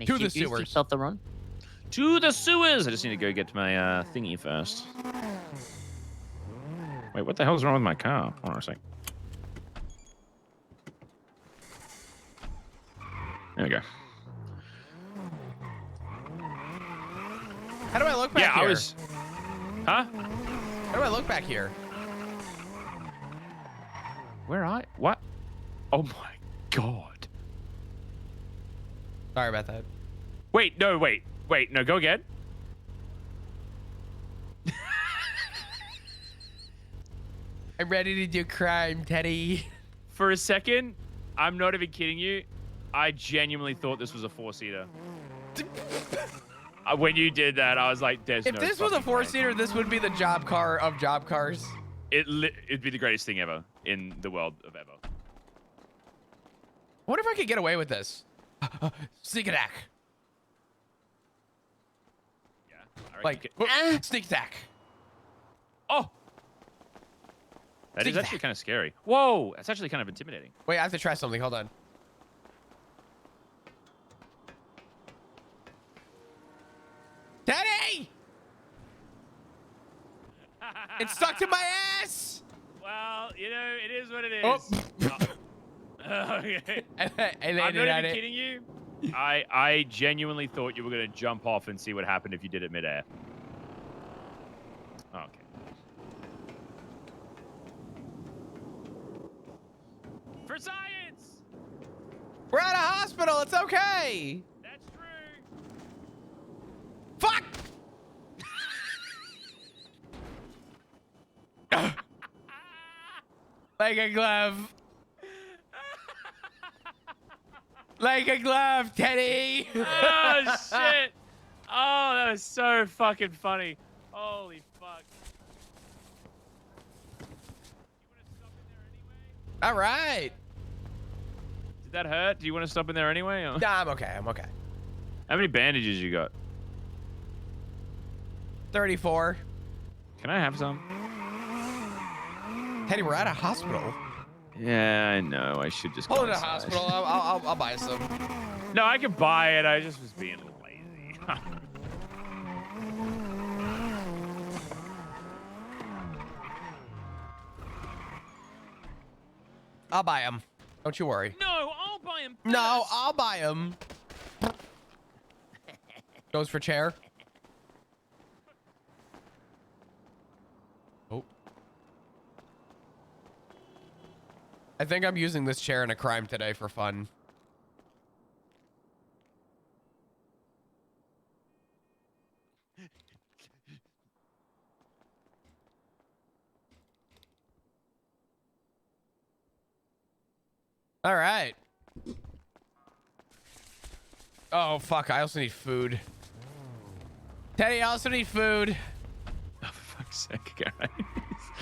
To the sewers. To the sewers. I just need to go get to my thingy first. Wait, what the hell's wrong with my car? Hold on a sec. There we go. How do I look back here? Huh? How do I look back here? Where are I? What? Oh my god. Sorry about that. Wait, no, go again. I'm ready to do crime, Teddy. For a second, I'm not even kidding you. I genuinely thought this was a four-seater. When you did that, I was like, "There's If no." this was a four-seater, this would be the job car of job cars. It'd be the greatest thing ever in the world of ever. I wonder if I could get away with this. Sneak attack. Yeah. Like, sneak attack. Oh. That is actually kind of scary. Whoa, that's actually kind of intimidating. Wait, I have to try something. Hold on. Teddy! It's stuck to my ass! Well, you know, it is what it is. Oh. Okay. I landed I'm not on even it. kidding you. I genuinely thought you were going to jump off and see what happened if you did it midair. Okay. For science! We're at a hospital. It's okay. That's true. Fuck! Like a glove. Like a glove, Teddy. Oh, shit. Oh, that was so fucking funny. Holy fuck. All right. Did that hurt? Do you want to stop in there anyway? Or? Nah, I'm okay. I'm okay. How many bandages you got? 34. Can I have some? Teddy, we're at a hospital. Yeah, I know. I should just Hold go it at a inside. hospital. I'll buy some. No, I could buy it. I just was being lazy. I'll buy them. Don't you worry. No, I'll buy him. No, I'll buy them. Goes for chair. Oh. I think I'm using this chair in a crime today for fun. All right. Oh, fuck. I also need food. Teddy, I also need food. Oh, for fuck's sake, guys.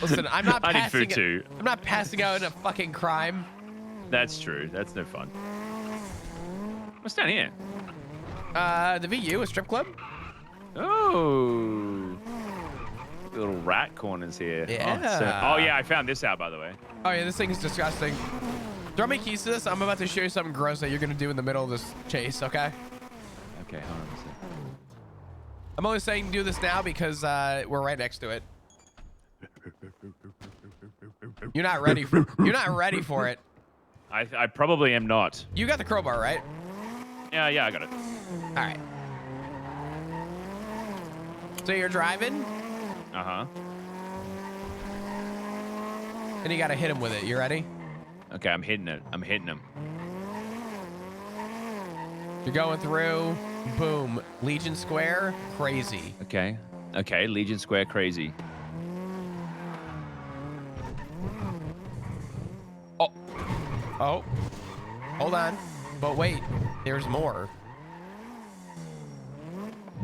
Listen, I'm not I need passing food too. I'm not passing out in a fucking crime. That's true. That's no fun. What's down here? The VU, a strip club. Oh. Little rat corners here. Yeah. Oh, yeah, I found this out, by the way. Oh, yeah, this thing is disgusting. Throw me keys to this. I'm about to show you something gross that you're going to do in the middle of this chase, okay? Okay, hold on a second. I'm only saying do this now because we're right next to it. You're not ready for it. I probably am not. You got the crowbar, right? Yeah, I got it. All right. So you're driving? Uh-huh. And you got to hit him with it. You ready? Okay, I'm hitting it. I'm hitting him. You're going through. Boom. Legion Square. Crazy. Okay. Okay, Legion Square crazy. Oh. Oh. Hold on. But wait. There's more.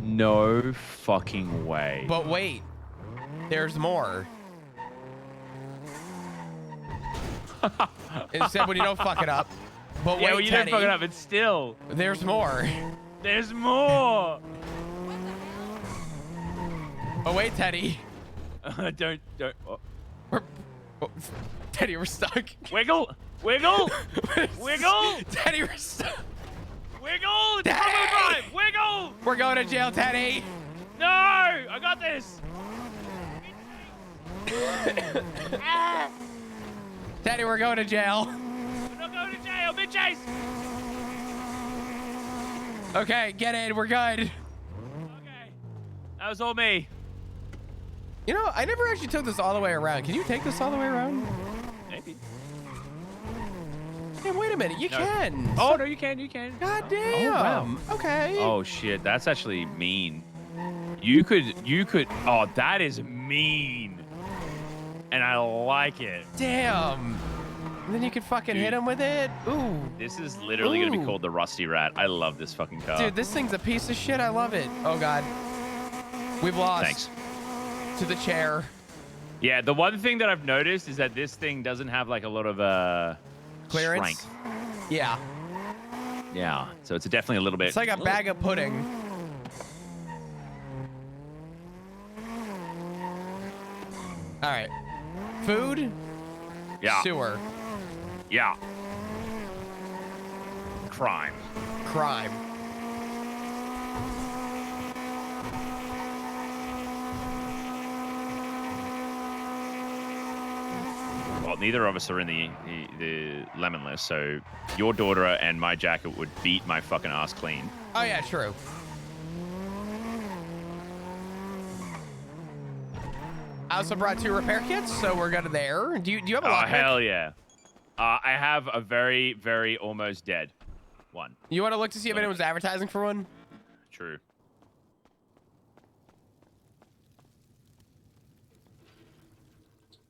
No fucking way. But wait. There's more. Except when you don't fuck it up. But yeah, wait, when you Teddy, don't fuck it up, it's still. There's more. There's more. Oh wait, Teddy. don't. Oh. Oh, Teddy, we're stuck. Wiggle. Wiggle. Wiggle. Teddy, we're stuck. Wiggle. It's front-wheel drive. Wiggle. We're going to jail, Teddy. No, I got this. Teddy, we're going to jail. I'm not going to jail. Big chase. Okay, get in. We're good. Okay. That was all me. You know, I never actually took this all the way around. Can you take this all the way around? Maybe. Hey, wait a minute. You can. Oh, no, you can. You can. God damn. Oh, wow. Okay. Oh, shit. That's actually mean. You could. Oh, that is mean. And I like it. Damn. And then you could fucking hit him with it. Ooh. This is literally going to be called the Rusty Rat. I love this fucking car. Dude, this thing's a piece of shit. I love it. Oh, God. We've lost. Thanks. To the chair. Yeah, the one thing that I've noticed is that this thing doesn't have like a lot of clearance. strength. Yeah. Yeah, so it's definitely a little bit. It's like a bag of pudding. All right. Food. Yeah. Sewer. Yeah. Crime. Crime. Well, neither of us are in the lemon list, so your daughter and my jacket would beat my fucking ass clean. Oh yeah, true. I also brought 2 repair kits, so we're good there. Do you have a lockpick? Oh hell yeah! I have a very, very almost dead one. You want to look to see if anyone's advertising for one? True.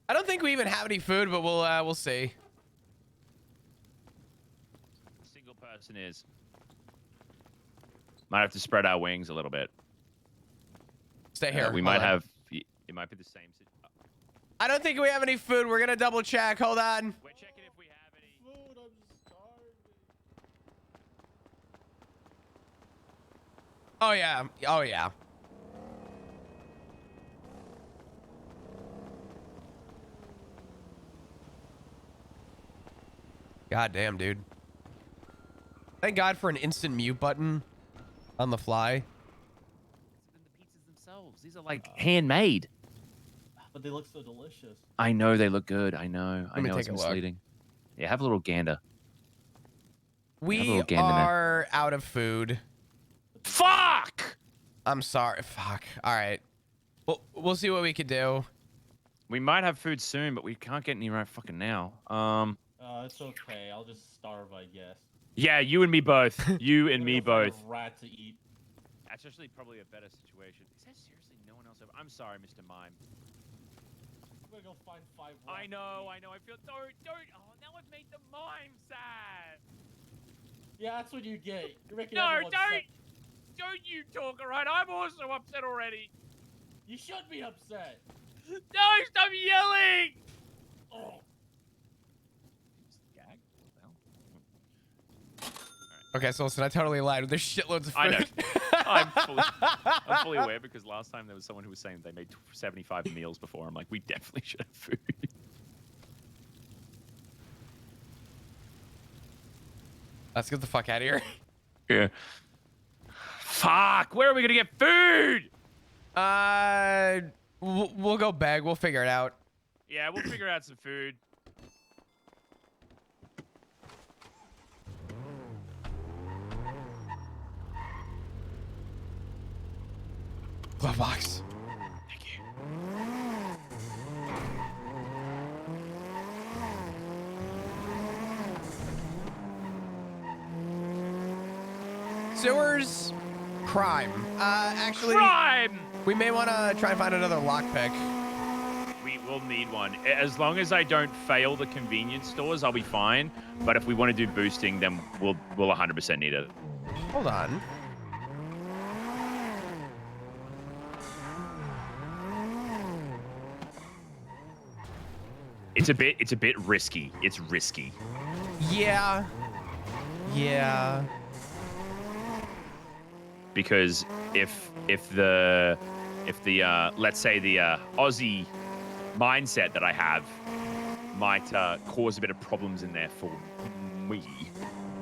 I don't think we even have any food, but we'll see. Single person is. Might have to spread our wings a little bit. Stay here. We Hold might on. have. It might be the same. I don't think we have any food. We're gonna double check. Hold on. We're checking if we have any. Food, I'm starving. Oh yeah. Oh yeah. God damn, dude. Thank God for an instant mute button on the fly. Themselves. These are like handmade. But they look so delicious. I know they look good. I know. I me know take it's a look. misleading. Yeah, have a little gander. Have a We little gander now. are out of food. Fuck! I'm sorry. Fuck. All right. We'll see what we could do. We might have food soon, but we can't get any right fucking now. It's okay. I'll just starve, I guess. Yeah, you and me both. You and I'm me gonna go find both. a rat to eat. That's actually probably a better situation. Is there seriously no one else over? I'm sorry, Mr. Mime. I'm gonna go find 5 rats. I know. I feel don't. Oh, now I've made the mime sad. Yeah, that's what you get. You're making No, everyone don't. sad. Don't you talk, alright? I'm also upset already. You should be upset. No, stop yelling! Oh. Okay, so listen, I totally lied. There's shitloads of food. I know. I'm fully aware because last time there was someone who was saying they made 75 meals before. I'm like, we definitely should have food. Let's get the fuck out of here. Yeah. Fuck! Where are we gonna get food? We'll go beg. We'll figure it out. Yeah, we'll figure out some food. Glove box. Thank you. Sewers. Crime. Actually, Crime! we may want to try and find another lockpick. We will need one. As long as I don't fail the convenience stores, I'll be fine. But if we want to do boosting, then we'll 100% need it. Hold on. It's a bit risky. It's risky. Yeah. Yeah. Because if the let's say the Aussie mindset that I have might cause a bit of problems in there for me.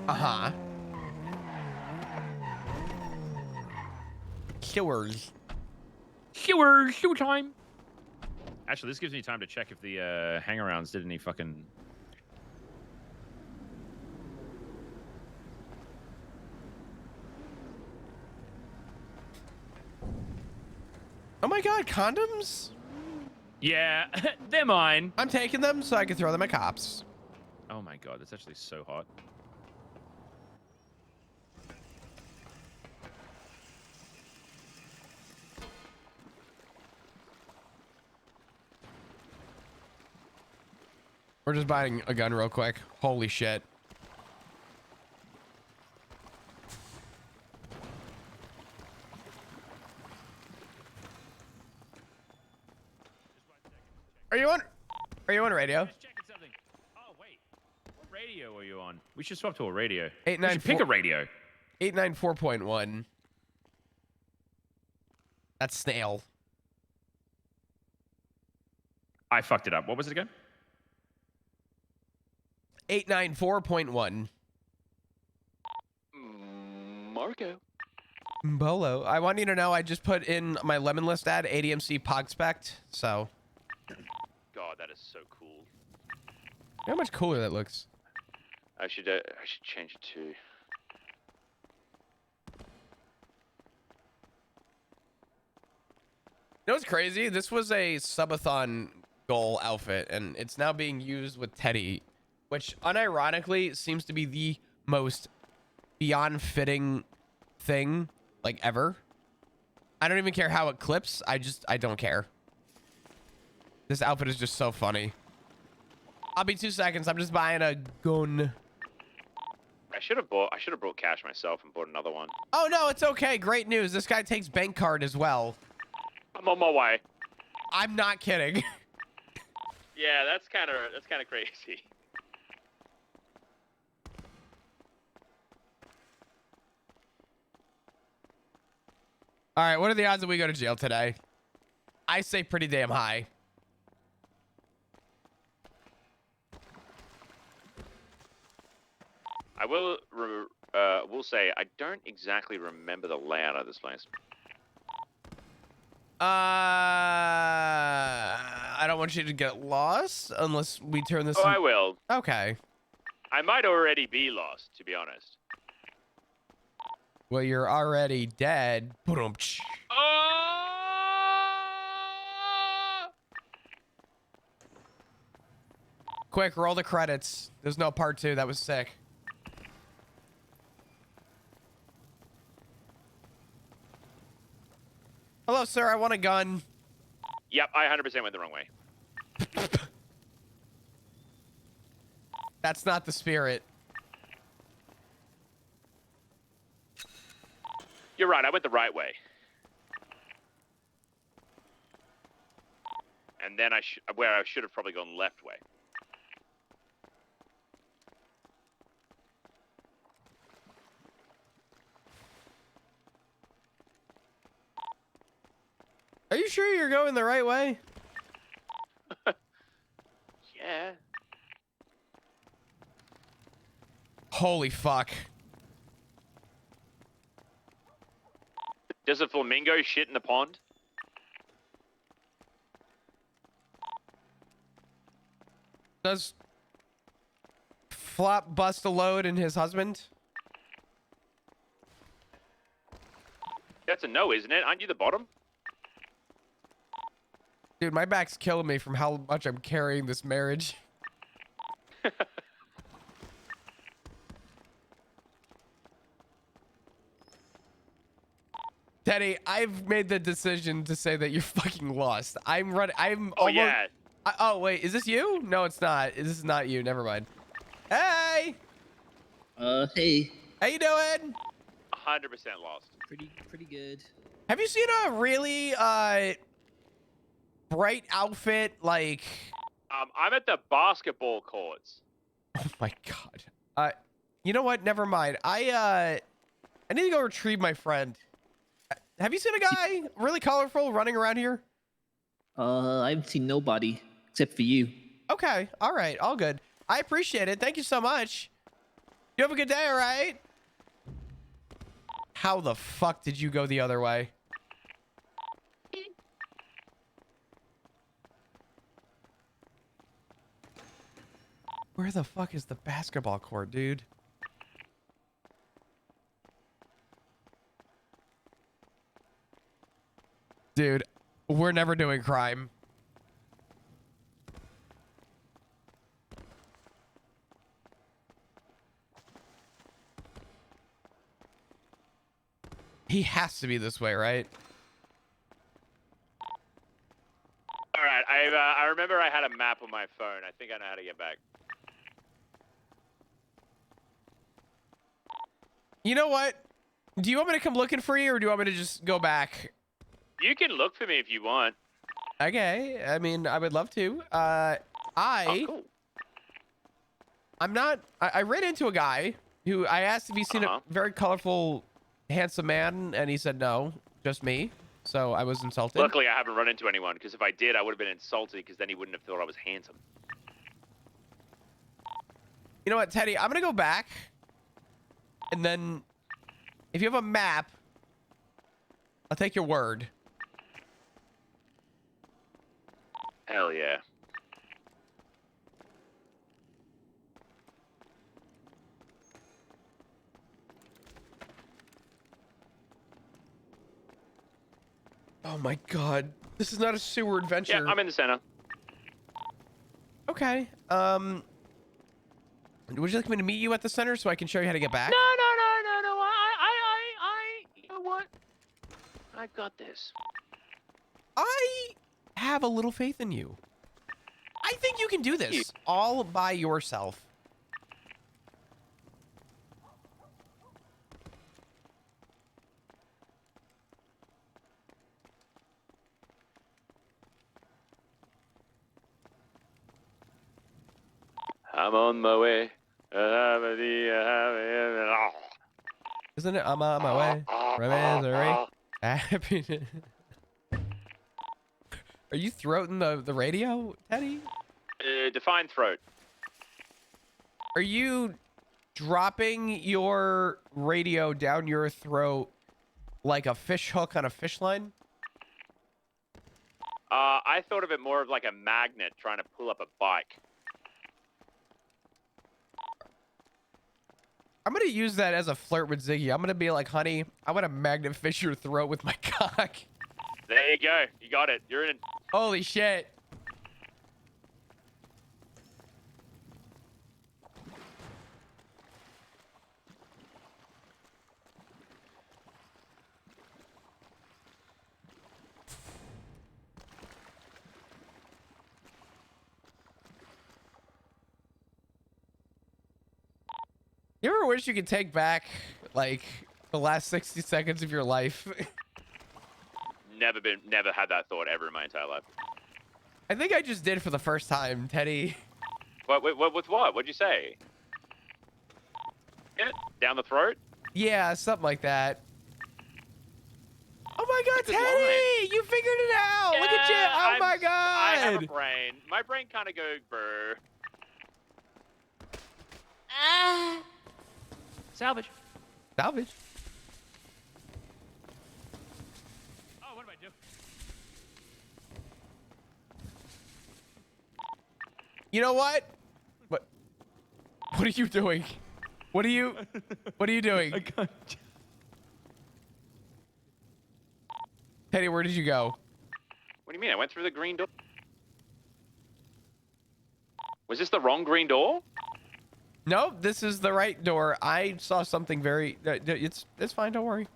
Uh-huh. Sewers. Sewer time. Actually, this gives me time to check if the hangarounds did any fucking. Oh my god, condoms? Yeah, they're mine. I'm taking them so I can throw them at cops. Oh my god, that's actually so hot. We're just buying a gun real quick. Holy shit. Are you on radio? Just checking something. Oh wait, what radio are you on? We should swap to a radio. 894. We should pick a radio. 894.1. That's snail. I fucked it up. What was it again? 894.1. Marco. Bolo. I want you to know I just put in my lemon list ad ADMC Pogspect, so. God, that is so cool. How much cooler that looks. I should change it to. You know what's crazy? This was a subathon goal outfit, and it's now being used with Teddy, which unironically seems to be the most beyond fitting thing like ever. I don't even care how it clips. I don't care. This outfit is just so funny. I'll be 2 seconds. I'm just buying a gun. I should have brought cash myself and bought another one. Oh no, it's okay. Great news. This guy takes bank card as well. I'm on my way. I'm not kidding. Yeah, that's kind of crazy. All right, what are the odds that we go to jail today? I say pretty damn high. I will say I don't exactly remember the layout of this place. I don't want you to get lost unless we turn this. Oh, I will. Okay. I might already be lost, to be honest. Well, you're already dead. Ba-dum-tsh. Quick, roll the credits. There's no part 2. That was sick. Hello, sir. I want a gun. Yep, I 100% went the wrong way. That's not the spirit. You're right, I went the right way. And then I should have probably gone left way. Are you sure you're going the right way? Yeah. Holy fuck. Does a flamingo shit in the pond? Does Flop bust a load in his husband? That's a no, isn't it? Aren't you the bottom? Dude, my back's killing me from how much I'm carrying this marriage. Teddy, I've made the decision to say that you're fucking lost. I'm running. I'm Oh, almost. yeah. Oh, wait. Is this you? No, it's not. This is not you. Never mind. Hey. Hey. How you doing? 100% lost. Pretty good. Have you seen a really bright outfit like? I'm at the basketball courts. Oh my god. You know what? Never mind. I need to go retrieve my friend. Have you seen a guy really colorful running around here? I haven't seen nobody except for you. Okay. All right. All good. I appreciate it. Thank you so much. You have a good day, all right? How the fuck did you go the other way? Where the fuck is the basketball court, dude? Dude, we're never doing crime. He has to be this way, right? All right, I remember I had a map on my phone. I think I know how to get back. You know what? Do you want me to come looking for you, or do you want me to just go back? You can look for me if you want. Okay. I mean, I would love to. Cool. I'm not. I ran into a guy who I asked if he's seen a very colorful, handsome man, and he said no, just me. So I was insulted. Luckily, I haven't run into anyone, because if I did, I would have been insulted, because then he wouldn't have thought I was handsome. You know what, Teddy? I'm gonna go back, and then if you have a map, I'll take your word. Hell yeah. Oh my god. This is not a sewer adventure. Yeah, I'm in the center. Okay. Would you like me to meet you at the center so I can show you how to get back? No. You know what? I've got this. I have a little faith in you. I think you can do this all by yourself. I'm on my way. Isn't it? I'm on my way. Missouri. Happiness. Are you throating the radio, Teddy? Define throat. Are you dropping your radio down your throat like a fish hook on a fish line? I thought of it more of like a magnet trying to pull up a bike. I'm gonna use that as a flirt with Ziggy. I'm gonna be like, honey, I want to magnet fish your throat with my cock. There you go. You got it. You're in. Holy shit. You ever wish you could take back, like, the last 60 seconds of your life? Never had that thought ever in my entire life. I think I just did for the first time, Teddy. What with what? What'd you say? Down the throat? Yeah, something like that. Oh my god, Good Teddy! line. You figured it out! Look at you! Oh my god! I have a brain. My brain kind of goes brr. Salvage. Salvage? Oh, what do I do? You know what? What are you doing? What are you doing? Teddy, where did you go? What do you mean? I went through the green door. Was this the wrong green door? No, this is the right door. I saw something very... It's fine, don't worry.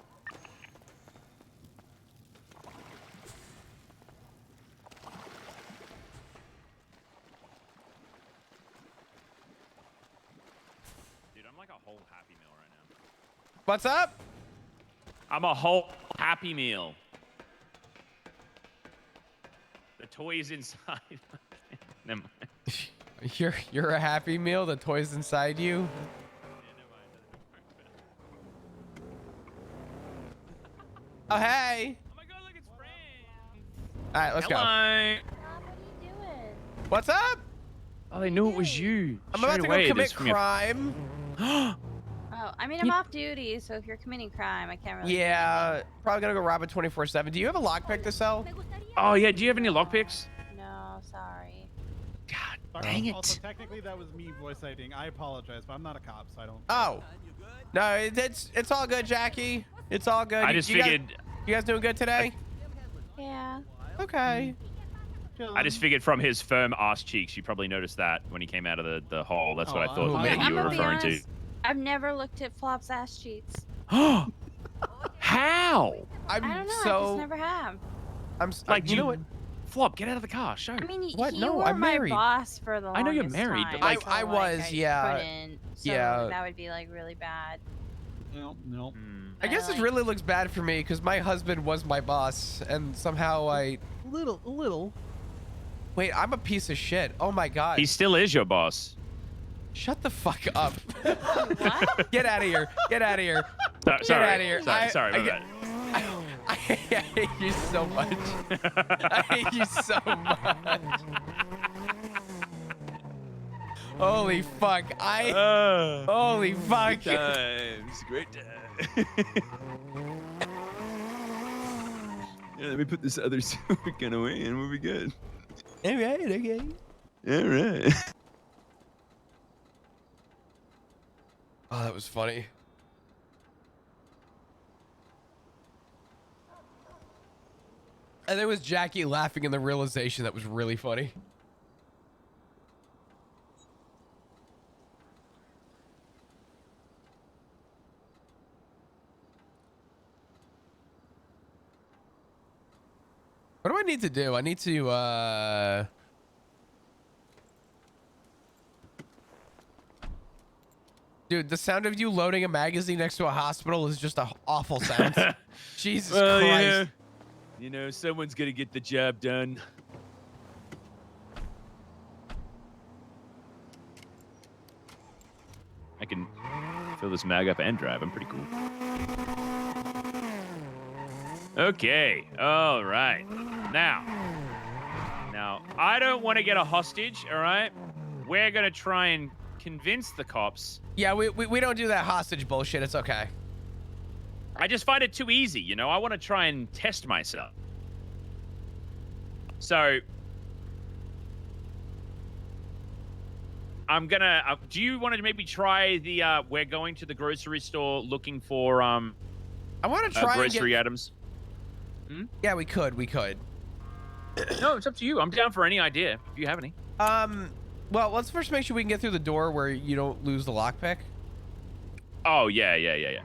Dude, I'm like a whole Happy Meal right now. What's up? I'm a whole Happy Meal. The toys inside. Never mind. You're a Happy Meal. The toy's inside you. Oh hey. Oh my god, look, it's friends. All right, let's go. Hello. What are you doing? What's up? Oh, they knew it was you. I'm about to go commit crime. Oh, I mean, I'm off duty, so if you're committing crime, I can't really. Yeah, probably gonna go rob it 24/7. Do you have a lockpick to sell? Oh yeah, do you have any lockpicks? No, sorry. Dang it. Also, technically, that was me voice acting. I apologize, but I'm not a cop, so I don't. Oh. No, it's all good, Jackie. It's all good. I just figured. You guys doing good today? Yeah. Okay. I just figured from his firm ass cheeks, you probably noticed that when he came out of the hall. That's what I thought maybe I'm you were gonna be referring to. honest, I've never looked at Flop's ass cheeks. How? I don't know. I just never have. Like you know what? Flop, get out of the car. Show. I mean, What? you No, were I'm my married. boss for the I know you're longest married, time, but like so, I was, I yeah. couldn't, so Yeah. that would be like really bad. No. I guess it really looks bad for me because my husband was my boss, and somehow I little. Wait, I'm a piece of shit. Oh my god. He still is your boss. Shut the fuck up. Get out of here. Get out of here. Sorry. Get out of here. Sorry, my bad. I hate you so much. I hate you so much. Holy fuck. Holy fuck. Times. Great time. Yeah, let me put this other silver gun away and we'll be good. Alright, okay. Alright. Oh, that was funny. And there was Jackie laughing in the realization that was really funny. What do I need to do? I need to, Dude, the sound of you loading a magazine next to a hospital is just an awful sound. Jesus Christ. You know, someone's gonna get the job done. I can fill this mag up and drive. I'm pretty cool. Okay. All right. Now, I don't want to get a hostage. All right. We're gonna try and convince the cops. Yeah, we don't do that hostage bullshit. It's okay. I just find it too easy. You know, I want to try and test myself. So. I'm gonna. Do you want to maybe try the? We're going to the grocery store looking for I want to try grocery items. Yeah, we could. No, it's up to you. I'm down for any idea if you have any. Well, let's first make sure we can get through the door where you don't lose the lockpick. Oh yeah.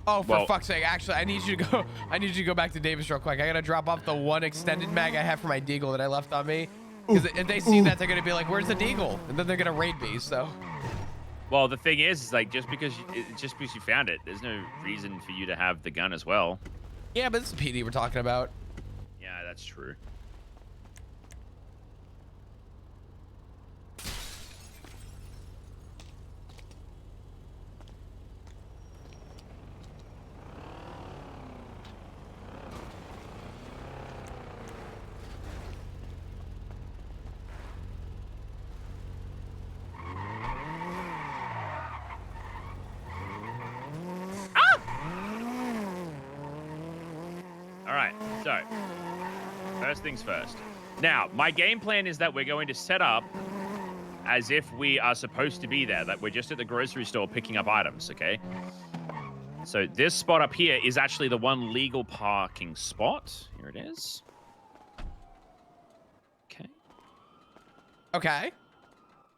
Oh, for fuck's sake! Actually, I need you to go. I need you to go back to Davis real quick. I gotta drop off the one extended mag I have for my deagle that I left on me. Because if they see that, they're gonna be like, "Where's the deagle?" And then they're gonna raid me. So. Well, the thing is like just because you found it, there's no reason for you to have the gun as well. Yeah, but it's the PD we're talking about. Yeah, that's true. All right, so first things first. Now, my game plan is that we're going to set up as if we are supposed to be there, that we're just at the grocery store picking up items, okay? So this spot up here is actually the one legal parking spot. Here it is. Okay. Okay.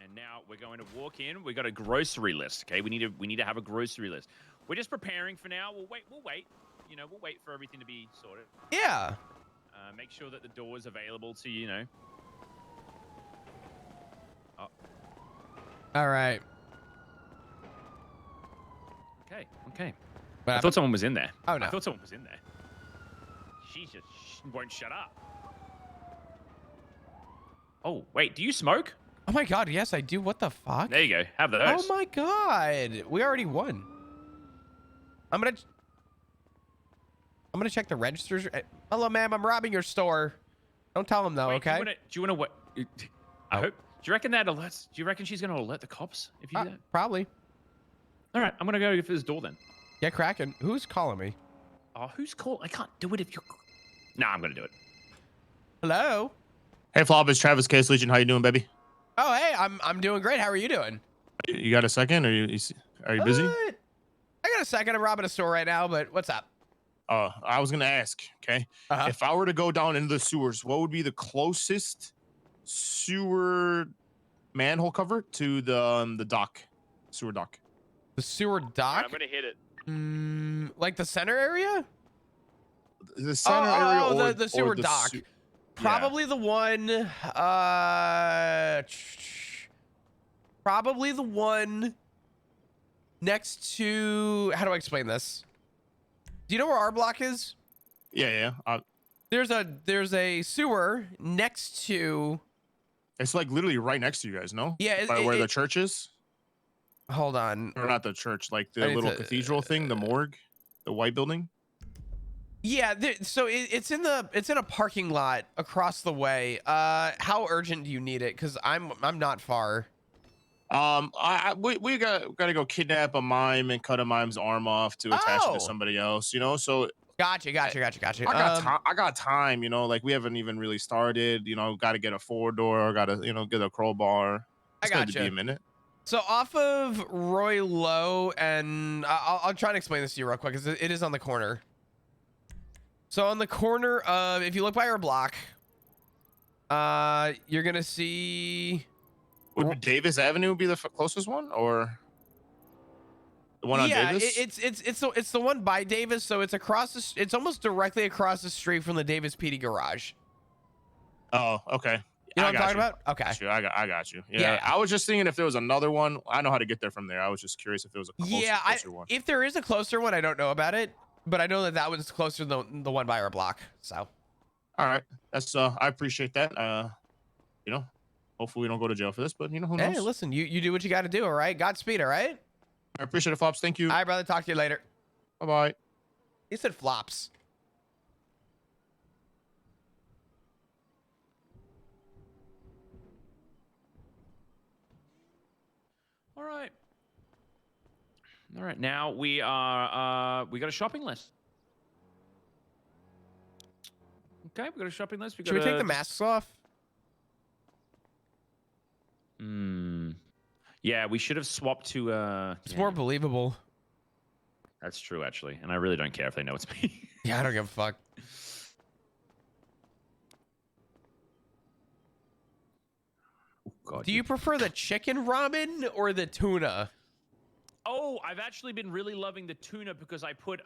And now we're going to walk in. We got a grocery list, okay? We need to have a grocery list. We're just preparing for now. We'll wait. You know, we'll wait for everything to be sorted. Yeah. Make sure that the door is available to you know. Oh. All right. Okay. What I thought someone was in there. Oh no. I thought someone was in there. She just won't shut up. Oh wait, do you smoke? Oh my god, yes I do. What the fuck? There you go. Have those. Oh my god, we already won. I'm gonna check the registers. Hello, ma'am. I'm robbing your store. Don't tell them though, Wait, okay? Do you wanna what? I hope. Do you reckon that alerts? Do you reckon she's gonna alert the cops if you do that? Probably. All right, I'm gonna go for this door then. Yeah, cracking. Who's calling me? Oh, who's calling? I can't do it if you're. Nah, I'm gonna do it. Hello. Hey, Flop, it's Travis Case Legion. How you doing, baby? Oh, hey, I'm doing great. How are you doing? You got a second? Are you busy? I got a second. I'm robbing a store right now, but what's up? I was gonna ask. Okay, if I were to go down into the sewers, what would be the closest sewer manhole cover to the dock, sewer dock? The sewer dock? I'm gonna hit it. Like the center area? The center area or the sewer dock. Probably the one. Probably the one next to. How do I explain this? Do you know where our block is? Yeah. There's a sewer next to. It's like literally right next to you guys, no? Yeah. By where the church is. Hold on. Or not the church, like the little cathedral thing, the morgue, the white building. Yeah. So it's in a parking lot across the way. How urgent do you need it? Because I'm not far. We gotta go kidnap a mime and cut a mime's arm off to attach it to somebody else, you know. So gotcha. I got time, you know. Like we haven't even really started, you know. Got to get a 4-door, got to get a crowbar. It's gonna be a minute. So off of Roy Lowe, and I'll try and explain this to you real quick because it is on the corner. So on the corner of, if you look by our block, you're gonna see. Would Davis Avenue be the closest one, or the one on Davis? It's the one by Davis. So it's across it's almost directly across the street from the Davis PD garage. Oh, okay. You know what I'm talking about? Okay. I got you. Yeah. I was just thinking if there was another one. I know how to get there from there. I was just curious if there was a closer one. If there is a closer one, I don't know about it, but I know that one's closer than the one by our block. So. All right. That's I appreciate that. You know, hopefully we don't go to jail for this, but you know who knows. Hey, listen, you do what you got to do. All right. Godspeed. All right. I appreciate it, Flops. Thank you. All right, brother. Talk to you later. Bye bye. He said Flops. All right. All right. Now we are. We got a shopping list. Okay, we got a shopping list. Should we take the masks off? Yeah, we should have swapped to. It's more believable. That's true, actually, and I really don't care if they know it's me. Yeah, I don't give a fuck. Oh, God, Do you prefer the chicken ramen or the tuna? Oh, I've actually been really loving the tuna because I put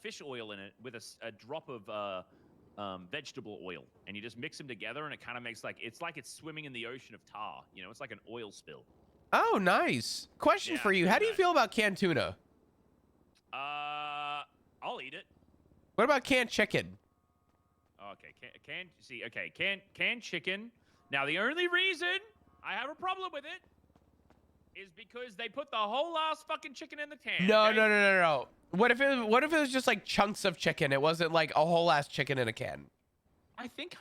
fish oil in it with a drop of vegetable oil, and you just mix them together, and it kind of makes it's swimming in the ocean of tar. You know, it's like an oil spill. Oh, nice. Question for you: how do you feel about canned tuna? I'll eat it. What about canned chicken? Okay, canned chicken. Now, the only reason I have a problem with it is because they put the whole ass fucking chicken in the can. No, okay? no. What if it was just like chunks of chicken? It wasn't like a whole ass chicken in a can. I think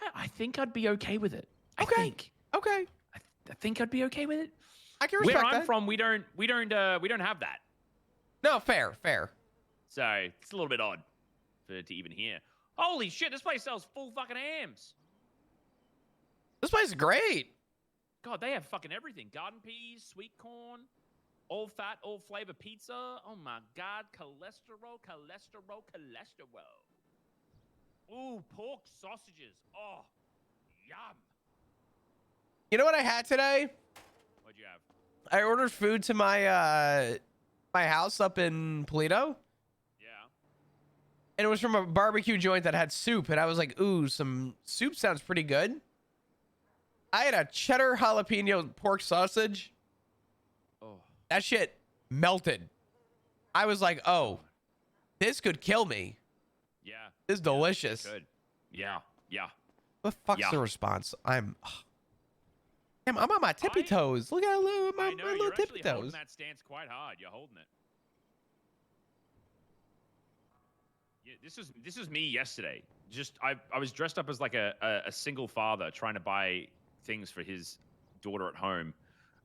I'd be okay with it. Okay. I think I'd be okay with it. I can respect Where I'm that. from, we don't have that. No, fair. So it's a little bit odd to even hear. Holy shit! This place sells full fucking hams. This place is great. God, they have fucking everything. Garden peas, sweet corn, all fat, all flavor pizza. Oh my God, cholesterol. Ooh, pork sausages. Oh, yum. You know what I had today? What'd you have? I ordered food to my my house up in Polito. Yeah. And it was from a barbecue joint that had soup, and I was like, ooh, some soup sounds pretty good. I had a cheddar jalapeno pork sausage. Oh. That shit melted. I was like, oh, this could kill me. Yeah. This is delicious. Good. Yeah. What the fuck's the response? I'm on my tippy toes. Look at my little tippy You're holding toes. that stance quite hard. You're holding it. Yeah, this was me yesterday. Just I was dressed up as like a single father trying to buy things for his daughter at home,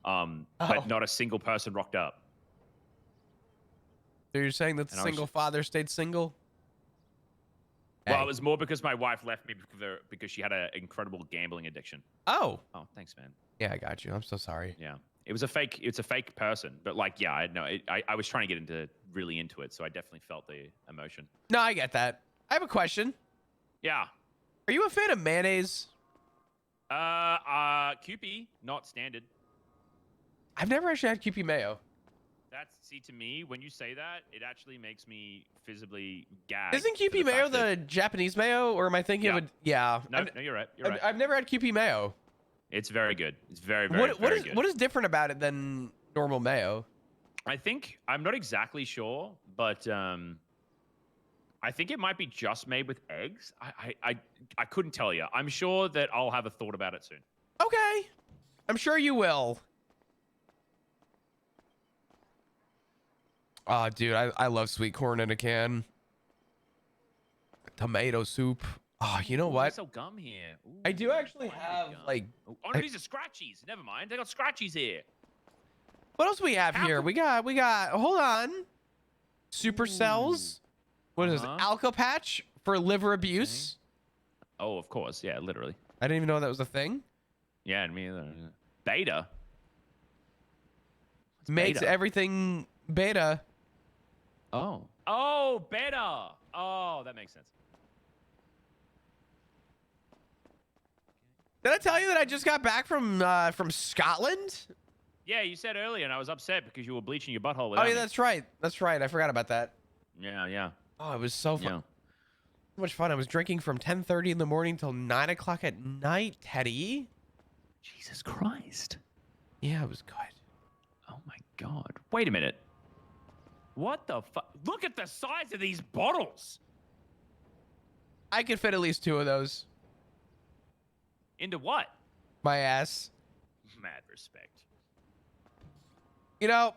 but not a single person rocked up. So you're saying that the single father stayed single? Well, it was more because my wife left me because she had an incredible gambling addiction. Oh, thanks, man. Yeah, I got you. I'm so sorry. Yeah, it's a fake person, but like, yeah, I was trying to get really into it, so I definitely felt the emotion. No, I get that. I have a question. Yeah. Are you a fan of mayonnaise? QP, not standard. I've never actually had QP mayo. See, to me, when you say that, it actually makes me visibly gag. Isn't QP mayo the Japanese mayo, or am I thinking of it? Yeah. No, you're right. You're right. I've never had QP mayo. It's very good. It's very good. What is different about it than normal mayo? I think I'm not exactly sure, but I think it might be just made with eggs. I couldn't tell you. I'm sure that I'll have a thought about it soon. Okay. I'm sure you will. Oh, dude, I love sweet corn in a can. Tomato soup. Oh, you know what? There's no gum here. Ooh, I do actually have like. Oh no, these are scratchies. Never mind. They got scratchies here. What else we have here? We got. Hold on. Supercells. What is it? Alka-Patch for liver abuse. Okay. Oh, of course. Yeah, literally. I didn't even know that was a thing. Yeah, me either. Beta. Makes everything beta. Oh, beta. Oh, that makes sense. Did I tell you that I just got back from Scotland? Yeah, you said earlier, and I was upset because you were bleaching your butthole. Oh yeah, that's right. That's right. I forgot about that. Yeah. Oh, it was so fun. Yeah. So much fun. I was drinking from 10:30 in the morning till 9 o'clock at night, Teddy. Jesus Christ. Yeah, it was good. Oh my God. Wait a minute. What the fuck? Look at the size of these bottles. I could fit at least 2 of those. Into what? My ass. Mad respect. You know,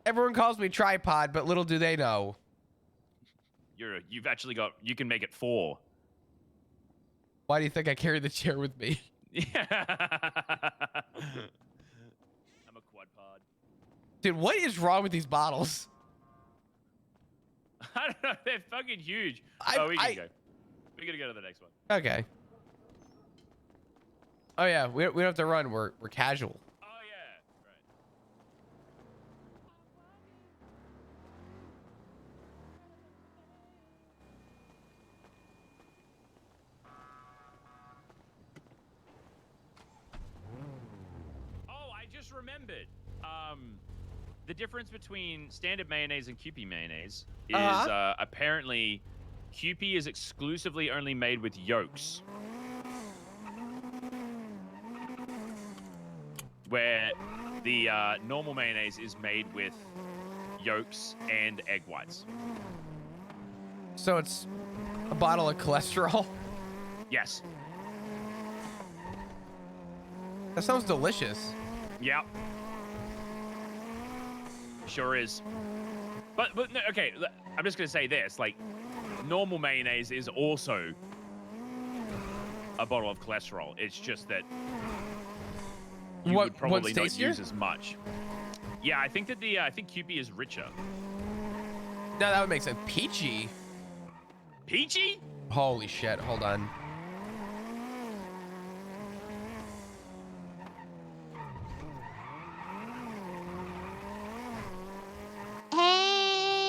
everyone calls me tripod, but little do they know. You've actually got, you can make it 4. Why do you think I carry the chair with me? Yeah. I'm a quad pod. Dude, what is wrong with these bottles? I don't know. They're fucking huge. We can go. We gotta go to the next one. Okay. Oh yeah, we don't have to run. We're casual. Oh yeah, right. Oh, I just remembered. The difference between standard mayonnaise and Kewpie mayonnaise is apparently Kewpie is exclusively only made with yolks, where the normal mayonnaise is made with yolks and egg whites. So it's a bottle of cholesterol. Yes. That sounds delicious. Yep. Sure is. But no, okay, I'm just gonna say this: like, normal mayonnaise is also a bottle of cholesterol. It's just that you would probably not use as much. Yeah, I think that I think Kewpie is richer. No, that would make sense. Peachy. Peachy? Holy shit! Hold on.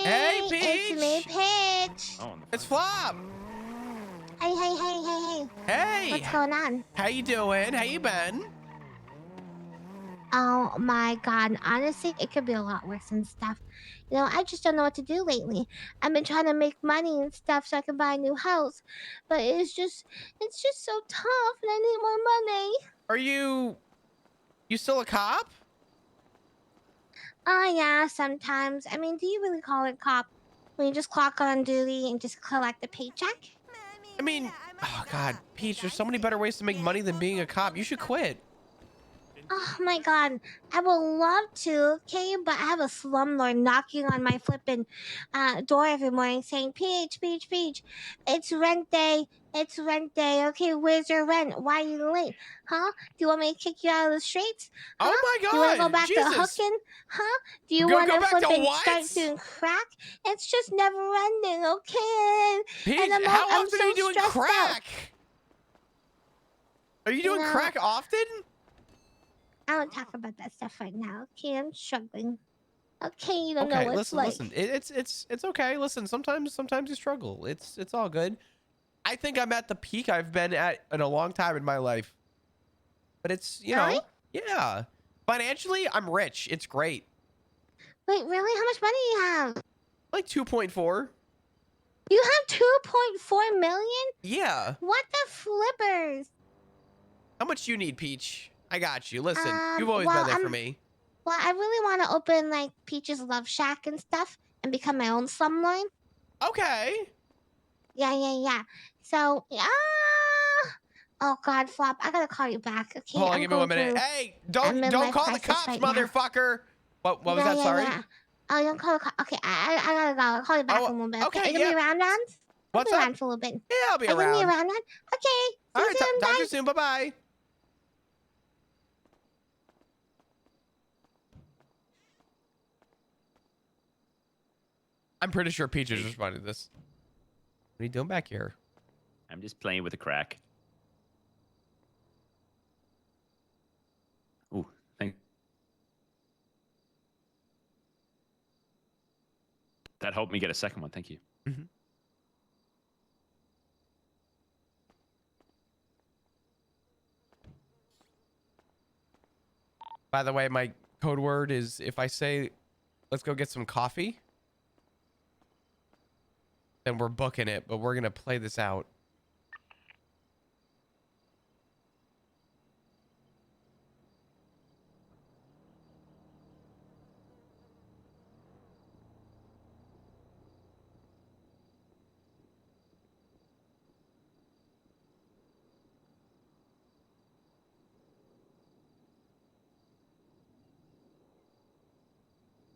Hey, Peach! It's me, Peach. Oh, it's Flop. Hey. Hey! What's going on? How you doing? How you been? Oh my god, honestly, it could be a lot worse and stuff. You know, I just don't know what to do lately. I've been trying to make money and stuff so I can buy a new house, but it's just so tough and I need more money. Are you still a cop? Oh yeah, sometimes. I mean, do you really call it cop when you just clock on duty and just collect a paycheck? I mean, oh god, Peach, there's so many better ways to make money than being a cop. You should quit. Oh my god, I would love to, okay? But I have a slumlord knocking on my flippin' door every morning saying, Peach, it's rent day. It's rent day. Okay, where's your rent? Why are you late? Huh? Do you want me to kick you out of the streets? Huh? Oh my god! Do you want to go back Jesus. to hooking? Huh? Do you Go want to back to flippin' what? start doing crack? It's just never ending, okay? Peach, And how I'm often so are you doing stressed crack? Out. Are you doing crack often? I don't talk about that stuff right now, okay? I'm struggling. Okay, you don't know what it's like. Listen. It's okay. Listen, sometimes you struggle. It's all good. I think I'm at the peak I've been at in a long time in my life. But it's, you know, yeah. Financially, I'm rich. It's great. Wait, really? How much money do you have? Like 2.4. You have 2.4 million? Yeah. What the flippers? How much you need, Peach? I got you. Listen, you've always well, been there for me. Well, I really want to open like Peach's Love Shack and stuff and become my own slumlord. Okay. Yeah. So, oh God, Flop, I gotta call you back. Okay. Hold on, give me 1 minute. Hey, don't call the cops, right motherfucker. What was that? Sorry. Yeah. Oh, don't call the cops. Okay, I gotta go. I'll call you back in a little bit. Okay, Are you gonna be around, Ron? What's I'll be up? around for a little bit. Yeah, I'll be Are you around. gonna be around, Ron? Okay. All right, soon. talk to Bye. you soon. Bye-bye. I'm pretty sure Peach is responding to this. What are you doing back here? I'm just playing with the crack. Ooh, thank. That helped me get a second one. Thank you. Mm-hmm. By the way, my code word is if I say, let's go get some coffee, then we're booking it, but we're going to play this out.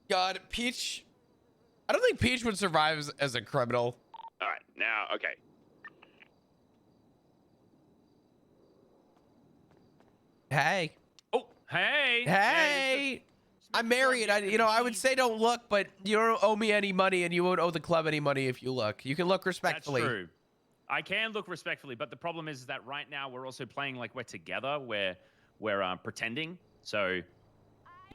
God, Peach. I don't think Peach would survive as a criminal. All right, now, okay. Hey. Oh, hey. Hey. I'm married. I would say don't look, but you don't owe me any money, and you won't owe the club any money if you look. You can look respectfully. That's true. I can look respectfully, but the problem is that right now we're also playing like we're together. We're pretending. So you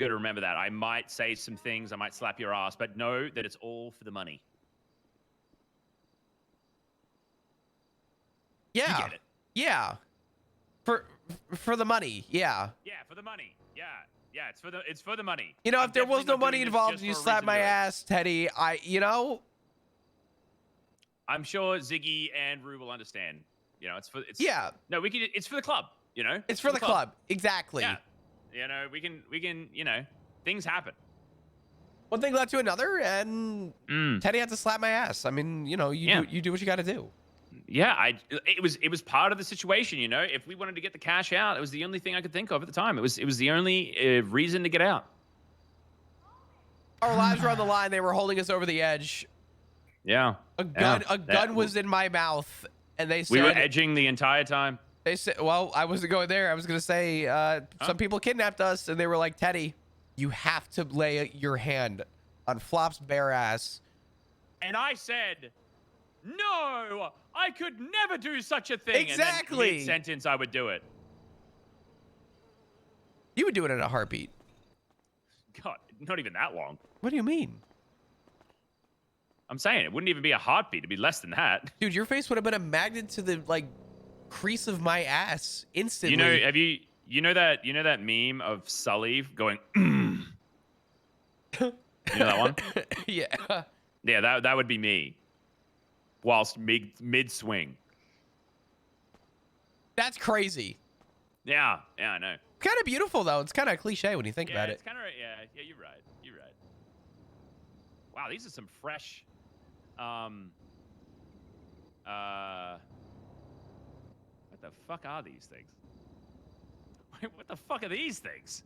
got to remember that. I might say some things. I might slap your ass, but know that it's all for the money. Yeah. You get it. Yeah. For the money. Yeah. Yeah, for the money. Yeah. Yeah, it's for the money. You know, I'm if there was definitely no not money doing this involved just and you for a slapped reason my to do it. ass, Teddy, I'm sure Ziggy and Rue will understand. You know, it's yeah. No, it's for the club, you know? It's for the club. Exactly. Yeah. You know, we can, you know, things happen. One thing led to another, and Teddy had to slap my ass. I mean, you know, you do what you got to do. Yeah, it was part of the situation, you know. If we wanted to get the cash out, it was the only thing I could think of at the time. It was the only reason to get out. Our lives were on the line. They were holding us over the edge. Yeah. A gun was in my mouth, and they said we were edging the entire time. They said, well, I wasn't going there. I was going to say some people kidnapped us, and they were like, Teddy, you have to lay your hand on Flop's bare ass. And I said, no, I could never do such a thing. Exactly. And then mid-sentence, I would do it. You would do it in a heartbeat. God, not even that long. What do you mean? I'm saying it wouldn't even be a heartbeat. It'd be less than that. Dude, your face would have been a magnet to the crease of my ass instantly. You know, you know that meme of Sully going you know that one? Yeah. Yeah, that would be me. Whilst mid swing. That's crazy. Yeah, I know. Kind of beautiful though. It's kind of cliche when you think about it. It's kind of yeah, you're right. Wow, these are some fresh what the fuck are these things? What the fuck are these things?